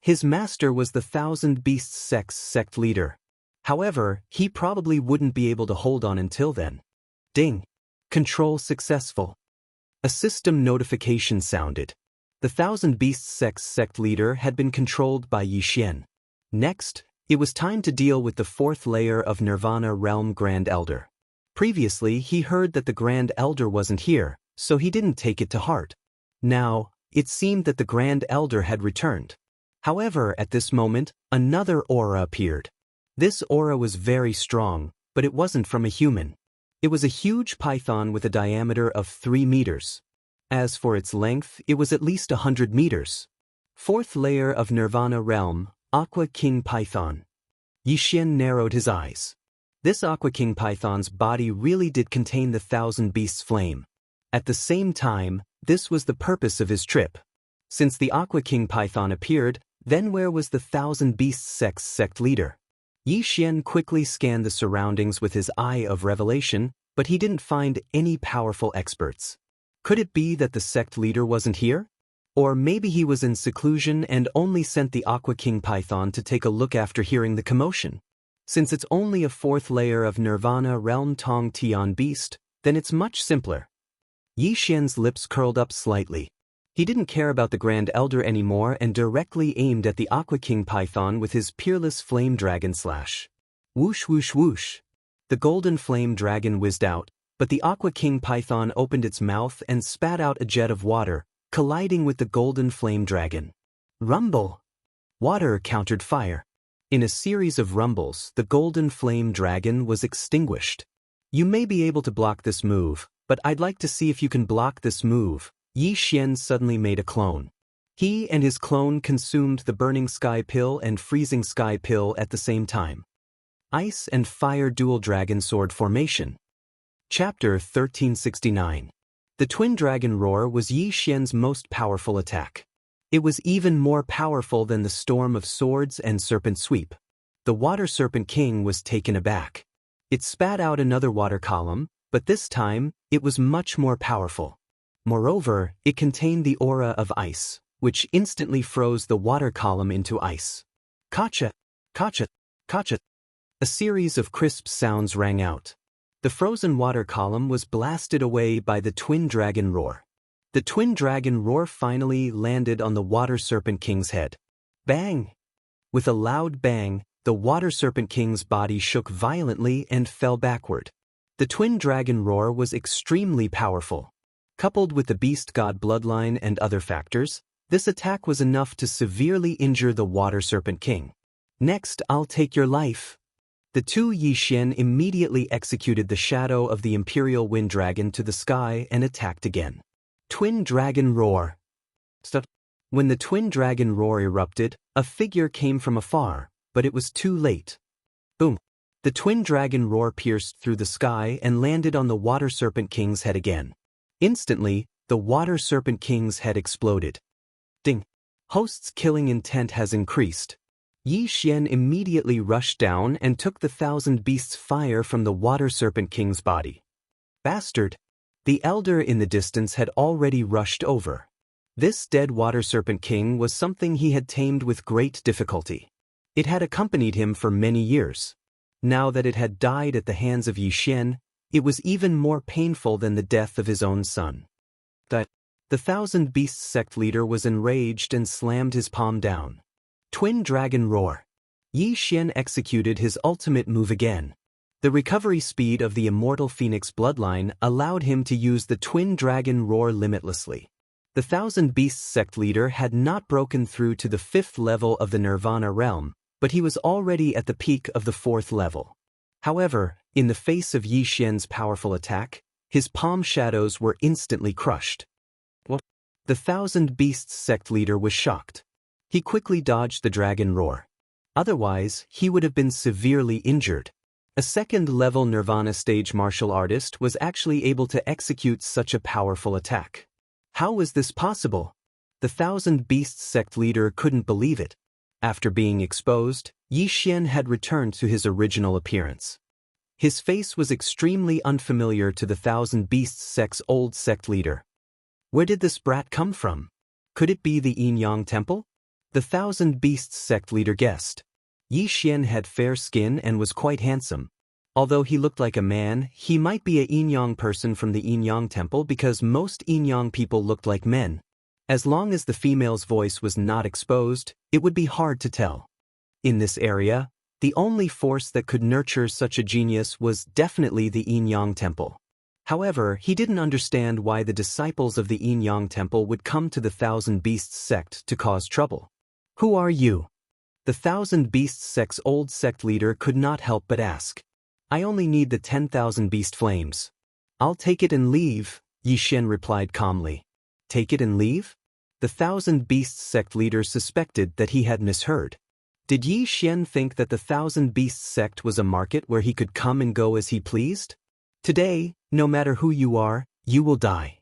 His master was the Thousand Beasts sect's sect leader. However, he probably wouldn't be able to hold on until then. Ding! Control successful. A system notification sounded. The Thousand Beasts sect's sect leader had been controlled by Yi Xian. Next, it was time to deal with the 4th layer of Nirvana realm Grand Elder. Previously, he heard that the Grand Elder wasn't here, so he didn't take it to heart. Now, it seemed that the Grand Elder had returned. However, at this moment, another aura appeared. This aura was very strong, but it wasn't from a human. It was a huge python with a diameter of 3 meters. As for its length, it was at least 100 meters. Fourth layer of Nirvana realm, Aqua King Python. Yixian narrowed his eyes. This Aqua King Python's body really did contain the Thousand Beasts flame. At the same time, this was the purpose of his trip. Since the Aqua King Python appeared, then where was the Thousand Beasts sect leader? Yixian quickly scanned the surroundings with his eye of revelation, but he didn't find any powerful experts. Could it be that the sect leader wasn't here? Or maybe he was in seclusion and only sent the Aqua King Python to take a look after hearing the commotion? Since it's only a fourth layer of Nirvana realm Tong Tian beast, then it's much simpler. Yixian's lips curled up slightly. He didn't care about the Grand Elder anymore and directly aimed at the Aqua King Python with his peerless flame dragon slash. Whoosh whoosh whoosh. The golden flame dragon whizzed out, but the Aqua King Python opened its mouth and spat out a jet of water, colliding with the golden flame dragon. Rumble! Water countered fire. In a series of rumbles, the golden flame dragon was extinguished. You may be able to block this move, but I'd like to see if you can block this move. Yixian suddenly made a clone. He and his clone consumed the burning sky pill and freezing sky pill at the same time. Ice and fire dual dragon sword formation. Chapter 1369. The twin dragon roar was Yixian's most powerful attack. It was even more powerful than the storm of swords and serpent sweep. The water serpent king was taken aback. It spat out another water column, but this time, it was much more powerful. Moreover, it contained the aura of ice, which instantly froze the water column into ice. Kacha! Kacha! Kacha! A series of crisp sounds rang out. The frozen water column was blasted away by the twin dragon roar. The twin dragon roar finally landed on the water serpent king's head. Bang! With a loud bang, the water serpent king's body shook violently and fell backward. The twin dragon roar was extremely powerful. Coupled with the beast god bloodline and other factors, this attack was enough to severely injure the water serpent king. Next, I'll take your life. The two Yixian immediately executed the shadow of the imperial wind dragon to the sky and attacked again. Twin dragon roar. When the twin dragon roar erupted, a figure came from afar, but it was too late. Boom! The twin dragon roar pierced through the sky and landed on the water serpent king's head again. Instantly, the water serpent king's head exploded. Ding! Host's killing intent has increased. Yixian immediately rushed down and took the Thousand Beasts fire from the water serpent king's body. Bastard! The elder in the distance had already rushed over. This dead water serpent king was something he had tamed with great difficulty. It had accompanied him for many years. Now that it had died at the hands of Yixian, it was even more painful than the death of his own son. The Thousand Beasts sect leader was enraged and slammed his palm down. Twin dragon roar. Yixian executed his ultimate move again. The recovery speed of the immortal phoenix bloodline allowed him to use the twin dragon roar limitlessly. The Thousand Beasts sect leader had not broken through to the 5th level of the Nirvana realm, but he was already at the peak of the 4th level. However, in the face of Yixian's powerful attack, his palm shadows were instantly crushed. What? The Thousand Beasts sect leader was shocked. He quickly dodged the dragon roar. Otherwise, he would have been severely injured. A 2nd level Nirvana stage martial artist was actually able to execute such a powerful attack. How was this possible? The Thousand Beasts sect leader couldn't believe it. After being exposed, Yixian had returned to his original appearance. His face was extremely unfamiliar to the Thousand Beasts sect's old sect leader. Where did this brat come from? Could it be the Yin-Yang Temple? The Thousand Beasts sect leader guessed. Yixian had fair skin and was quite handsome. Although he looked like a man, he might be a Yin-Yang person from the Yin-Yang Temple because most Yin-Yang people looked like men. As long as the female's voice was not exposed, it would be hard to tell. In this area, the only force that could nurture such a genius was definitely the Yin-Yang Temple. However, he didn't understand why the disciples of the Yin-Yang Temple would come to the Thousand Beasts sect to cause trouble. Who are you? The Thousand Beasts sect's old sect leader could not help but ask. I only need the 10,000 beast flames. I'll take it and leave, Yixian replied calmly. Take it and leave? The Thousand Beasts sect leader suspected that he had misheard. Did Yi Xian think that the Thousand Beasts sect was a market where he could come and go as he pleased? Today, no matter who you are, you will die.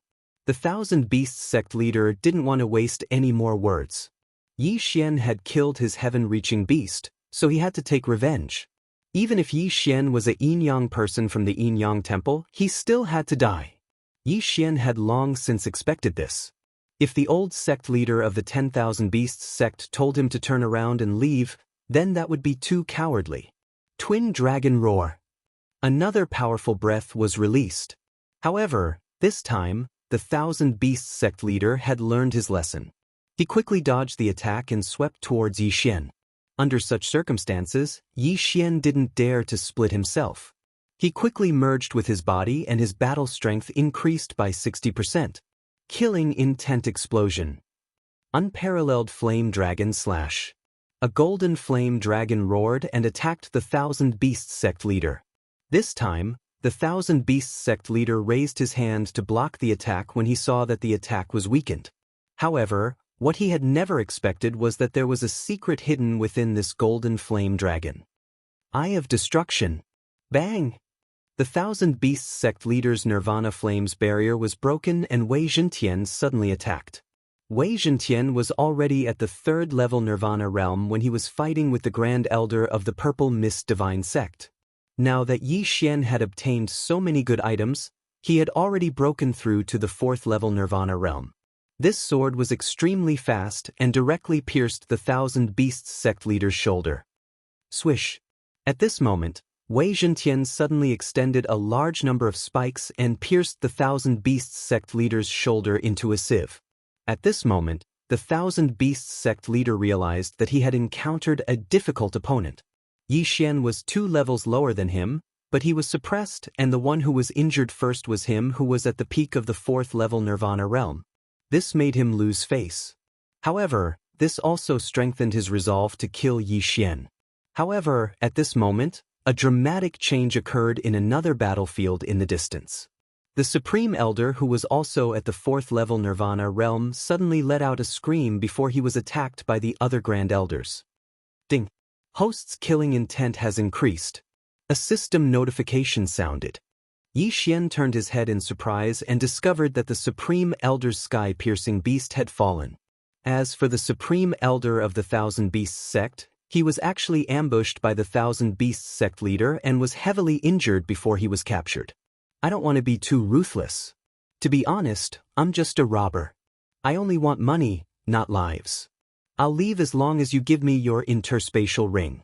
The Thousand Beasts sect leader didn't want to waste any more words. Yi Xian had killed his heaven-reaching beast, so he had to take revenge. Even if Yi Xian was a Yin-Yang person from the Yin-Yang temple, he still had to die. Yi Xian had long since expected this. If the old sect leader of the 10,000 Beasts sect told him to turn around and leave, then that would be too cowardly. Twin Dragon Roar. Another powerful breath was released. However, this time, the Thousand Beasts sect leader had learned his lesson. He quickly dodged the attack and swept towards Yi Xian. Under such circumstances, Yi Xian didn't dare to split himself. He quickly merged with his body and his battle strength increased by 60%. Killing Intent Explosion. Unparalleled Flame Dragon Slash. A golden flame dragon roared and attacked the Thousand Beasts sect leader. This time, the Thousand Beasts sect leader raised his hand to block the attack when he saw that the attack was weakened. However, what he had never expected was that there was a secret hidden within this golden flame dragon. Eye of Destruction. Bang! The Thousand Beasts sect leader's Nirvana Flames barrier was broken and Wei Zhentian suddenly attacked. Wei Zhentian was already at the 3rd level Nirvana realm when he was fighting with the Grand Elder of the Purple Mist Divine Sect. Now that Yi Xian had obtained so many good items, he had already broken through to the 4th level Nirvana realm. This sword was extremely fast and directly pierced the Thousand Beasts sect leader's shoulder. Swish. At this moment, Wei Zhentian suddenly extended a large number of spikes and pierced the Thousand Beasts sect leader's shoulder into a sieve. At this moment, the Thousand Beasts sect leader realized that he had encountered a difficult opponent. Yi Xian was 2 levels lower than him, but he was suppressed and the one who was injured first was him who was at the peak of the 4th level Nirvana realm. This made him lose face. However, this also strengthened his resolve to kill Yi Xian. However, at this moment, a dramatic change occurred in another battlefield in the distance. The Supreme Elder, who was also at the 4th level Nirvana realm, suddenly let out a scream before he was attacked by the other Grand Elders. Ding! Host's killing intent has increased. A system notification sounded. Yi Xian turned his head in surprise and discovered that the Supreme Elder's sky-piercing beast had fallen. As for the Supreme Elder of the Thousand Beasts sect, he was actually ambushed by the Thousand Beasts sect leader and was heavily injured before he was captured. I don't want to be too ruthless. To be honest, I'm just a robber. I only want money, not lives. I'll leave as long as you give me your interspatial ring.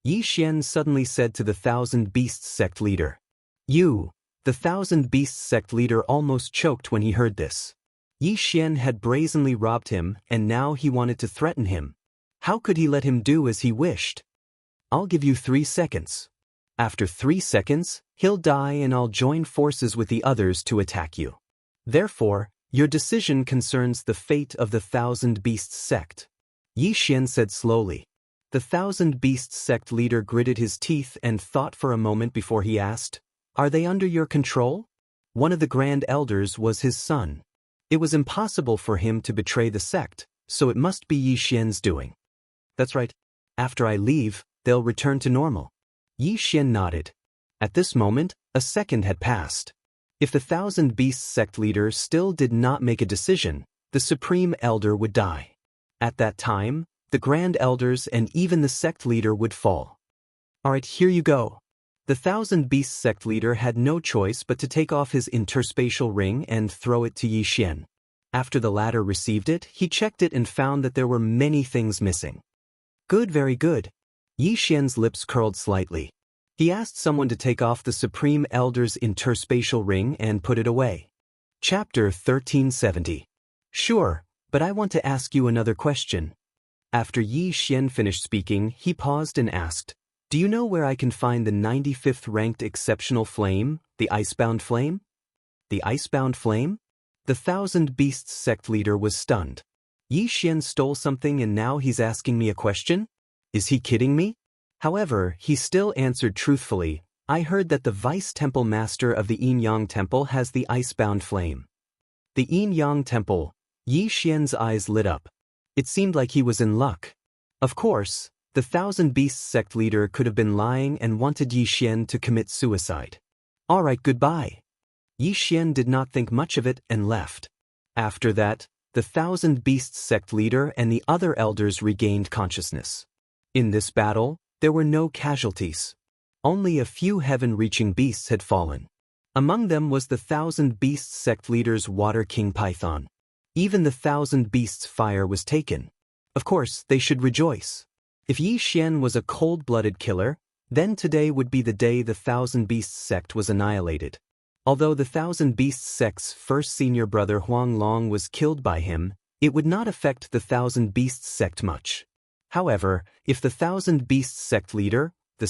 Yi Xian suddenly said to the Thousand Beasts sect leader. You. The Thousand Beasts sect leader almost choked when he heard this. Yi Xian had brazenly robbed him and now he wanted to threaten him. How could he let him do as he wished? I'll give you 3 seconds. After 3 seconds, he'll die and I'll join forces with the others to attack you. Therefore, your decision concerns the fate of the Thousand Beasts sect. Yi Xian said slowly. The Thousand Beasts sect leader gritted his teeth and thought for a moment before he asked, Are they under your control? One of the Grand Elders was his son. It was impossible for him to betray the sect, so it must be Yi Xian's doing. That's right. After I leave, they'll return to normal. Yi Xian nodded. At this moment, a second had passed. If the Thousand Beasts sect leader still did not make a decision, the Supreme Elder would die. At that time, the Grand Elders and even the sect leader would fall. Alright, here you go. The Thousand Beasts sect leader had no choice but to take off his interspatial ring and throw it to Yi Xian. After the latter received it, he checked it and found that there were many things missing. Good, very good. Yi Xian's lips curled slightly. He asked someone to take off the Supreme Elder's interspatial ring and put it away. Chapter 1370. Sure, but I want to ask you another question. After Yi Xian finished speaking, he paused and asked, Do you know where I can find the 95th ranked exceptional flame, the Icebound Flame? The Icebound Flame? The Thousand Beasts sect leader was stunned. Yi Xian stole something and now he's asking me a question? Is he kidding me? However, he still answered truthfully, I heard that the Vice Temple Master of the Yin Yang Temple has the Icebound Flame. The Yin-Yang Temple. Yi Xian's eyes lit up. It seemed like he was in luck. Of course, the Thousand Beasts sect leader could have been lying and wanted Yi Xian to commit suicide. Alright, goodbye. Yi Xian did not think much of it and left. After that, the Thousand Beasts sect leader and the other elders regained consciousness. In this battle, there were no casualties. Only a few heaven-reaching beasts had fallen. Among them was the Thousand Beasts sect leader's Water King Python. Even the Thousand Beasts fire was taken. Of course, they should rejoice. If Yi Xian was a cold-blooded killer, then today would be the day the Thousand Beasts sect was annihilated. Although the Thousand Beasts sect's first senior brother Huang Long was killed by him, it would not affect the Thousand Beasts sect much. However, if the Thousand Beasts sect leader, the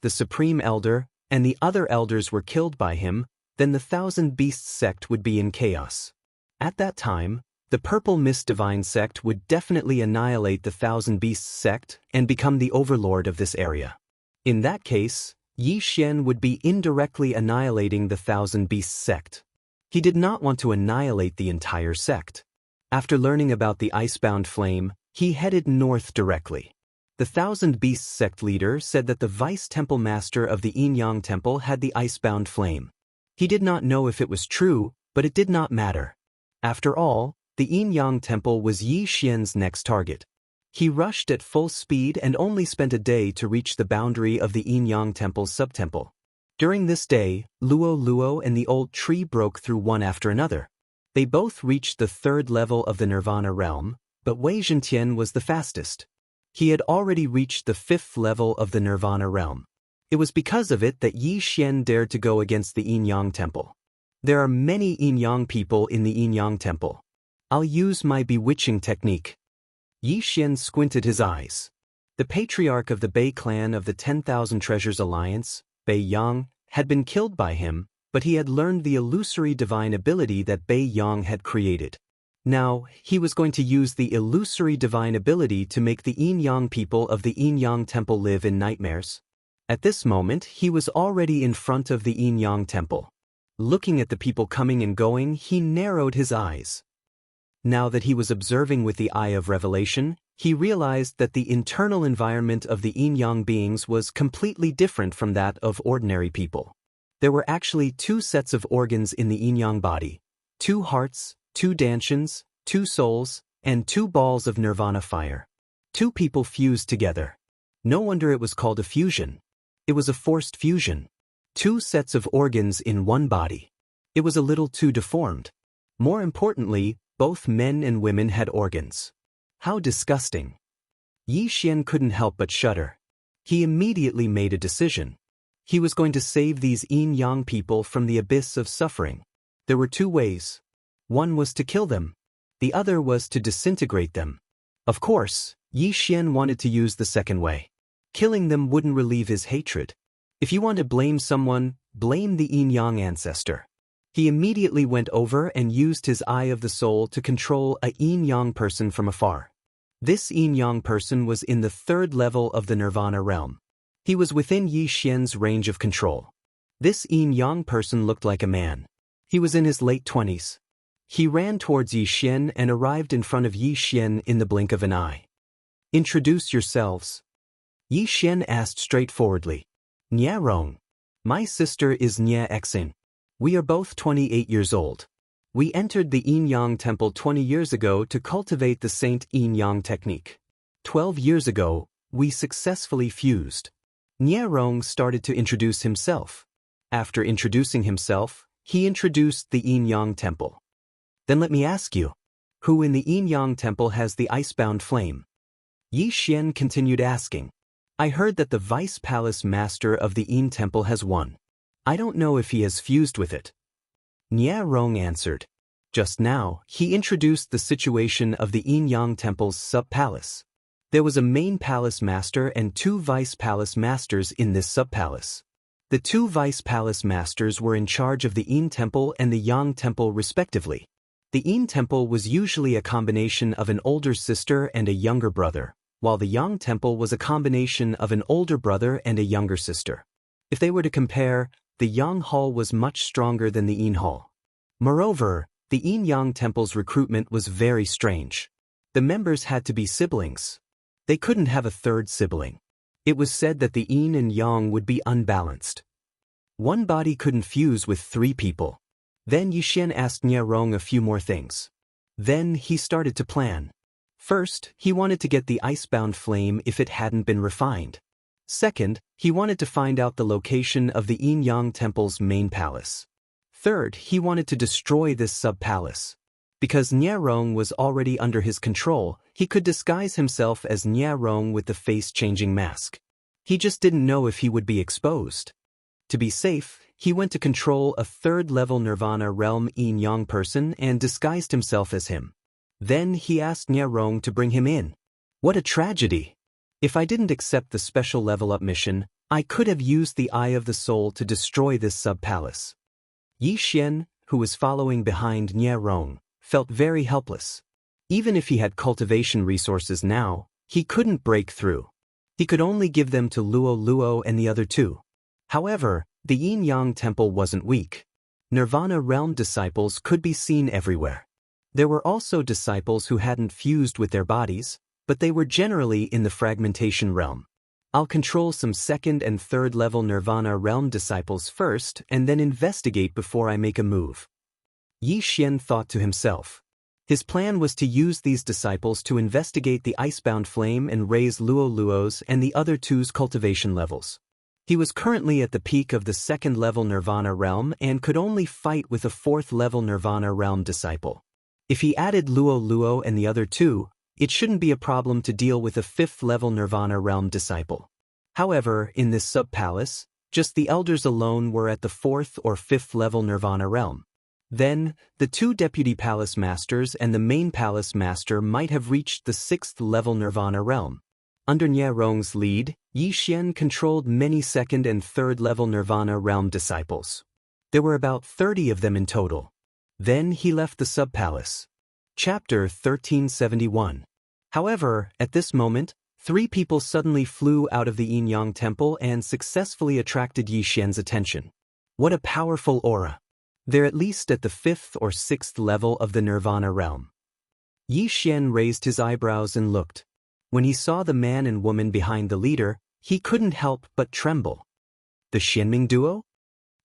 Supreme Elder, and the other elders were killed by him, then the Thousand Beasts sect would be in chaos. At that time, the Purple Mist Divine sect would definitely annihilate the Thousand Beasts sect and become the overlord of this area. In that case, Yi Xian would be indirectly annihilating the Thousand Beasts sect. He did not want to annihilate the entire sect. After learning about the Icebound Flame, he headed north directly. The Thousand Beasts sect leader said that the Vice Temple Master of the Yin-Yang Temple had the Icebound Flame. He did not know if it was true, but it did not matter. After all, the Yin-Yang Temple was Yi Xian's next target. He rushed at full speed and only spent a day to reach the boundary of the Yin-Yang Temple's subtemple. During this day, Luo and the old tree broke through one after another. They both reached the third level of the Nirvana realm, but Wei Zhentian was the fastest. He had already reached the fifth level of the Nirvana realm. It was because of it that Yi Xian dared to go against the Yin-Yang Temple. There are many Yin-Yang people in the Yin-Yang Temple. I'll use my bewitching technique. Yi Xian squinted his eyes. The patriarch of the Bei clan of the 10,000 Treasures Alliance, Bei Yang, had been killed by him, but he had learned the illusory divine ability that Bei Yang had created. Now, he was going to use the illusory divine ability to make the Yin-Yang people of the Yin-Yang Temple live in nightmares. At this moment, he was already in front of the Yin-Yang Temple. Looking at the people coming and going, he narrowed his eyes. Now that he was observing with the eye of revelation, he realized that the internal environment of the Yin-Yang beings was completely different from that of ordinary people. There were actually two sets of organs in the Yin-Yang body, 2 hearts, 2 dantians, 2 souls, and 2 balls of nirvana fire. 2 people fused together. No wonder it was called a fusion. It was a forced fusion. 2 sets of organs in one body. It was a little too deformed. More importantly, both men and women had organs. How disgusting. Yi Xian couldn't help but shudder. He immediately made a decision. He was going to save these Yin-Yang people from the abyss of suffering. There were 2 ways. One was to kill them. The other was to disintegrate them. Of course, Yi Xian wanted to use the second way. Killing them wouldn't relieve his hatred. If you want to blame someone, blame the Yin-Yang ancestor. He immediately went over and used his Eye of the Soul to control a Yin-Yang person from afar. This Yin-Yang person was in the 3rd level of the Nirvana realm. He was within Yi Xian's range of control. This Yin-Yang person looked like a man. He was in his late 20s. He ran towards Yi Xian and arrived in front of Yi Xian in the blink of an eye. Introduce yourselves. Yi Xian asked straightforwardly. Nye Rong. My sister is Nye Xing. We are both 28 years old. We entered the Yin-Yang Temple 20 years ago to cultivate the Saint Yin-Yang technique. 12 years ago, we successfully fused. Nye Rong started to introduce himself. After introducing himself, he introduced the Yin-Yang Temple. Then let me ask you, who in the Yin-Yang Temple has the Icebound Flame? Yi Xian continued asking. I heard that the Vice Palace Master of the Yin Temple has one. I don't know if he has fused with it. Nye Rong answered. Just now, he introduced the situation of the Yin-Yang Temple's sub-palace. There was a main palace master and 2 vice palace masters in this sub-palace. The 2 vice palace masters were in charge of the Yin Temple and the Yang Temple respectively. The Yin Temple was usually a combination of an older sister and a younger brother, while the Yang Temple was a combination of an older brother and a younger sister. If they were to compare, the Yang Hall was much stronger than the Yin Hall. Moreover, the Yin-Yang Temple's recruitment was very strange. The members had to be siblings. They couldn't have a third sibling. It was said that the Yin and Yang would be unbalanced. One body couldn't fuse with 3 people. Then Yixian asked Niarong a few more things. Then he started to plan. First, he wanted to get the icebound flame if it hadn't been refined. Second, he wanted to find out the location of the Yin-Yang Temple's main palace. Third, he wanted to destroy this sub-palace. Because Niarong was already under his control, he could disguise himself as Niarong with the face-changing mask. He just didn't know if he would be exposed. To be safe, he went to control a 3rd-level Nirvana realm Yin-Yang person and disguised himself as him. Then he asked Niarong to bring him in. What a tragedy! If I didn't accept the special level-up mission, I could have used the Eye of the Soul to destroy this sub-palace. Yixian, who was following behind Niarong, felt very helpless. Even if he had cultivation resources now, he couldn't break through. He could only give them to Luo and the other 2. However, the Yin-Yang Temple wasn't weak. Nirvana realm disciples could be seen everywhere. There were also disciples who hadn't fused with their bodies, but they were generally in the fragmentation realm. I'll control some 2nd and 3rd level Nirvana realm disciples first and then investigate before I make a move. Yixian thought to himself. His plan was to use these disciples to investigate the icebound flame and raise Luo's and the other 2's cultivation levels. He was currently at the peak of the 2nd level Nirvana realm and could only fight with a 4th level Nirvana realm disciple. If he added Luo and the other 2, it shouldn't be a problem to deal with a 5th level Nirvana realm disciple. However, in this sub-palace, just the elders alone were at the 4th or 5th level Nirvana realm. Then, the 2 deputy palace masters and the main palace master might have reached the 6th level Nirvana realm. Under Niarong's lead, Yixian controlled many 2nd and 3rd level Nirvana realm disciples. There were about 30 of them in total. Then he left the sub-palace. Chapter 1371. However, at this moment, 3 people suddenly flew out of the Yin-Yang Temple and successfully attracted Yixian's attention. What a powerful aura! They're at least at the 5th or 6th level of the Nirvana realm. Yixian raised his eyebrows and looked. When he saw the man and woman behind the leader, he couldn't help but tremble. The Xianming duo?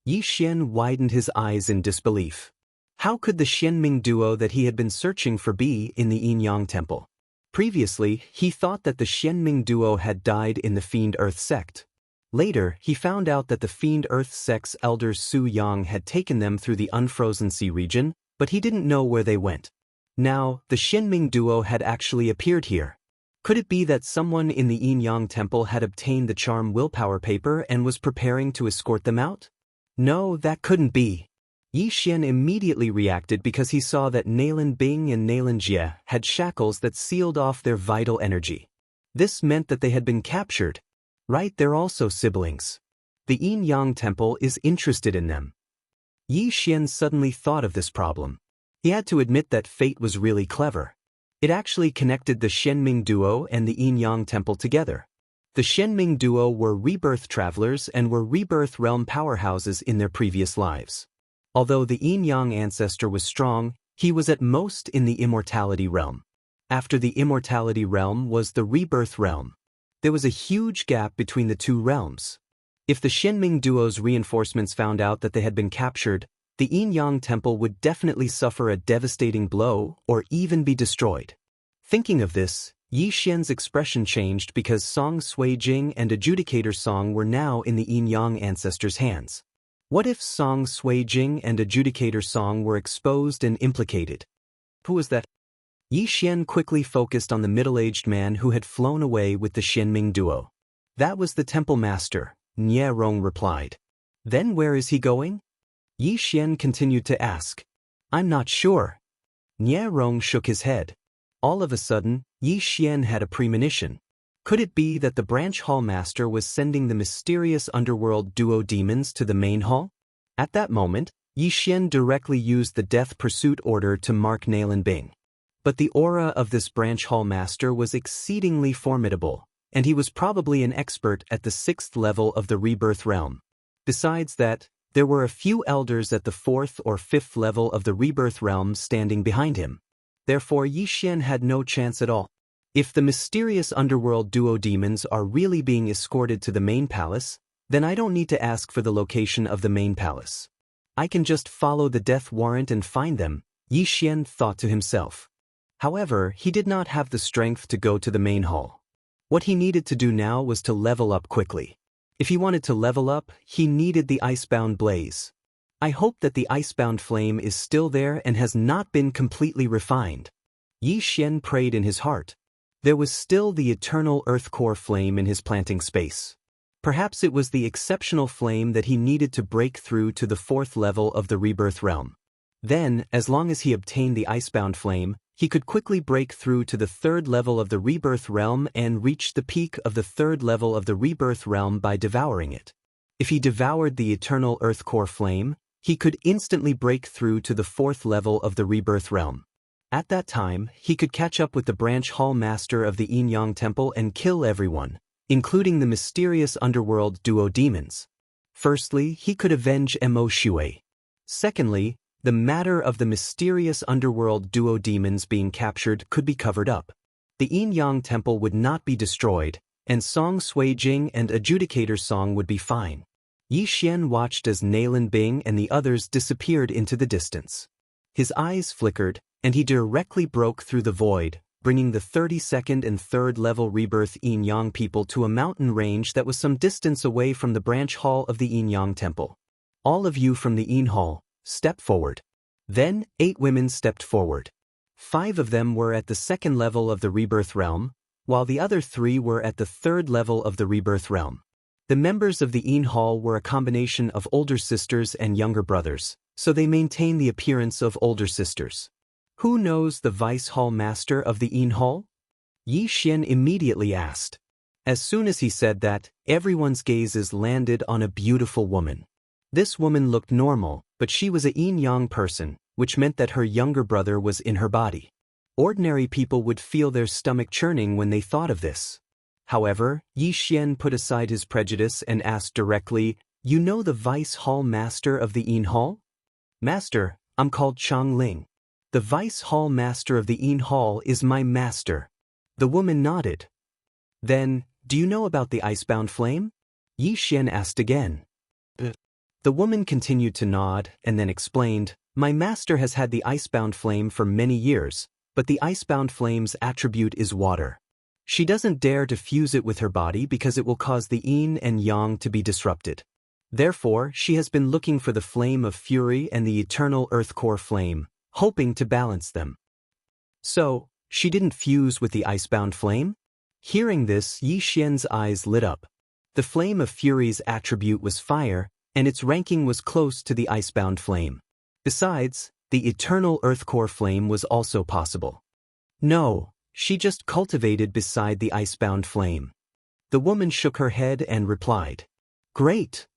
Yixian widened his eyes in disbelief. How could the Xianming duo that he had been searching for be in the Yin-Yang Temple? Previously, he thought that the Xianming duo had died in the Fiend Earth sect. Later, he found out that the Fiend Earth sect's elder Su Yang had taken them through the Unfrozen Sea region, but he didn't know where they went. Now, the Xianming duo had actually appeared here. Could it be that someone in the Yin-Yang Temple had obtained the charm willpower paper and was preparing to escort them out? No, that couldn't be. Yixian immediately reacted because he saw that Nalan Bing and Nalan Jie had shackles that sealed off their vital energy. This meant that they had been captured. Right, they're also siblings. The Yin-Yang Temple is interested in them. Yixian suddenly thought of this problem. He had to admit that fate was really clever. It actually connected the Xianming duo and the Yin-Yang Temple together. The Xianming duo were rebirth travelers and were rebirth realm powerhouses in their previous lives. Although the Yin-Yang ancestor was strong, he was at most in the immortality realm. After the immortality realm was the rebirth realm. There was a huge gap between the 2 realms. If the Xianming duo's reinforcements found out that they had been captured, the Yin-Yang Temple would definitely suffer a devastating blow or even be destroyed. Thinking of this, Yixian's expression changed because Song Sui-Jing and Adjudicator Song were now in the Yin-Yang ancestor's hands. What if Song Sui-Jing and Adjudicator Song were exposed and implicated? Who was that? Yixian quickly focused on the middle-aged man who had flown away with the Xianming duo. That was the temple master, Niarong replied. Then where is he going? Yixian continued to ask. I'm not sure. Niarong shook his head. All of a sudden, Yixian had a premonition. Could it be that the branch hall master was sending the mysterious underworld duo demons to the main hall? At that moment, Yixian directly used the death pursuit order to mark Nalan Bing. But the aura of this branch hall master was exceedingly formidable, and he was probably an expert at the 6th level of the rebirth realm. Besides that, There were a few elders at the 4th or 5th level of the rebirth realm standing behind him. Therefore Yi Xian had no chance at all. If the mysterious underworld duo demons are really being escorted to the main palace, then I don't need to ask for the location of the main palace. I can just follow the death warrant and find them, Yi Xian thought to himself. However, he did not have the strength to go to the main hall. What he needed to do now was to level up quickly. If he wanted to level up, he needed the Icebound Blaze. I hope that the Icebound Flame is still there and has not been completely refined. Yi Xian prayed in his heart. There was still the eternal Earth Core Flame in his planting space. Perhaps it was the exceptional flame that he needed to break through to the 4th level of the rebirth realm. Then, as long as he obtained the Icebound Flame, he could quickly break through to the 3rd level of the rebirth realm and reach the peak of the 3rd level of the rebirth realm by devouring it. If he devoured the eternal Earth Core Flame, he could instantly break through to the 4th level of the rebirth realm. At that time, he could catch up with the branch hall master of the Yin Yang Temple and kill everyone, including the mysterious underworld duo demons. Firstly, he could avenge Mo Shui. Secondly, the matter of the mysterious underworld duo demons being captured could be covered up. The Yin Yang Temple would not be destroyed, and Song Sui Jing and Adjudicator Song would be fine. Yi Xian watched as Nailin Bing and the others disappeared into the distance. His eyes flickered, and he directly broke through the void, bringing the 32nd and 3rd level rebirth Yin Yang people to a mountain range that was some distance away from the branch hall of the Yin Yang Temple. All of you from the Yin Hall, step forward. Then, 8 women stepped forward. 5 of them were at the 2nd level of the rebirth realm, while the other 3 were at the 3rd level of the rebirth realm. The members of the Yin Hall were a combination of older sisters and younger brothers, so they maintained the appearance of older sisters. Who knows the Vice Hall Master of the Yin Hall? Yi Xian immediately asked. As soon as he said that, everyone's gazes landed on a beautiful woman. This woman looked normal, but she was a yin-yang person, which meant that her younger brother was in her body. Ordinary people would feel their stomach churning when they thought of this. However, Yi Xian put aside his prejudice and asked directly, "You know the Vice Hall Master of the Yin Hall?" "Master, I'm called Chang Ling. The Vice Hall Master of the Yin Hall is my master." The woman nodded. "Then, do you know about the Icebound Flame?" Yi Xian asked again. The woman continued to nod and then explained, "My master has had the Icebound Flame for many years, but the Icebound Flame's attribute is water. She doesn't dare to fuse it with her body because it will cause the yin and yang to be disrupted. Therefore, she has been looking for the Flame of Fury and the eternal Earth Core Flame, hoping to balance them." "So, she didn't fuse with the Icebound Flame?" Hearing this, Yi Xian's eyes lit up. The Flame of Fury's attribute was fire, and its ranking was close to the Icebound Flame. Besides, the eternal Earth Core Flame was also possible. "No, she just cultivated beside the Icebound Flame." The woman shook her head and replied. "Great."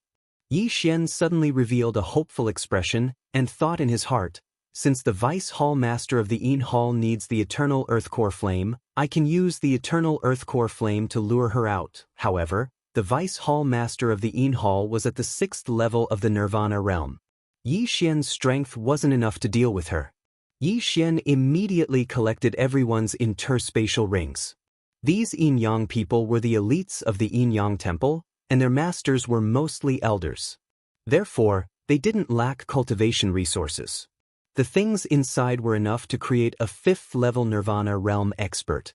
Yi Xian suddenly revealed a hopeful expression and thought in his heart, "Since the Vice Hall Master of the Yin Hall needs the eternal Earth Core Flame, I can use the eternal Earth Core Flame to lure her out." However, the Vice Hall Master of the Yin Hall was at the 6th level of the Nirvana realm. Yi Xian's strength wasn't enough to deal with her. Yi Xian immediately collected everyone's interspatial rings. These yin-yang people were the elites of the yin-yang temple, and their masters were mostly elders. Therefore, they didn't lack cultivation resources. The things inside were enough to create a 5th-level Nirvana realm expert.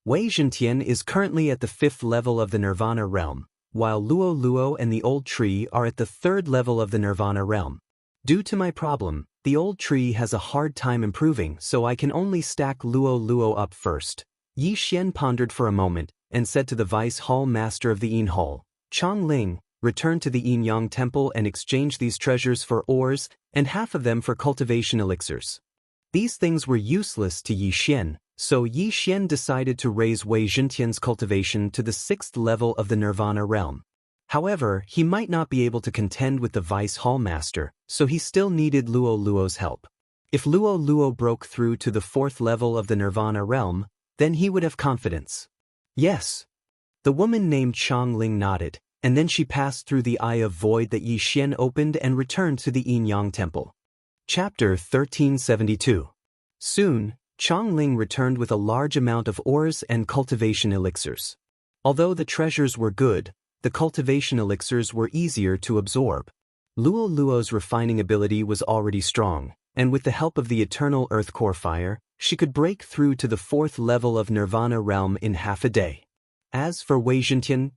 Wei Zhentian is currently at the 5th level of the Nirvana realm, while Luo Luo and the Old Tree are at the 3rd level of the Nirvana realm. Due to my problem, the Old Tree has a hard time improving, so I can only stack Luo Luo up first. Yi Xian pondered for a moment and said to the Vice Hall Master of the Yin Hall, "Chang Ling, return to the Yin Yang Temple and exchange these treasures for ores and half of them for cultivation elixirs." These things were useless to Yi Xian, so Yi Xian decided to raise Wei Zhentian's cultivation to the 6th level of the Nirvana realm. However, he might not be able to contend with the Vice Hall Master, so he still needed Luo Luo's help. If Luo Luo broke through to the 4th level of the Nirvana realm, then he would have confidence. "Yes." The woman named Chang Ling nodded, and then she passed through the Eye of Void that Yi Xian opened and returned to the Yin Yang Temple. Chapter 1372. Soon, Chongling returned with a large amount of ores and cultivation elixirs. Although the treasures were good, the cultivation elixirs were easier to absorb. Luo Luo's refining ability was already strong, and with the help of the eternal earth core fire, she could break through to the 4th level of Nirvana realm in half a day. As for Wei Zhentian,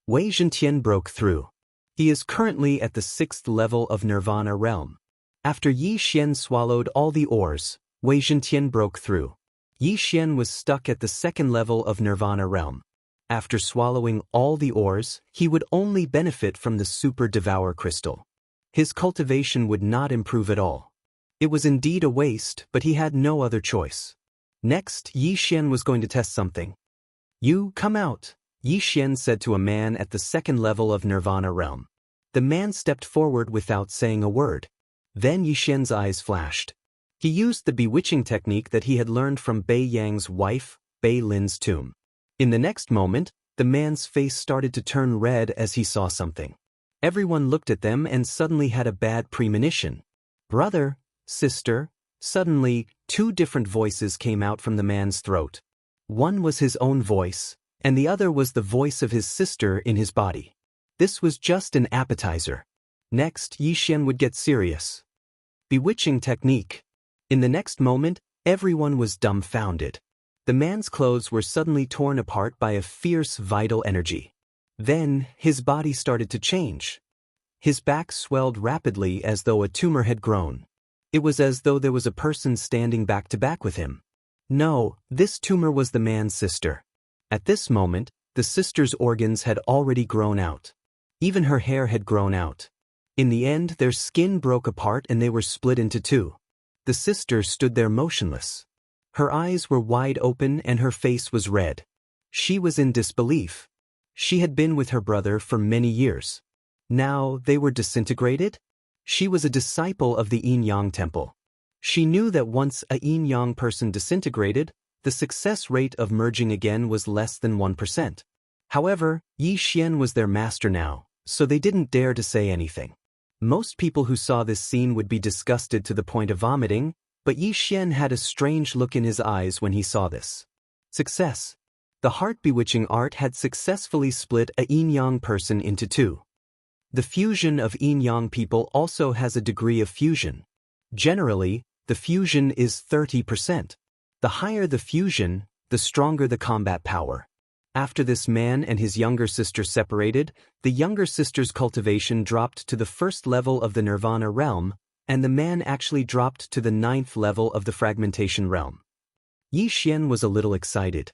Wei Zhentian broke through. He is currently at the 6th level of Nirvana realm. After Yi Xian swallowed all the ores, Wei Zhentian broke through. Yi Xian was stuck at the 2nd level of Nirvana realm. After swallowing all the ores, he would only benefit from the Super Devourer crystal. His cultivation would not improve at all. It was indeed a waste, but he had no other choice. Next, Yi Xian was going to test something. "You come out," Yi Xian said to a man at the 2nd level of Nirvana realm. The man stepped forward without saying a word. Then Yi Xian's eyes flashed. He used the bewitching technique that he had learned from Bai Yang's wife, Bai Lin's tomb. In the next moment, the man's face started to turn red as he saw something. Everyone looked at them and suddenly had a bad premonition. "Brother, sister," suddenly, 2 different voices came out from the man's throat. One was his own voice, and the other was the voice of his sister in his body. This was just an appetizer. Next, Yi Xian would get serious. Bewitching technique. In the next moment, everyone was dumbfounded. The man's clothes were suddenly torn apart by a fierce vital energy. Then, his body started to change. His back swelled rapidly as though a tumor had grown. It was as though there was a person standing back to back with him. No, this tumor was the man's sister. At this moment, the sister's organs had already grown out. Even her hair had grown out. In the end, their skin broke apart and they were split into 2. The sister stood there motionless. Her eyes were wide open and her face was red. She was in disbelief. She had been with her brother for many years. Now they were disintegrated? She was a disciple of the Yin Yang Temple. She knew that once a Yin Yang person disintegrated, the success rate of merging again was less than 1%. However, Yi Xian was their master now, so they didn't dare to say anything. Most people who saw this scene would be disgusted to the point of vomiting, but Yi Xian had a strange look in his eyes when he saw this. Success. The heart-bewitching art had successfully split a Yin-Yang person into 2. The fusion of Yin-Yang people also has a degree of fusion. Generally, the fusion is 30%. The higher the fusion, the stronger the combat power. After this man and his younger sister separated, the younger sister's cultivation dropped to the 1st level of the Nirvana realm, and the man actually dropped to the 9th level of the fragmentation realm. Yi Xian was a little excited.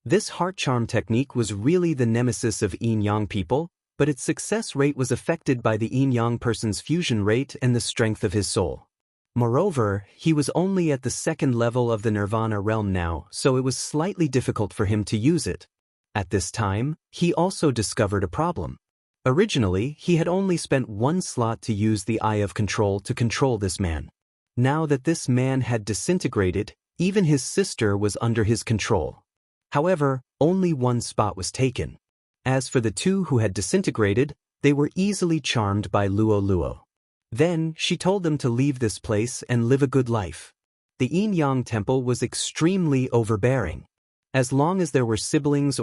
This heart charm technique was really the nemesis of Yin-Yang people, but its success rate was affected by the Yin-Yang person's fusion rate and the strength of his soul. Moreover, he was only at the 2nd level of the Nirvana realm now, so it was slightly difficult for him to use it. At this time, he also discovered a problem. Originally, he had only spent 1 slot to use the Eye of Control to control this man. Now that this man had disintegrated, even his sister was under his control. However, only 1 spot was taken. As for the 2 who had disintegrated, they were easily charmed by Luo Luo. Then, she told them to leave this place and live a good life. The Yin Yang Temple was extremely overbearing. As long as there were siblings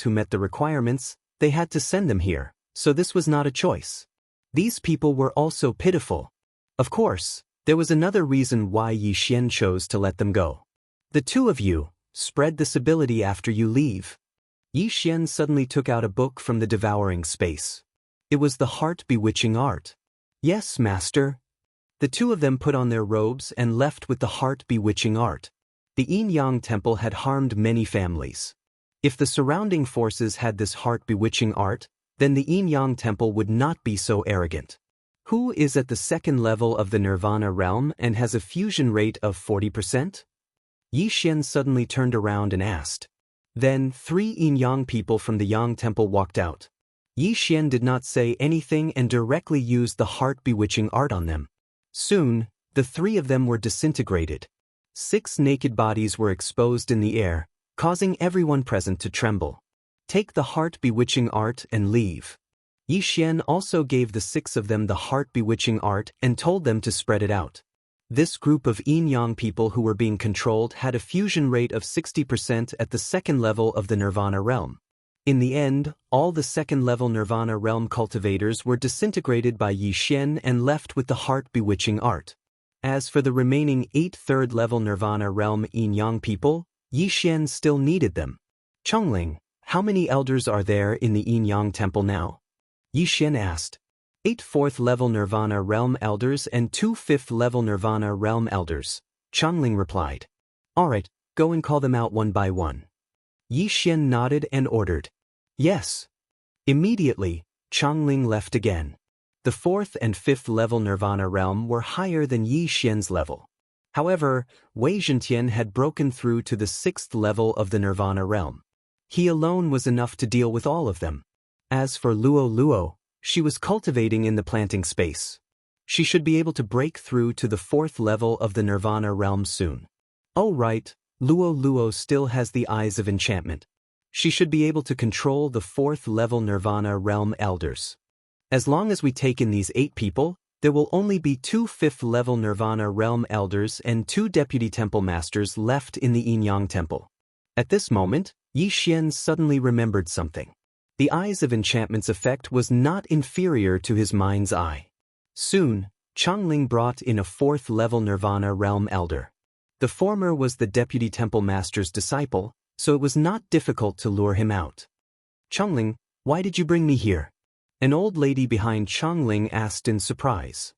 who met the requirements, they had to send them here, so this was not a choice. These people were also pitiful. Of course, there was another reason why Yi Xian chose to let them go. "The 2 of you, spread this ability after you leave." Yi Xian suddenly took out a book from the devouring space. It was the heart-bewitching art. "Yes, master." The 2 of them put on their robes and left with the heart-bewitching art. The Yin-Yang Temple had harmed many families. If the surrounding forces had this heart-bewitching art, then the Yin-Yang Temple would not be so arrogant. Who is at the 2nd level of the Nirvana realm and has a fusion rate of 40%? Yi Xian suddenly turned around and asked. Then 3 Yin-Yang people from the Yang Temple walked out. Yi Xian did not say anything and directly used the heart-bewitching art on them. Soon, the 3 of them were disintegrated. 6 naked bodies were exposed in the air, causing everyone present to tremble. Take the heart-bewitching art and leave. Yi Xian also gave the 6 of them the heart-bewitching art and told them to spread it out. This group of yin-yang people who were being controlled had a fusion rate of 60% at the second level of the Nirvana realm. In the end, all the second-level Nirvana realm cultivators were disintegrated by Yi Xian and left with the heart-bewitching art. As for the remaining 8 third-level Nirvana realm yin-yang people, Yi Xian still needed them. Chongling, how many elders are there in the yin-yang temple now? Yi Xian asked. 8 fourth-level Nirvana realm elders and 2 fifth-level Nirvana realm elders, Chongling replied. Alright, go and call them out one by one. Yi Xian nodded and ordered. Yes. Immediately, Chongling left again. The 4th and 5th level Nirvana realm were higher than Yi Xian's level. However, Wei Zhentian had broken through to the 6th level of the Nirvana realm. He alone was enough to deal with all of them. As for Luo, she was cultivating in the planting space. She should be able to break through to the 4th level of the Nirvana realm soon. Oh right, Luo still has the eyes of enchantment. She should be able to control the 4th level Nirvana realm elders. As long as we take in these 8 people, there will only be 2 5th level Nirvana realm elders and 2 deputy temple masters left in the Yin-Yang temple. At this moment, Yi Xian suddenly remembered something. The Eyes of Enchantment's effect was not inferior to his mind's eye. Soon, Chongling brought in a 4th level Nirvana realm elder. The former was the deputy temple master's disciple, so it was not difficult to lure him out. Chongling, why did you bring me here? An old lady behind Chongling asked in surprise.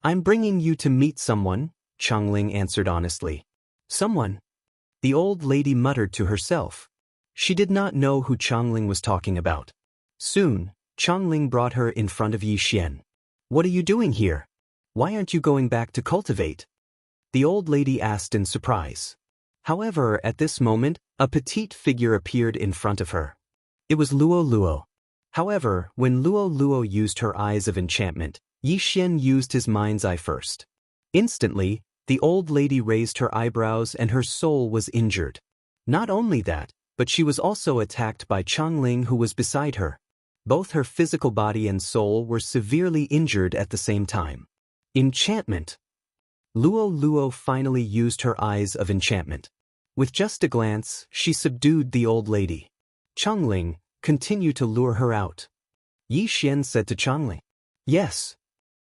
I'm bringing you to meet someone, Chongling answered honestly. Someone? The old lady muttered to herself. She did not know who Chongling was talking about. Soon, Chongling brought her in front of Yi Xian. What are you doing here? Why aren't you going back to cultivate? The old lady asked in surprise. However, at this moment, a petite figure appeared in front of her. It was Luo. However, when Luo used her Eyes of Enchantment, Yi Xian used his mind's eye first. Instantly, the old lady raised her eyebrows and her soul was injured. Not only that, but she was also attacked by Chongling who was beside her. Both her physical body and soul were severely injured at the same time. Enchantment. Luo finally used her Eyes of Enchantment. With just a glance, she subdued the old lady. Chongling, continue to lure her out. Yi Xian said to Chongling. Yes.